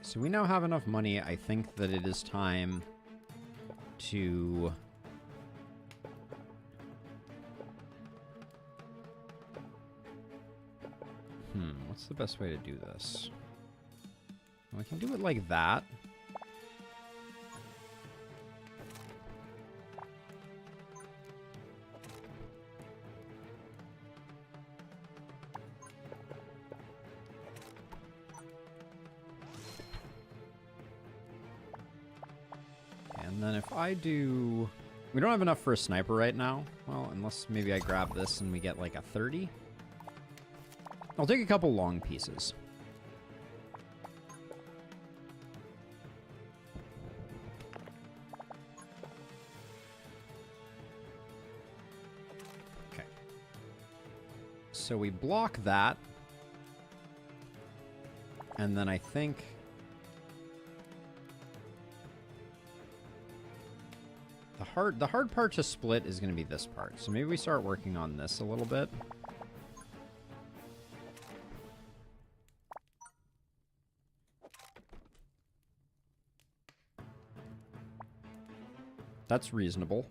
So we now have enough money, I think, that it is time to... What's the best way to do this? We can do it like that. And then if I do... We don't have enough for a sniper right now. Well, unless maybe I grab this and we get like a 30. I'll take a couple long pieces. Okay. So we block that. And then I think... The hard part to split is going to be this part. So maybe we start working on this a little bit. That's reasonable.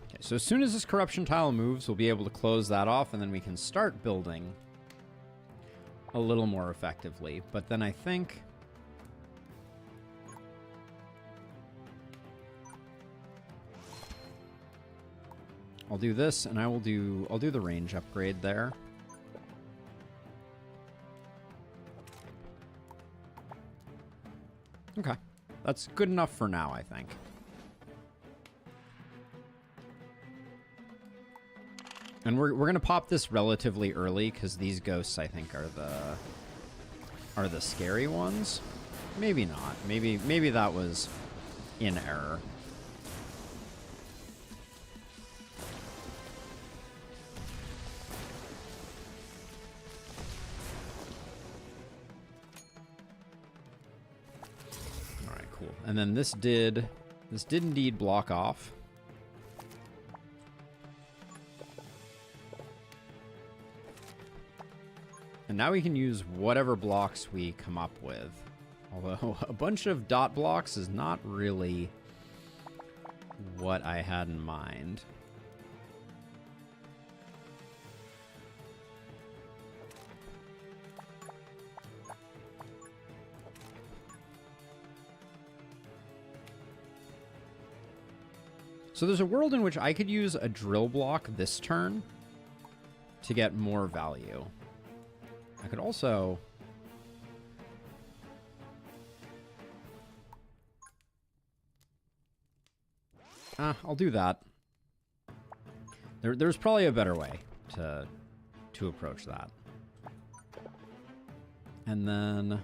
Okay, so as soon as this corruption tile moves, we'll be able to close that off, and then we can start building a little more effectively. But then I think... I'll do this, and I'll do the range upgrade there. Okay. That's good enough for now, I think. And we're going to pop this relatively early, because these ghosts, I think, are the scary ones. Maybe not. Maybe that was in error. And then this did indeed block off. And now we can use whatever blocks we come up with. Although a bunch of dot blocks is not really what I had in mind. So there's a world in which I could use a drill block this turn to get more value. I could also... I'll do that. There's probably a better way to approach that. And then...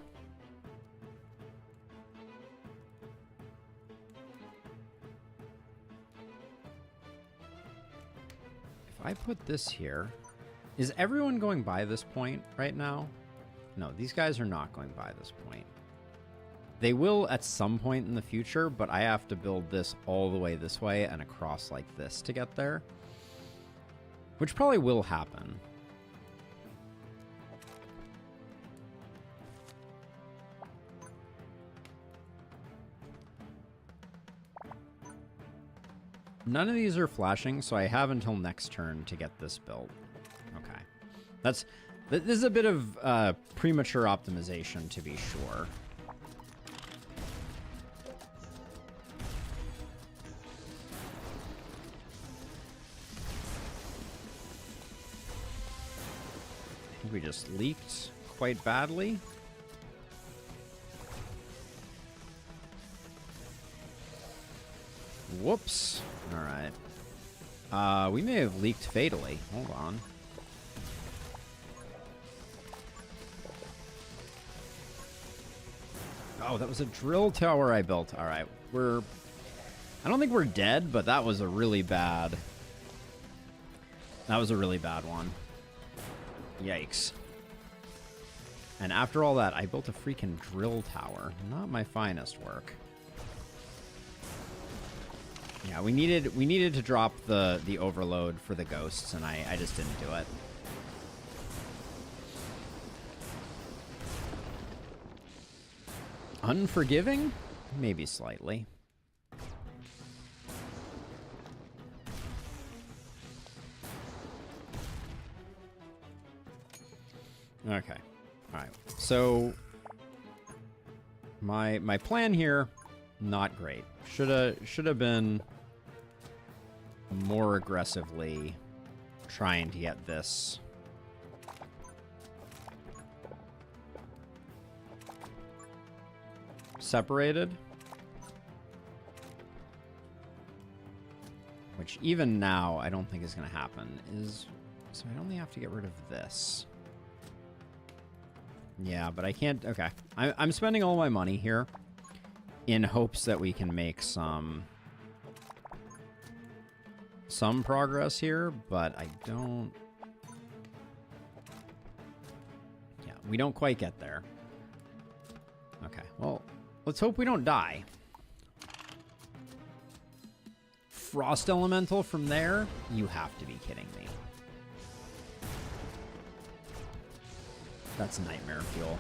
I put this here. Is everyone going by this point right now? No, these guys are not going by this point. They will at some point in the future, but I have to build this all the way this way and across like this to get there. Which probably will happen. None of these are flashing, so I have until next turn to get this built. Okay. This is a bit of premature optimization, to be sure. I think we just leaked quite badly. Whoops. All right. We may have leaked fatally. Hold on. Oh, that was a drill tower I built. All right. I don't think we're dead, but that was a really bad... That was a really bad one. Yikes. And after all that, I built a freaking drill tower. Not my finest work. Yeah, we needed to drop the overload for the ghosts, and I just didn't do it. Unforgiving? Maybe slightly. Okay. All right. So my plan here, not great. Should have been more aggressively trying to get this separated. Which even now I don't think is going to happen. So I only have to get rid of this. Yeah, but I can't. Okay. I'm spending all my money here in hopes that we can make some progress here, but I don't. Yeah, we don't quite get there. Okay, well, let's hope we don't die. Frost Elemental from there? You have to be kidding me. That's nightmare fuel.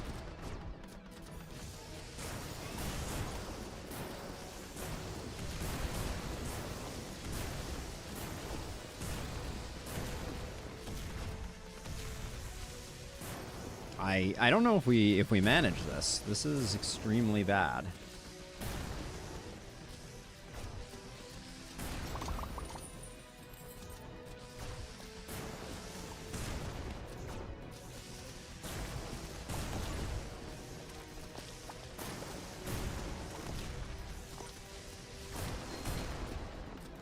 I don't know if we manage this. This is extremely bad.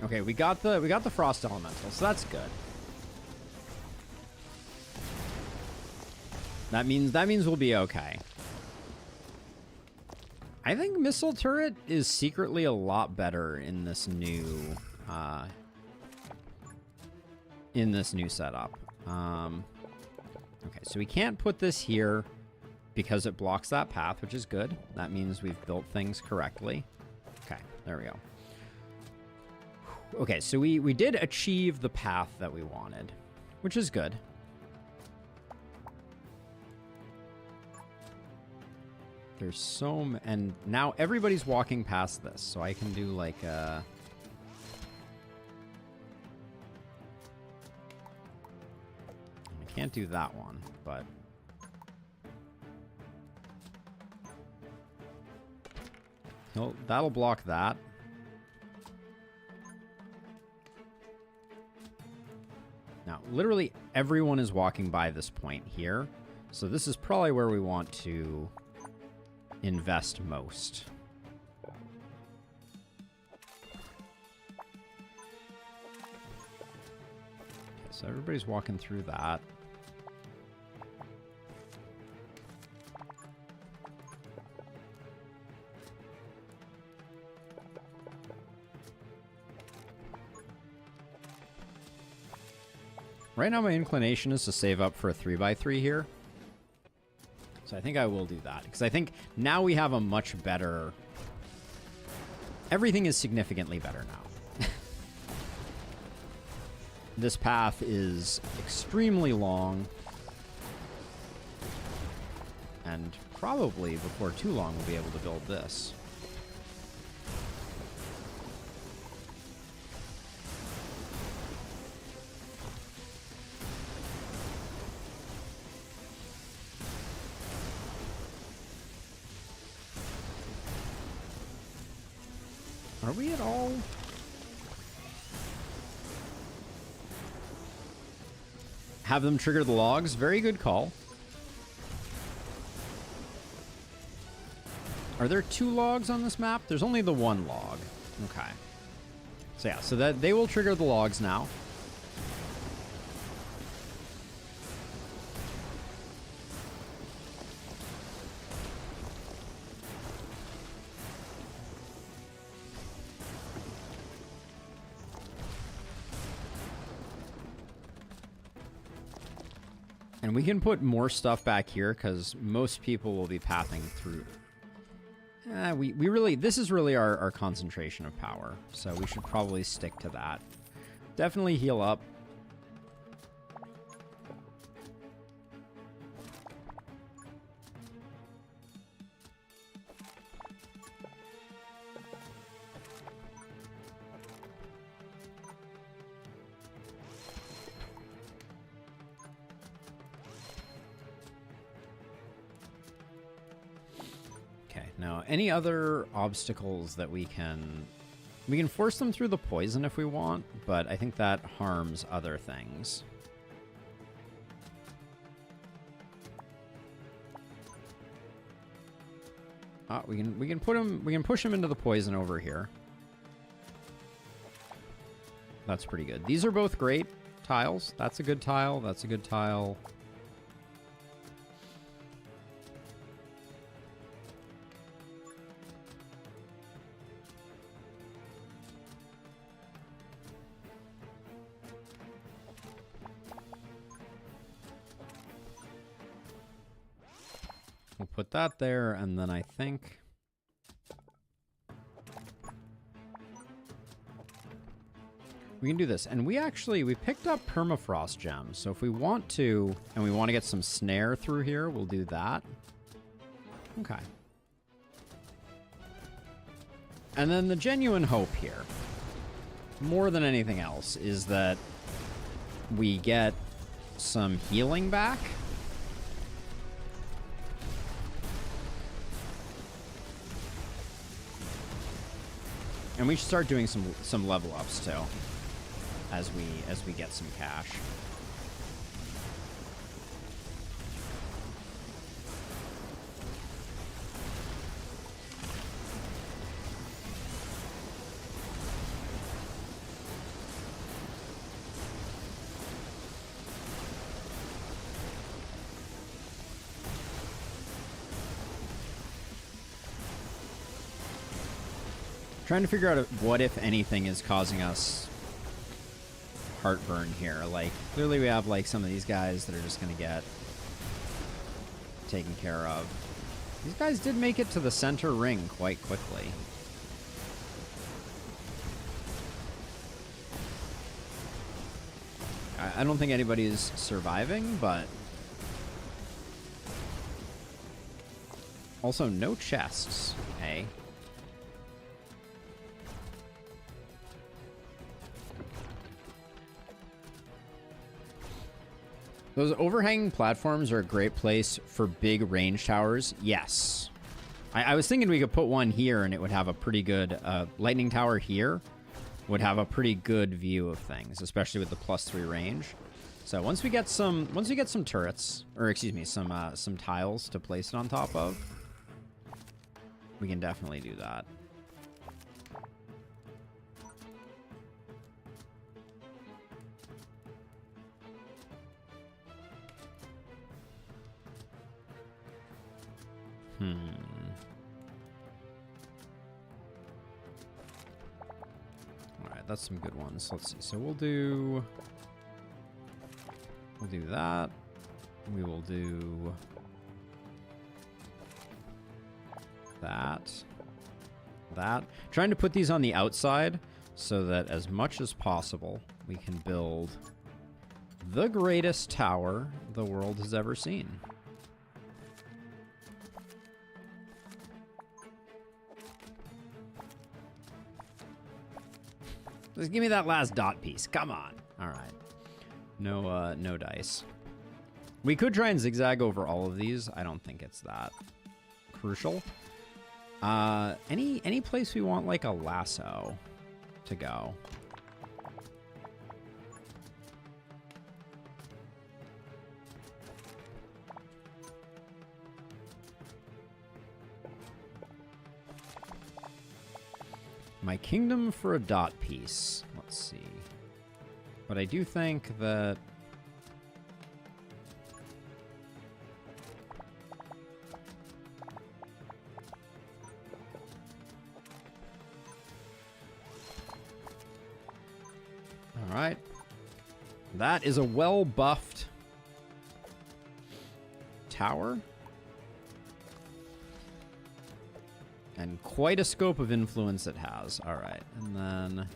Okay, we got the Frost Elemental, so that's good. That means we'll be okay. I think Missile Turret is secretly a lot better in this new setup. Okay, so we can't put this here because it blocks that path, which is good. That means we've built things correctly. Okay, there we go. Okay, so we did achieve the path that we wanted, which is good. There's and now everybody's walking past this, so I can do like a... I can't do that one, but... That'll block that. Now, literally everyone is walking by this point here, so this is probably where we want to invest most. Okay, so everybody's walking through that. Right now my inclination is to save up for a 3x3 here. So I think I will do that, because I think now we have a much better... Everything is significantly better now. This path is extremely long. And probably before too long we'll be able to build this. Are we at all? Have them trigger the logs? Very good call. Are there 2 logs on this map? There's only the 1 log. Okay. So yeah, so that they will trigger the logs now. And we can put more stuff back here because most people will be pathing through. We really, this is really our concentration of power, so we should probably stick to that. Definitely heal up. Now, any other obstacles that we can force them through the poison if we want, but I think that harms other things. We can push him into the poison over here. That's pretty good. These are both great tiles. That's a good tile. That's a good tile. We'll put that there, and then I think we can do this. And we picked up permafrost gems, so if we want to, and we want to get some snare through here, we'll do that. Okay. And then the genuine hope here, more than anything else, is that we get some healing back. And we should start doing some level ups too, as we get some cash. Trying to figure out what, if anything, is causing us heartburn here. Like, clearly we have, like, some of these guys that are just going to get taken care of. These guys did make it to the center ring quite quickly. I don't think anybody is surviving, but... Also, no chests, eh? Those overhanging platforms are a great place for big range towers. Yes. I was thinking we could put one here and it would have a pretty good... lightning tower here would have a pretty good view of things, especially with the +3 range. So once we get some turrets, or excuse me, some tiles to place it on top of, we can definitely do that. Alright, that's some good ones. Let's see. So we'll do that. We will do that. Trying to put these on the outside so that as much as possible we can build the greatest tower the world has ever seen. Just give me that last dot piece. Come on. All right. No dice. We could try and zigzag over all of these. I don't think it's that crucial. Any place we want like a lasso to go. My kingdom for a dot piece. Let's see. But I do think that... Alright. That is a well-buffed tower. And quite a scope of influence it has. All right, and then...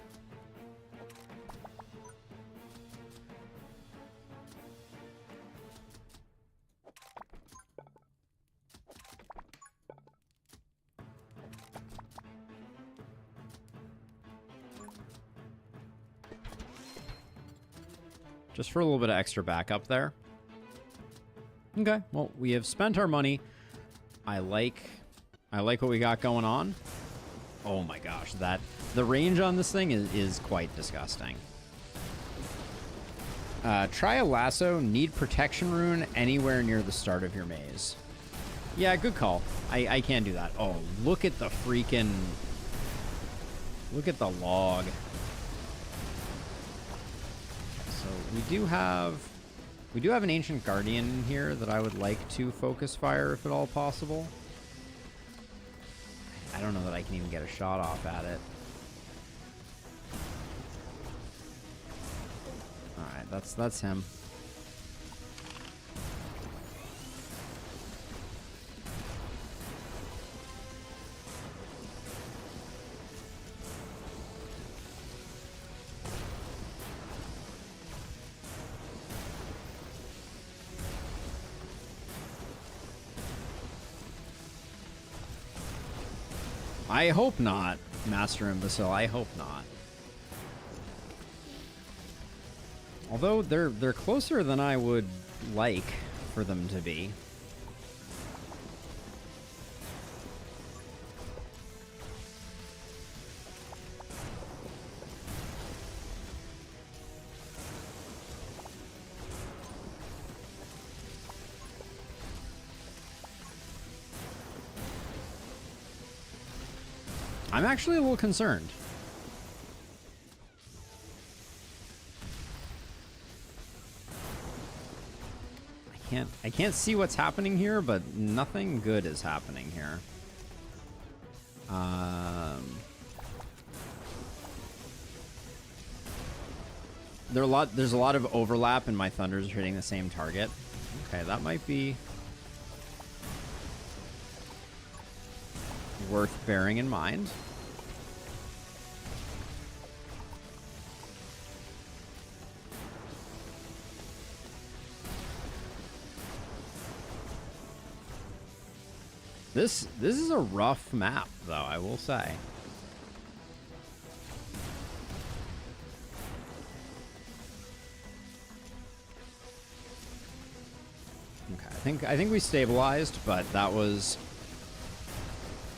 just for a little bit of extra backup there. Okay, well, we have spent our money. I like what we got going on. Oh my gosh, the range on this thing is quite disgusting. Try a lasso, need protection rune anywhere near the start of your maze. Yeah, good call. I can do that. Oh, look at the freaking... look at the log. So we do have an Ancient Guardian in here that I would like to focus fire if at all possible. I don't know that I can even get a shot off at it. Alright, that's him. I hope not, Master Imbecile. I hope not. Although they're closer than I would like for them to be. I'm actually a little concerned. I can't see what's happening here, but nothing good is happening here. There's a lot of overlap and my thunders are hitting the same target. Okay, that might be worth bearing in mind. This is a rough map, though, I will say. Okay, I think we stabilized, but there was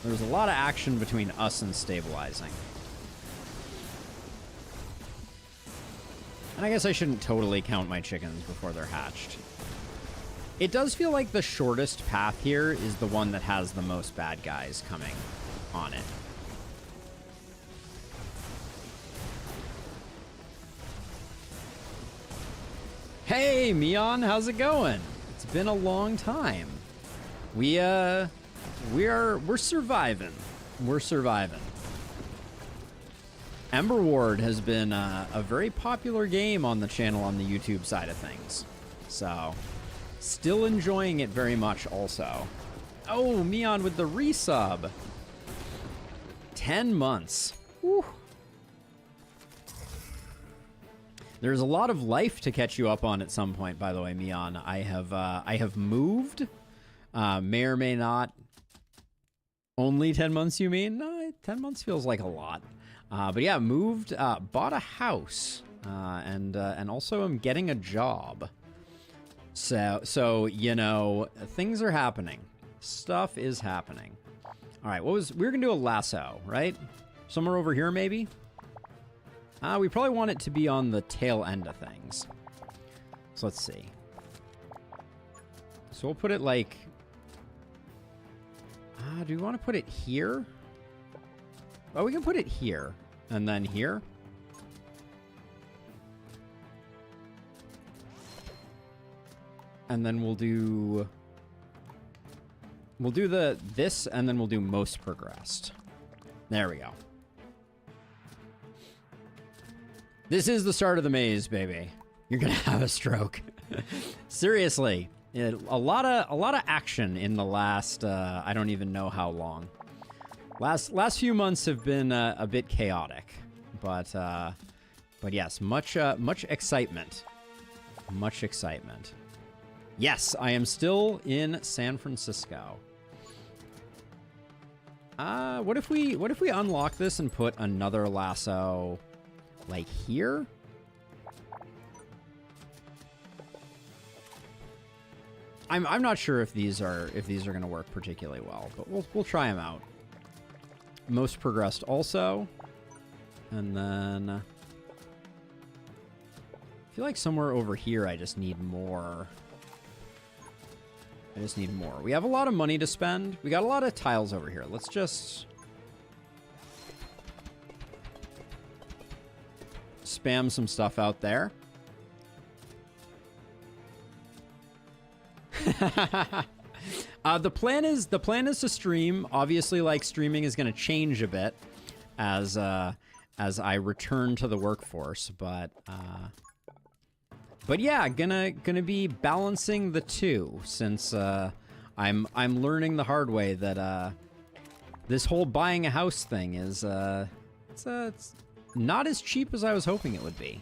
a lot of action between us and stabilizing. And I guess I shouldn't totally count my chickens before they're hatched. It does feel like the shortest path here is the one that has the most bad guys coming on it. Hey, Mion, how's it going? It's been a long time. We're surviving. We're surviving. Emberward has been a very popular game on the channel on the YouTube side of things. So, still enjoying it very much also. Oh, Mion with the resub. 10 months. Whew. There's a lot of life to catch you up on at some point, by the way, Mion. I have moved. May or may not. Only 10 months, you mean? No, 10 months feels like a lot. But yeah, moved, bought a house, and also am getting a job. So you know, things are happening. Stuff is happening. All right, we were gonna do a lasso, right? Somewhere over here, maybe? We probably want it to be on the tail end of things. So let's see. So we'll put it like... do we want to put it here? Oh, we can put it here. And then here. And then we'll do this, and then we'll do most progressed. There we go. This is the start of the maze, baby. You're gonna have a stroke. Seriously, a lot of action in the last I don't even know how long. Last few months have been a bit chaotic, but yes, much excitement. Much excitement. Yes, I am still in San Francisco. What if we unlock this and put another lasso like here? I'm not sure if these are going to work particularly well, but we'll try them out. Most progressed also. And then I feel like somewhere over here I just need more. We have a lot of money to spend. We got a lot of tiles over here. Let's just spam some stuff out there. The plan is to stream. Obviously, like, streaming is going to change a bit as I return to the workforce, but yeah, gonna be balancing the two, since I'm learning the hard way that this whole buying a house thing is it's not as cheap as I was hoping it would be.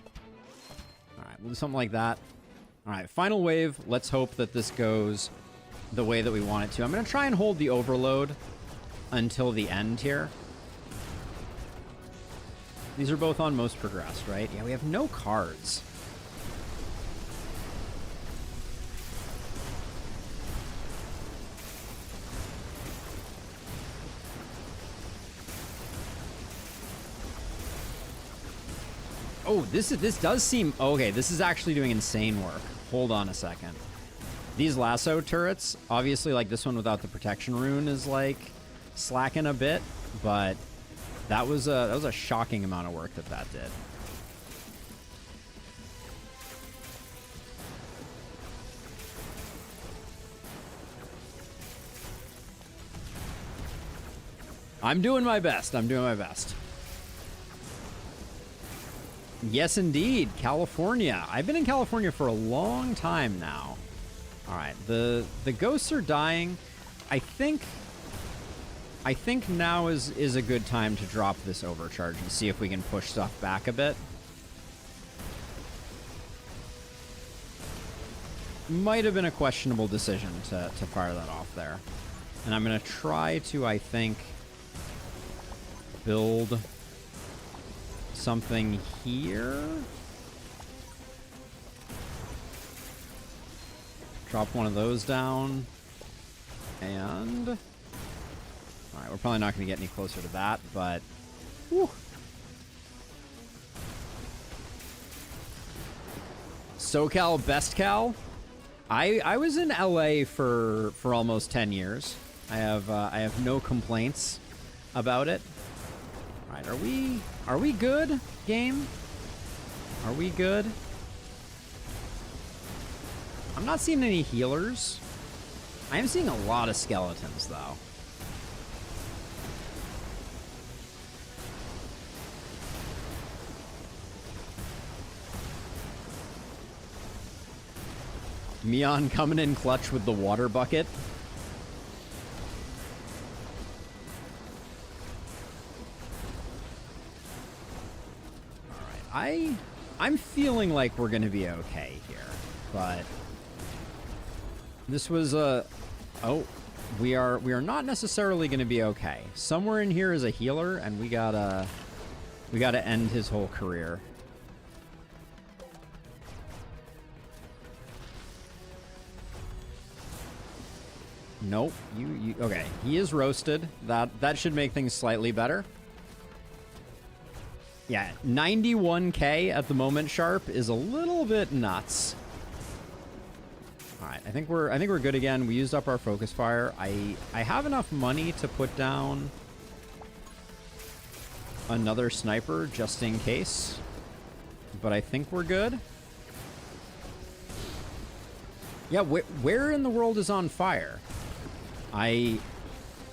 All right, we'll do something like that. All right, final wave. Let's hope that this goes the way that we want it to. I'm gonna try and hold the overload until the end here. These are both on most progressed, right? Yeah, we have no cards. Oh, this does seem... Okay, this is actually doing insane work. Hold on a second. These lasso turrets, obviously, like, this one without the protection rune is, like, slacking a bit, but that was a shocking amount of work that did. I'm doing my best. I'm doing my best. Yes, indeed. California. I've been in California for a long time now. All right. The ghosts are dying. I think now is a good time to drop this overcharge and see if we can push stuff back a bit. Might have been a questionable decision to fire that off there. And I'm going to try to, I think, build something here. Drop one of those down. And... Alright, we're probably not going to get any closer to that, but... Whew. SoCal, Best Cal? I was in LA for almost 10 years. I have no complaints about it. Alright, are we good, game? Are we good? I'm not seeing any healers. I am seeing a lot of skeletons, though. Mion coming in clutch with the water bucket. Alright, I'm feeling like we're gonna be okay here, but this was a... Oh, we are not necessarily gonna be okay. Somewhere in here is a healer, and we gotta end his whole career. Nope. You okay. He is roasted. That should make things slightly better. Yeah, 91k at the moment sharp is a little bit nuts. All right, I think we're good again. We used up our focus fire. I have enough money to put down another sniper just in case. But I think we're good. Yeah, where in the world is on fire? I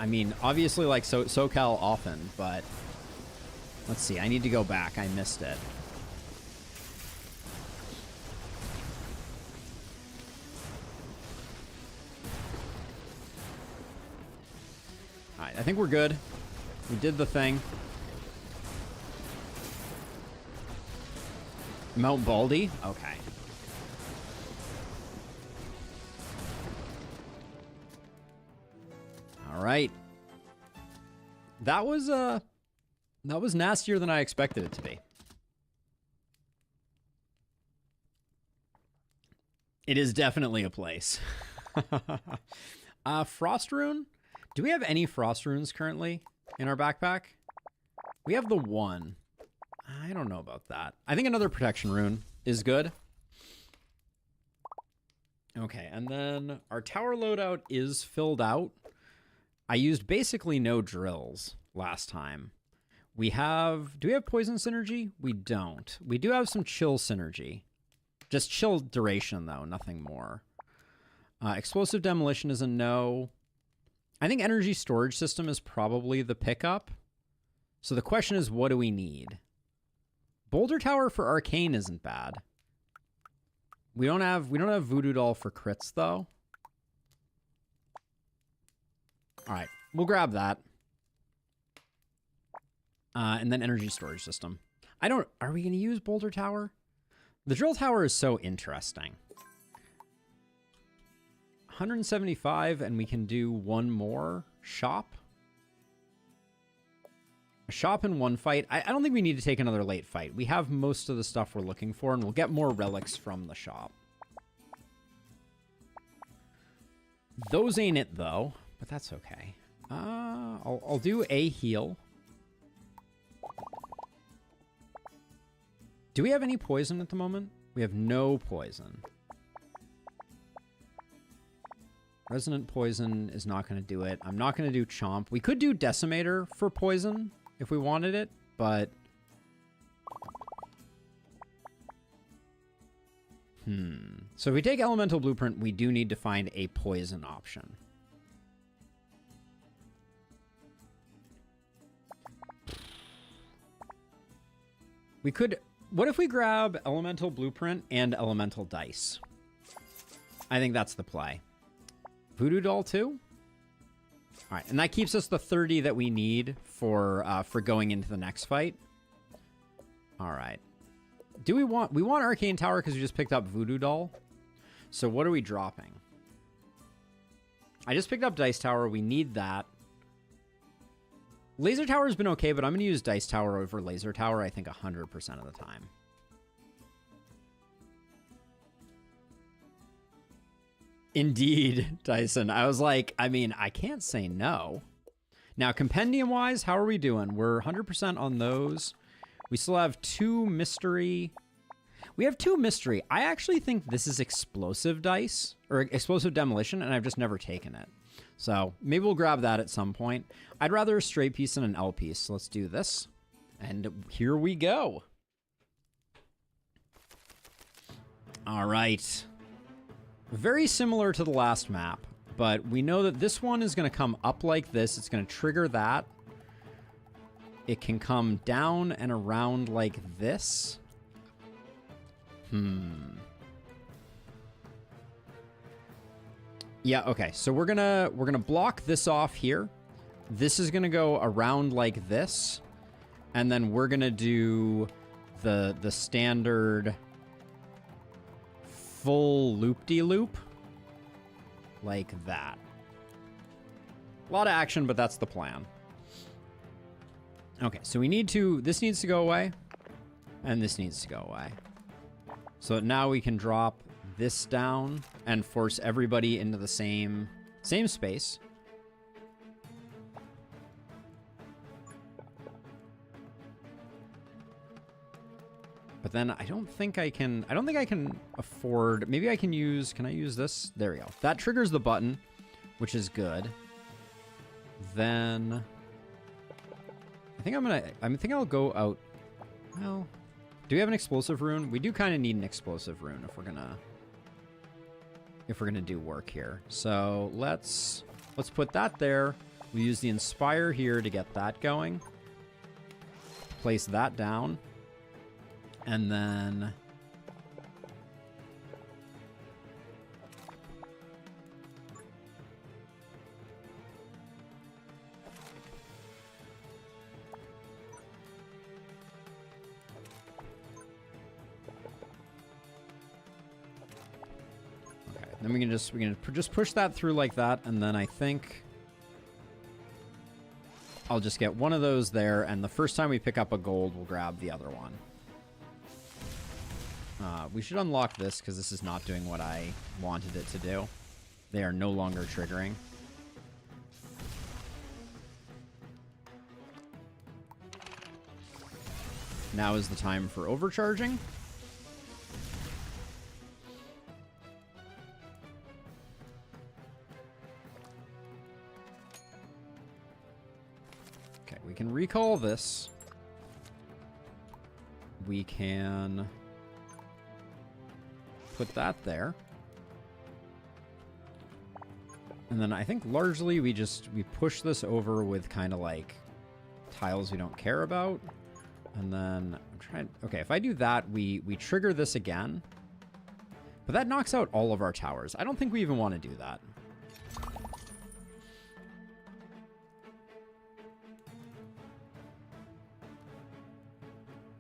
mean, obviously, like, SoCal often, but let's see. I need to go back. I missed it. All right, I think we're good. We did the thing. Mount Baldy? Okay. All right. That was nastier than I expected it to be. It is definitely a place. Frost rune? Do we have any frost runes currently in our backpack? We have the one. I don't know about that. I think another protection rune is good. Okay, and then our tower loadout is filled out. I used basically no drills last time. Do we have poison synergy? We don't. We do have some chill synergy. Just chill duration, though, nothing more. Explosive demolition is a no. I think energy storage system is probably the pickup. So the question is, what do we need? Boulder Tower for Arcane isn't bad. We don't have Voodoo Doll for crits, though. All right, we'll grab that. And then energy storage system. Are we going to use Boulder Tower? The drill tower is so interesting. 175, and we can do one more shop. A shop in one fight. I don't think we need to take another late fight. We have most of the stuff we're looking for, and we'll get more relics from the shop. Those ain't it, though, but that's okay. I'll do a heal. Do we have any poison at the moment? We have no poison. Resonant poison is not going to do it. I'm not going to do chomp. We could do decimator for poison if we wanted it, but... So if we take elemental blueprint, we do need to find a poison option. We could... What if we grab elemental blueprint and elemental dice? I think that's the play. Voodoo Doll too? All right, and that keeps us the 30 that we need for going into the next fight. All right. Do we want Arcane Tower because we just picked up Voodoo Doll? So what are we dropping? I just picked up Dice Tower. We need that. Laser Tower has been okay, but I'm going to use Dice Tower over Laser Tower, I think, 100% of the time. Indeed, Tyson. I was like, I mean, I can't say no. Now, compendium-wise, how are we doing? We're 100% on those. We still have 2 mystery. We have 2 mystery. I actually think this is explosive dice, or explosive demolition, and I've just never taken it. So maybe we'll grab that at some point. I'd rather a straight piece than an L piece, so let's do this. And here we go. All right. Very similar to the last map, but we know that this one is going to come up like this. It's going to trigger that. It can come down and around like this. Yeah, okay. So we're gonna block this off here. This is gonna go around like this, and then we're gonna do the standard full loop-de-loop like that. A lot of action, but that's the plan. Okay, so this needs to go away, and this needs to go away. So now we can drop this down and force everybody into the same space. But then I don't think I can afford, maybe I can use this? There we go. That triggers the button, which is good. Then I think I'll go out. Well, do we have an explosive rune? We do kind of need an explosive rune if we're gonna do work here. So let's put that there. We use the Inspire here to get that going. Place that down. And then Then we can just push that through like that, and then I think I'll just get one of those there, and the first time we pick up a gold, we'll grab the other one. We should unlock this, because this is not doing what I wanted it to do. They are no longer triggering. Now is the time for overcharging. Okay, we can recall this. We can put that there. And then I think largely we push this over with kind of like tiles we don't care about. And then I'm trying, okay, if I do that, we trigger this again. But that knocks out all of our towers. I don't think we even want to do that.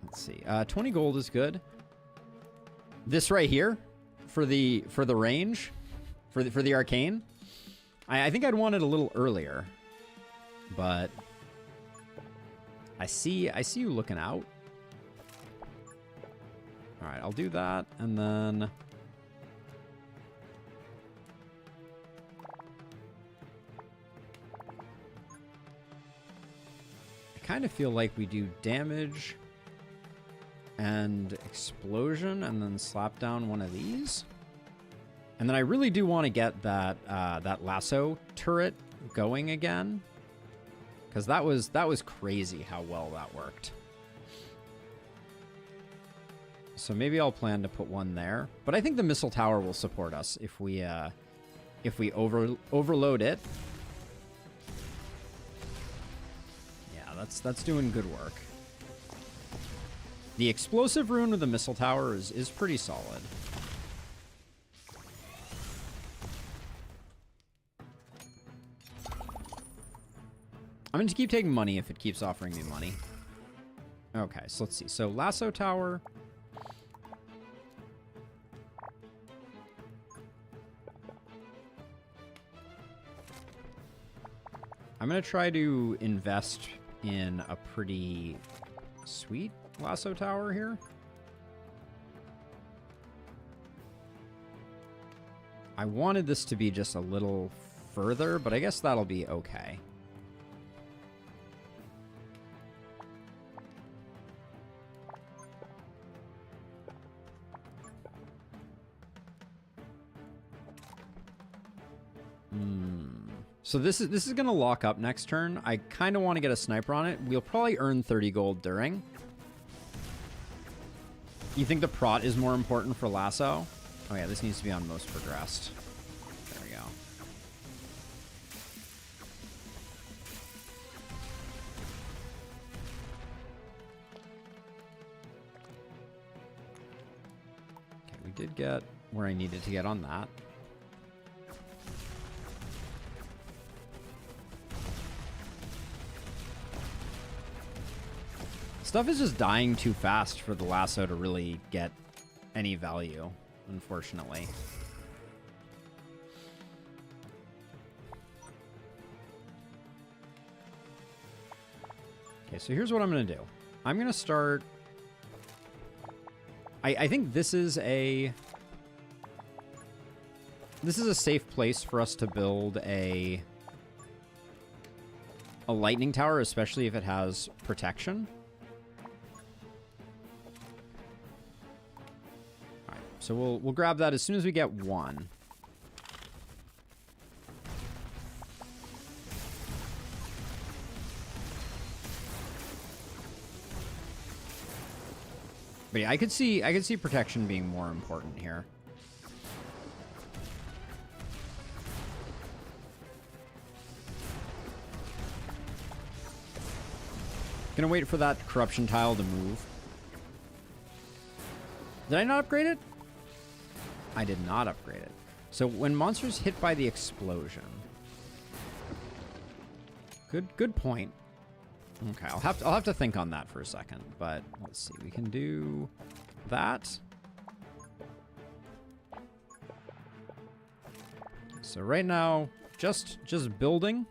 Let's see. 20 gold is good. This right here for the range, for the arcane. I think I'd want it a little earlier, but I see you looking out. All right, I'll do that, and then I kind of feel like we do damage and explosion, and then slap down one of these. And then I really do want to get that that lasso turret going again, because that was crazy how well that worked. So maybe I'll plan to put one there, but I think the missile tower will support us if we overload it. Yeah, that's doing good work. The explosive rune of the missile tower is pretty solid. I'm going to keep taking money if it keeps offering me money. Okay, so let's see. So Lasso Tower. I'm going to try to invest in a pretty sweet Lasso Tower here. I wanted this to be just a little further, but I guess that'll be okay. So this is going to lock up next turn. I kind of want to get a sniper on it. We'll probably earn 30 gold during. You think the prot is more important for Lasso? Oh yeah, this needs to be on most progressed. There we go. Okay, we did get where I needed to get on that. Stuff is just dying too fast for the lasso to really get any value, unfortunately. Okay, so here's what I'm going to do. I'm going to start... I think this is a safe place for us to build a lightning tower, especially if it has protection. So we'll grab that as soon as we get one. But yeah, I could see protection being more important here. Gonna wait for that corruption tile to move. Did I not upgrade it? I did not upgrade it. So when monsters hit by the explosion. Good point. Okay, I'll have to think on that for a second, but let's see. We can do that. So right now, just building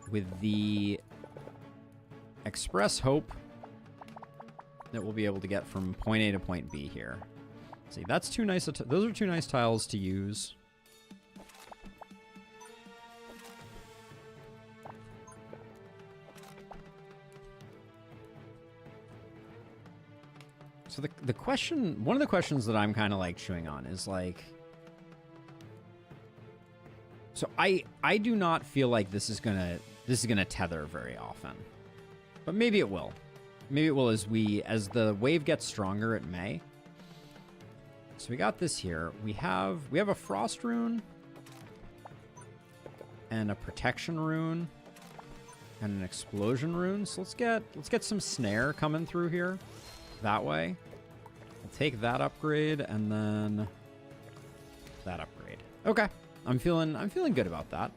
with the express hope that we'll be able to get from point A to point B here. See, that's too nice. Those are two nice tiles to use. So the question, one of the questions that I'm kind of like chewing on is like, so I do not feel like this is gonna tether very often, but maybe it will. Maybe it will as the wave gets stronger. It may. So we got this here. We have a frost rune and a protection rune and an explosion rune. So let's get some snare coming through here. That way. We'll take that upgrade and then that upgrade. Okay. I'm feeling good about that.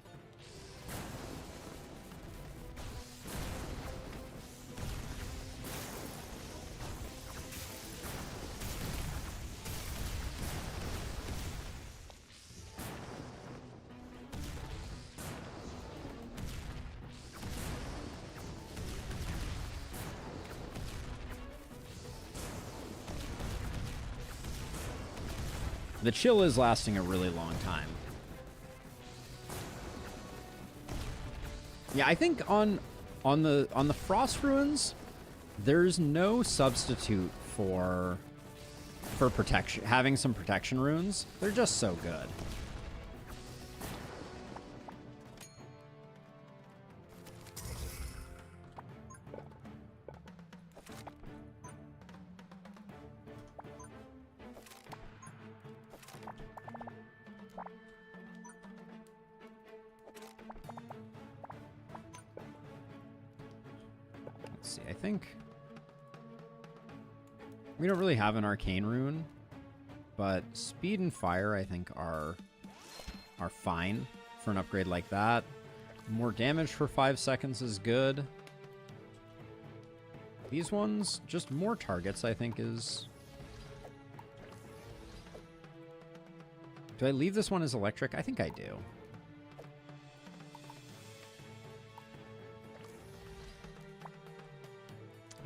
The chill is lasting a really long time. Yeah, I think on the frost ruins, there's no substitute for protection. Having some protection runes, they're just so good. I think we don't really have an arcane rune, but speed and fire I think are fine for an upgrade like that. More damage for 5 seconds is good. These ones, just more targets I think is... Do I leave this one as electric? I think I do.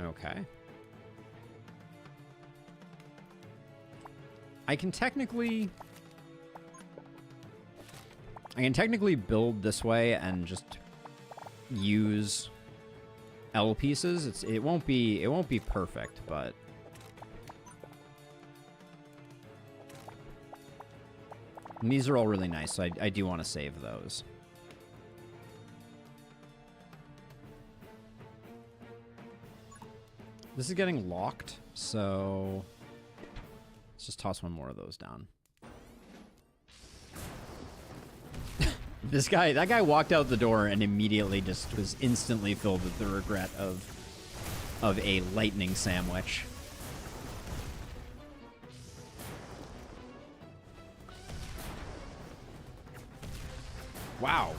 Okay. I can technically build this way and just use L pieces. It won't be perfect, but and these are all really nice, so I do want to save those. This is getting locked, so let's just toss one more of those down. That guy walked out the door and immediately just was instantly filled with the regret of a lightning sandwich. Wow.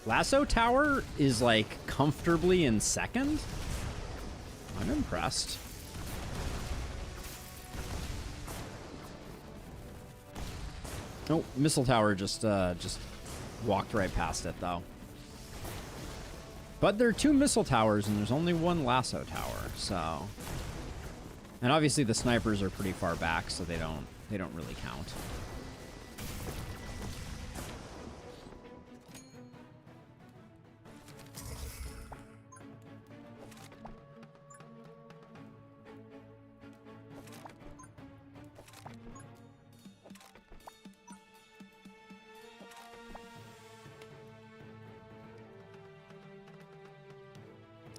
Lasso Tower is like comfortably in second? I'm impressed. Oh, Missile Tower just walked right past it, though. But there are 2 Missile Towers, and there's only 1 Lasso Tower, so... And obviously the snipers are pretty far back, so they don't really count.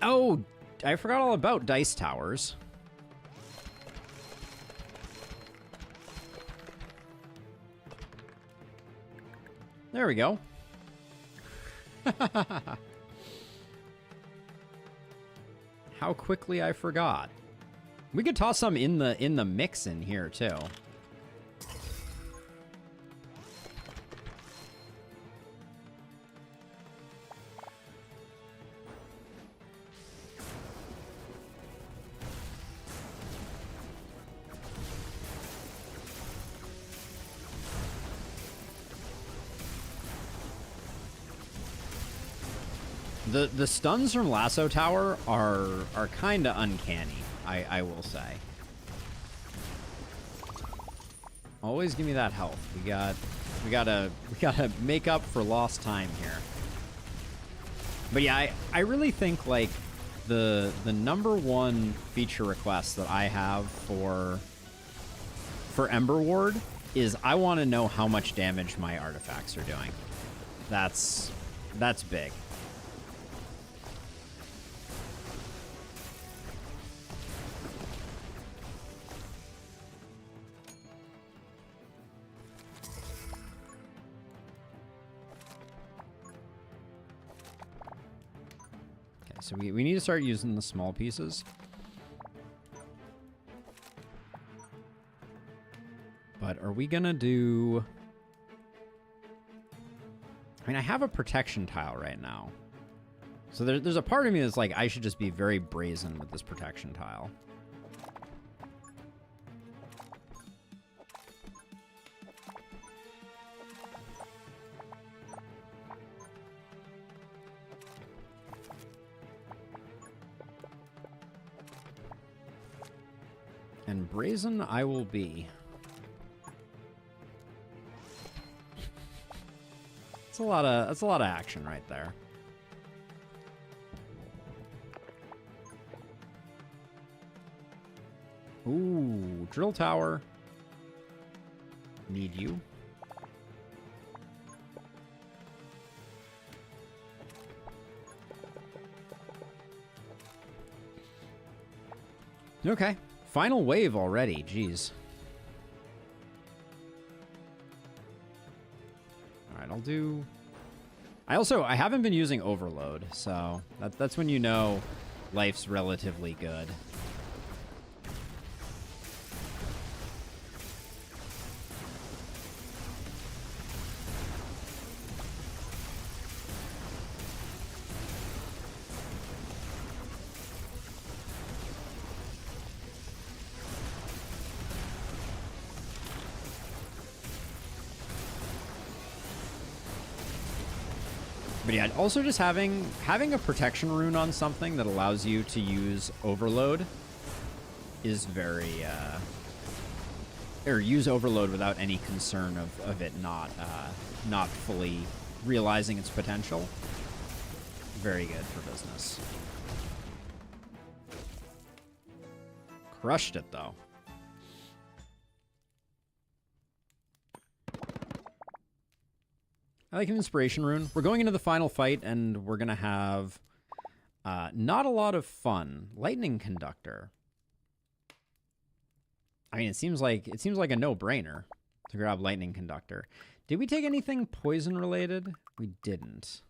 Oh, I forgot all about dice towers. There we go. How quickly I forgot. We could toss some in the mix in here too. The stuns from Lasso Tower are kind of uncanny, I will say. Always give me that health. We gotta make up for lost time here. But yeah, I really think like the number one feature request that I have for Emberward is I want to know how much damage my artifacts are doing. That's big. So we need to start using the small pieces. But are we gonna do... I mean, I have a protection tile right now. So there's a part of me that's like, I should just be very brazen with this protection tile. And brazen I will be. That's a lot of action right there. Ooh, drill tower. Need you. Okay. Final wave already, jeez. Alright, I'll do... I haven't been using Overload, so that's when you know life's relatively good. But yeah, also just having a protection rune on something that allows you to use Overload is very, or use Overload without any concern of it not fully realizing its potential. Very good for business. Crushed it though. I like an inspiration rune. We're going into the final fight, and we're gonna have not a lot of fun. Lightning conductor. I mean, it seems like a no-brainer to grab lightning conductor. Did we take anything poison related? We didn't.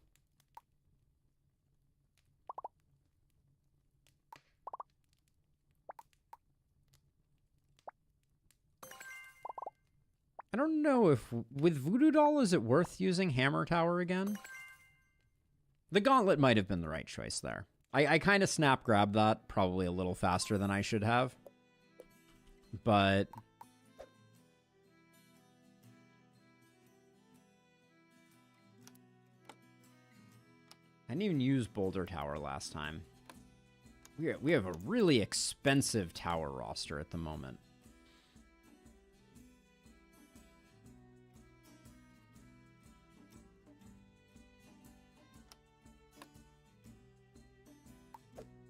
I don't know if, with Voodoo Doll, is it worth using Hammer Tower again? The Gauntlet might have been the right choice there. I kind of snap grabbed that probably a little faster than I should have. But... I didn't even use Boulder Tower last time. We have a really expensive tower roster at the moment.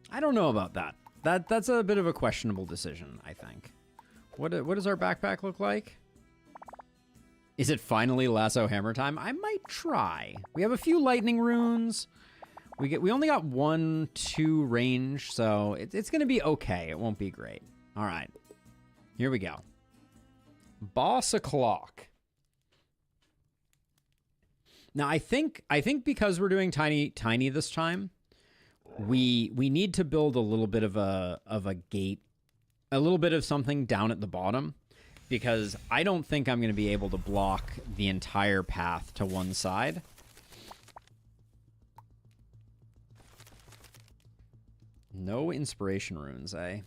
I don't know about that. That's a bit of a questionable decision, I think. What does our backpack look like? Is it finally Lasso Hammer time? I might try. We have a few lightning runes. We only got 1-2 range, so it's gonna be okay. It won't be great. All right, here we go. Boss o'clock. Now I think because we're doing tiny this time, we need to build a little bit of a gate, a little bit of something down at the bottom, because I don't think I'm going to be able to block the entire path to one side. No inspiration runes, eh?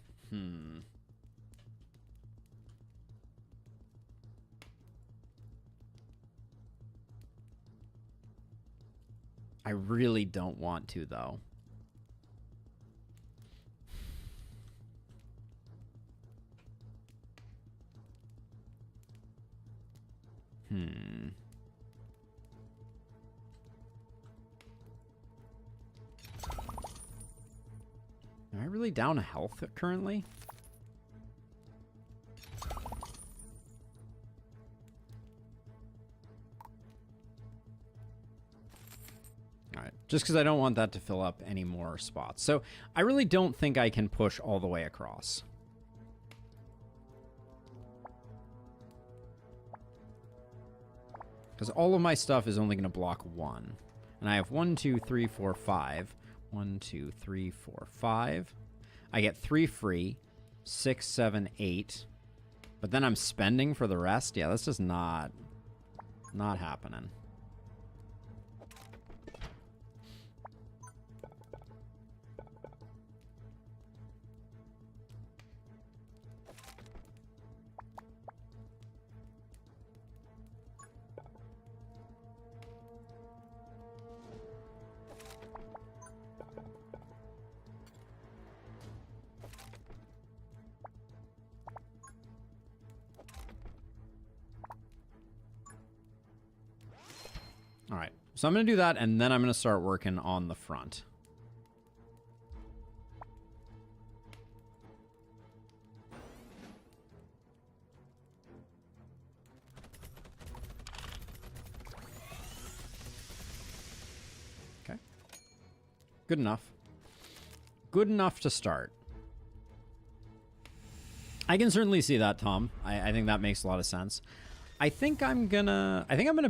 I really don't want to, though. Am I really down a health currently? Alright, just because I don't want that to fill up any more spots. So I really don't think I can push all the way across. Because all of my stuff is only going to block one. And I have 1, 2, 3, 4, 5. 1, 2, 3, 4, 5. I get 3 free. 6, 7, 8. But then I'm spending for the rest. Yeah, that's just not happening. All right, so I'm going to do that, and then I'm going to start working on the front. Okay. Good enough. Good enough to start. I can certainly see that, Tom. I think that makes a lot of sense. I think I'm gonna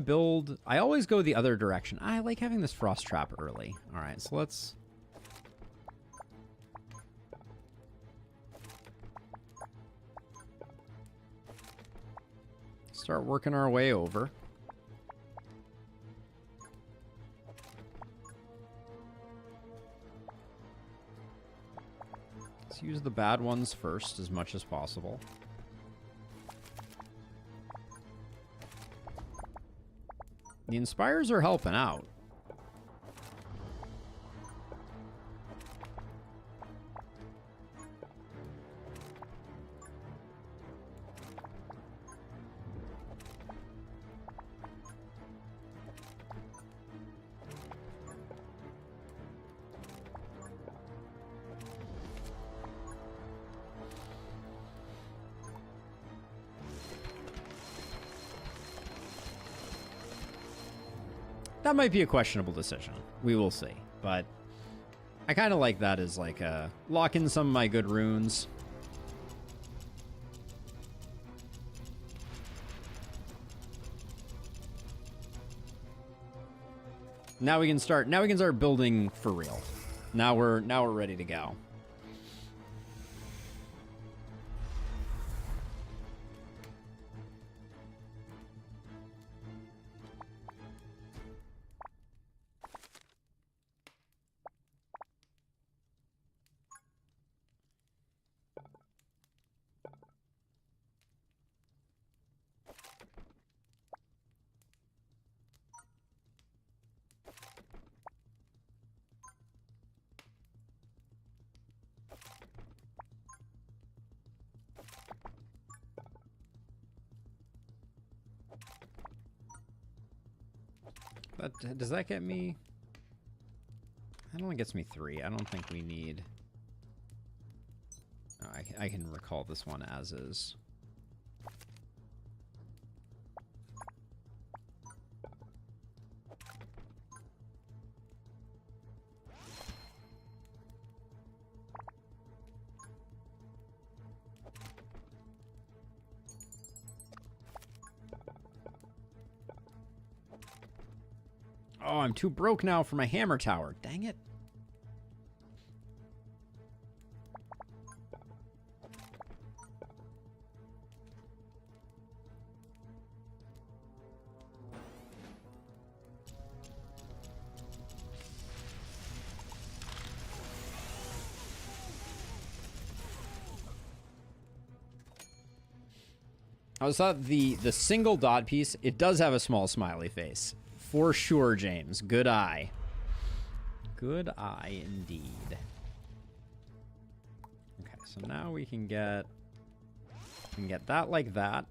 build. I always go the other direction. I like having this frost trap early. All right, so let's. Start working our way over. Let's use the bad ones first as much as possible. The Inspires are helping out. That might be a questionable decision. We will see. But I kind of like that as like a lock in some of my good runes. Now we can start building for real. Now we're ready to go. Does that get me? That only gets me 3. I don't think we need... Oh, I can recall this one as is. Oh, I'm too broke now for my hammer tower. Dang it. I was thought the single dot piece, it does have a small smiley face. For sure, James. Good eye. Good eye indeed. Okay, so now we can get that like that.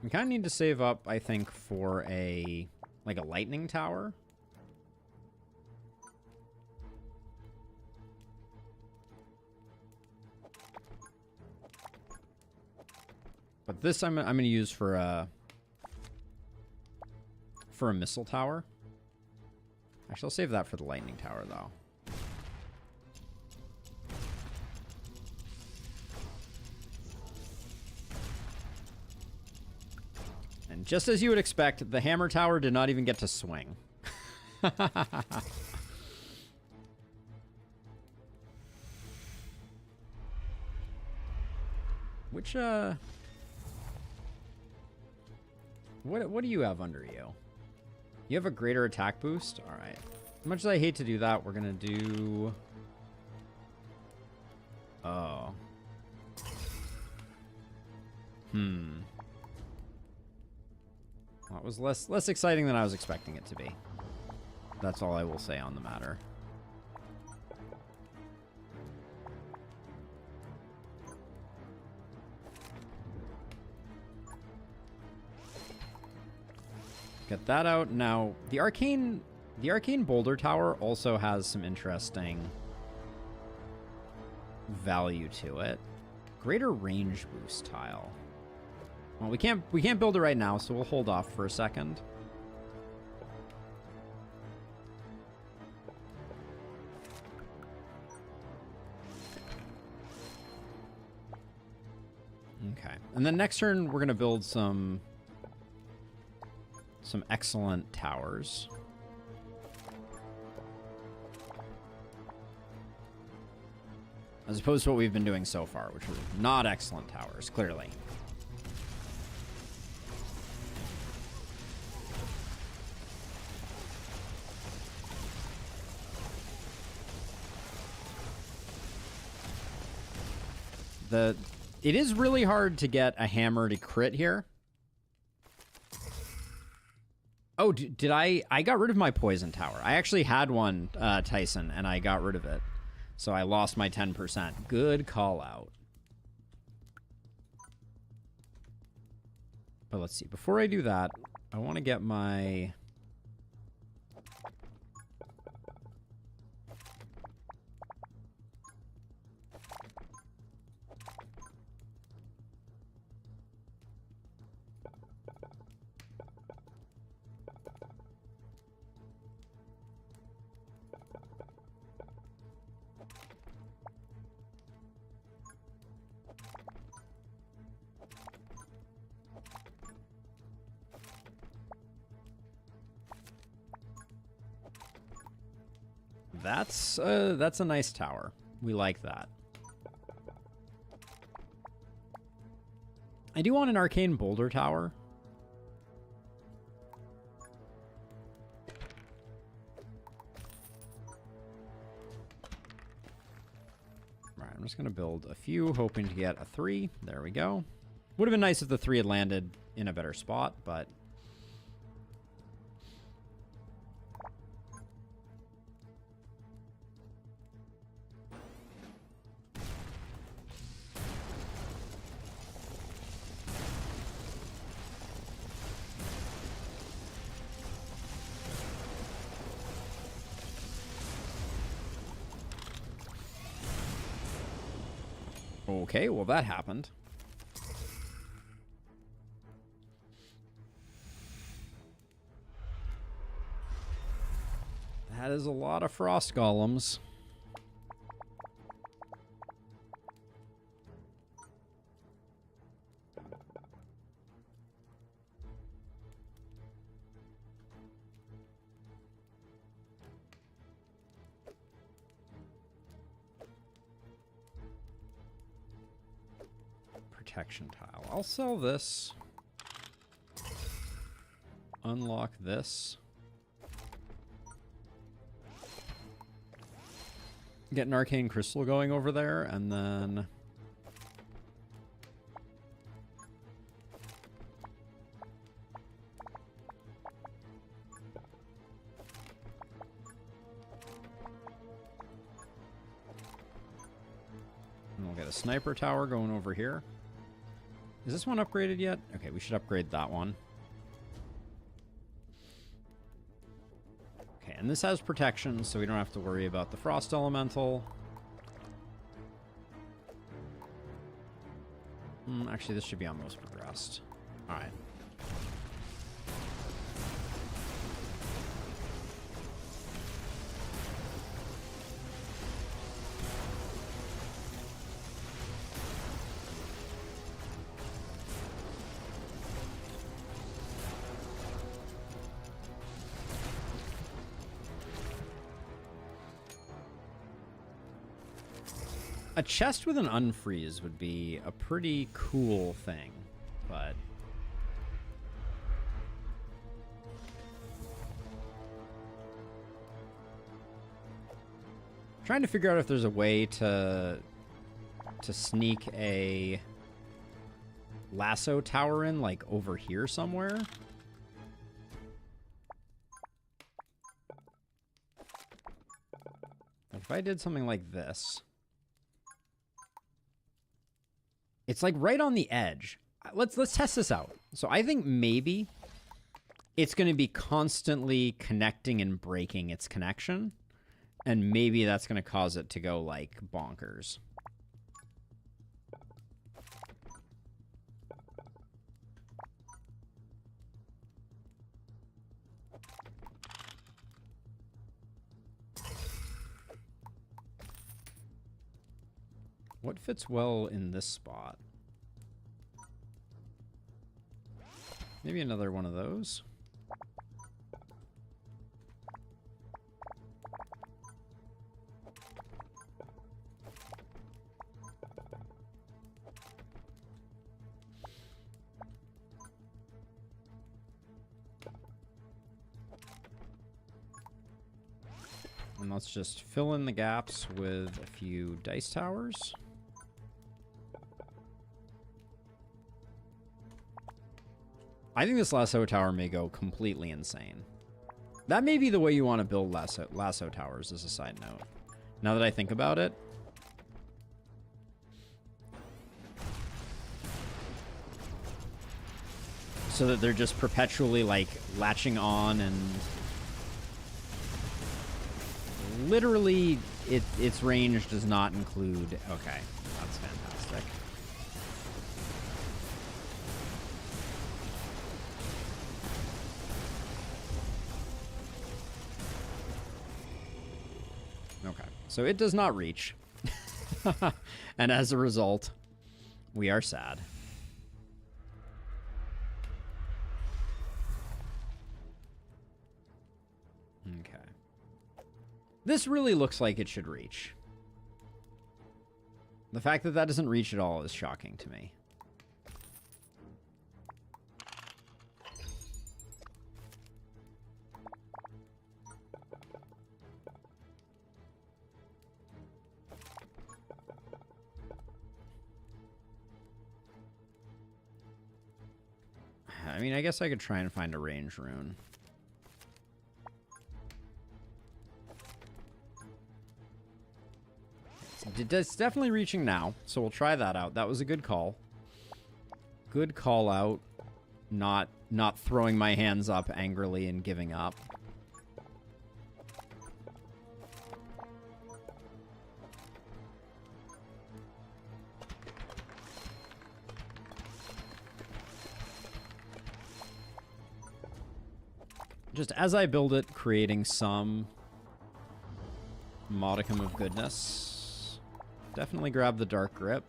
We kind of need to save up, I think, for a lightning tower. But this I'm going to use for a missile tower. Actually, I'll save that for the lightning tower, though. And just as you would expect, the hammer tower did not even get to swing. Which, What do you have under you? You have a greater attack boost? Alright. As much as I hate to do that, we're gonna do... Oh. Well, it was less exciting than I was expecting it to be. That's all I will say on the matter. Get that out. Now, the arcane boulder tower also has some interesting value to it. Greater range boost tile. Well, we can't build it right now, so we'll hold off for a second. Okay. And then next turn we're going to build some excellent towers. As opposed to what we've been doing so far, which were not excellent towers, clearly. It is really hard to get a hammer to crit here. Oh, did I got rid of my poison tower. I actually had one, Tyson, and I got rid of it. So I lost my 10%. Good call out. But let's see. Before I do that, I want to get my... That's a nice tower. We like that. I do want an arcane boulder tower. Right, I'm just going to build a few, hoping to get a 3. There we go. Would have been nice if the 3 had landed in a better spot, but... Okay, well that happened. That is a lot of frost golems. Protection tile. I'll sell this. Unlock this. Get an arcane crystal going over there, and then... and we'll get a sniper tower going over here. Is this one upgraded yet? Okay, we should upgrade that one. Okay, and this has protection, so we don't have to worry about the frost elemental. Actually, this should be on most progressed. Alright. A chest with an unfreeze would be a pretty cool thing, but... trying to figure out if there's a way to sneak a lasso tower in, like, over here somewhere. If I did something like this... it's like right on the edge. Let's test this out. So I think maybe it's going to be constantly connecting and breaking its connection. And maybe that's going to cause it to go like bonkers. What fits well in this spot? Maybe another one of those. And let's just fill in the gaps with a few dice towers. I think this lasso tower may go completely insane. That may be the way you want to build lasso towers, as a side note. Now that I think about it. So that they're just perpetually, like, latching on and... literally, its range does not include... okay, that's fantastic. So it does not reach. And as a result, we are sad. Okay. This really looks like it should reach. The fact that that doesn't reach at all is shocking to me. I mean, I guess I could try and find a range rune. It's definitely reaching now, so we'll try that out. That was a good call. Good call out. Not throwing my hands up angrily and giving up. Just as I build it, creating some modicum of goodness. Definitely grab the dark grip.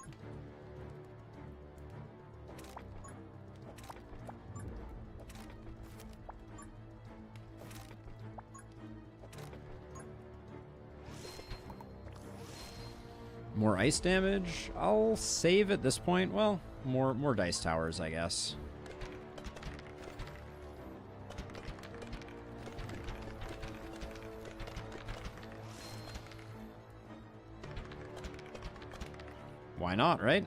More ice damage. I'll save at this point. Well, more dice towers, I guess. Why not, right?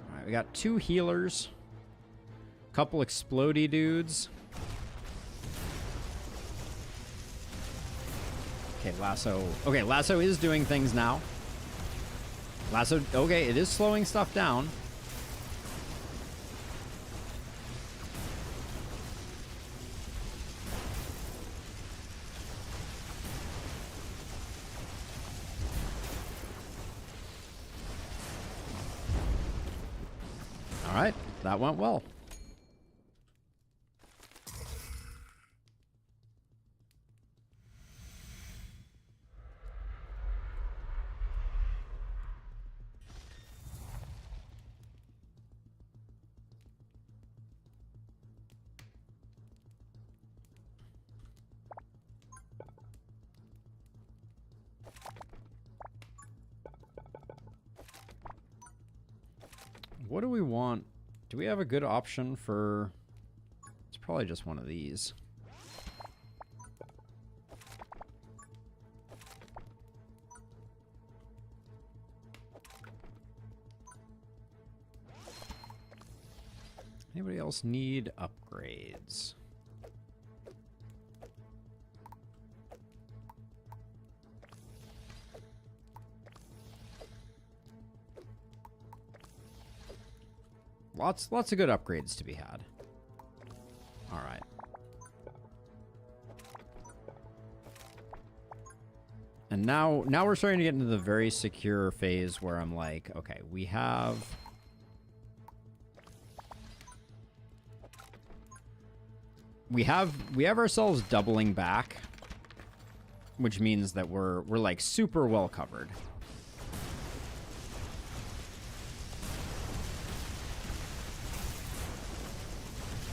All right, we got 2 healers. Couple explodey dudes. Okay, Lasso. Okay, Lasso is doing things now. Lasso, okay, it is slowing stuff down. All right, that went well. What do we want? Do we have a good option for... It's probably just one of these. Anybody else need upgrades? Lots of good upgrades to be had. All right. And now we're starting to get into the very secure phase where I'm like, okay, we have ourselves doubling back, which means that we're like super well covered.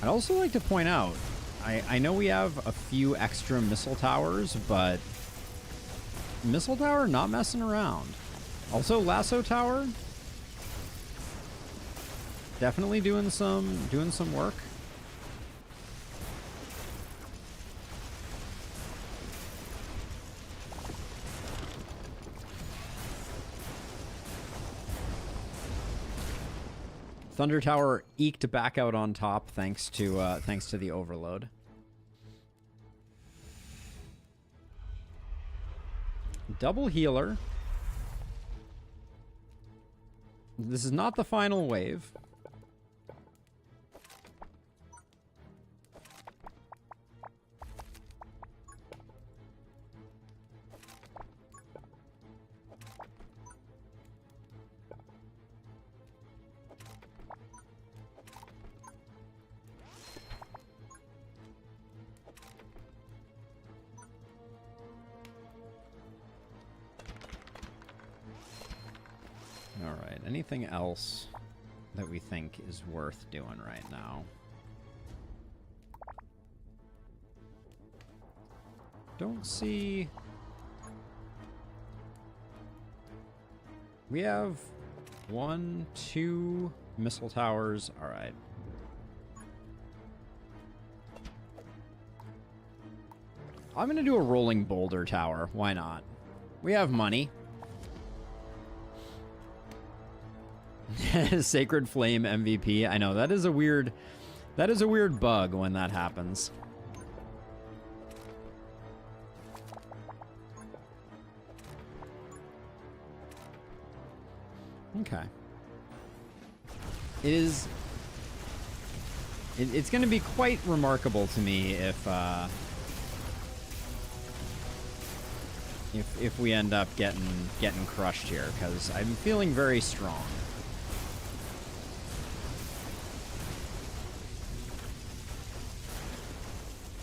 I'd also like to point out, I know we have a few extra missile towers, but missile tower not messing around. Also Lasso tower, definitely doing some work. Thunder Tower eked back out on top thanks to the overload. Double healer. This is not the final wave. Alright, anything else that we think is worth doing right now? Don't see... We have 1, 2 missile towers. Alright. I'm gonna do a rolling boulder tower. Why not? We have money. Sacred Flame MVP. I know that is a weird bug when that happens. Okay. It's going to be quite remarkable to me if we end up getting crushed here, because I'm feeling very strong.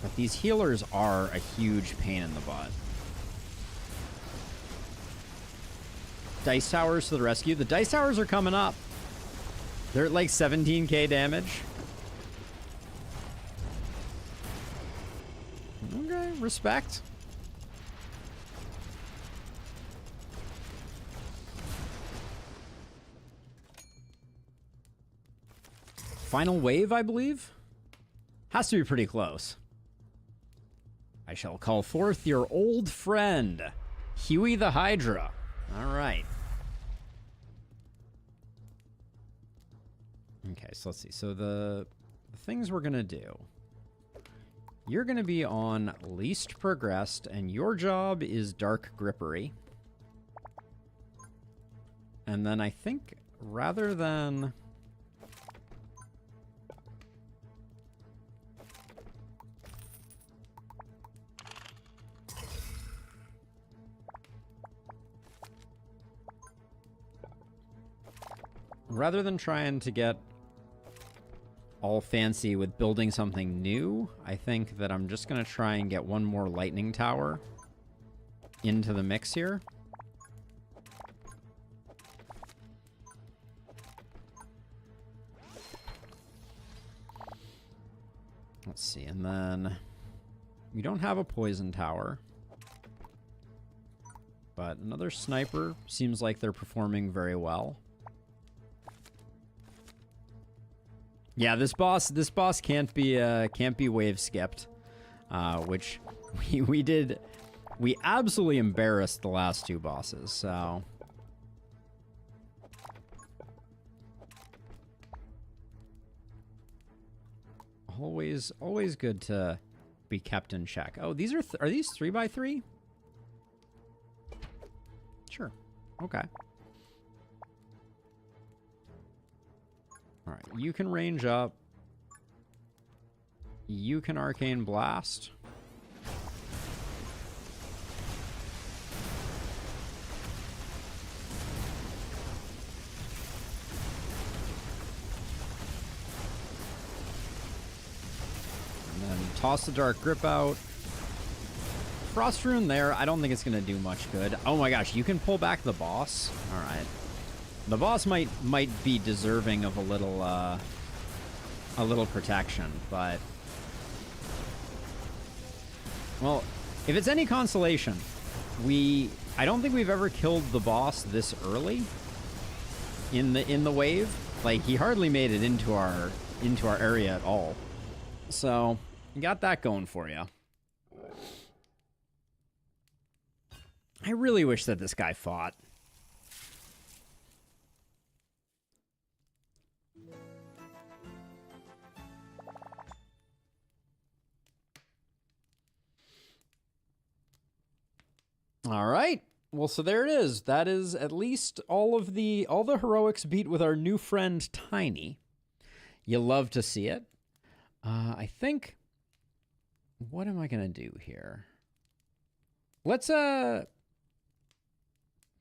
But these healers are a huge pain in the butt. Dice Towers to the rescue. The Dice Towers are coming up. They're at like 17k damage. Okay, respect. Final wave, I believe? Has to be pretty close. I shall call forth your old friend, Huey the Hydra. All right. Okay, so let's see. So the things we're going to do. You're going to be on least progressed, and your job is dark grippery. And then I think rather than... Rather than trying to get all fancy with building something new, I think that I'm just going to try and get one more lightning tower into the mix here. Let's see, and then we don't have a poison tower, but another sniper seems like they're performing very well. Yeah, this boss can't be wave skipped, which we absolutely embarrassed the last two bosses. So always good to be kept in check. Oh, these are these 3x3? Sure. Okay. All right, you can range up. You can arcane blast. And then toss the dark grip out. Frost rune there, I don't think it's going to do much good. Oh my gosh, you can pull back the boss? All right. The boss might be deserving of a little protection, but... Well, if it's any consolation, I don't think we've ever killed the boss this early in the wave. Like, he hardly made it into our area at all. So, you got that going for you. I really wish that this guy fought. All right. Well, so there it is. That is at least all the heroics beat with our new friend Tiny. You love to see it. I think, what am I going to do here? Let's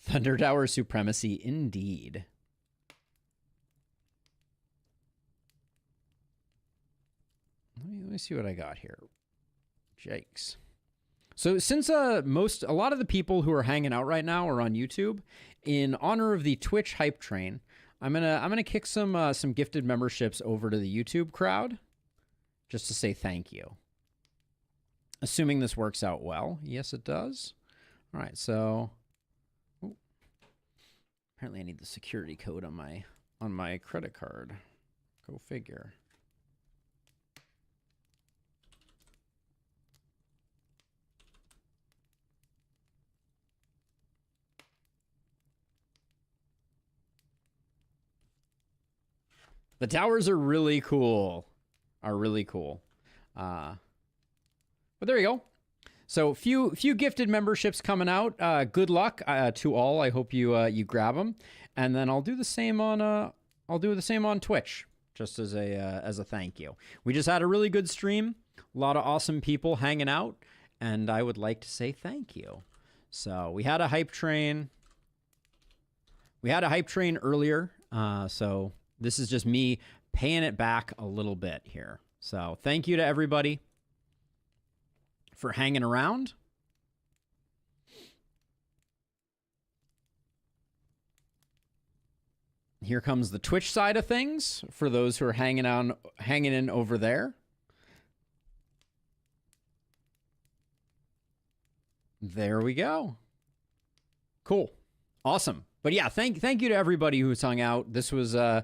Thunder Tower Supremacy indeed. Let me see what I got here. Jakes. So since a lot of the people who are hanging out right now are on YouTube, in honor of the Twitch hype train, I'm gonna kick some gifted memberships over to the YouTube crowd, just to say thank you. Assuming this works out well, yes it does. All right, so apparently I need the security code on my credit card. Go figure. The towers are really cool. But there you go. So few gifted memberships coming out. Good luck to all. I hope you grab them, and then I'll do the same on Twitch, just as a thank you. We just had a really good stream. A lot of awesome people hanging out, and I would like to say thank you. So we had a hype train. Earlier. So. This is just me paying it back a little bit here. So thank you to everybody for hanging around. Here comes the Twitch side of things for those who are hanging in over there. There we go. Cool. Awesome. But yeah, thank you to everybody who's hung out. This was I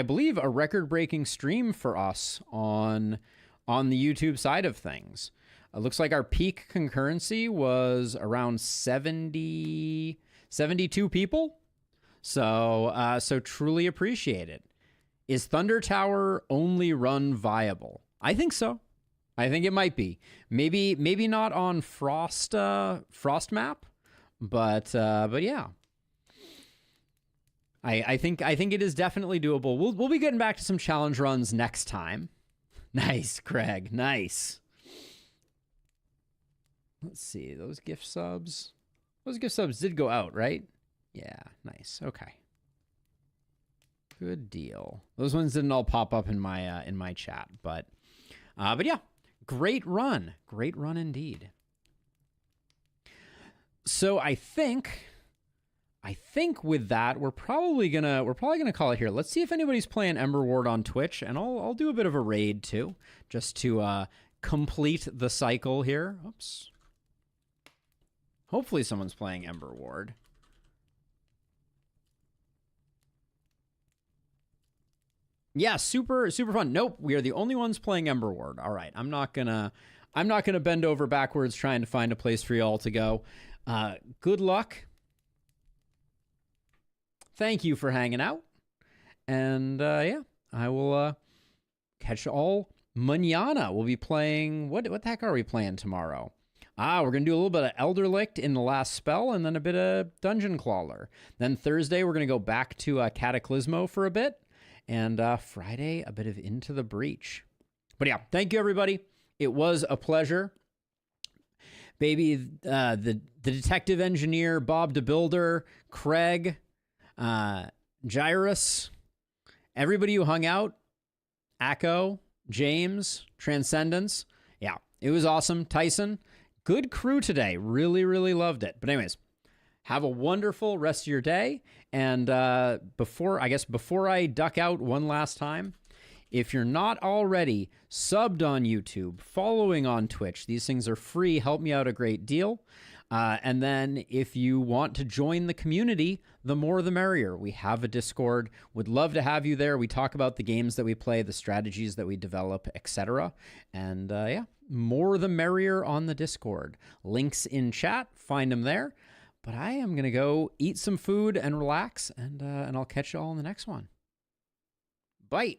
believe a record-breaking stream for us on the YouTube side of things. It looks like our peak concurrency was around 72 people. So truly appreciate it. Is Thunder Tower only run viable? I think so. I think it might be. Maybe not on Frost map, but yeah. I think it is definitely doable. We'll be getting back to some challenge runs next time. Nice, Craig. Nice. Let's see. Those gift subs. Those gift subs did go out, right? Yeah, nice. Okay. Good deal. Those ones didn't all pop up in my chat, but yeah, great run indeed. So I think with that we're probably gonna call it here. Let's see if anybody's playing Emberward on Twitch, and I'll do a bit of a raid too, just to complete the cycle here. Oops. Hopefully someone's playing Emberward. Yeah, super fun. Nope, we are the only ones playing Emberward. All right, I'm not gonna bend over backwards trying to find a place for y'all to go. Good luck. Thank you for hanging out, and yeah, I will catch you all mañana. We'll be playing what the heck are we playing tomorrow? We're going to do a little bit of Elderlicht in the last spell, and then a bit of Dungeon Crawler. Then Thursday, we're going to go back to Cataclysmo for a bit. And Friday, a bit of Into the Breach. But yeah, thank you, everybody. It was a pleasure. Baby, the detective engineer, Bob DeBuilder, Craig, Gyrus, everybody who hung out, Akko, James, Transcendence. Yeah, it was awesome. Tyson, good crew today. Really, really loved it. But anyways, have a wonderful rest of your day. And before I duck out one last time, if you're not already subbed on YouTube, following on Twitch, these things are free, help me out a great deal. And then if you want to join the community, the more the merrier. We have a Discord. Would love to have you there. We talk about the games that we play, the strategies that we develop, etc. And yeah, more the merrier on the Discord. Links in chat. Find them there. But I am going to go eat some food and relax, and I'll catch you all in the next one. Bye.